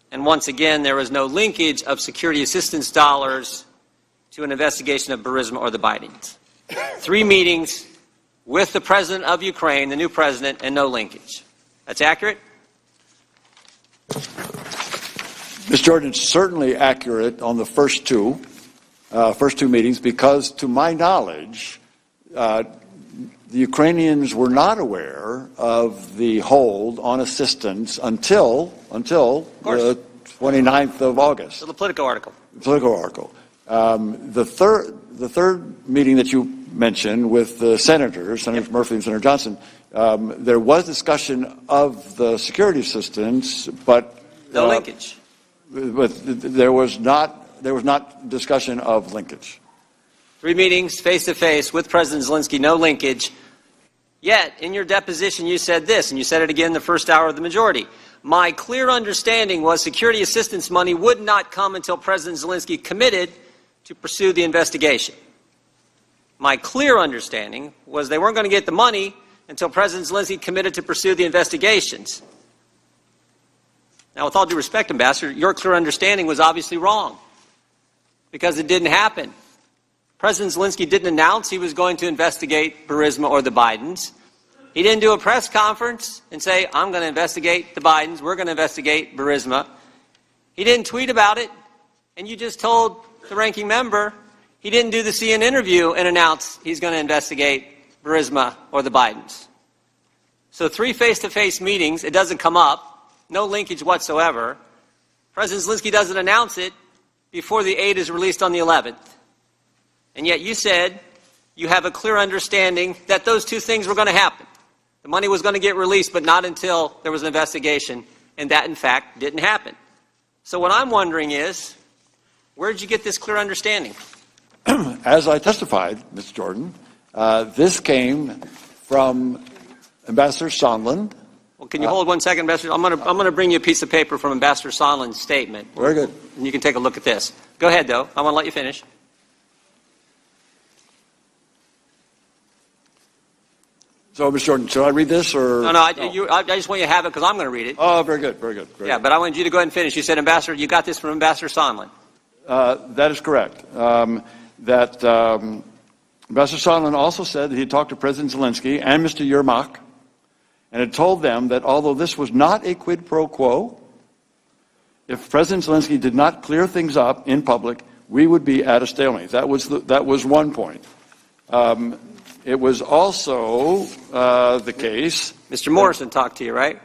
And once again, there was no linkage of security assistance dollars to an investigation of Burisma or the Bidens. 3 meetings with the president of Ukraine, the new president, and no linkage. That's accurate? Mr. Jordan, it's certainly accurate on the first two meetings because, to my knowledge, the Ukrainians were not aware of the hold on assistance until the 29th of August. So the Politico article. The third meeting that you mentioned with the senators, Senators Murphy and Senator Johnson, there was discussion of the security assistance, but no linkage. But there was not discussion of linkage. 3 meetings face to face with President Zelensky, no linkage. Yet, in your deposition, you said this, and you said it again the first hour of the majority. My clear understanding was security assistance money would not come until President Zelensky committed to pursue the investigation. My clear understanding was they weren't going to get the money until President Zelensky committed to pursue the investigations. Now, with all due respect, Ambassador, your clear understanding was obviously wrong because it didn't happen. President Zelensky didn't announce he was going to investigate Burisma or the Bidens. He didn't do a press conference and say, I'm going to investigate the Bidens, we're going to investigate Burisma. He didn't tweet about it, and you just told the ranking member he didn't do the CNN interview and announce he's going to investigate Burisma or the Bidens. So 3 face-to-face meetings, it doesn't come up, no linkage whatsoever. President Zelensky doesn't announce it before the aid is released on the 11th. And yet you said you have a clear understanding that those 2 things were going to happen. The money was going to get released, but not until there was an investigation, and that, in fact, didn't happen. So what I'm wondering is, where did you get this clear understanding? As I testified, Mr. Jordan, this came from Ambassador Sondland. Well, can you hold 1 second, Ambassador? I'm going to bring you a piece of paper from Ambassador Sondland's statement. Very good. And you can take a look at this. Go ahead, though. I want to let you finish. So, Mr. Jordan, should I read this or? No, I just want you to have it because I'm going to read it. Oh, very good. But I wanted you to go ahead and finish. You said, Ambassador, you got this from Ambassador Sondland. That is correct. Ambassador Sondland also said that he talked to President Zelensky and Mr. Yermak and had told them that although this was not a quid pro quo, if President Zelensky did not clear things up in public, we would be at a stalemate. That was one point. It was also the case. Mr. Morrison talked to you, right?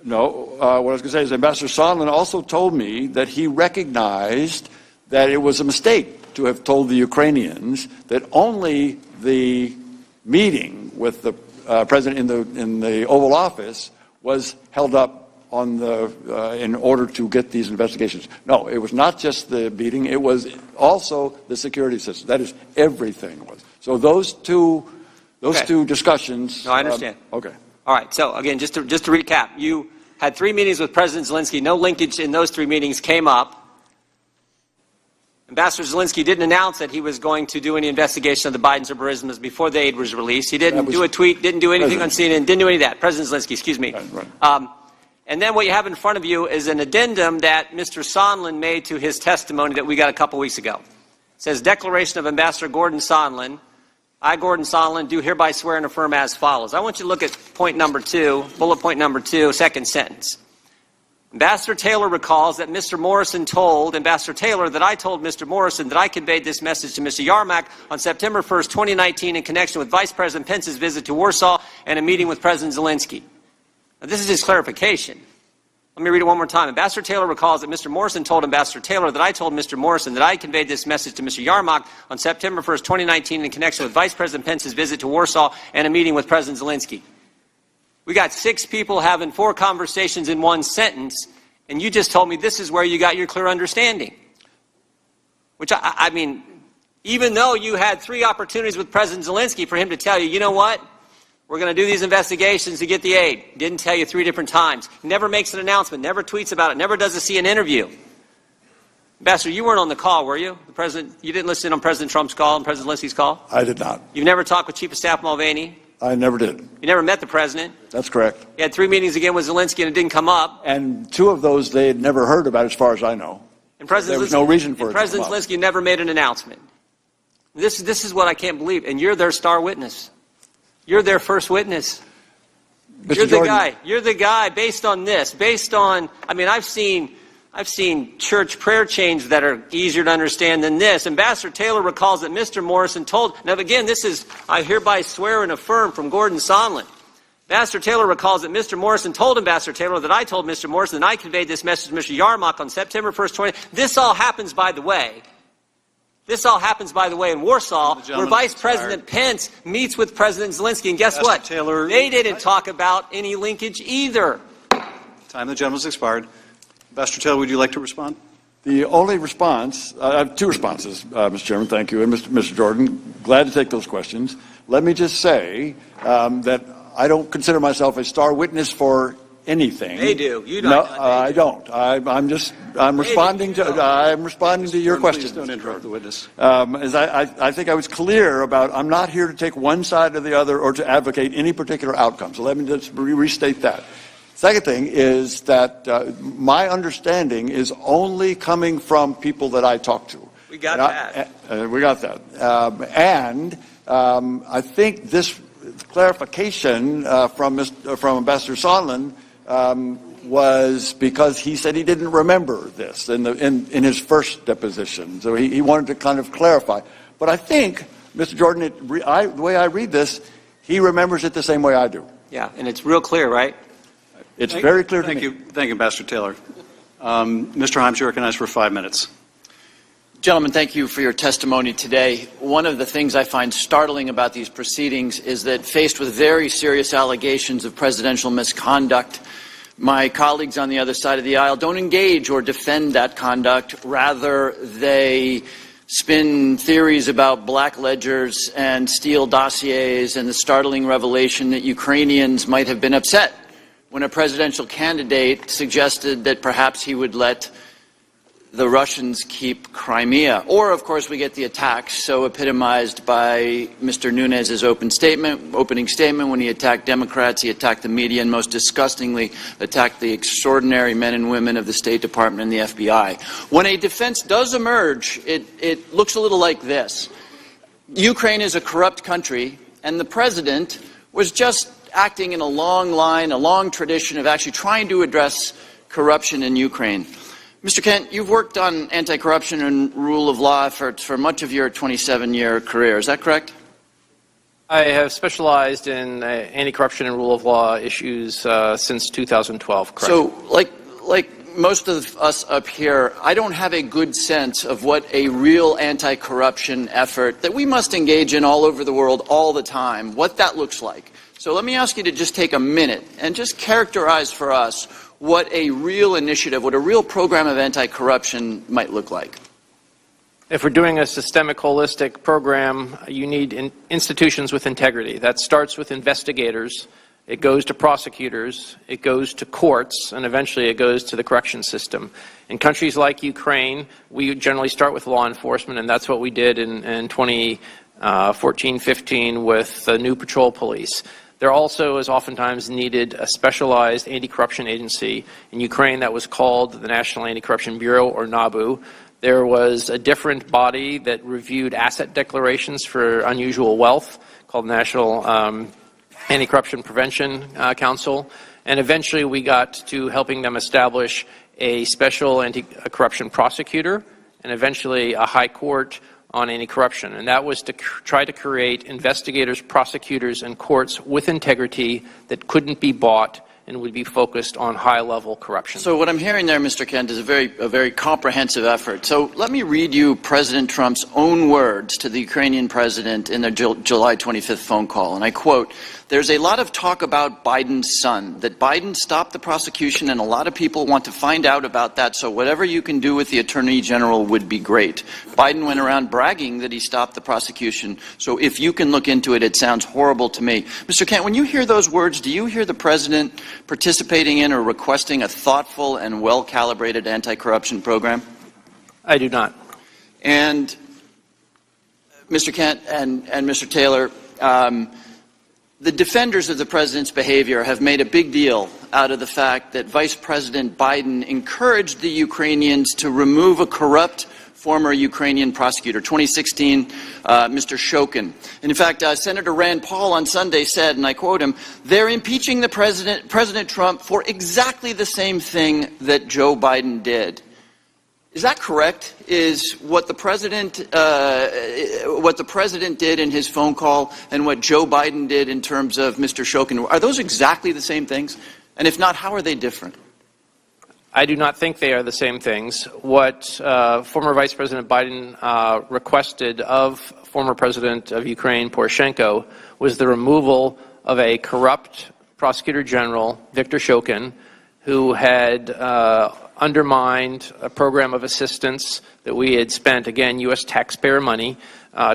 No. What I was going to say is Ambassador Sondland also told me that he recognized that it was a mistake to have told the Ukrainians that only the meeting with the president in the Oval Office was held up on in order to get these investigations. No, it was not just the meeting; it was also the security system. That is, everything was. So those two discussions. No, I understand. Okay. All right. So again, just to recap, you had 3 meetings with President Zelensky. No linkage in those 3 meetings came up. Ambassador Zelensky didn't announce that he was going to do any investigation of the Bidens or Burismas before the aid was released. He didn't do a tweet, didn't do anything on CNN, didn't do any of that. President Zelensky, excuse me. Right. And then what you have in front of you is an addendum that Mr. Sondland made to his testimony that we got a couple weeks ago. It says, Declaration of Ambassador Gordon Sondland. I, Gordon Sondland, do hereby swear and affirm as follows. I want you to look at point number 2, bullet point number 2, second sentence. Ambassador Taylor recalls that Mr. Morrison told Ambassador Taylor that I told Mr. Morrison that I conveyed this message to Mr. Yarmak on September 1st, 2019 in connection with Vice President Pence's visit to Warsaw and a meeting with President Zelensky. Now, this is his clarification. Let me read it one more time. Ambassador Taylor recalls that Mr. Morrison told Ambassador Taylor that I told Mr. Morrison that I conveyed this message to Mr. Yarmak on September 1st, 2019 in connection with Vice President Pence's visit to Warsaw and a meeting with President Zelensky. We got 6 people having 4 conversations in one sentence, and you just told me this is where you got your clear understanding. Which, I mean, even though you had 3 opportunities with President Zelensky for him to tell you, you know what? We're going to do these investigations to get the aid. Didn't tell you 3 different times. He never makes an announcement, never tweets about it, never does a CNN interview. Ambassador, you weren't on the call, were you? You didn't listen on President Trump's call and President Zelensky's call? I did not. You've never talked with Chief of Staff Mulvaney? I never did. You never met the president? That's correct. You had 3 meetings again with Zelensky and it didn't come up. And 2 of those they had never heard about, as far as I know. And President there was no reason for it. President Zelensky never made an announcement. This is what I can't believe. And you're their star witness. You're their first witness. You're the guy. You're the guy based on this. Based on, I mean, I've seen church prayer chains that are easier to understand than this. Ambassador Taylor recalls that Mr. Morrison told, now again, this is, I hereby swear and affirm from Gordon Sondland. Ambassador Taylor recalls that Mr. Morrison told Ambassador Taylor that I told Mr. Morrison that I conveyed this message to Mr. Yarmak on September 1st, 20. This all happens, by the way. This all happens, by the way, in Warsaw, where Vice President Pence meets with President Zelensky. And guess what? Taylor, they didn't talk about any linkage either. Time the gentleman's expired. Ambassador Taylor, would you like to respond? The only response, I have 2 responses, Mr. Chairman, thank you, and Mr. Jordan, glad to take those questions. Let me just say that I don't consider myself a star witness for anything. They do. You don't. No, I don't. I'm responding to your questions. Please don't interrupt the witness. As I think I was clear about, I'm not here to take one side or the other or to advocate any particular outcome. So let me just restate that. Second thing is that my understanding is only coming from people that I talk to. We got that. We got that. And I think this clarification from Ambassador Sondland was because he said he didn't remember this in his first deposition. So he wanted to kind of clarify. But I think, Mr. Jordan, the way I read this, he remembers it the same way I do. Yeah, and it's real clear, right? It's very clear to me. Thank you, Ambassador Taylor. Mr. Himes, you're recognized for 5 minutes. Gentlemen, thank you for your testimony today. One of the things I find startling about these proceedings is that faced with very serious allegations of presidential misconduct, my colleagues on the other side of the aisle don't engage or defend that conduct. Rather, they spin theories about black ledgers and Steele dossiers and the startling revelation that Ukrainians might have been upset when a presidential candidate suggested that perhaps he would let the Russians keep Crimea. Or, of course, we get the attacks so epitomized by Mr. Nunes's opening statement when he attacked Democrats, he attacked the media, and most disgustingly attacked the extraordinary men and women of the State Department and the FBI. When a defense does emerge, it looks a little like this. Ukraine is a corrupt country, and the president was just acting in a long tradition of actually trying to address corruption in Ukraine. Mr. Kent, you've worked on anti-corruption and rule of law efforts for much of your 27-year career. Is that correct? I have specialized in anti-corruption and rule of law issues since 2012. Correct. So, like most of us up here, I don't have a good sense of what a real anti-corruption effort that we must engage in all over the world all the time, what that looks like. So let me ask you to just take a minute and just characterize for us what a real initiative, what a real program of anti-corruption might look like. If we're doing a systemic, holistic program, you need institutions with integrity. That starts with investigators. It goes to prosecutors. It goes to courts. And eventually it goes to the correction system. In countries like Ukraine, we generally start with law enforcement, and that's what we did in 2014-15 with the new patrol police. There also is oftentimes needed a specialized anti-corruption agency in Ukraine that was called the National Anti-Corruption Bureau, or NABU. There was a different body that reviewed asset declarations for unusual wealth called National Anti-Corruption Prevention Council. And eventually we got to helping them establish a special anti-corruption prosecutor and eventually a high court on anti-corruption. And that was to try to create investigators, prosecutors, and courts with integrity that couldn't be bought and would be focused on high-level corruption. So what I'm hearing there, Mr. Kent, is a very comprehensive effort. So let me read you President Trump's own words to the Ukrainian president in their July 25th phone call. And I quote, "There's a lot of talk about Biden's son, that Biden stopped the prosecution, and a lot of people want to find out about that, so whatever you can do with the Attorney General would be great. Biden went around bragging that he stopped the prosecution, so if you can look into it, it sounds horrible to me." Mr. Kent, when you hear those words, do you hear the president participating in or requesting a thoughtful and well-calibrated anti-corruption program? I do not. And Mr. Kent and Mr. Taylor, the defenders of the president's behavior have made a big deal out of the fact that Vice President Biden encouraged the Ukrainians to remove a corrupt former Ukrainian prosecutor, 2016, Mr. Shokin. And in fact, Senator Rand Paul on Sunday said, and I quote him, "They're impeaching the President Trump for exactly the same thing that Joe Biden did." Is that correct? Is what the president did in his phone call and what Joe Biden did in terms of Mr. Shokin, are those exactly the same things? And if not, how are they different? I do not think they are the same things. What former Vice President Biden requested of former President of Ukraine, Poroshenko, was the removal of a corrupt Prosecutor General, Viktor Shokin, who had undermined a program of assistance that we had spent, again, U.S. taxpayer money,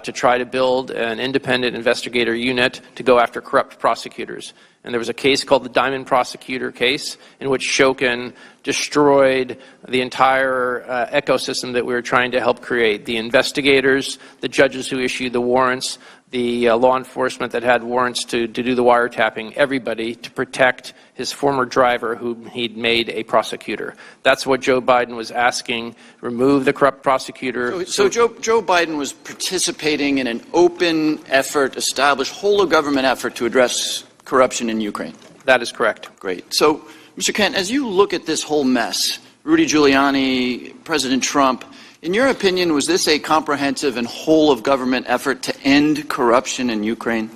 to try to build an independent investigator unit to go after corrupt prosecutors. And there was a case called the Diamond Prosecutor case in which Shokin destroyed the entire ecosystem that we were trying to help create. The investigators, the judges who issued the warrants, the law enforcement that had warrants to do the wiretapping, everybody to protect his former driver who he'd made a prosecutor. That's what Joe Biden was asking, remove the corrupt prosecutor. So Joe Biden was participating in an open effort, established whole-of-government effort to address corruption in Ukraine. That is correct. Great. So, Mr. Kent, as you look at this whole mess, Rudy Giuliani, President Trump, in your opinion, was this a comprehensive and whole-of-government effort to end corruption in Ukraine?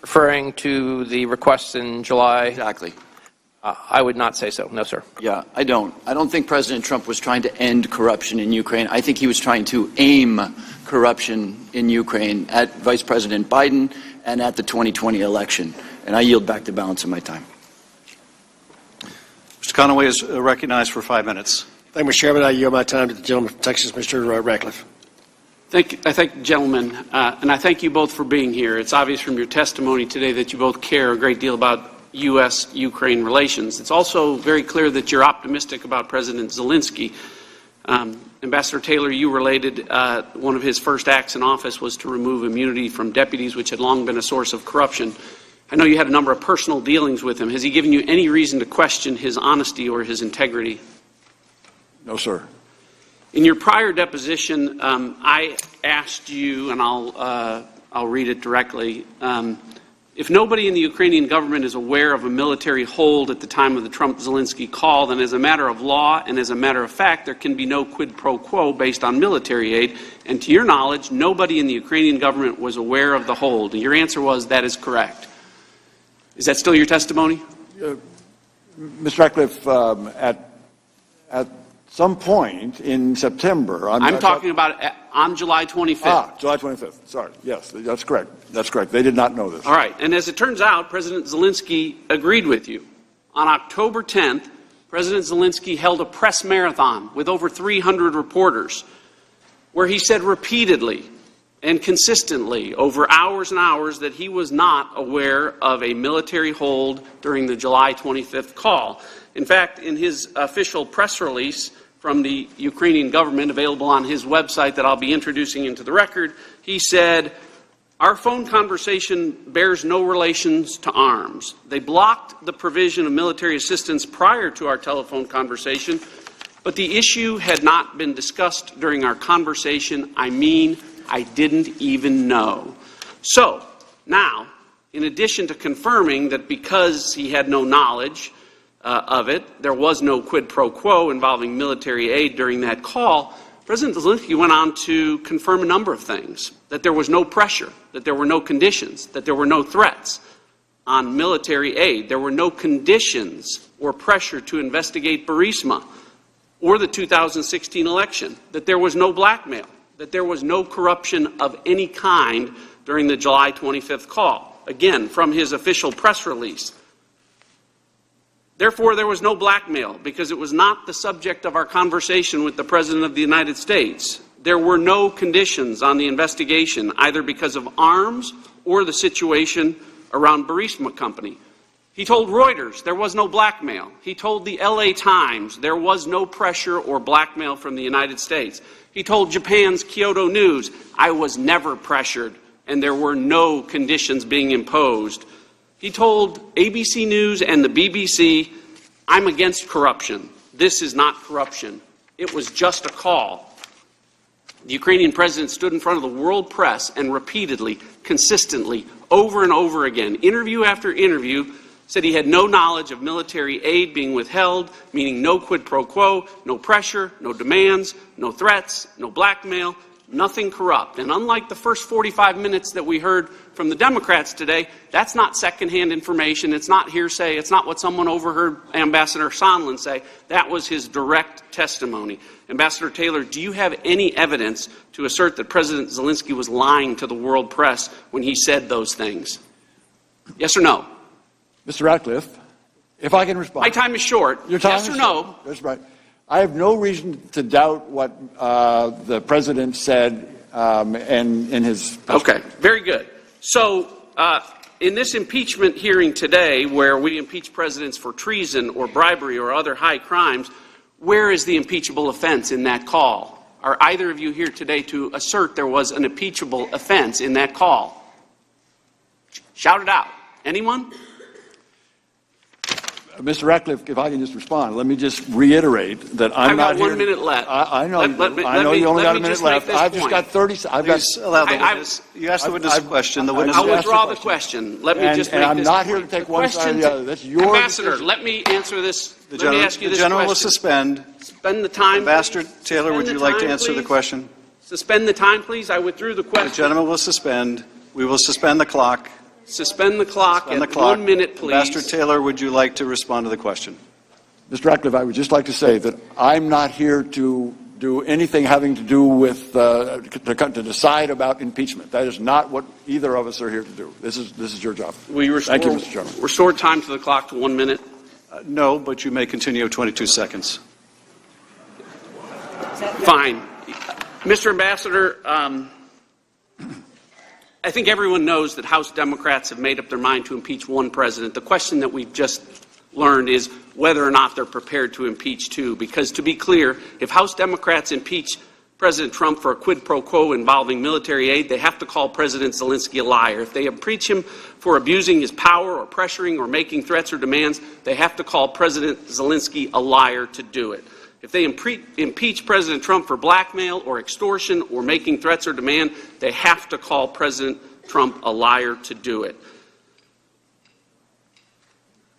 Referring to the requests in July? Exactly. I would not say so. No, sir. Yeah, I don't. I don't think President Trump was trying to end corruption in Ukraine. I think he was trying to aim corruption in Ukraine at Vice President Biden and at the 2020 election. And I yield back the balance of my time. Mr. Conaway is recognized for 5 minutes. Thank you, Mr. Chairman. I yield my time to the gentleman from Texas, Mr. Ratcliffe. I thank the gentleman, and I thank you both for being here. It's obvious from your testimony today that you both care a great deal about U.S.-Ukraine relations. It's also very clear that you're optimistic about President Zelensky. Ambassador Taylor, you related one of his first acts in office was to remove immunity from deputies, which had long been a source of corruption. I know you had a number of personal dealings with him. Has he given you any reason to question his honesty or his integrity? No, sir. In your prior deposition, I asked you, and I'll read it directly, if nobody in the Ukrainian government is aware of a military hold at the time of the Trump-Zelensky call, then as a matter of law and as a matter of fact, there can be no quid pro quo based on military aid. And to your knowledge, nobody in the Ukrainian government was aware of the hold. And your answer was that is correct. Is that still your testimony? Mr. Ratcliffe, at some point in September. I'm talking about on July 25th. July 25th. Sorry. Yes, that's correct. That's correct. They did not know this. All right. And as it turns out, President Zelensky agreed with you. On October 10th, President Zelensky held a press marathon with over 300 reporters where he said repeatedly and consistently over hours and hours that he was not aware of a military hold during the July 25th call. In fact, in his official press release from the Ukrainian government available on his website that I'll be introducing into the record, he said, Our phone conversation bears no relations to arms. They blocked the provision of military assistance prior to our telephone conversation, but the issue had not been discussed during our conversation. I mean, I didn't even know. So, now, in addition to confirming that because he had no knowledge of it, there was no quid pro quo involving military aid during that call, President Zelensky went on to confirm a number of things, that there was no pressure, that there were no conditions, that there were no threats on military aid. There were no conditions or pressure to investigate Burisma or the 2016 election, that there was no blackmail, that there was no corruption of any kind during the July 25th call. Again, from his official press release. Therefore, there was no blackmail because it was not the subject of our conversation with the President of the United States. There were no conditions on the investigation, either because of arms or the situation around Burisma Company. He told Reuters there was no blackmail. He told the LA Times there was no pressure or blackmail from the United States. He told Japan's Kyodo News, I was never pressured and there were no conditions being imposed. He told ABC News and the BBC, I'm against corruption. This is not corruption. It was just a call. The Ukrainian president stood in front of the world press and repeatedly, consistently, over and over again, interview after interview, said he had no knowledge of military aid being withheld, meaning no quid pro quo, no pressure, no demands, no threats, no blackmail, nothing corrupt. And unlike the first 45 minutes that we heard from the Democrats today, that's not secondhand information, it's not hearsay, it's not what someone overheard Ambassador Sondland say. That was his direct testimony. Ambassador Taylor, do you have any evidence to assert that President Zelensky was lying to the world press when he said those things? Yes or no? Mr. Ratcliffe, if I can respond. My time is short. Your time yes is or no? Short. That's right. I have no reason to doubt what the president said in his. Okay, very good. So, in this impeachment hearing today, where we impeach presidents for treason or bribery or other high crimes, where is the impeachable offense in that call? Are either of you here today to assert there was an impeachable offense in that call? Shout it out. Anyone? Mr. Ratcliffe, if I can just respond, let me just reiterate that I'm not here. I've got 1 minute left. I know. I know you only got a minute left. I've just got 30. I've got. Allow the witness. You asked the witness a question. The witness. I'll withdraw the question. Let me just make this. And I'm not here to take one side or the other. That's your Ambassador, decision. let me answer this. The let me ask you this general question. will suspend. Spend the time. Ambassador Taylor, would you like to answer the question? Suspend the time, please. I withdrew the question. The gentleman will suspend. We will suspend the clock. Suspend the clock at 1 minute, please. Ambassador Taylor, would you like to respond to the question? Mr. Ratcliffe, I would just like to say that I'm not here to do anything having to do with to decide about impeachment. That is not what either of us are here to do. This is your job. Thank you, Mr. Chairman. Restore time to the clock to 1 minute. No, but you may continue 22 seconds. Fine. Mr. Ambassador, I think everyone knows that House Democrats have made up their mind to impeach one president. The question that we've just learned is whether or not they're prepared to impeach two. Because to be clear, if House Democrats impeach President Trump for a quid pro quo involving military aid, they have to call President Zelensky a liar. If they impeach him for abusing his power or pressuring or making threats or demands, they have to call President Zelensky a liar to do it. If they impeach President Trump for blackmail or extortion or making threats or demand, they have to call President Trump a liar to do it.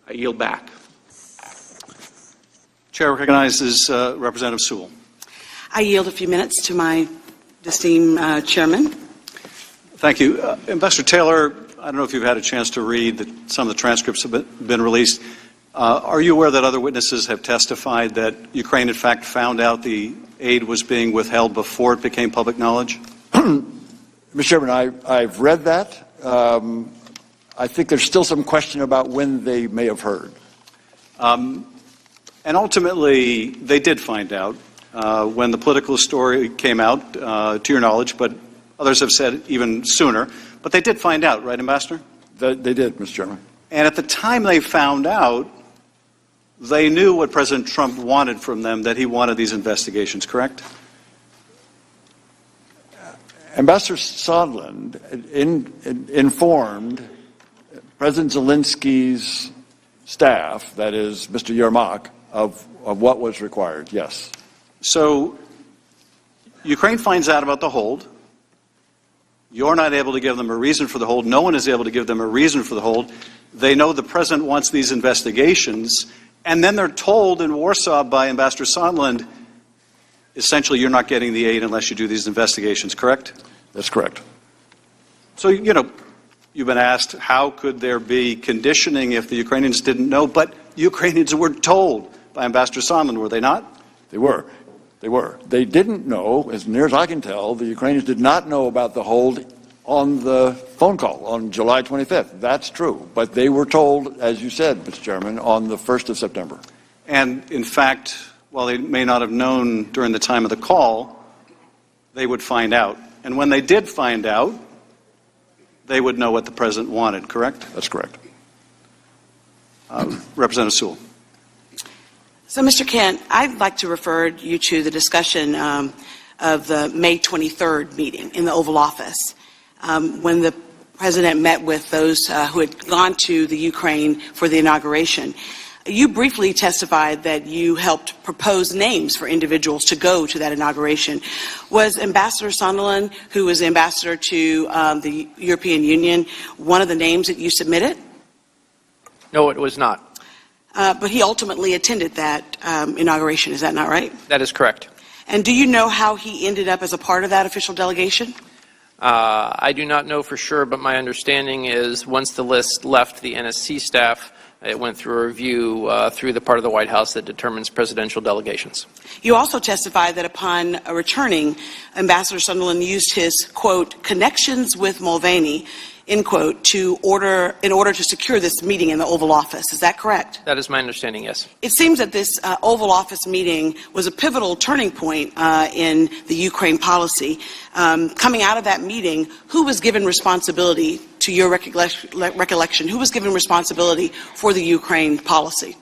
I yield back. Chair recognizes Representative Sewell. I yield a few minutes to my esteemed chairman. Thank you. Ambassador Taylor, I don't know if you've had a chance to read that some of the transcripts have been released. Are you aware that other witnesses have testified that Ukraine, in fact, found out the aid was being withheld before it became public knowledge? Mr. Chairman, I've read that. I think there's still some question about when they may have heard. And ultimately, they did find out when the political story came out, to your knowledge, but others have said even sooner. But they did find out, right, Ambassador? They did, Mr. Chairman. And at the time they found out, they knew what President Trump wanted from them, that he wanted these investigations, correct? Ambassador Sondland informed President Zelensky's staff, that is Mr. Yermak, of what was required, yes. So Ukraine finds out about the hold. You're not able to give them a reason for the hold. No one is able to give them a reason for the hold. They know the president wants these investigations, and then they're told in Warsaw by Ambassador Sondland, essentially, you're not getting the aid unless you do these investigations, correct? That's correct. So, you've been asked, how could there be conditioning if the Ukrainians didn't know? But Ukrainians were told by Ambassador Sondland, were they not? They were. They didn't know, as near as I can tell, the Ukrainians did not know about the hold on the phone call on July 25th. That's true. But they were told, as you said, Mr. Chairman, on the 1st of September. And, in fact, while they may not have known during the time of the call, they would find out. And when they did find out, they would know what the president wanted, correct? That's correct. Representative Sewell. So, Mr. Kent, I'd like to refer you to the discussion of the May 23rd meeting in the Oval Office when the president met with those who had gone to the Ukraine for the inauguration. You briefly testified that you helped propose names for individuals to go to that inauguration. Was Ambassador Sondland, who was ambassador to the European Union, one of the names that you submitted? No, it was not. But he ultimately attended that inauguration, is that not right? That is correct. And do you know how he ended up as a part of that official delegation? I do not know for sure, but my understanding is once the list left the NSC staff, it went through a review through the part of the White House that determines presidential delegations. You also testified that upon returning, Ambassador Sondland used his, quote, connections with Mulvaney, end quote, in order to secure this meeting in the Oval Office. Is that correct? That is my understanding, yes. It seems that this Oval Office meeting was a pivotal turning point in the Ukraine policy. Coming out of that meeting, who was given responsibility, to your recollection, who was given responsibility for the Ukraine policy?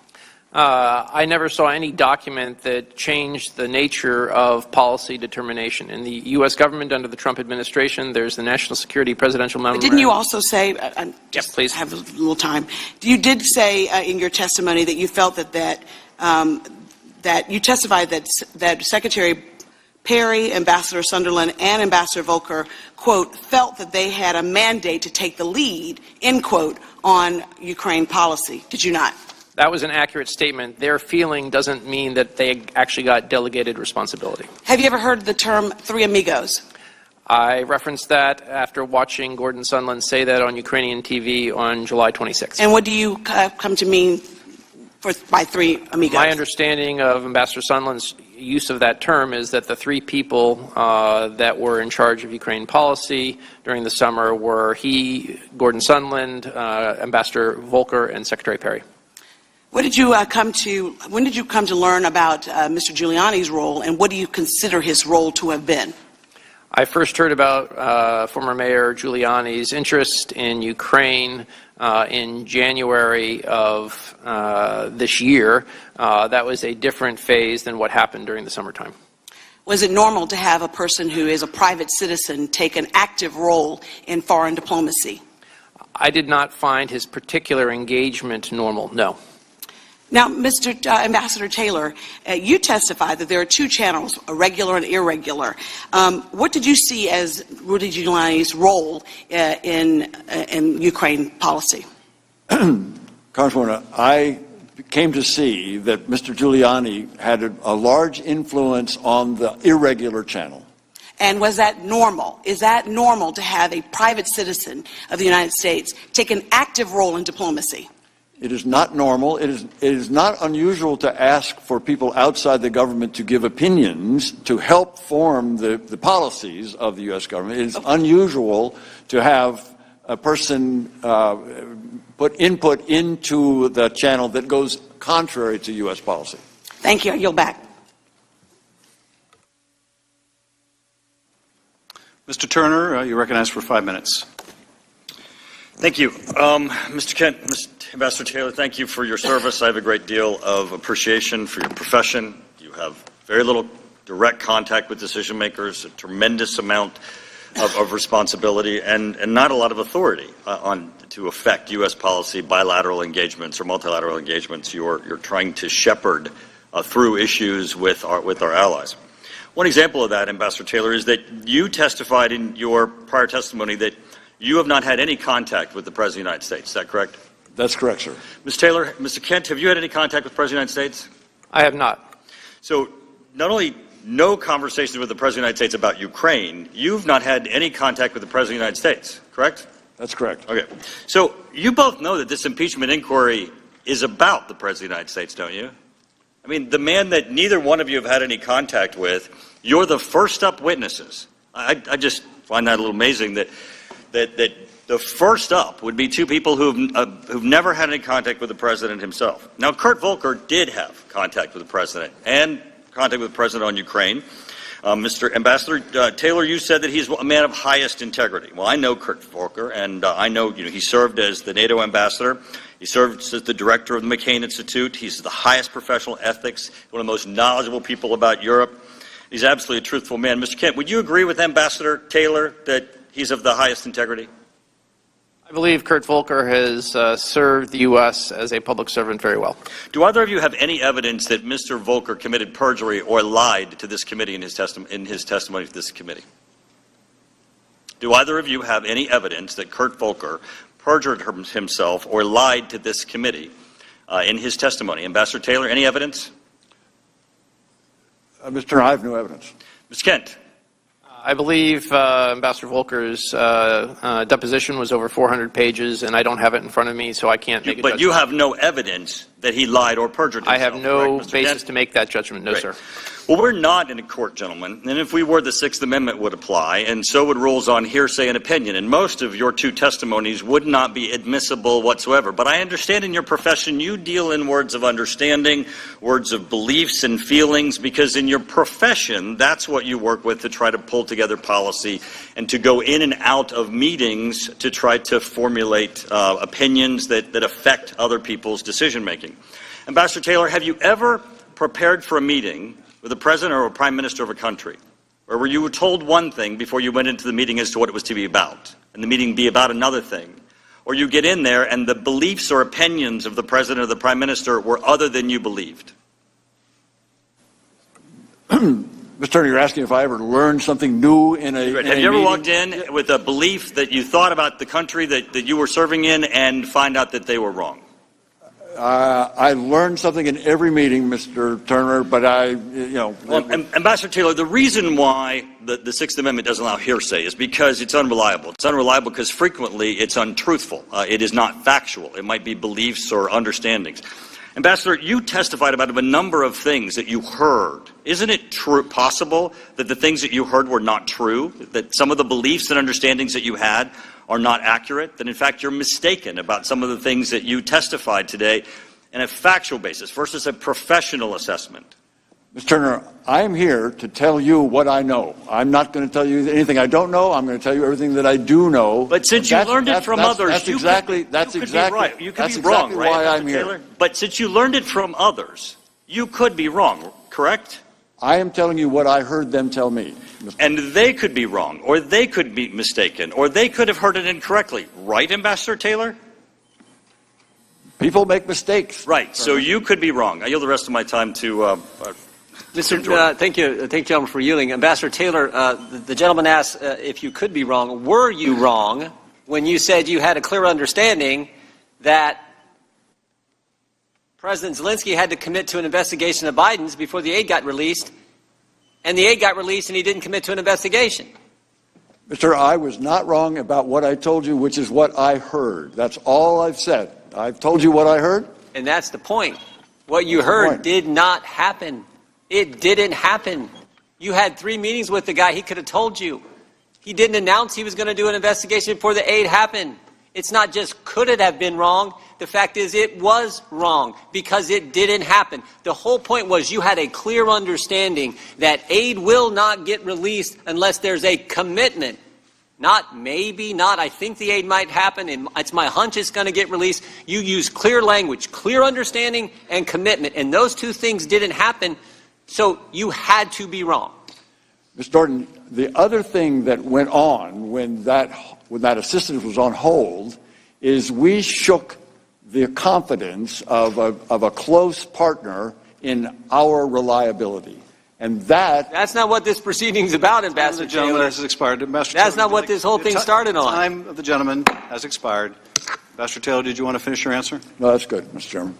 I never saw any document that changed the nature of policy determination. In the U.S. government under the Trump administration, there's the National Security Presidential Memorandum. Didn't you also say, yes, please. have a little time, you did say in your testimony that you felt that you testified that Secretary Perry, Ambassador Sondland, and Ambassador Volker, quote, felt that they had a mandate to take the lead, end quote, on Ukraine policy. Did you not? That was an accurate statement. Their feeling doesn't mean that they actually got delegated responsibility. Have you ever heard the term Three Amigos? I referenced that after watching Gordon Sondland say that on Ukrainian TV on July 26th. And what do you come to mean by Three Amigos? My understanding of Ambassador Sondland's use of that term is that the three people that were in charge of Ukraine policy during the summer were he, Gordon Sondland, Ambassador Volker, and Secretary Perry. When did you come to learn about Mr. Giuliani's role, and what do you consider his role to have been? I first heard about former Mayor Giuliani's interest in Ukraine in January of this year. That was a different phase than what happened during the summertime. Was it normal to have a person who is a private citizen take an active role in foreign diplomacy? I did not find his particular engagement normal, no. Now, Mr. Ambassador Taylor, you testified that there are two channels, a regular and irregular. What did you see as Rudy Giuliani's role in Ukraine policy? Congresswoman, I came to see that Mr. Giuliani had a large influence on the irregular channel. And was that normal? Is that normal to have a private citizen of the United States take an active role in diplomacy? It is not normal. It is not unusual to ask for people outside the government to give opinions to help form the policies of the U.S. government. It is unusual to have a person put input into the channel that goes contrary to U.S. policy. Thank you. I yield back. Mr. Turner, you're recognized for 5 minutes. Thank you. Mr. Kent, Ambassador Taylor, thank you for your service. I have a great deal of appreciation for your profession. You have very little direct contact with decision makers, a tremendous amount of responsibility and not a lot of authority to affect U.S. policy, bilateral engagements or multilateral engagements you're trying to shepherd through issues with our allies. One example of that, Ambassador Taylor, is that you testified in your prior testimony that you have not had any contact with the President of the United States. Is that correct? That's correct, sir. Ms. Taylor, Mr. Kent, have you had any contact with the President of the United States? I have not. So not only no conversations with the President of the United States about Ukraine, you've not had any contact with the President of the United States, correct? That's correct. Okay. So you both know that this impeachment inquiry is about the President of the United States, don't you? I mean, the man that neither one of you have had any contact with, you're the first up witnesses. I just find that a little amazing that the first up would be two people who've never had any contact with the President himself. Now, Kurt Volker did have contact with the President and contact with the President on Ukraine. Mr. Ambassador Taylor, you said that he's a man of highest integrity. Well, I know Kurt Volker, and I know he served as the NATO ambassador. He served as the director of the McCain Institute. He's the highest professional ethics, one of the most knowledgeable people about Europe. He's absolutely a truthful man. Mr. Kent, would you agree with Ambassador Taylor that he's of the highest integrity? I believe Kurt Volker has served the U.S. as a public servant very well. Do either of you have any evidence that Mr. Volker committed perjury or lied to this committee in his testimony to this committee? Do either of you have any evidence that Kurt Volker perjured himself or lied to this committee in his testimony? Ambassador Taylor, any evidence? Mr. Turner, I have no evidence. Ms. Kent. I believe Ambassador Volker's deposition was over 400 pages, and I don't have it in front of me, so I can't make a judgment. But you have no evidence that he lied or perjured himself. I have no correct, Mr. basis Kent? to make that judgment, no, Great. sir. Well, we're not in a court, gentlemen, and if we were, the Sixth Amendment would apply, and so would rules on hearsay and opinion, and most of your two testimonies would not be admissible whatsoever. But I understand in your profession you deal in words of understanding, words of beliefs and feelings, because in your profession, that's what you work with to try to pull together policy and to go in and out of meetings to try to formulate opinions that affect other people's decision-making. Ambassador Taylor, have you ever prepared for a meeting with the president or a prime minister of a country, or where you were told one thing before you went into the meeting as to what it was to be about, and the meeting be about another thing, or you get in there and the beliefs or opinions of the president or the prime minister were other than you believed? Mr. Turner, you're asking if I ever learned something new in a Have in a you ever meeting? walked in with a belief that you thought about the country that you were serving in and find out that they were wrong? I learned something in every meeting, Mr. Turner, but Well, Ambassador Taylor, the reason why the Sixth Amendment doesn't allow hearsay is because it's unreliable. It's unreliable because frequently it's untruthful. It is not factual. It might be beliefs or understandings. Ambassador, you testified about a number of things that you heard. Isn't it possible that the things that you heard were not true, that some of the beliefs and understandings that you had are not accurate, that in fact you're mistaken about some of the things that you testified today on a factual basis versus a professional assessment? Mr. Turner, I'm here to tell you what I know. I'm not going to tell you anything I don't know. I'm going to tell you everything that I do know. But since you learned it from others, that's exactly right. You could be wrong, exactly right, why I'm Taylor? here. But since you learned it from others, you could be wrong, correct? I am telling you what I heard them tell me. And they could be wrong, or they could be mistaken, or they could have heard it incorrectly. Right, Ambassador Taylor? People make mistakes. Right, so you could be wrong. I yield the rest of my time to Thank you, gentlemen, for yielding. Ambassador Taylor, the gentleman asked if you could be wrong. Were you wrong when you said you had a clear understanding that President Zelensky had to commit to an investigation of Biden's before the aid got released, and the aid got released and he didn't commit to an investigation? Mr. I was not wrong about what I told you, which is what I heard. That's all I've said. I've told you what I heard. And that's the point. What you heard did not happen. It didn't happen. You had 3 meetings with the guy. He could have told you. He didn't announce he was going to do an investigation before the aid happened. It's not just could it have been wrong. The fact is it was wrong because it didn't happen. The whole point was you had a clear understanding that aid will not get released unless there's a commitment. Not maybe, not I think the aid might happen, it's my hunch it's going to get released. You use clear language, clear understanding, and commitment. And those two things didn't happen, so you had to be wrong. Mr. Norton, the other thing that went on when that assistance was on hold is we shook the confidence of a close partner in our reliability. And that's not what this proceeding's about, Ambassador The gentleman Taylor. has expired. Ambassador That's Taylor, not what this whole thing started on. The time of the gentleman has expired. Ambassador Taylor, did you want to finish your answer? No, that's good, Mr. Chairman.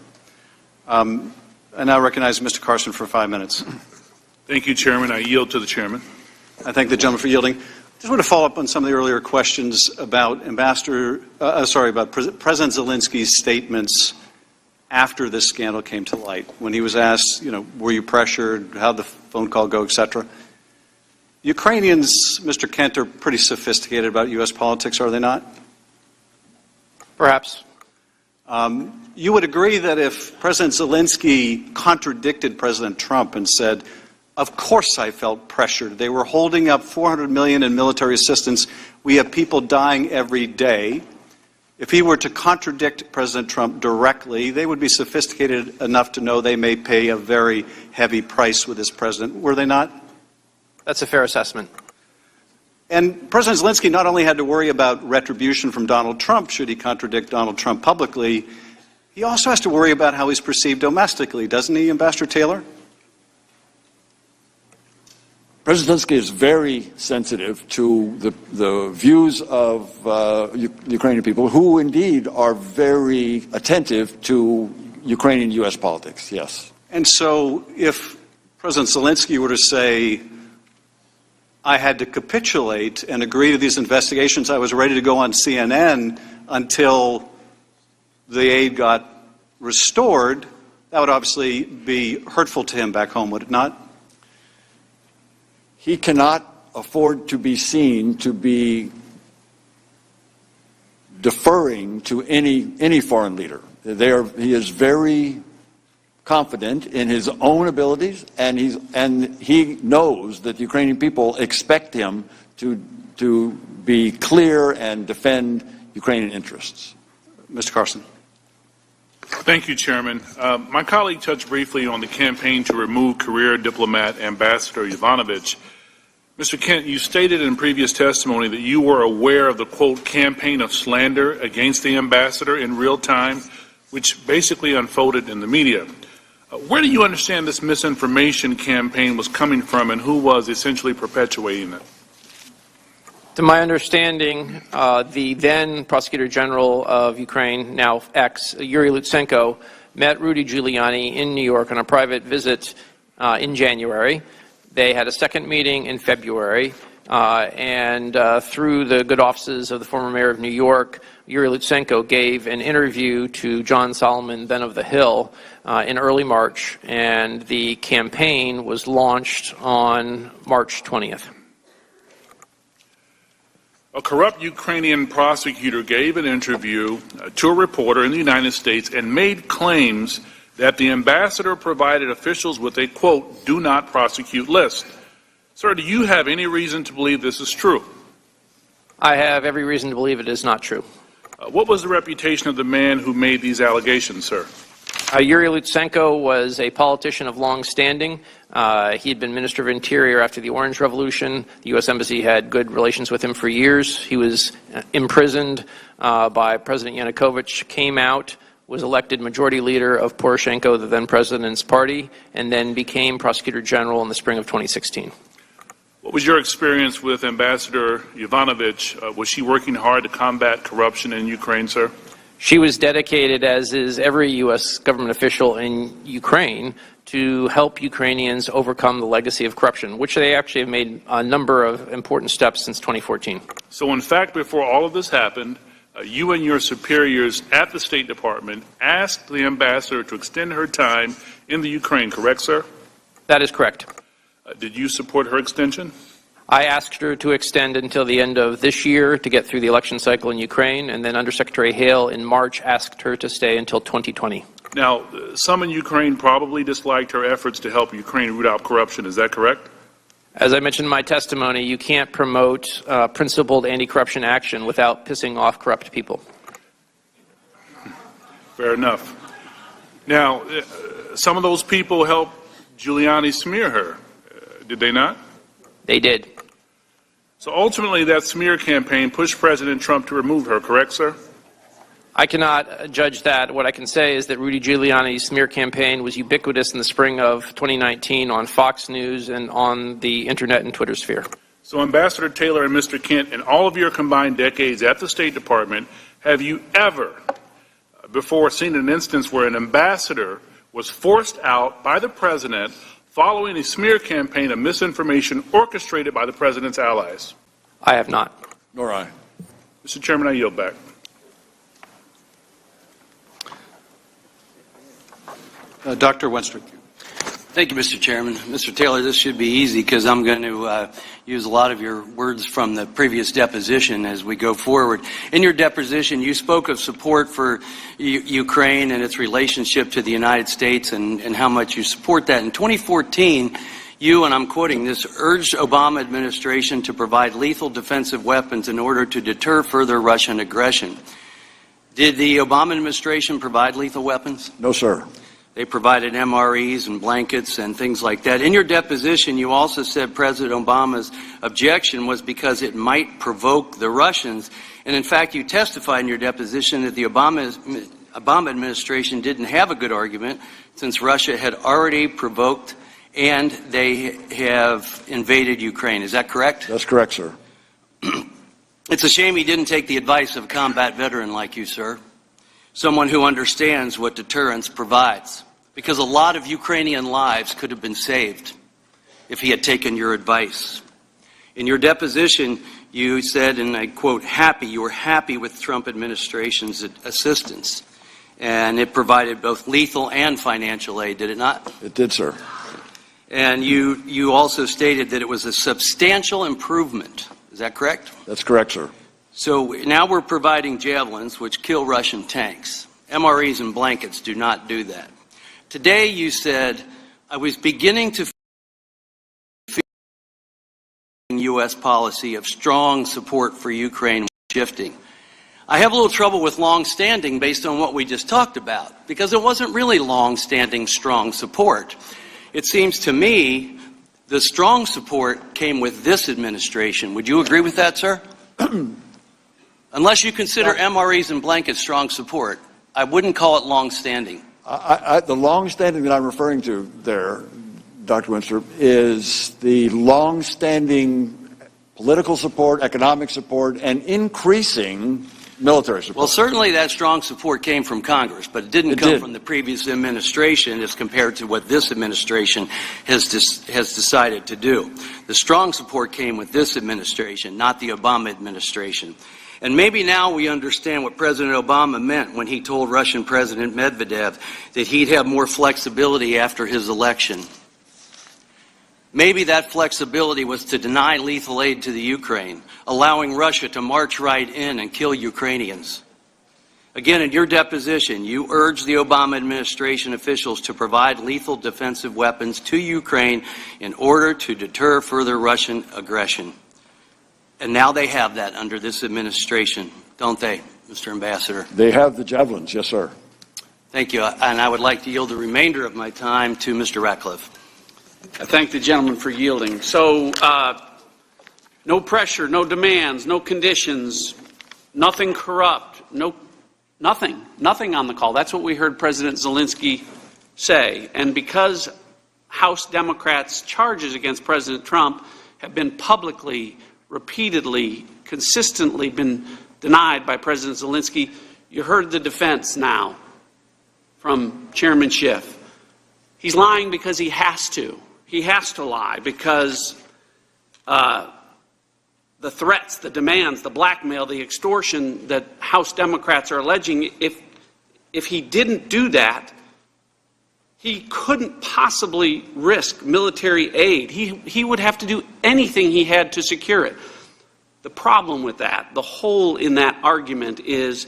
I now recognize Mr. Carson for 5 minutes. Thank you, Chairman. I yield to the chairman. I thank the gentleman for yielding. I just want to follow up on some of the earlier questions about President Zelensky's statements after this scandal came to light. When he was asked, were you pressured? How'd the phone call go, et cetera? Ukrainians, Mr. Kent, are pretty sophisticated about U.S. politics, are they not? Perhaps. You would agree that if President Zelensky contradicted President Trump and said, of course I felt pressured. They were holding up $400 million in military assistance. We have people dying every day. If he were to contradict President Trump directly, they would be sophisticated enough to know they may pay a very heavy price with this president. Were they not? That's a fair assessment. And President Zelensky not only had to worry about retribution from Donald Trump should he contradict Donald Trump publicly, he also has to worry about how he's perceived domestically, doesn't he, Ambassador Taylor? President Zelensky is very sensitive to the views of Ukrainian people, who indeed are very attentive to Ukrainian U.S. politics, yes. And so if President Zelensky were to say, I had to capitulate and agree to these investigations, I was ready to go on CNN until the aid got restored, that would obviously be hurtful to him back home, would it not? He cannot afford to be seen to be deferring to any foreign leader. He is very confident in his own abilities, and he knows that the Ukrainian people expect him to be clear and defend Ukrainian interests. Mr. Carson. Thank you, Chairman. My colleague touched briefly on the campaign to remove career diplomat Ambassador Yovanovitch. Mr. Kent, you stated in previous testimony that you were aware of the, quote, campaign of slander against the ambassador in real time, which basically unfolded in the media. Where do you understand this misinformation campaign was coming from, and who was essentially perpetuating it? To my understanding, the then Prosecutor General of Ukraine, now ex, Yuri Lutsenko, met Rudy Giuliani in New York on a private visit in January. They had a second meeting in February, and through the good offices of the former mayor of New York, Yuri Lutsenko gave an interview to John Solomon, then of The Hill, in early March, and the campaign was launched on March 20th. A corrupt Ukrainian prosecutor gave an interview to a reporter in the United States and made claims that the ambassador provided officials with a, quote, do not prosecute list. Sir, do you have any reason to believe this is true? I have every reason to believe it is not true. What was the reputation of the man who made these allegations, sir? Yuri Lutsenko was a politician of long standing. He had been Minister of Interior after the Orange Revolution. The U.S. Embassy had good relations with him for years. He was imprisoned by President Yanukovych, came out, was elected majority leader of Poroshenko, the then president's party, and then became Prosecutor General in the spring of 2016. What was your experience with Ambassador Yovanovitch? Was she working hard to combat corruption in Ukraine, sir? She was dedicated, as is every U.S. government official in Ukraine, to help Ukrainians overcome the legacy of corruption, which they actually have made a number of important steps since 2014. So, in fact, before all of this happened, you and your superiors at the State Department asked the ambassador to extend her time in the Ukraine, correct, sir? That is correct. Did you support her extension? I asked her to extend until the end of this year to get through the election cycle in Ukraine, and then Undersecretary Hale in March asked her to stay until 2020. Now, some in Ukraine probably disliked her efforts to help Ukraine root out corruption. Is that correct? As I mentioned in my testimony, you can't promote principled anti-corruption action without pissing off corrupt people. Fair enough. Now, some of those people helped Giuliani smear her, did they not? They did. So ultimately, that smear campaign pushed President Trump to remove her, correct, sir? I cannot judge that. What I can say is that Rudy Giuliani's smear campaign was ubiquitous in the spring of 2019 on Fox News and on the internet and Twitter sphere. So Ambassador Taylor and Mr. Kent, in all of your combined decades at the State Department, have you ever before seen an instance where an ambassador was forced out by the president following a smear campaign of misinformation orchestrated by the president's allies? I have not. Nor I. Mr. Chairman, I yield back. Dr. Wenstrup. Thank you, Mr. Chairman. Mr. Taylor, this should be easy because I'm going to use a lot of your words from the previous deposition as we go forward. In your deposition, you spoke of support for Ukraine and its relationship to the United States and how much you support that. In 2014, you, and I'm quoting this, urged Obama administration to provide lethal defensive weapons in order to deter further Russian aggression. Did the Obama administration provide lethal weapons? No, sir. They provided MREs and blankets and things like that. In your deposition, you also said President Obama's objection was because it might provoke the Russians. And in fact, you testified in your deposition that the Obama administration didn't have a good argument since Russia had already provoked and they have invaded Ukraine. Is that correct? That's correct, sir. It's a shame he didn't take the advice of a combat veteran like you, sir. Someone who understands what deterrence provides. Because a lot of Ukrainian lives could have been saved if he had taken your advice. In your deposition, you said, and I quote, you were happy with Trump administration's assistance. And it provided both lethal and financial aid, did it not? It did, sir. And you also stated that it was a substantial improvement. Is that correct? That's correct, sir. So now we're providing javelins, which kill Russian tanks. MREs and blankets do not do that. Today you said, I was beginning to feel U.S. policy of strong support for Ukraine shifting. I have a little trouble with long-standing based on what we just talked about, because it wasn't really long-standing, strong support. It seems to me the strong support came with this administration. Would you agree with that, sir? Unless you consider MREs and blankets strong support, I wouldn't call it long-standing. The long-standing that I'm referring to there, Dr. Winstrup, is the long-standing political support, economic support, and increasing military support. Well, certainly that strong support came from Congress, but it didn't come from the previous administration as compared to what this administration has decided to do. The strong support came with this administration, not the Obama administration. And maybe now we understand what President Obama meant when he told Russian President Medvedev that he'd have more flexibility after his election. Maybe that flexibility was to deny lethal aid to the Ukraine, allowing Russia to march right in and kill Ukrainians. Again, in your deposition, you urged the Obama administration officials to provide lethal defensive weapons to Ukraine in order to deter further Russian aggression. And now they have that under this administration, don't they, Mr. Ambassador? They have the javelins, yes, sir. Thank you. And I would like to yield the remainder of my time to Mr. Ratcliffe. I thank the gentleman for yielding. So, no pressure, no demands, no conditions, nothing corrupt, nothing on the call. That's what we heard President Zelensky say. And because House Democrats' charges against President Trump have been publicly, repeatedly, consistently been denied by President Zelensky, you heard the defense now from Chairman Schiff. He's lying because he has to. He has to lie because the threats, the demands, the blackmail, the extortion that House Democrats are alleging, if he didn't do that, he couldn't possibly risk military aid. He would have to do anything he had to secure it. The problem with that, the hole in that argument is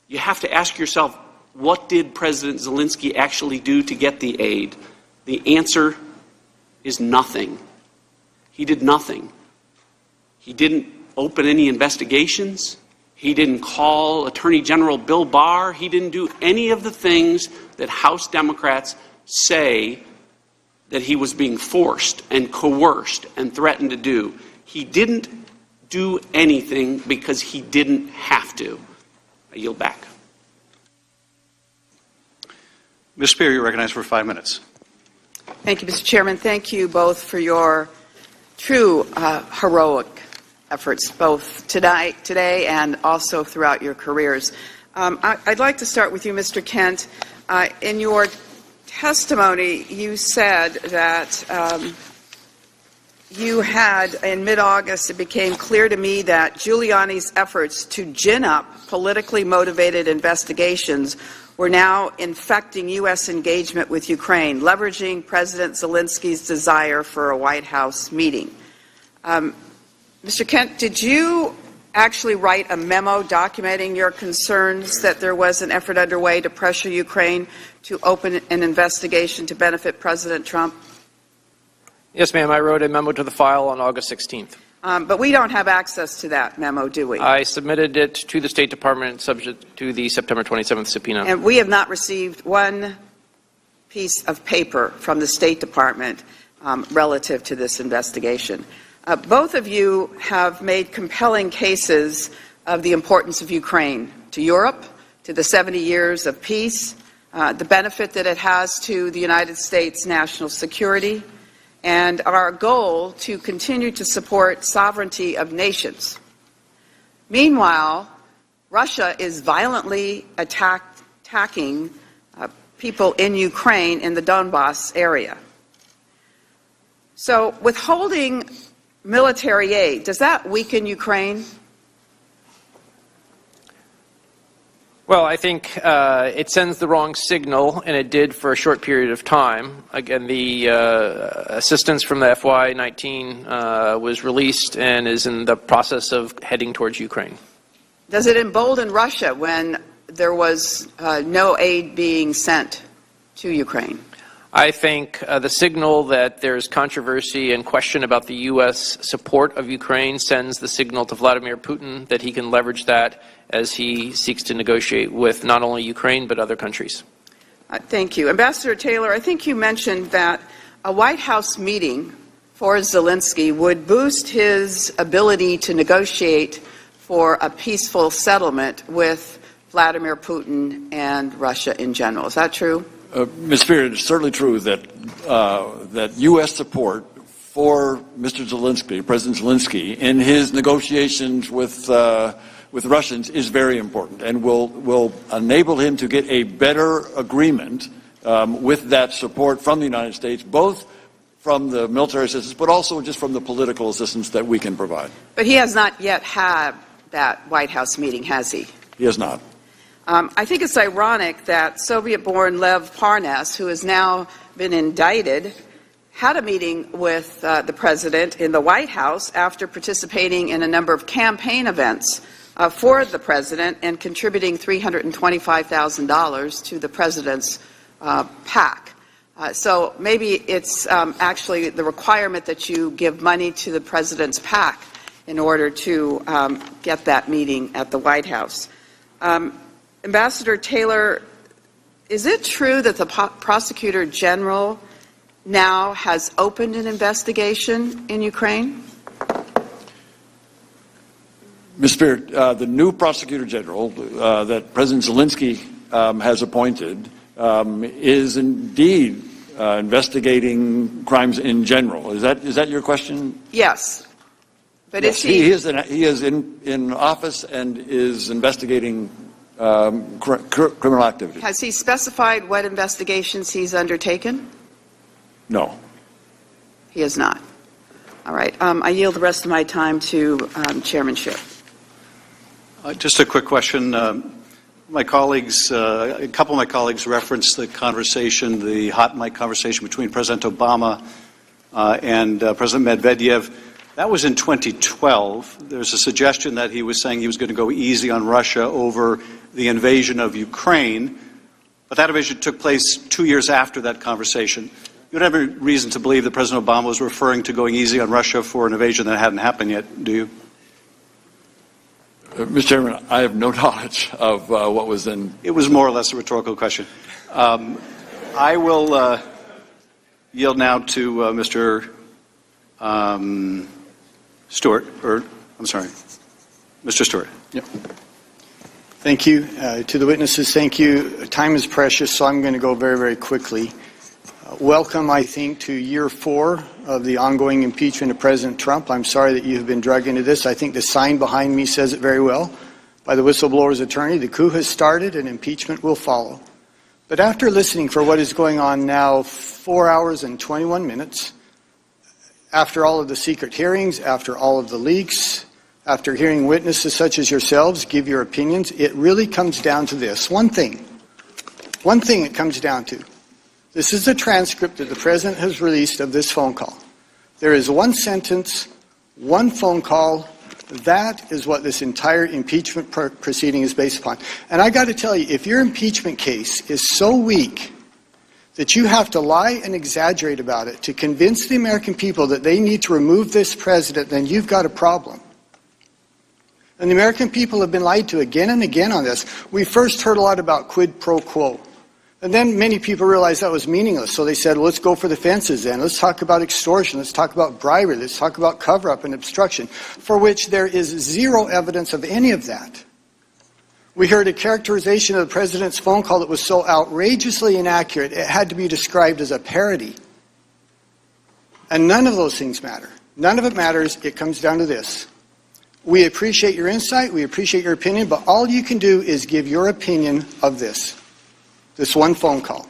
you have to ask yourself, what did President Zelensky actually do to get the aid? The answer is nothing. He did nothing. He didn't open any investigations. He didn't call Attorney General Bill Barr. He didn't do any of the things that House Democrats say that he was being forced and coerced and threatened to do. He didn't do anything because he didn't have to. I yield back. Ms. Spear, you're recognized for 5 minutes. Thank you, Mr. Chairman. Thank you both for your true heroic efforts, both today and also throughout your careers. I'd like to start with you, Mr. Kent. In your testimony, you said that you had, in mid-August, it became clear to me that Giuliani's efforts to gin up politically motivated investigations were now infecting U.S. engagement with Ukraine, leveraging President Zelensky's desire for a White House meeting. Mr. Kent, did you actually write a memo documenting your concerns that there was an effort underway to pressure Ukraine to open an investigation to benefit President Trump? Yes, ma'am. I wrote a memo to the file on August 16th. But we don't have access to that memo, do we? I submitted it to the State Department subject to the September 27th subpoena. And we have not received one piece of paper from the State Department relative to this investigation. Both of you have made compelling cases of the importance of Ukraine to Europe, to the 70 years of peace, the benefit that it has to the United States national security, and our goal to continue to support sovereignty of nations. Meanwhile, Russia is violently attacking people in Ukraine in the Donbass area. So withholding military aid, does that weaken Ukraine? Well, I think it sends the wrong signal, and it did for a short period of time. Again, the assistance from the FY19 was released and is in the process of heading towards Ukraine. Does it embolden Russia when there was no aid being sent to Ukraine? I think the signal that there's controversy and question about the U.S. support of Ukraine sends the signal to Vladimir Putin that he can leverage that as he seeks to negotiate with not only Ukraine but other countries. Thank you. Ambassador Taylor, I think you mentioned that a White House meeting for Zelensky would boost his ability to negotiate for a peaceful settlement with Vladimir Putin and Russia in general. Is that true? Ms. Spear, it's certainly true that that U.S. support for Mr. Zelensky, President Zelensky, in his negotiations with Russians is very important, and will enable him to get a better agreement with that support from the United States, both from the military assistance, but also just from the political assistance that we can provide. But he has not yet had that White House meeting, has he? He has not. I think it's ironic that Soviet-born Lev Parnas, who has now been indicted, had a meeting with the president in the White House after participating in a number of campaign events for the president and contributing $325,000 to the president's PAC. So maybe it's actually the requirement that you give money to the president's PAC in order to get that meeting at the White House. Ambassador Taylor, is it true that the prosecutor general now has opened an investigation in Ukraine? Ms. Spear, the new prosecutor general that President Zelensky has appointed is indeed investigating crimes in general. Is that your question? Yes. But yes, he is in office and is investigating criminal activity. Has he specified what investigations he's undertaken? No. He has not. All right. I yield the rest of my time to chairmanship. Just a quick question. My colleagues, a couple of my colleagues referenced the conversation, the hot mic conversation between President Obama and President Medvedev. That was in 2012. There's a suggestion that he was saying he was going to go easy on Russia over the invasion of Ukraine, but that invasion took place 2 years after that conversation. You don't have any reason to believe that President Obama was referring to going easy on Russia for an invasion that hadn't happened yet, do you? Mr. Chairman, I have no knowledge of what was in... It was more or less a rhetorical question. I will yield now to Mr. Stewart, or I'm sorry, Mr. Stewart. Yep. Thank you. To the witnesses, thank you. Time is precious, so I'm going to go very, very quickly. Welcome, I think, to year 4 of the ongoing impeachment of President Trump. I'm sorry that you have been dragged into this. I think the sign behind me says it very well. By the whistleblower's attorney, the coup has started and impeachment will follow. But after listening for what is going on now 4 hours and 21 minutes, after all of the secret hearings, after all of the leaks, after hearing witnesses such as yourselves give your opinions, it really comes down to this. One thing it comes down to. This is the transcript that the President has released of this phone call. There is one sentence, one phone call. That is what this entire impeachment proceeding is based upon. And I got to tell you, if your impeachment case is so weak that you have to lie and exaggerate about it to convince the American people that they need to remove this president, then you've got a problem. And the American people have been lied to again and again on this. We first heard a lot about quid pro quo. And then many people realized that was meaningless. So they said, well, let's go for the fences then. Let's talk about extortion. Let's talk about bribery. Let's talk about cover-up and obstruction, for which there is zero evidence of any of that. We heard a characterization of the president's phone call that was so outrageously inaccurate, it had to be described as a parody. And none of those things matter. None of it matters. It comes down to this. We appreciate your insight. We appreciate your opinion. But all you can do is give your opinion of this one phone call.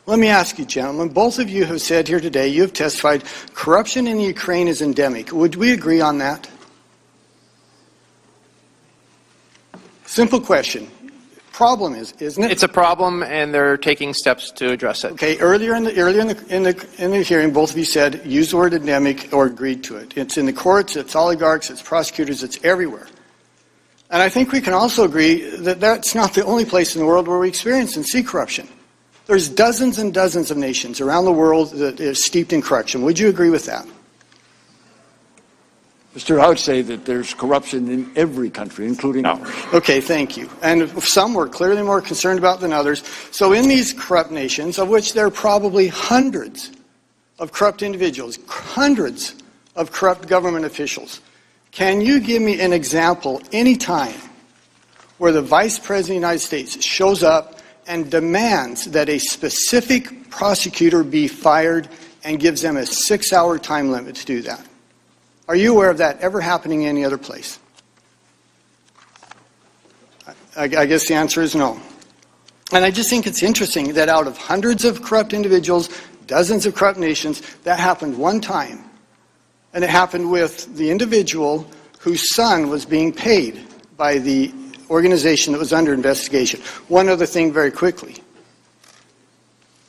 Let me ask you, gentlemen, both of you have said here today, you have testified, corruption in Ukraine is endemic. Would we agree on that? Simple question. Problem is, isn't it? It's a problem, and they're taking steps to address it. Okay. Earlier in the hearing, both of you said use the word endemic or agreed to it. It's in the courts, it's oligarchs, it's prosecutors, it's everywhere. And I think we can also agree that that's not the only place in the world where we experience and see corruption. There's dozens and dozens of nations around the world that are steeped in corruption. Would you agree with that? I would say that there's corruption in every country, including ours. Okay, thank you. And some we're clearly more concerned about than others. So in these corrupt nations, of which there are probably hundreds of corrupt individuals, hundreds of corrupt government officials, can you give me an example any time where the Vice President of the United States shows up and demands that a specific prosecutor be fired and gives them a 6-hour time limit to do that? Are you aware of that ever happening any other place? I guess the answer is no. And I just think it's interesting that out of hundreds of corrupt individuals, dozens of corrupt nations, that happened one time. And it happened with the individual whose son was being paid by the organization that was under investigation. One other thing very quickly.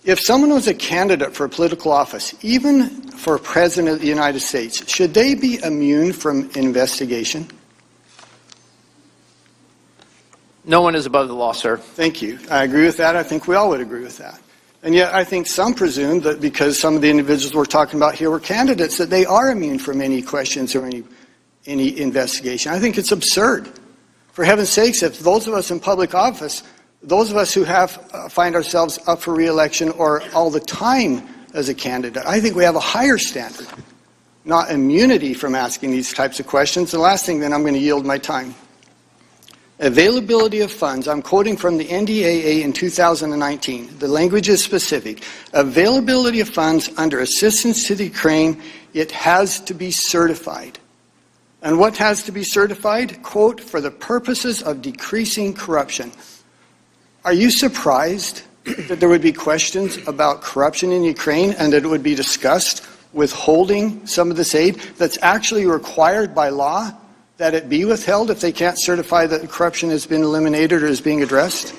If someone was a candidate for a political office, even for President of the United States, should they be immune from investigation? No one is above the law, sir. Thank you. I agree with that. I think we all would agree with that. And yet I think some presume that because some of the individuals we're talking about here were candidates, that they are immune from any questions or any investigation. I think it's absurd. For heaven's sakes, if those of us in public office, those of us who find ourselves up for re-election or all the time as a candidate, I think we have a higher standard, not immunity from asking these types of questions. The last thing, then I'm going to yield my time. Availability of funds. I'm quoting from the NDAA in 2019. The language is specific. Availability of funds under assistance to the Ukraine, it has to be certified. And what has to be certified? Quote, for the purposes of decreasing corruption. Are you surprised that there would be questions about corruption in Ukraine and that it would be discussed withholding some of this aid that's actually required by law? That it be withheld if they can't certify that corruption has been eliminated or is being addressed?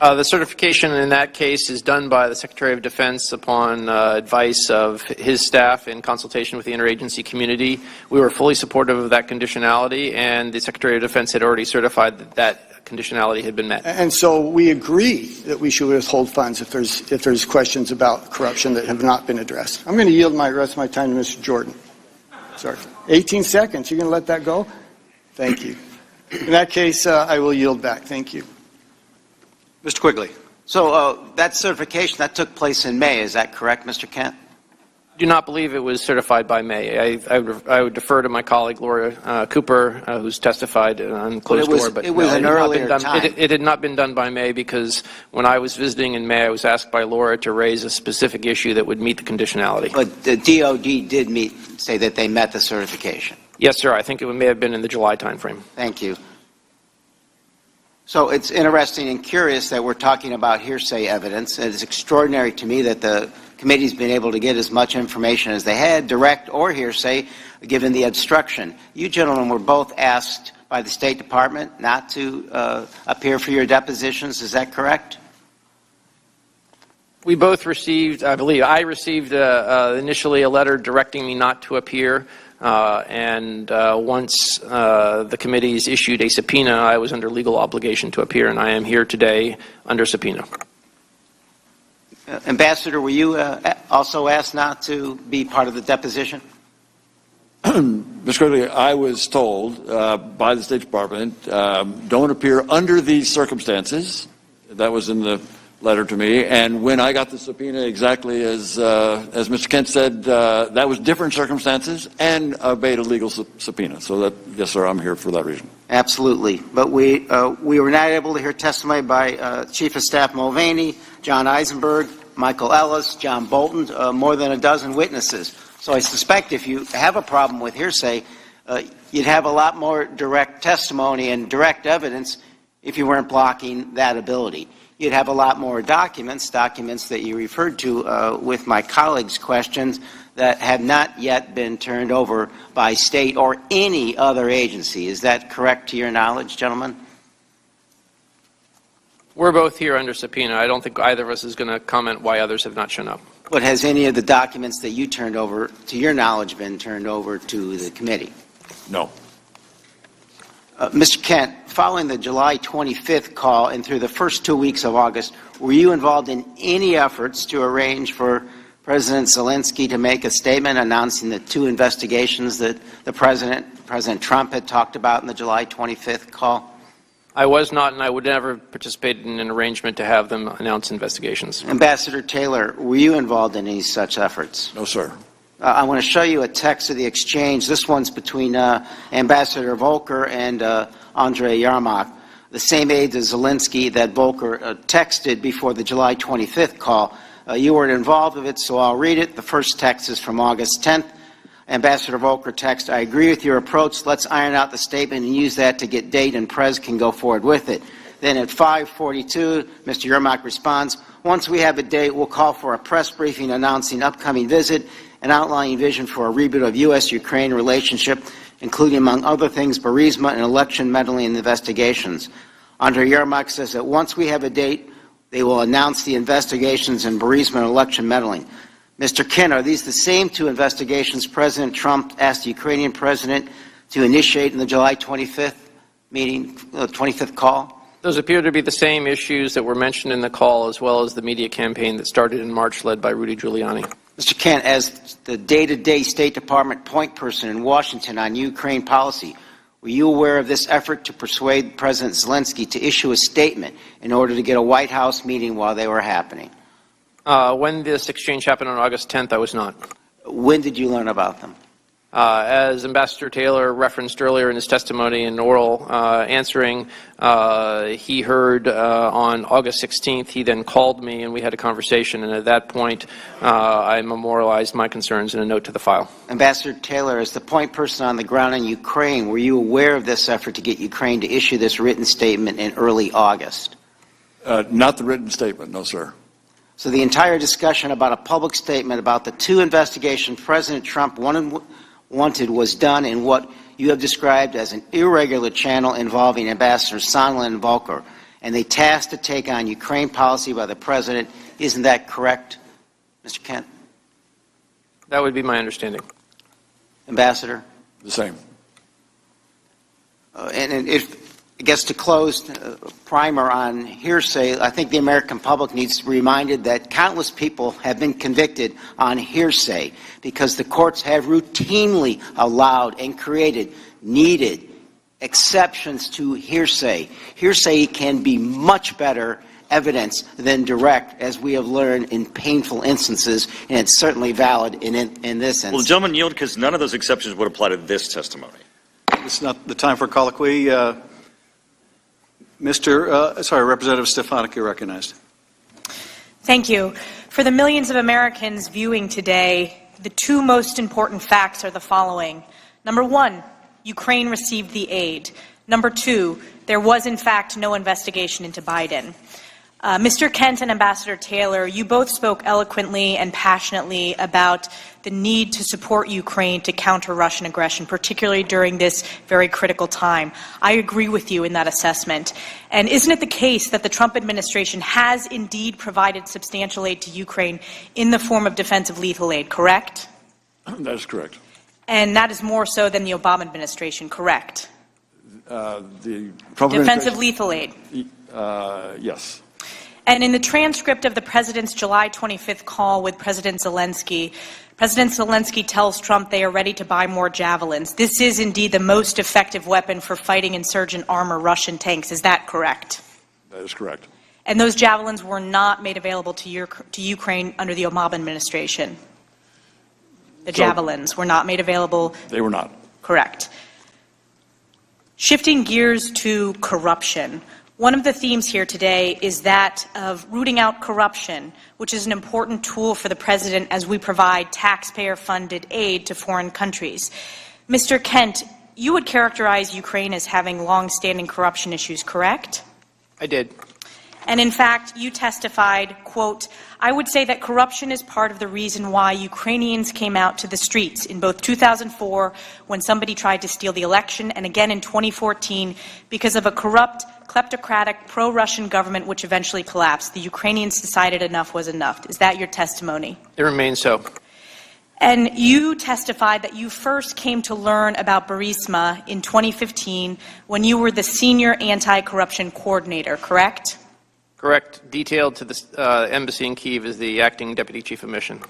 The certification in that case is done by the Secretary of Defense upon advice of his staff in consultation with the interagency community. We were fully supportive of that conditionality, and the Secretary of Defense had already certified that that conditionality had been met. And so we agree that we should withhold funds if there's questions about corruption that have not been addressed. I'm going to yield the rest of my time to Mr. Jordan. Sorry. 18 seconds. You're going to let that go? Thank you. In that case, I will yield back. Thank you. Mr. Quigley. So that certification, that took place in May. Is that correct, Mr. Kent? Do not believe it was certified by May. I would defer to my colleague Laura Cooper, who's testified on closed door. But it was an earlier time. It had not been done by May because when I was visiting in May, I was asked by Laura to raise a specific issue that would meet the conditionality. But the DOD did say that they met the certification. Yes, sir. I think it may have been in the July timeframe. Thank you. So it's interesting and curious that we're talking about hearsay evidence. It's extraordinary to me that the committee's been able to get as much information as they had, direct or hearsay, given the obstruction. You gentlemen were both asked by the State Department not to appear for your depositions. Is that correct? We both received, I believe, I received initially a letter directing me not to appear. And once the committees issued a subpoena, I was under legal obligation to appear, and I am here today under subpoena. Ambassador, were you also asked not to be part of the deposition? Mr. Quigley, I was told by the State Department, don't appear under these circumstances. That was in the letter to me. And when I got the subpoena, exactly as Mr. Kent said, that was different circumstances and obeyed a legal subpoena. So that, yes, sir, I'm here for that reason. Absolutely. But we were not able to hear testimony by Chief of Staff Mulvaney, John Eisenberg, Michael Ellis, John Bolton, more than a dozen witnesses. So I suspect if you have a problem with hearsay, you'd have a lot more direct testimony and direct evidence if you weren't blocking that ability. You'd have a lot more documents that you referred to with my colleagues' questions that have not yet been turned over by state or any other agency. Is that correct to your knowledge, gentlemen? We're both here under subpoena. I don't think either of us is going to comment why others have not shown up. But has any of the documents that you turned over, to your knowledge, been turned over to the committee? No. Mr. Kent, following the July 25th call and through the first 2 weeks of August, were you involved in any efforts to arrange for President Zelensky to make a statement announcing the 2 investigations that President Trump had talked about in the July 25th call? I was not, and I would never participate in an arrangement to have them announce investigations. Ambassador Taylor, were you involved in any such efforts? No, sir. I want to show you a text of the exchange. This one's between Ambassador Volker and Andrei Yermak, the same aide to Zelensky that Volker texted before the July 25th call. You weren't involved with it, so I'll read it. The first text is from August 10th. Ambassador Volker text, I agree with your approach. Let's iron out the statement and use that to get date and Prez can go forward with it. Then at 5:42, Mr. Yermak responds, once we have a date, we'll call for a press briefing announcing upcoming visit and outlining vision for a reboot of U.S.-Ukraine relationship, including, among other things, Burisma and election meddling investigations. Andrei Yermak says that once we have a date, they will announce the investigations in Burisma and election meddling. Mr. Kent, are these the same 2 investigations President Trump asked the Ukrainian president to initiate in the July 25th meeting, 25th call? Those appear to be the same issues that were mentioned in the call, as well as the media campaign that started in March led by Rudy Giuliani. Mr. Kent, as the day-to-day State Department point person in Washington on Ukraine policy, were you aware of this effort to persuade President Zelensky to issue a statement in order to get a White House meeting while they were happening? When this exchange happened on August 10th, I was not. When did you learn about them? As Ambassador Taylor referenced earlier in his testimony and oral answering, he heard on August 16th. He then called me and we had a conversation, and at that point I memorialized my concerns in a note to the file. Ambassador Taylor, as the point person on the ground in Ukraine, were you aware of this effort to get Ukraine to issue this written statement in early August? Not the written statement, no, sir. So the entire discussion about a public statement about the 2 investigations President Trump wanted was done in what you have described as an irregular channel involving Ambassadors Sondland and Volker, and they tasked to take on Ukraine policy by the President. Isn't that correct, Mr. Kent? That would be my understanding. Ambassador? The same. And if it gets to close primer on hearsay, I think the American public needs to be reminded that countless people have been convicted on hearsay because the courts have routinely allowed and created needed exceptions to hearsay. Hearsay can be much better evidence than direct, as we have learned in painful instances, and it's certainly valid in this instance. Well, the gentleman yield because none of those exceptions would apply to this testimony. It's not the time for colloquy. Representative Stefanik, you're recognized. Thank you. For the millions of Americans viewing today, the two most important facts are the following. Number one, Ukraine received the aid. Number two, there was in fact no investigation into Biden. Mr. Kent and Ambassador Taylor, you both spoke eloquently and passionately about the need to support Ukraine to counter Russian aggression, particularly during this very critical time. I agree with you in that assessment. And isn't it the case that the Trump administration has indeed provided substantial aid to Ukraine in the form of defensive lethal aid, correct? That is correct. And that is more so than the Obama administration, correct? The Trump defensive lethal aid. Yes. And in the transcript of the president's July 25th call with President Zelensky tells Trump they are ready to buy more javelins. This is indeed the most effective weapon for fighting insurgent armor Russian tanks. Is that correct? That is correct. And those javelins were not made available to Ukraine under the Obama administration? The javelins were not made available? They were not. Correct. Shifting gears to corruption. One of the themes here today is that of rooting out corruption, which is an important tool for the president as we provide taxpayer-funded aid to foreign countries. Mr. Kent, you would characterize Ukraine as having long-standing corruption issues, correct? I did. And in fact, you testified, quote, I would say that corruption is part of the reason why Ukrainians came out to the streets in both 2004 when somebody tried to steal the election and again in 2014 because of a corrupt, kleptocratic, pro-Russian government which eventually collapsed. The Ukrainians decided enough was enough. Is that your testimony? It remains so. And you testified that you first came to learn about Burisma in 2015 when you were the senior anti-corruption coordinator, correct? Correct. Detailed to the embassy in Kyiv as the acting deputy chief of mission.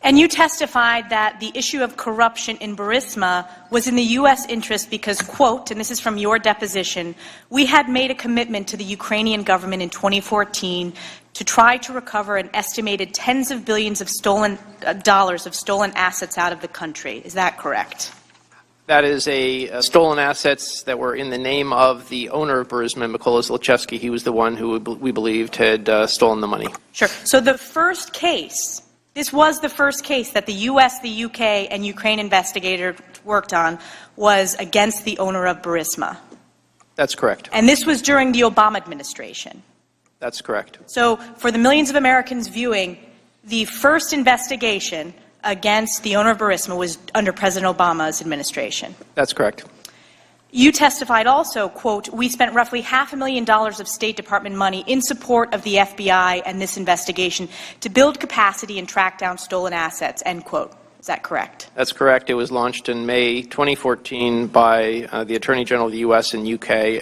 And you testified that the issue of corruption in Burisma was in the U.S. interest because, quote, and this is from your deposition, we had made a commitment to the Ukrainian government in 2014 to try to recover an estimated tens of billions of dollars of stolen assets out of the country. Is that correct? That is a stolen assets that were in the name of the owner of Burisma, Mykola Zlochevsky. He was the one who we believed had stolen the money. Sure. So the first case, this was the first case that the U.S., the U.K., and Ukraine investigators worked on was against the owner of Burisma. That's correct. And this was during the Obama administration. That's correct. So for the millions of Americans viewing, the first investigation against the owner of Burisma was under President Obama's administration. That's correct. You testified also, quote, we spent roughly $500,000 of State Department money in support of the FBI and this investigation to build capacity and track down stolen assets, end quote. Is that correct? That's correct. It was launched in May 2014 by the Attorney General of the U.S. and U.K.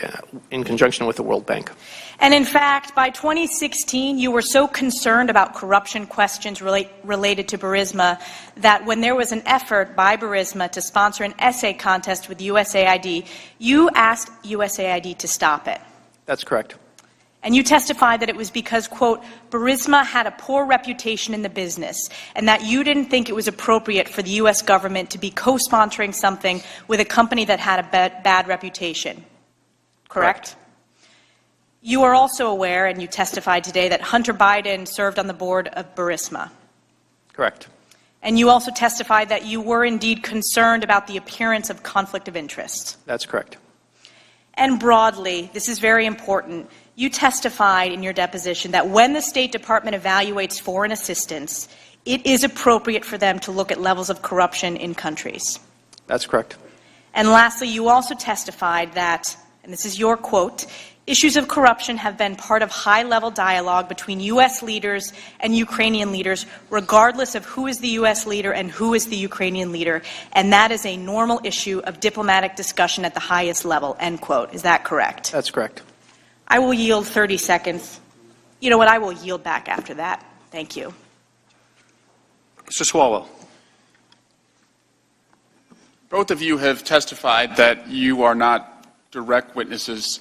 In conjunction with the World Bank. And in fact, by 2016, you were so concerned about corruption questions related to Burisma that when there was an effort by Burisma to sponsor an essay contest with USAID, you asked USAID to stop it. That's correct. And you testified that it was because, quote, Burisma had a poor reputation in the business and that you didn't think it was appropriate for the U.S. government to be co-sponsoring something with a company that had a bad reputation. Correct? You are also aware, and you testified today, that Hunter Biden served on the board of Burisma. Correct. And you also testified that you were indeed concerned about the appearance of conflict of interest. That's correct. And broadly, this is very important, you testified in your deposition that when the State Department evaluates foreign assistance, it is appropriate for them to look at levels of corruption in countries. That's correct. And lastly, you also testified that, and this is your quote, issues of corruption have been part of high-level dialogue between U.S. leaders and Ukrainian leaders, regardless of who is the U.S. leader and who is the Ukrainian leader, and that is a normal issue of diplomatic discussion at the highest level, end quote. Is that correct? That's correct. I will yield 30 seconds. You know what? I will yield back after that. Thank you. Mr. Swalwell. Both of you have testified that you are not direct witnesses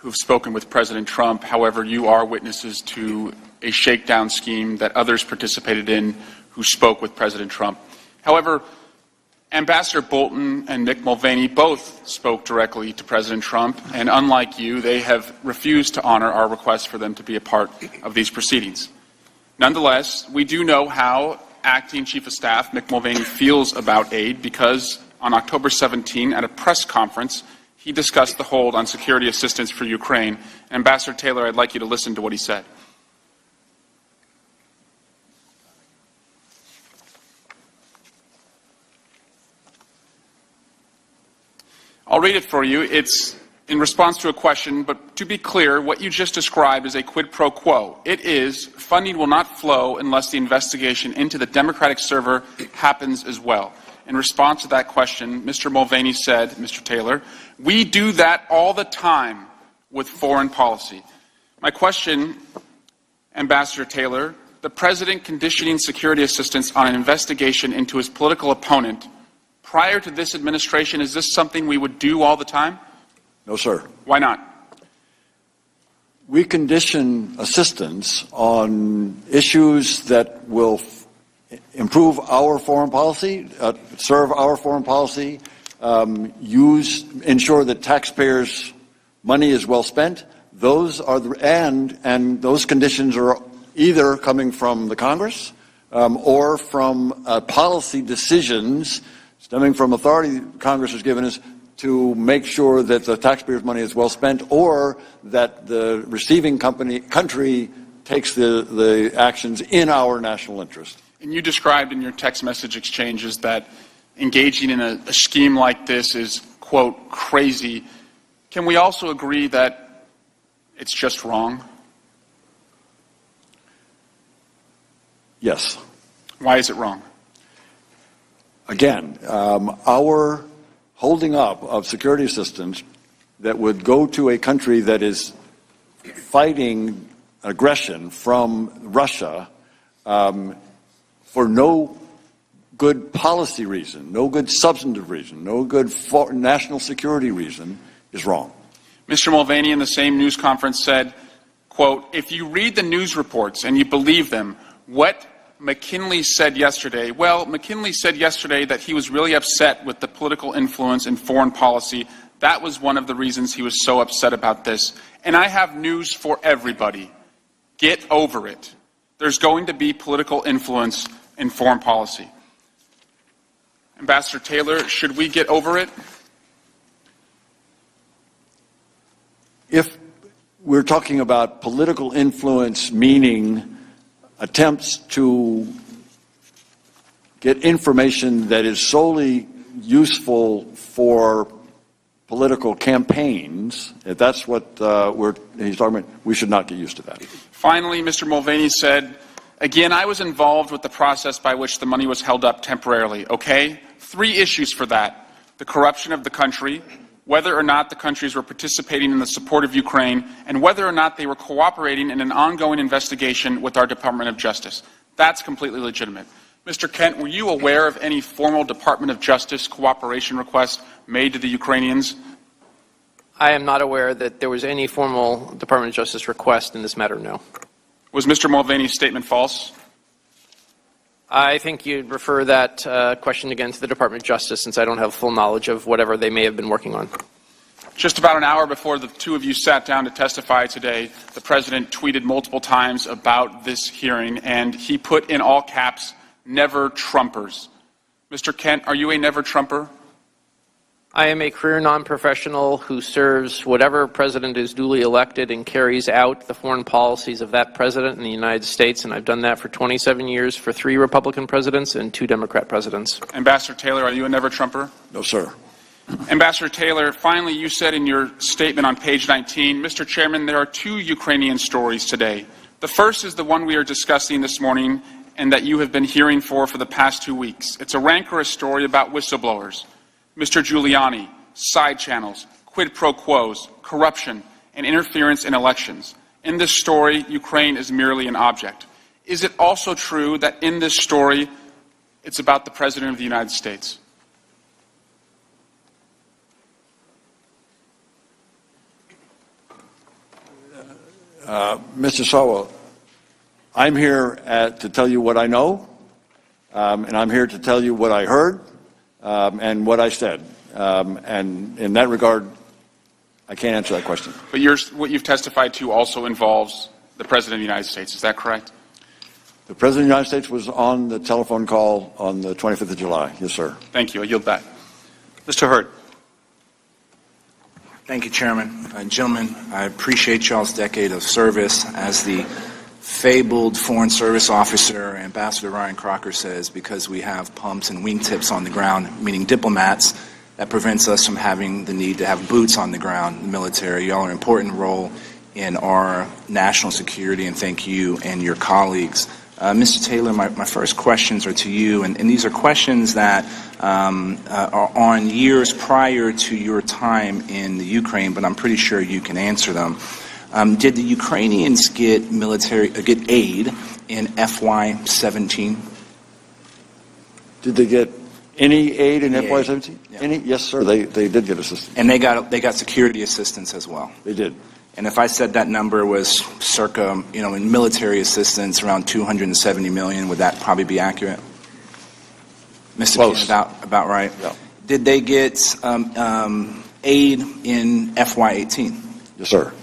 who have spoken with President Trump. However, you are witnesses to a shakedown scheme that others participated in who spoke with President Trump. However, Ambassador Bolton and Mick Mulvaney both spoke directly to President Trump, and unlike you, they have refused to honor our request for them to be a part of these proceedings. Nonetheless, we do know how Acting Chief of Staff Mick Mulvaney feels about aid because on October 17, at a press conference, he discussed the hold on security assistance for Ukraine. Ambassador Taylor, I'd like you to listen to what he said. I'll read it for you. It's in response to a question, but to be clear, what you just described is a quid pro quo. It is, funding will not flow unless the investigation into the Democratic server happens as well. In response to that question, Mr. Mulvaney said, Mr. Taylor, we do that all the time with foreign policy. My question, Ambassador Taylor, the President conditioning security assistance on an investigation into his political opponent prior to this administration, is this something we would do all the time? No, sir. Why not? We condition assistance on issues that will improve our foreign policy, serve our foreign policy, ensure that taxpayers' money is well spent. Those are and those conditions are either coming from the Congress or from policy decisions stemming from authority Congress has given us to make sure that the taxpayers' money is well spent, or that the receiving country takes the actions in our national interest. And you described in your text message exchanges that engaging in a scheme like this is, quote, crazy. Can we also agree that it's just wrong? Yes. Why is it wrong? Again, our holding up of security assistance that would go to a country that is fighting aggression from Russia for no good policy reason, no good substantive reason, no good national security reason is wrong. Mr. Mulvaney in the same news conference said, quote, if you read the news reports and you believe them, what McKinley said yesterday, well, McKinley said yesterday that he was really upset with the political influence in foreign policy. That was one of the reasons he was so upset about this. And I have news for everybody. Get over it. There's going to be political influence in foreign policy. Ambassador Taylor, should we get over it? If we're talking about political influence, meaning attempts to get information that is solely useful for political campaigns, if that's what he's talking about, we should not get used to that. Finally, Mr. Mulvaney said, again, I was involved with the process by which the money was held up temporarily, okay? 3 issues for that. The corruption of the country, whether or not the countries were participating in the support of Ukraine, and whether or not they were cooperating in an ongoing investigation with our Department of Justice. That's completely legitimate. Mr. Kent, were you aware of any formal Department of Justice cooperation requests made to the Ukrainians? I am not aware that there was any formal Department of Justice request in this matter, no. Was Mr. Mulvaney's statement false? I think you'd refer that question again to the Department of Justice, since I don't have full knowledge of whatever they may have been working on. Just about an hour before the two of you sat down to testify today, the President tweeted multiple times about this hearing, and he put in all caps, never Trumpers. Mr. Kent, are you a never Trumper? I am a career non-professional who serves whatever president is duly elected and carries out the foreign policies of that president in the United States, and I've done that for 27 years for 3 Republican presidents and 2 Democrat presidents. Ambassador Taylor, are you a never Trumper? No, sir. Ambassador Taylor, finally, you said in your statement on page 19, Mr. Chairman, there are 2 Ukrainian stories today. The first is the one we are discussing this morning and that you have been hearing for the past 2 weeks. It's a rancorous story about whistleblowers. Mr. Giuliani, side channels, quid pro quos, corruption, and interference in elections. In this story, Ukraine is merely an object. Is it also true that in this story, it's about the President of the United States? Mr. Sawa, I'm here to tell you what I know, and I'm here to tell you what I heard and what I said. And in that regard, I can't answer that question. But what you've testified to also involves the President of the United States. Is that correct? The President of the United States was on the telephone call on the 25th of July. Yes, sir. Thank you. I yield back. Mr. Hurd. Thank you, Chairman. Gentlemen, I appreciate y'all's decade of service. As the fabled Foreign Service officer, Ambassador Ryan Crocker, says, because we have pumps and wingtips on the ground, meaning diplomats, that prevents us from having the need to have boots on the ground in the military. Y'all are an important role in our national security, and thank you and your colleagues. Mr. Taylor, my first questions are to you, and these are questions that are on years prior to your time in the Ukraine, but I'm pretty sure you can answer them. Did the Ukrainians get aid in FY17? Did they get any aid in FY17? Yeah. Any? Yes, sir. They did get assistance. And they got security assistance as well. They did. And if I said that number was circa, in military assistance, around $270 million, would that probably be accurate? Mr. Close. About right? Yeah. Did they get aid in FY18? Yes, sir.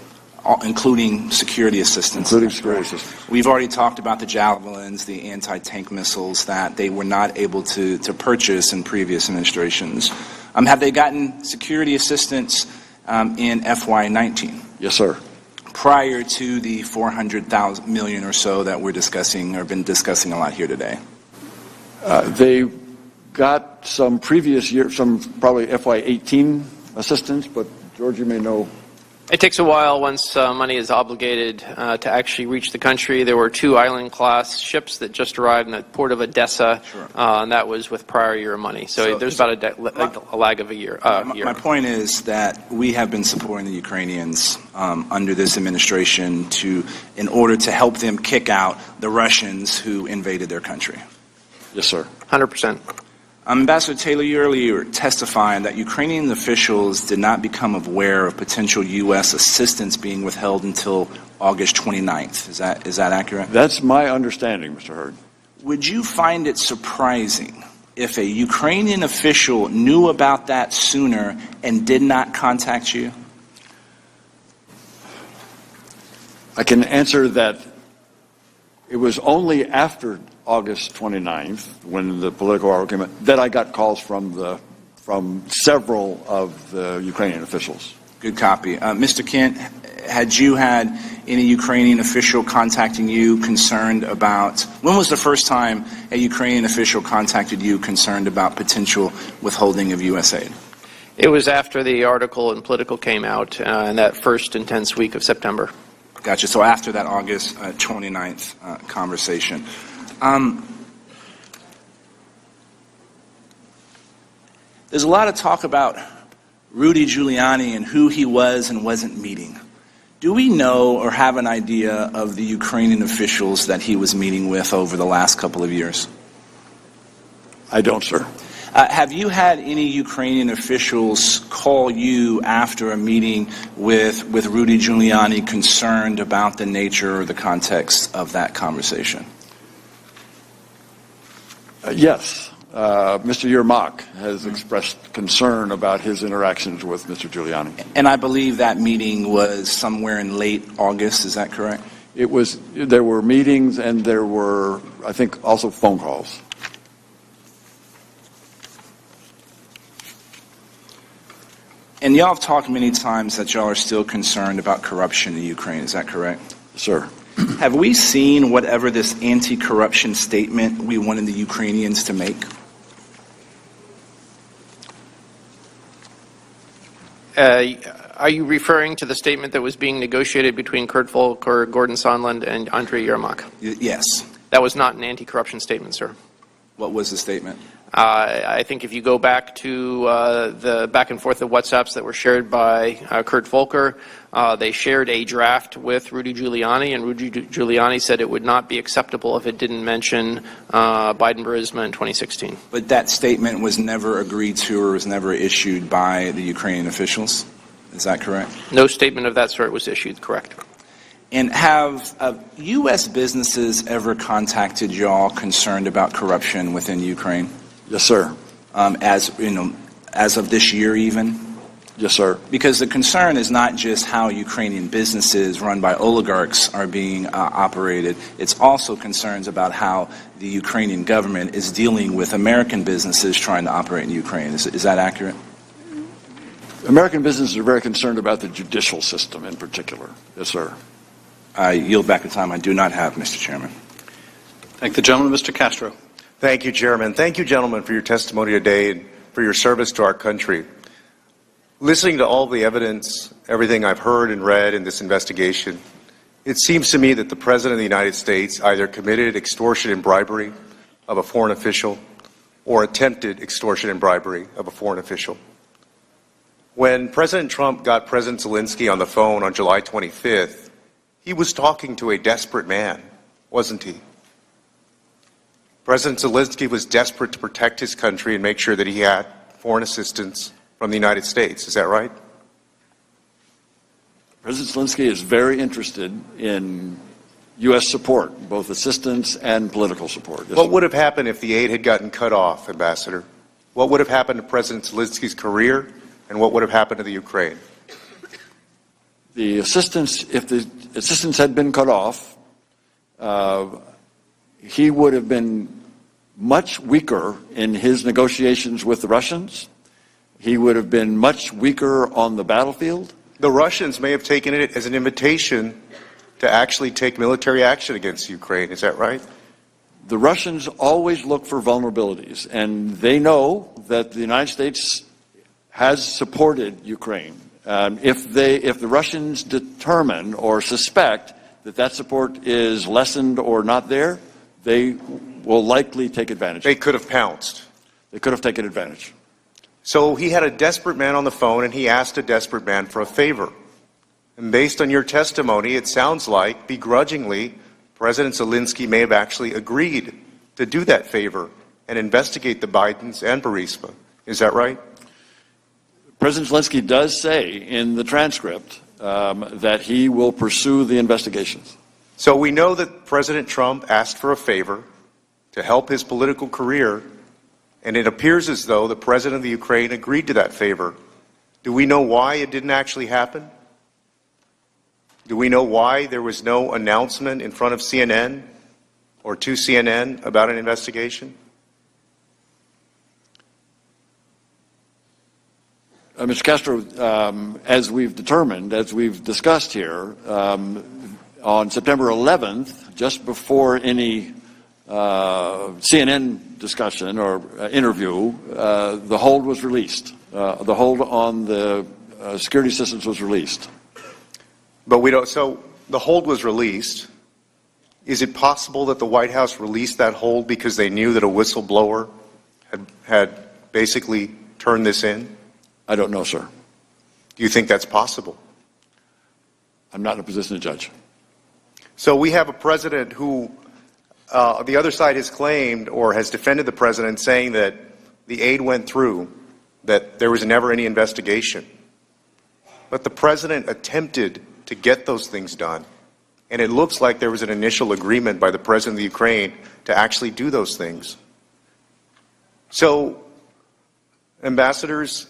Including security assistance? Including security assistance. We've already talked about the javelins, the anti-tank missiles that they were not able to purchase in previous administrations. Have they gotten security assistance in FY19? Yes, sir. Prior to the $400 million or so that we're discussing or been discussing a lot here today? They got some previous year, some probably FY18 assistance, but George, you may know. It takes a while once money is obligated to actually reach the country. There were 2 island-class ships that just arrived in the port of Odessa, sure. And that was with prior year money. So there's about a lag of a year. My point is that we have been supporting the Ukrainians under this administration in order to help them kick out the Russians who invaded their country. Yes, sir. 100%. Ambassador Taylor, you earlier testified that Ukrainian officials did not become aware of potential U.S. assistance being withheld until August 29th. Is that accurate? That's my understanding, Mr. Hurd. Would you find it surprising if a Ukrainian official knew about that sooner and did not contact you? I can answer that it was only after August 29th, when the political argument, that I got calls from several of the Ukrainian officials. Good copy. Mr. Kent, had you had any Ukrainian official contacting you concerned about, when was the first time a Ukrainian official contacted you concerned about potential withholding of U.S. aid? It was after the article in Political came out in that first intense week of September. Gotcha. So after that August 29th conversation. There's a lot of talk about Rudy Giuliani and who he was and wasn't meeting. Do we know or have an idea of the Ukrainian officials that he was meeting with over the last couple of years? I don't, sir. Have you had any Ukrainian officials call you after a meeting with Rudy Giuliani concerned about the nature or the context of that conversation? Yes. Mr. Yermak has expressed concern about his interactions with Mr. Giuliani. And I believe that meeting was somewhere in late August, is that correct? There were meetings and there were, I think, also phone calls. And y'all have talked many times that y'all are still concerned about corruption in Ukraine, is that correct? Sir. Have we seen whatever this anti-corruption statement we wanted the Ukrainians to make? Are you referring to the statement that was being negotiated between Kurt Volker, Gordon Sondland, and Andrei Yermak? Yes. That was not an anti-corruption statement, sir. What was the statement? I think if you go back to the back and forth of WhatsApps that were shared by Kurt Volker, they shared a draft with Rudy Giuliani, and Rudy Giuliani said it would not be acceptable if it didn't mention Biden-Burisma in 2016. But that statement was never agreed to or was never issued by the Ukrainian officials? Is that correct? No statement of that sort was issued, correct. And have U.S. businesses ever contacted y'all concerned about corruption within Ukraine? Yes, sir. As of this year even? Yes, sir. Because the concern is not just how Ukrainian businesses run by oligarchs are being operated. It's also concerns about how the Ukrainian government is dealing with American businesses trying to operate in Ukraine. Is that accurate? American businesses are very concerned about the judicial system in particular. Yes, sir. I yield back the time I do not have, Mr. Chairman. Thank the gentleman, Mr. Castro. Thank you, Chairman. Thank you, gentlemen, for your testimony today and for your service to our country. Listening to all the evidence, everything I've heard and read in this investigation, it seems to me that the President of the United States either committed extortion and bribery of a foreign official or attempted extortion and bribery of a foreign official. When President Trump got President Zelensky on the phone on July 25th, he was talking to a desperate man, wasn't he? President Zelensky was desperate to protect his country and make sure that he had foreign assistance from the United States. Is that right? President Zelensky is very interested in U.S. support, both assistance and political support. Yes, what would have happened if the aid had gotten cut off, Ambassador? What would have happened to President Zelensky's career, and what would have happened to the Ukraine? The assistance, if the assistance had been cut off, he would have been much weaker in his negotiations with the Russians. He would have been much weaker on the battlefield. The Russians may have taken it as an invitation to actually take military action against Ukraine. Is that right? The Russians always look for vulnerabilities, and they know that the United States has supported Ukraine. If the Russians determine or suspect that that support is lessened or not there, they will likely take advantage. They could have pounced. They could have taken advantage. So he had a desperate man on the phone, and he asked a desperate man for a favor. And based on your testimony, it sounds like, begrudgingly, President Zelensky may have actually agreed to do that favor and investigate the Bidens and Burisma. Is that right? President Zelensky does say in the transcript that he will pursue the investigations. So we know that President Trump asked for a favor to help his political career, and it appears as though the President of the Ukraine agreed to that favor. Do we know why it didn't actually happen? Do we know why there was no announcement in front of CNN or to CNN about an investigation? Mr. Castro, as we've determined, as we've discussed here, on September 11th, just before any CNN discussion or interview, the hold was released. The hold on the security assistance was released. But we don't. So the hold was released. Is it possible that the White House released that hold because they knew that a whistleblower had basically turned this in? I don't know, sir. Do you think that's possible? I'm not in a position to judge. So we have a president who the other side has claimed or has defended the president, saying that the aid went through, that there was never any investigation. But the president attempted to get those things done. And it looks like there was an initial agreement by the president of the Ukraine to actually do those things. So, ambassadors,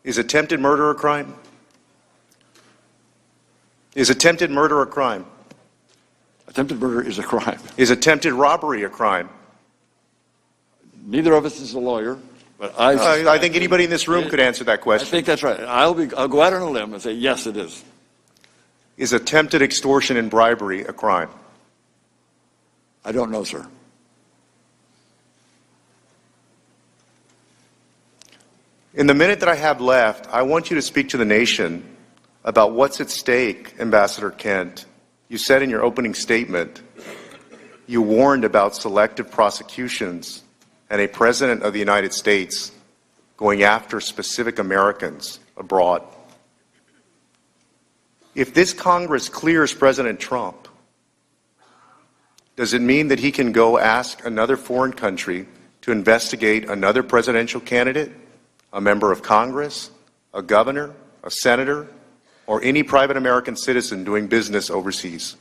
is attempted murder a crime? Is attempted murder a crime? Attempted murder is a crime. Is attempted robbery a crime? Neither of us is a lawyer, but I think anybody in this room could answer that question. I think that's right. I'll go out on a limb and say, yes, it is. Is attempted extortion and bribery a crime? I don't know, sir. In the minute that I have left, I want you to speak to the nation about what's at stake, Ambassador Kent. You said in your opening statement, you warned about selective prosecutions and a president of the United States going after specific Americans abroad. If this Congress clears President Trump, does it mean that he can go ask another foreign country to investigate another presidential candidate, a member of Congress, a governor, a senator, or any private American citizen doing business overseas.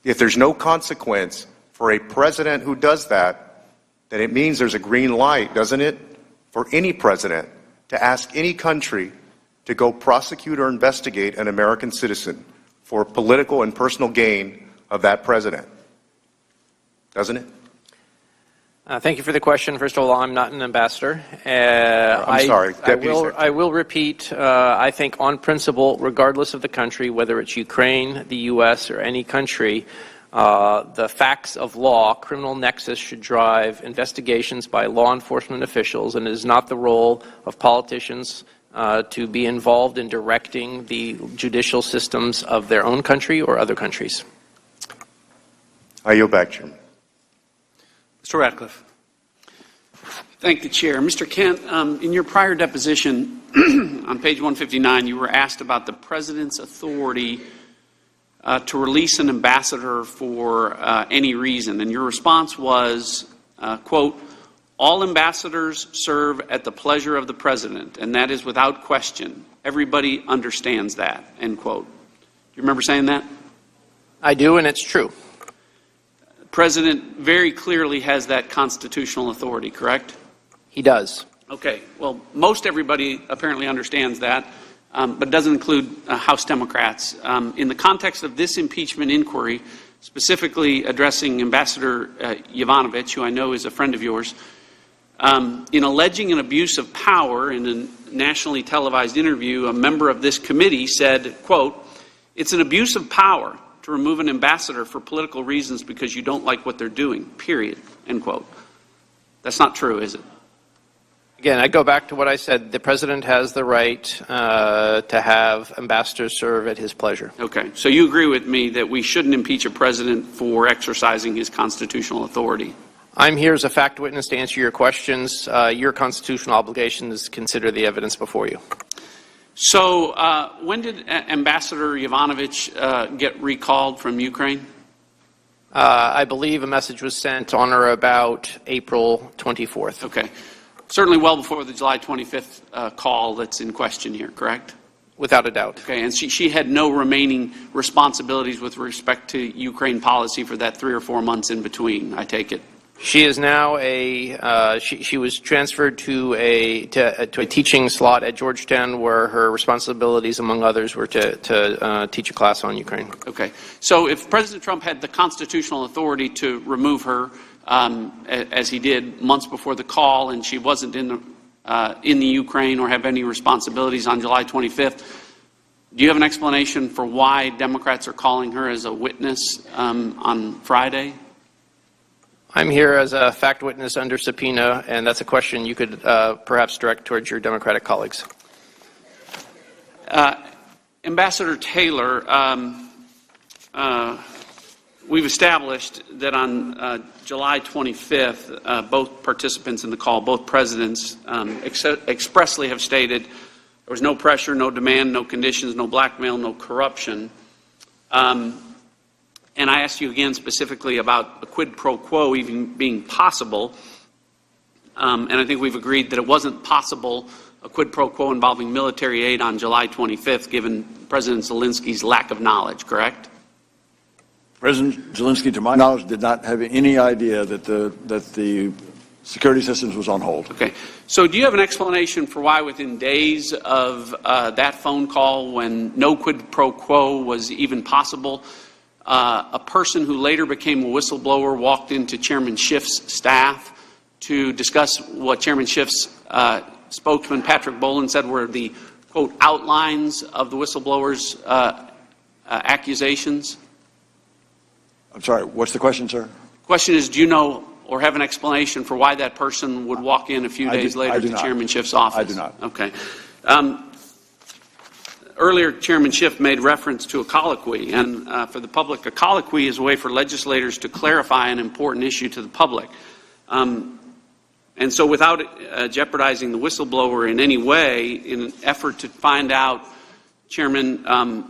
If there's no consequence for a president who does that, then it means there's a green light, doesn't it, for any president to ask any country to go prosecute or investigate an American citizen for political and personal gain of that president. Doesn't it? Thank you for the question. First of all, I'm not an ambassador. I'm sorry, Deputy Secretary. I will repeat, I think on principle, regardless of the country, whether it's Ukraine, the U.S., or any country, the facts of law, criminal nexus, should drive investigations by law enforcement officials, and it is not the role of politicians to be involved in directing the judicial systems of their own country or other countries. I yield back, Chairman. Mr. Ratcliffe. Thank the Chair. Mr. Kent, in your prior deposition on page 159, you were asked about the President's authority to release an ambassador for any reason, and your response was, quote, all ambassadors serve at the pleasure of the President, and that is without question. Everybody understands that, end quote. Do you remember saying that? I do, and it's true. The President very clearly has that constitutional authority, correct? He does. Okay. Well, most everybody apparently understands that, but doesn't include House Democrats. In the context of this impeachment inquiry, specifically addressing Ambassador Yovanovitch, who I know is a friend of yours, in alleging an abuse of power in a nationally televised interview, a member of this committee said, quote, it's an abuse of power to remove an ambassador for political reasons because you don't like what they're doing, period, end quote. That's not true, is it? Again, I go back to what I said. The President has the right to have ambassadors serve at his pleasure. Okay. So you agree with me that we shouldn't impeach a president for exercising his constitutional authority? I'm here as a fact witness to answer your questions. Your constitutional obligation is to consider the evidence before you. So when did Ambassador Yovanovitch get recalled from Ukraine? I believe a message was sent on or about April 24th. Okay. Certainly well before the July 25th call that's in question here, correct? Without a doubt. Okay, and she had no remaining responsibilities with respect to Ukraine policy for that 3 or 4 months in between, I take it? She is now she was transferred to a teaching slot at Georgetown, where her responsibilities, among others, were to teach a class on Ukraine. Okay. So if President Trump had the constitutional authority to remove her, as he did months before the call, and she wasn't in the Ukraine or have any responsibilities on July 25th, do you have an explanation for why Democrats are calling her as a witness on Friday? I'm here as a fact witness under subpoena, and that's a question you could perhaps direct towards your Democratic colleagues. Ambassador Taylor, we've established that on July 25th, both participants in the call, both presidents, expressly have stated there was no pressure, no demand, no conditions, no blackmail, no corruption. And I asked you again specifically about a quid pro quo even being possible. And I think we've agreed that it wasn't possible, a quid pro quo involving military aid on July 25th, given President Zelensky's lack of knowledge, correct? President Zelensky, to my knowledge, did not have any idea that the security systems was on hold. Okay. So do you have an explanation for why within days of that phone call, when no quid pro quo was even possible, a person who later became a whistleblower walked into Chairman Schiff's staff to discuss what Chairman Schiff's spokesman, Patrick Boland, said were the, quote, outlines of the whistleblower's accusations? I'm sorry, what's the question, sir? Question is, do you know or have an explanation for why that person would walk in a few days later to Chairman Schiff's office? I do not. Okay. Earlier, Chairman Schiff made reference to a colloquy, and for the public, a colloquy is a way for legislators to clarify an important issue to the public. And so without jeopardizing the whistleblower in any way, in an effort to find out, Chairman,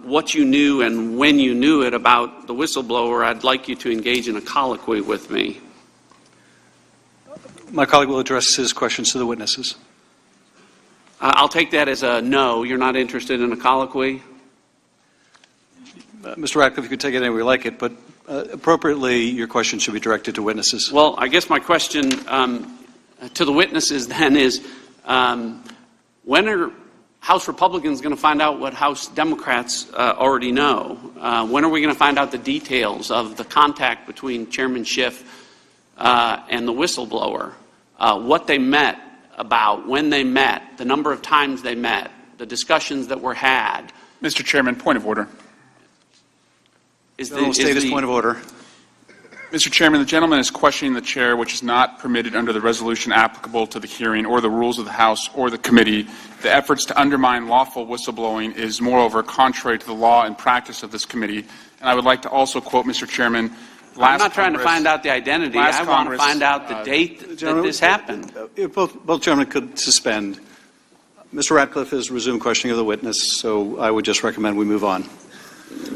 what you knew and when you knew it about the whistleblower, I'd like you to engage in a colloquy with me. My colleague will address his questions to the witnesses. I'll take that as a no. You're not interested in a colloquy? Mr. Ratcliffe, you could take it any way you like it, but appropriately, your question should be directed to witnesses. Well, I guess my question to the witnesses then is, when are House Republicans going to find out what House Democrats already know? When are we going to find out the details of the contact between Chairman Schiff and the whistleblower? What they met about, when they met, the number of times they met, the discussions that were had. Mr. Chairman, point of order. Point of order. Mr. Chairman, the gentleman is questioning the chair, which is not permitted under the resolution applicable to the hearing or the rules of the House or the committee. The efforts to undermine lawful whistleblowing is, moreover, contrary to the law and practice of this committee. And I would like to also quote, Mr. Chairman, I'm not trying to find out the identity. I want to find out the date that this happened. Both gentlemen could suspend. Mr. Ratcliffe has resumed questioning of the witness, so I would just recommend we move on.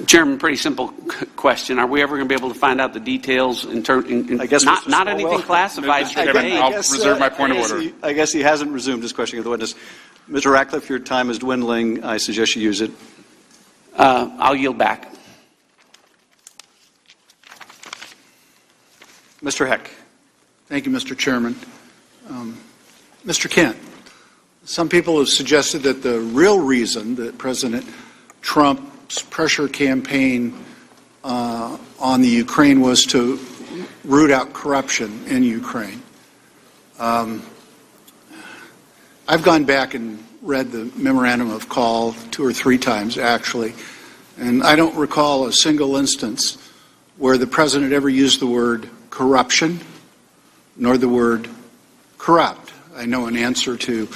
Chairman, pretty simple question. Are we ever going to be able to find out the details in not anything classified? Mr. Chairman, I'll reserve my point of order. I guess he hasn't resumed his questioning of the witness. Mr. Ratcliffe, your time is dwindling. I suggest you use it. I'll yield back. Mr. Heck. Thank you, Mr. Chairman. Mr. Kent, some people have suggested that the real reason that President Trump's pressure campaign on the Ukraine was to root out corruption in Ukraine. I've gone back and read the memorandum of call 2 or 3 times, actually, and I don't recall a single instance where the president ever used the word corruption nor the word corrupt. I know in answer to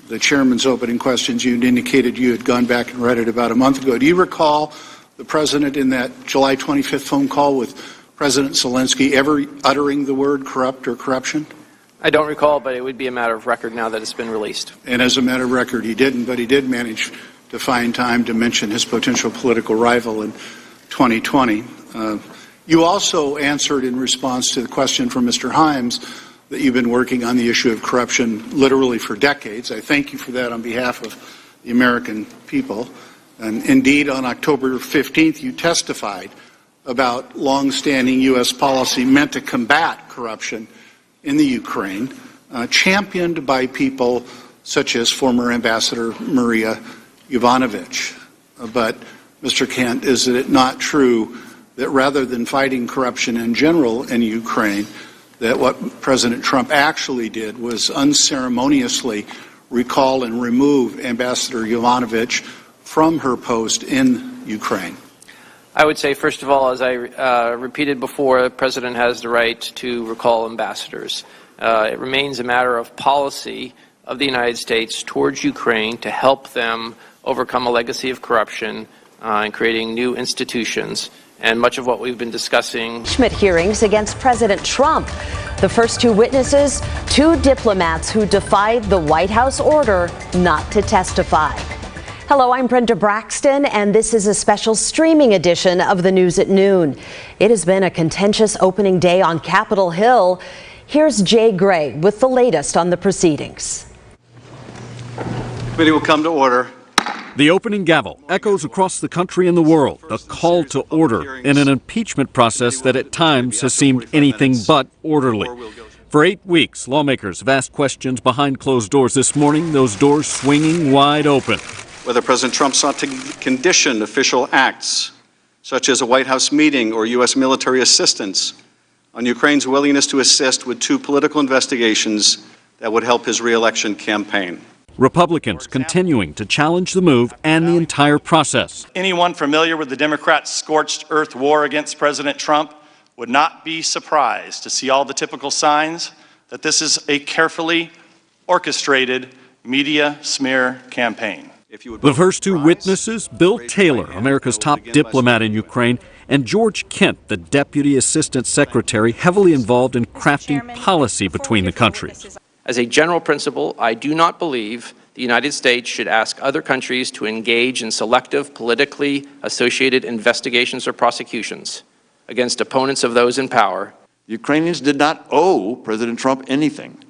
the chairman's opening questions, you indicated you had gone back and read it about a month ago. Do you recall the president in that July 25th phone call with President Zelensky ever uttering the word corrupt or corruption? I don't recall, but it would be a matter of record now that it's been released. And as a matter of record, he didn't, but he did manage to find time to mention his potential political rival in 2020. You also answered in response to the question from Mr. Himes that you've been working on the issue of corruption literally for decades. I thank you for that on behalf of the American people. And indeed, on October 15th, you testified about longstanding U.S. policy meant to combat corruption in the Ukraine, championed by people such as former Ambassador Maria Yovanovitch. But, Mr. Kent, is it not true that rather than fighting corruption in general in Ukraine, that what President Trump actually did was unceremoniously recall and remove Ambassador Yovanovitch from her post in Ukraine? I would say, first of all, as I repeated before, the president has the right to recall ambassadors. It remains a matter of policy of the United States towards Ukraine to help them overcome a legacy of corruption and creating new institutions. And much of what we've been discussing. Impeachment hearings against President Trump. The first 2 witnesses, 2 diplomats who defied the White House order not to testify. Hello, I'm Brenda Braxton, and this is a special streaming edition of the News at Noon. It has been a contentious opening day on Capitol Hill. Here's Jay Gray with the latest on the proceedings. Committee will come to order. The opening gavel echoes across the country and the world, a call to order in an impeachment process that at times has seemed anything but orderly. For 8 weeks, lawmakers have asked questions behind closed doors this morning, those doors swinging wide open. Whether President Trump sought to condition official acts, such as a White House meeting or U.S. military assistance, on Ukraine's willingness to assist with 2 political investigations that would help his re-election campaign. Republicans continuing to challenge the move and the entire process. Anyone familiar with the Democrats' scorched earth war against President Trump would not be surprised to see all the typical signs that this is a carefully orchestrated media smear campaign. The first 2 witnesses, Bill Taylor, America's top diplomat in Ukraine, and George Kent, the Deputy Assistant Secretary heavily involved in crafting policy between the countries. As a general principle, I do not believe the United States should ask other countries to engage in selective, politically associated investigations or prosecutions against opponents of those in power. Ukrainians did not owe President Trump anything,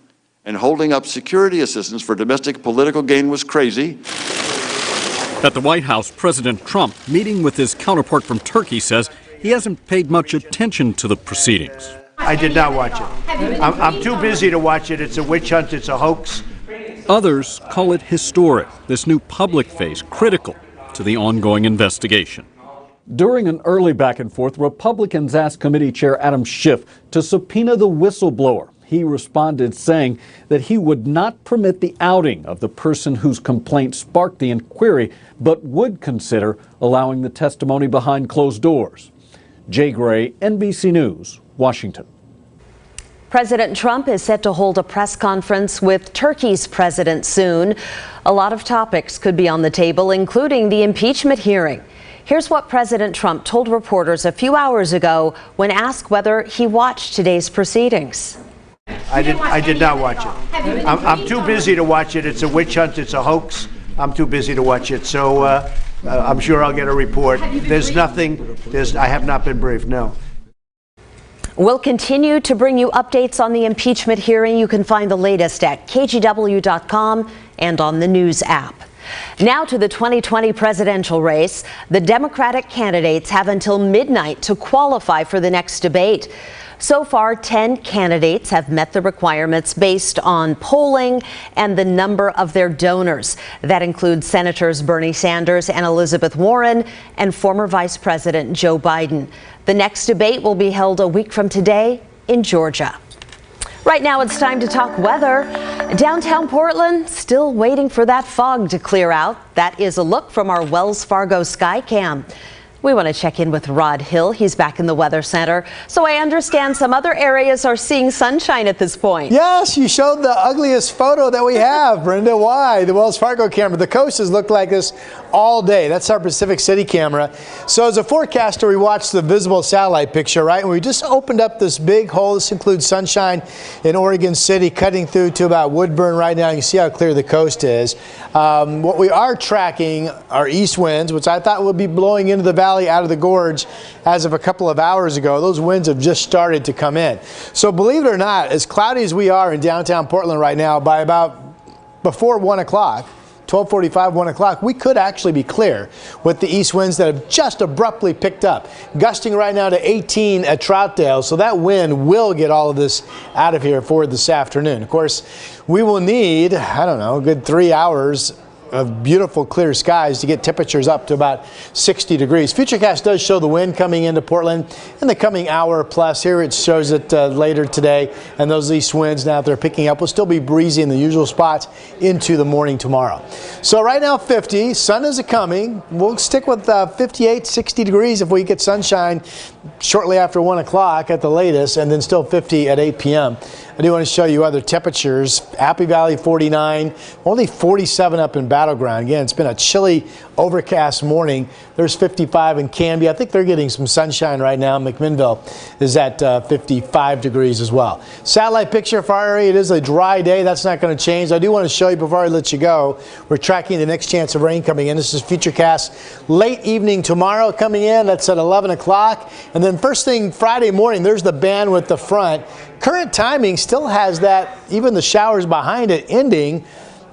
and holding up security assistance for domestic political gain was crazy. At the White House, President Trump, meeting with his counterpart from Turkey, says he hasn't paid much attention to the proceedings. I did not watch it. I'm too busy to watch it. It's a witch hunt. It's a hoax. Others call it historic, this new public face critical to the ongoing investigation. During an early back and forth, Republicans asked Committee Chair Adam Schiff to subpoena the whistleblower. He responded saying that he would not permit the outing of the person whose complaint sparked the inquiry, but would consider allowing the testimony behind closed doors. Jay Gray, NBC News, Washington. President Trump is set to hold a press conference with Turkey's president soon. A lot of topics could be on the table, including the impeachment hearing. Here's what President Trump told reporters a few hours ago when asked whether he watched today's proceedings. I did not watch it. I'm too busy to watch it. It's a witch hunt. It's a hoax. I'm too busy to watch it. So I'm sure I'll get a report. There's nothing. I have not been briefed. No. We'll continue to bring you updates on the impeachment hearing. You can find the latest at KGW.com and on the News app. Now to the 2020 presidential race. The Democratic candidates have until midnight to qualify for the next debate. So far, 10 candidates have met the requirements based on polling and the number of their donors. That includes Senators Bernie Sanders and Elizabeth Warren and former Vice President Joe Biden. The next debate will be held a week from today in Georgia. Right now, it's time to talk weather. Downtown Portland, still waiting for that fog to clear out. That is a look from our Wells Fargo Skycam. We want to check in with Rod Hill. He's back in the Weather Center. So I understand some other areas are seeing sunshine at this point. Yes, you showed the ugliest photo that we have, Brenda. Why? The Wells Fargo camera. The coast has looked like this all day. That's our Pacific City camera. So as a forecaster, we watched the visible satellite picture, right? And we just opened up this big hole. This includes sunshine in Oregon City, cutting through to about Woodburn right now. You can see how clear the coast is. What we are tracking are east winds, which I thought would be blowing into the valley out of the gorge as of a couple of hours ago. Those winds have just started to come in. So believe it or not, as cloudy as we are in downtown Portland right now, by about before 1 o'clock, 12:45, 1 o'clock, we could actually be clear with the east winds that have just abruptly picked up. Gusting right now to 18 at Troutdale, so that wind will get all of this out of here for this afternoon. Of course, we will need, I don't know, a good 3 hours of beautiful clear skies to get temperatures up to about 60 degrees. Futurecast does show the wind coming into Portland in the coming hour plus. Here it shows it later today, and those east winds now they're picking up will still be breezy in the usual spots into the morning tomorrow. So right now 50, sun is coming. We'll stick with 58, 60 degrees if we get sunshine shortly after 1 o'clock at the latest, and then still 50 at 8 p.m. I do want to show you other temperatures. Happy Valley 49, only 47 up in Battleground. Again, it's been a chilly, overcast morning. There's 55 in Canby. I think they're getting some sunshine right now. McMinnville is at 55 degrees as well. Satellite picture for our area. It is a dry day. That's not going to change. I do want to show you before I let you go. We're tracking the next chance of rain coming in. This is Futurecast late evening tomorrow coming in. That's at 11 o'clock. And then first thing Friday morning, there's the band with the front. Current timing still has that, even the showers behind it, ending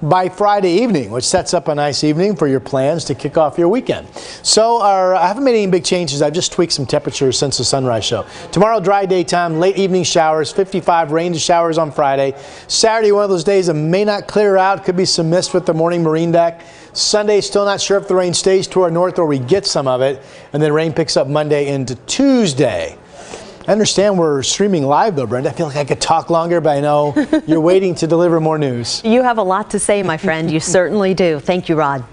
by Friday evening, which sets up a nice evening for your plans to kick off your weekend. So I haven't made any big changes. I've just tweaked some temperatures since the sunrise show. Tomorrow, dry daytime, late evening showers, 55 rain to showers on Friday. Saturday, one of those days that may not clear out. Could be some mist with the morning marine deck. Sunday, still not sure if the rain stays to our north or we get some of it. And then rain picks up Monday into Tuesday. I understand we're streaming live, though, Brenda. I feel like I could talk longer, but I know you're waiting to deliver more news. You have a lot to say, my friend. You certainly do. Thank you, Rod.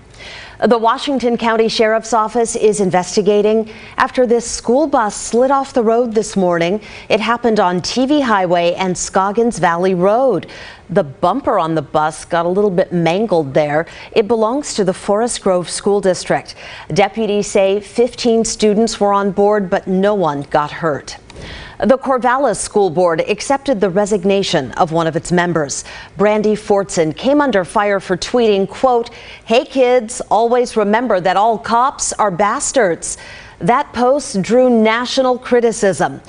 The Washington County Sheriff's Office is investigating after this school bus slid off the road this morning. It happened on TV Highway and Scoggins Valley Road. The bumper on the bus got a little bit mangled there. It belongs to the Forest Grove School District. Deputies say 15 students were on board, but no one got hurt. The Corvallis School Board accepted the resignation of one of its members. Brandy Fortson came under fire for tweeting, quote, "Hey kids, always remember that all cops are bastards." That post drew national criticism.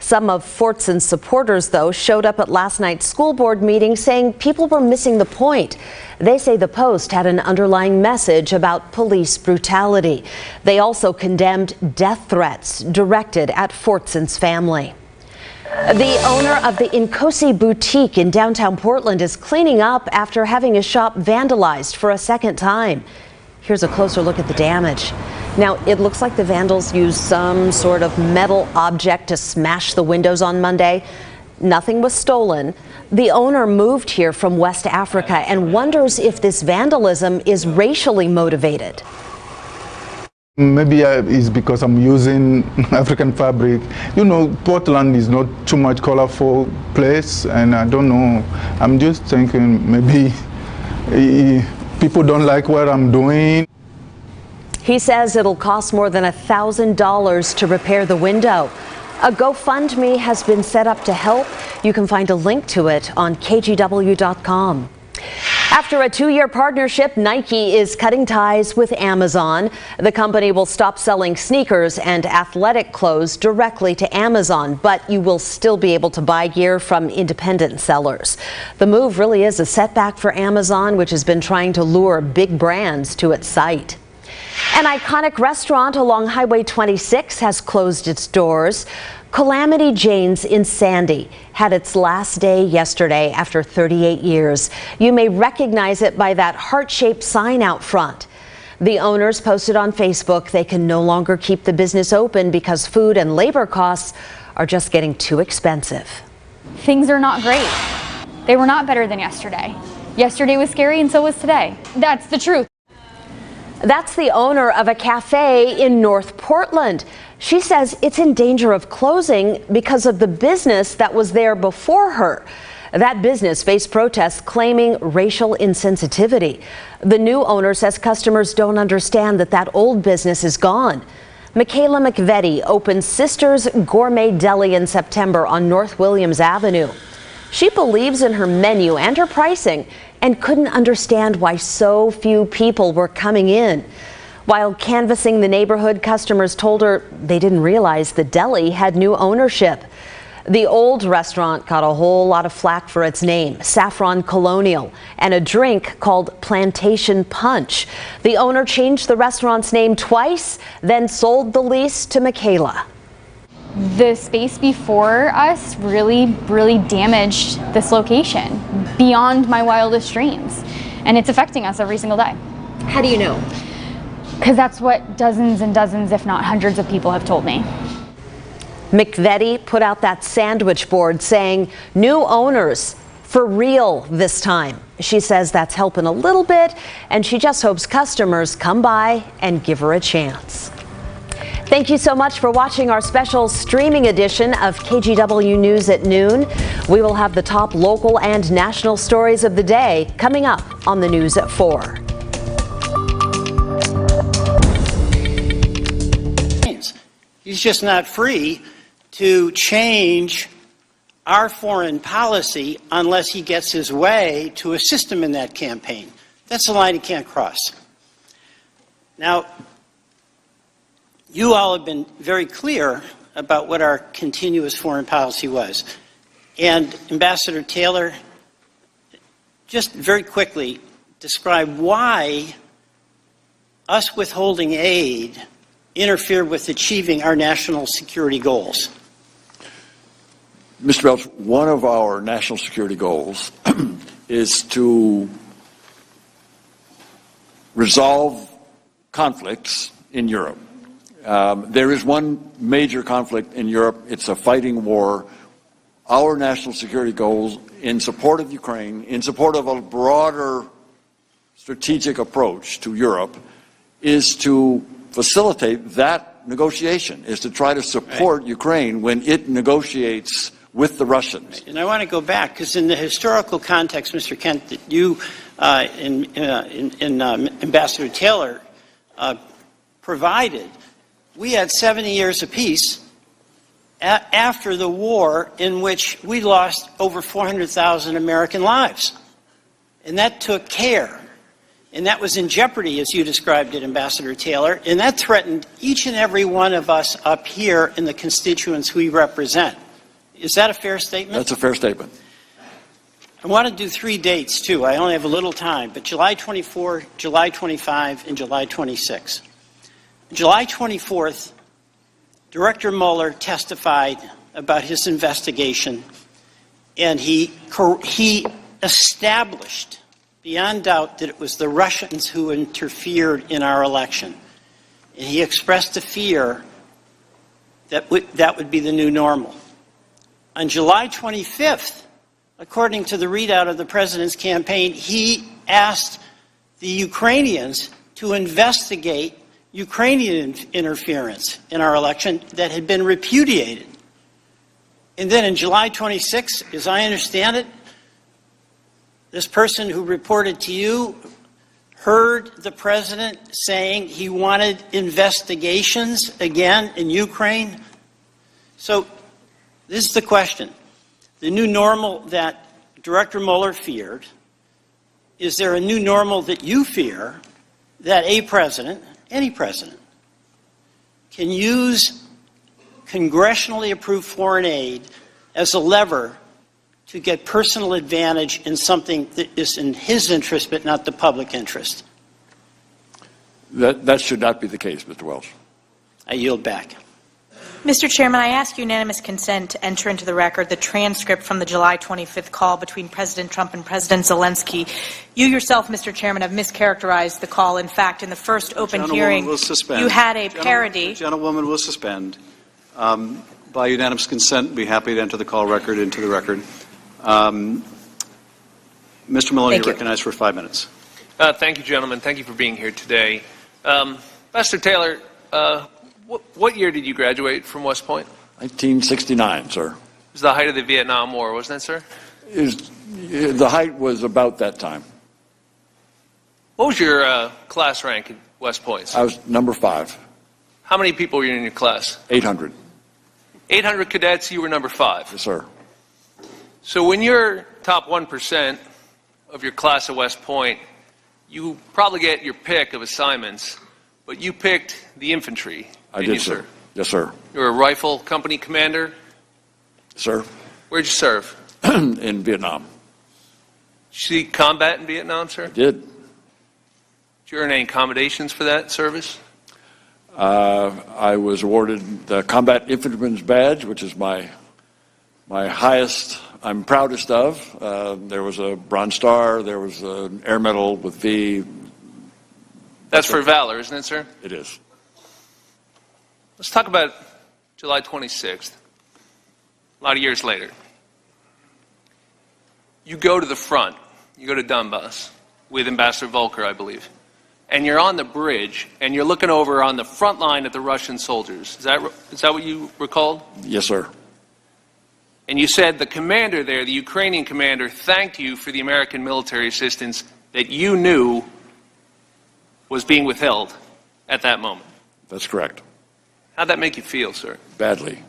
Some of Fortson's supporters, though, showed up at last night's school board meeting saying people were missing the point. They say the post had an underlying message about police brutality. They also condemned death threats directed at Fortson's family. The owner of the Nkosi boutique in downtown Portland is cleaning up after having his shop vandalized for a second time. Here's a closer look at the damage. Now, it looks like the vandals used some sort of metal object to smash the windows on Monday. Nothing was stolen. The owner moved here from West Africa and wonders if this vandalism is racially motivated. Maybe it's because I'm using African fabric. You know, Portland is not too much colorful place, and I don't know. I'm just thinking maybe people don't like what I'm doing. He says it'll cost more than $1,000 to repair the window. A GoFundMe has been set up to help. You can find a link to it on KGW.com. After a 2-year partnership, Nike is cutting ties with Amazon. The company will stop selling sneakers and athletic clothes directly to Amazon, but you will still be able to buy gear from independent sellers. The move really is a setback for Amazon, which has been trying to lure big brands to its site. An iconic restaurant along Highway 26 has closed its doors. Calamity Jane's in Sandy had its last day yesterday after 38 years. You may recognize it by that heart-shaped sign out front. The owners posted on Facebook they can no longer keep the business open because food and labor costs are just getting too expensive. Things are not great. They were not better than yesterday. Yesterday was scary and so was today. That's the truth. That's the owner of a cafe in North Portland. She says it's in danger of closing because of the business that was there before her. That business faced protests claiming racial insensitivity. The new owner says customers don't understand that old business is gone. Michaela McVetti opened Sisters Gourmet Deli in September on North Williams Avenue. She believes in her menu and her pricing and couldn't understand why so few people were coming in. While canvassing the neighborhood, customers told her they didn't realize the deli had new ownership. The old restaurant got a whole lot of flack for its name, Saffron Colonial, and a drink called Plantation Punch. The owner changed the restaurant's name twice, then sold the lease to Michaela. The space before us really damaged this location beyond my wildest dreams. And it's affecting us every single day. How do you know? Because that's what dozens and dozens, if not hundreds of people have told me. McVetti put out that sandwich board saying, "New owners, for real this time." She says that's helping a little bit, and she just hopes customers come by and give her a chance. Thank you so much for watching our special streaming edition of KGW News at noon. We will have the top local and national stories of the day coming up on the News at 4. He's just not free to change our foreign policy unless he gets his way to assist him in that campaign. That's a line he can't cross. Now, you all have been very clear about what our continuous foreign policy was. And Ambassador Taylor, just very quickly describe why us withholding aid interfered with achieving our national security goals. Mr. Belch, one of our national security goals is to resolve conflicts in Europe. There is one major conflict in Europe. It's a fighting war. Our national security goals in support of Ukraine, in support of a broader strategic approach to Europe, is to facilitate that negotiation, is to try to support Ukraine when it negotiates with the Russians. And I want to go back, because in the historical context, Mr. Kent, that you Ambassador Taylor provided, we had 70 years of peace after the war in which we lost over 400,000 American lives. And that took care. And that was in jeopardy, as you described it, Ambassador Taylor. And that threatened each and every one of us up here in the constituents we represent. Is that a fair statement? That's a fair statement. I want to do 3 dates, too. I only have a little time, but July 24, July 25, and July 26. July 24th, Director Mueller testified about his investigation, and he established beyond doubt that it was the Russians who interfered in our election. And he expressed a fear that that would be the new normal. On July 25th, according to the readout of the president's campaign, he asked the Ukrainians to investigate Ukrainian interference in our election that had been repudiated. And then on July 26, as I understand it, this person who reported to you heard the president saying he wanted investigations again in Ukraine. So this is the question. The new normal that Director Mueller feared, is there a new normal that you fear that a president, any president, can use congressionally approved foreign aid as a lever to get personal advantage in something that is in his interest but not the public interest? That should not be the case, Mr. Welch. I yield back. Mr. Chairman, I ask unanimous consent to enter into the record the transcript from the July 25th call between President Trump and President Zelensky. You yourself, Mr. Chairman, have mischaracterized the call. In fact, in the first open hearing, you had a parody. The gentlewoman will suspend. By unanimous consent, be happy to enter the call record into the record. Mr. Maloney, you're recognized for 5 minutes. Thank you, gentlemen. Thank you for being here today. Pastor Taylor, what year did you graduate from West Point? 1969, sir. It was the height of the Vietnam War, wasn't it, sir? The height was about that time. What was your class rank at West Point, sir? I was number 5. How many people were in your class? 800. 800 cadets, you were number 5. Yes, sir. So when you're top 1% of your class at West Point, you probably get your pick of assignments, but you picked the infantry. I did, sir. Yes, sir. You were a rifle company commander? Sir. Where'd you serve? In Vietnam. Did you see combat in Vietnam, sir? Did. Did you earn any accommodations for that service? I was awarded the Combat Infantryman's Badge, which is my highest, I'm proudest of. There was a Bronze Star, there was an Air Medal with V. That's for valor, isn't it, sir? It is. Let's talk about July 26th, a lot of years later. You go to the front, you go to Donbass with Ambassador Volker, I believe, and you're on the bridge, and you're looking over on the front line at the Russian soldiers. Is that what you recalled? Yes, sir. And you said the commander there, the Ukrainian commander, thanked you for the American military assistance that you knew was being withheld at that moment. That's correct. How'd that make you feel, sir? Badly.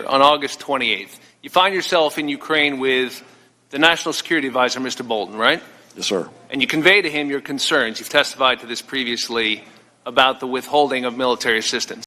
On August 28th, you find yourself in Ukraine with the National Security Advisor, Mr. Bolton, right? Yes, sir. And you convey to him your concerns. You've testified to this previously about the withholding of military assistance.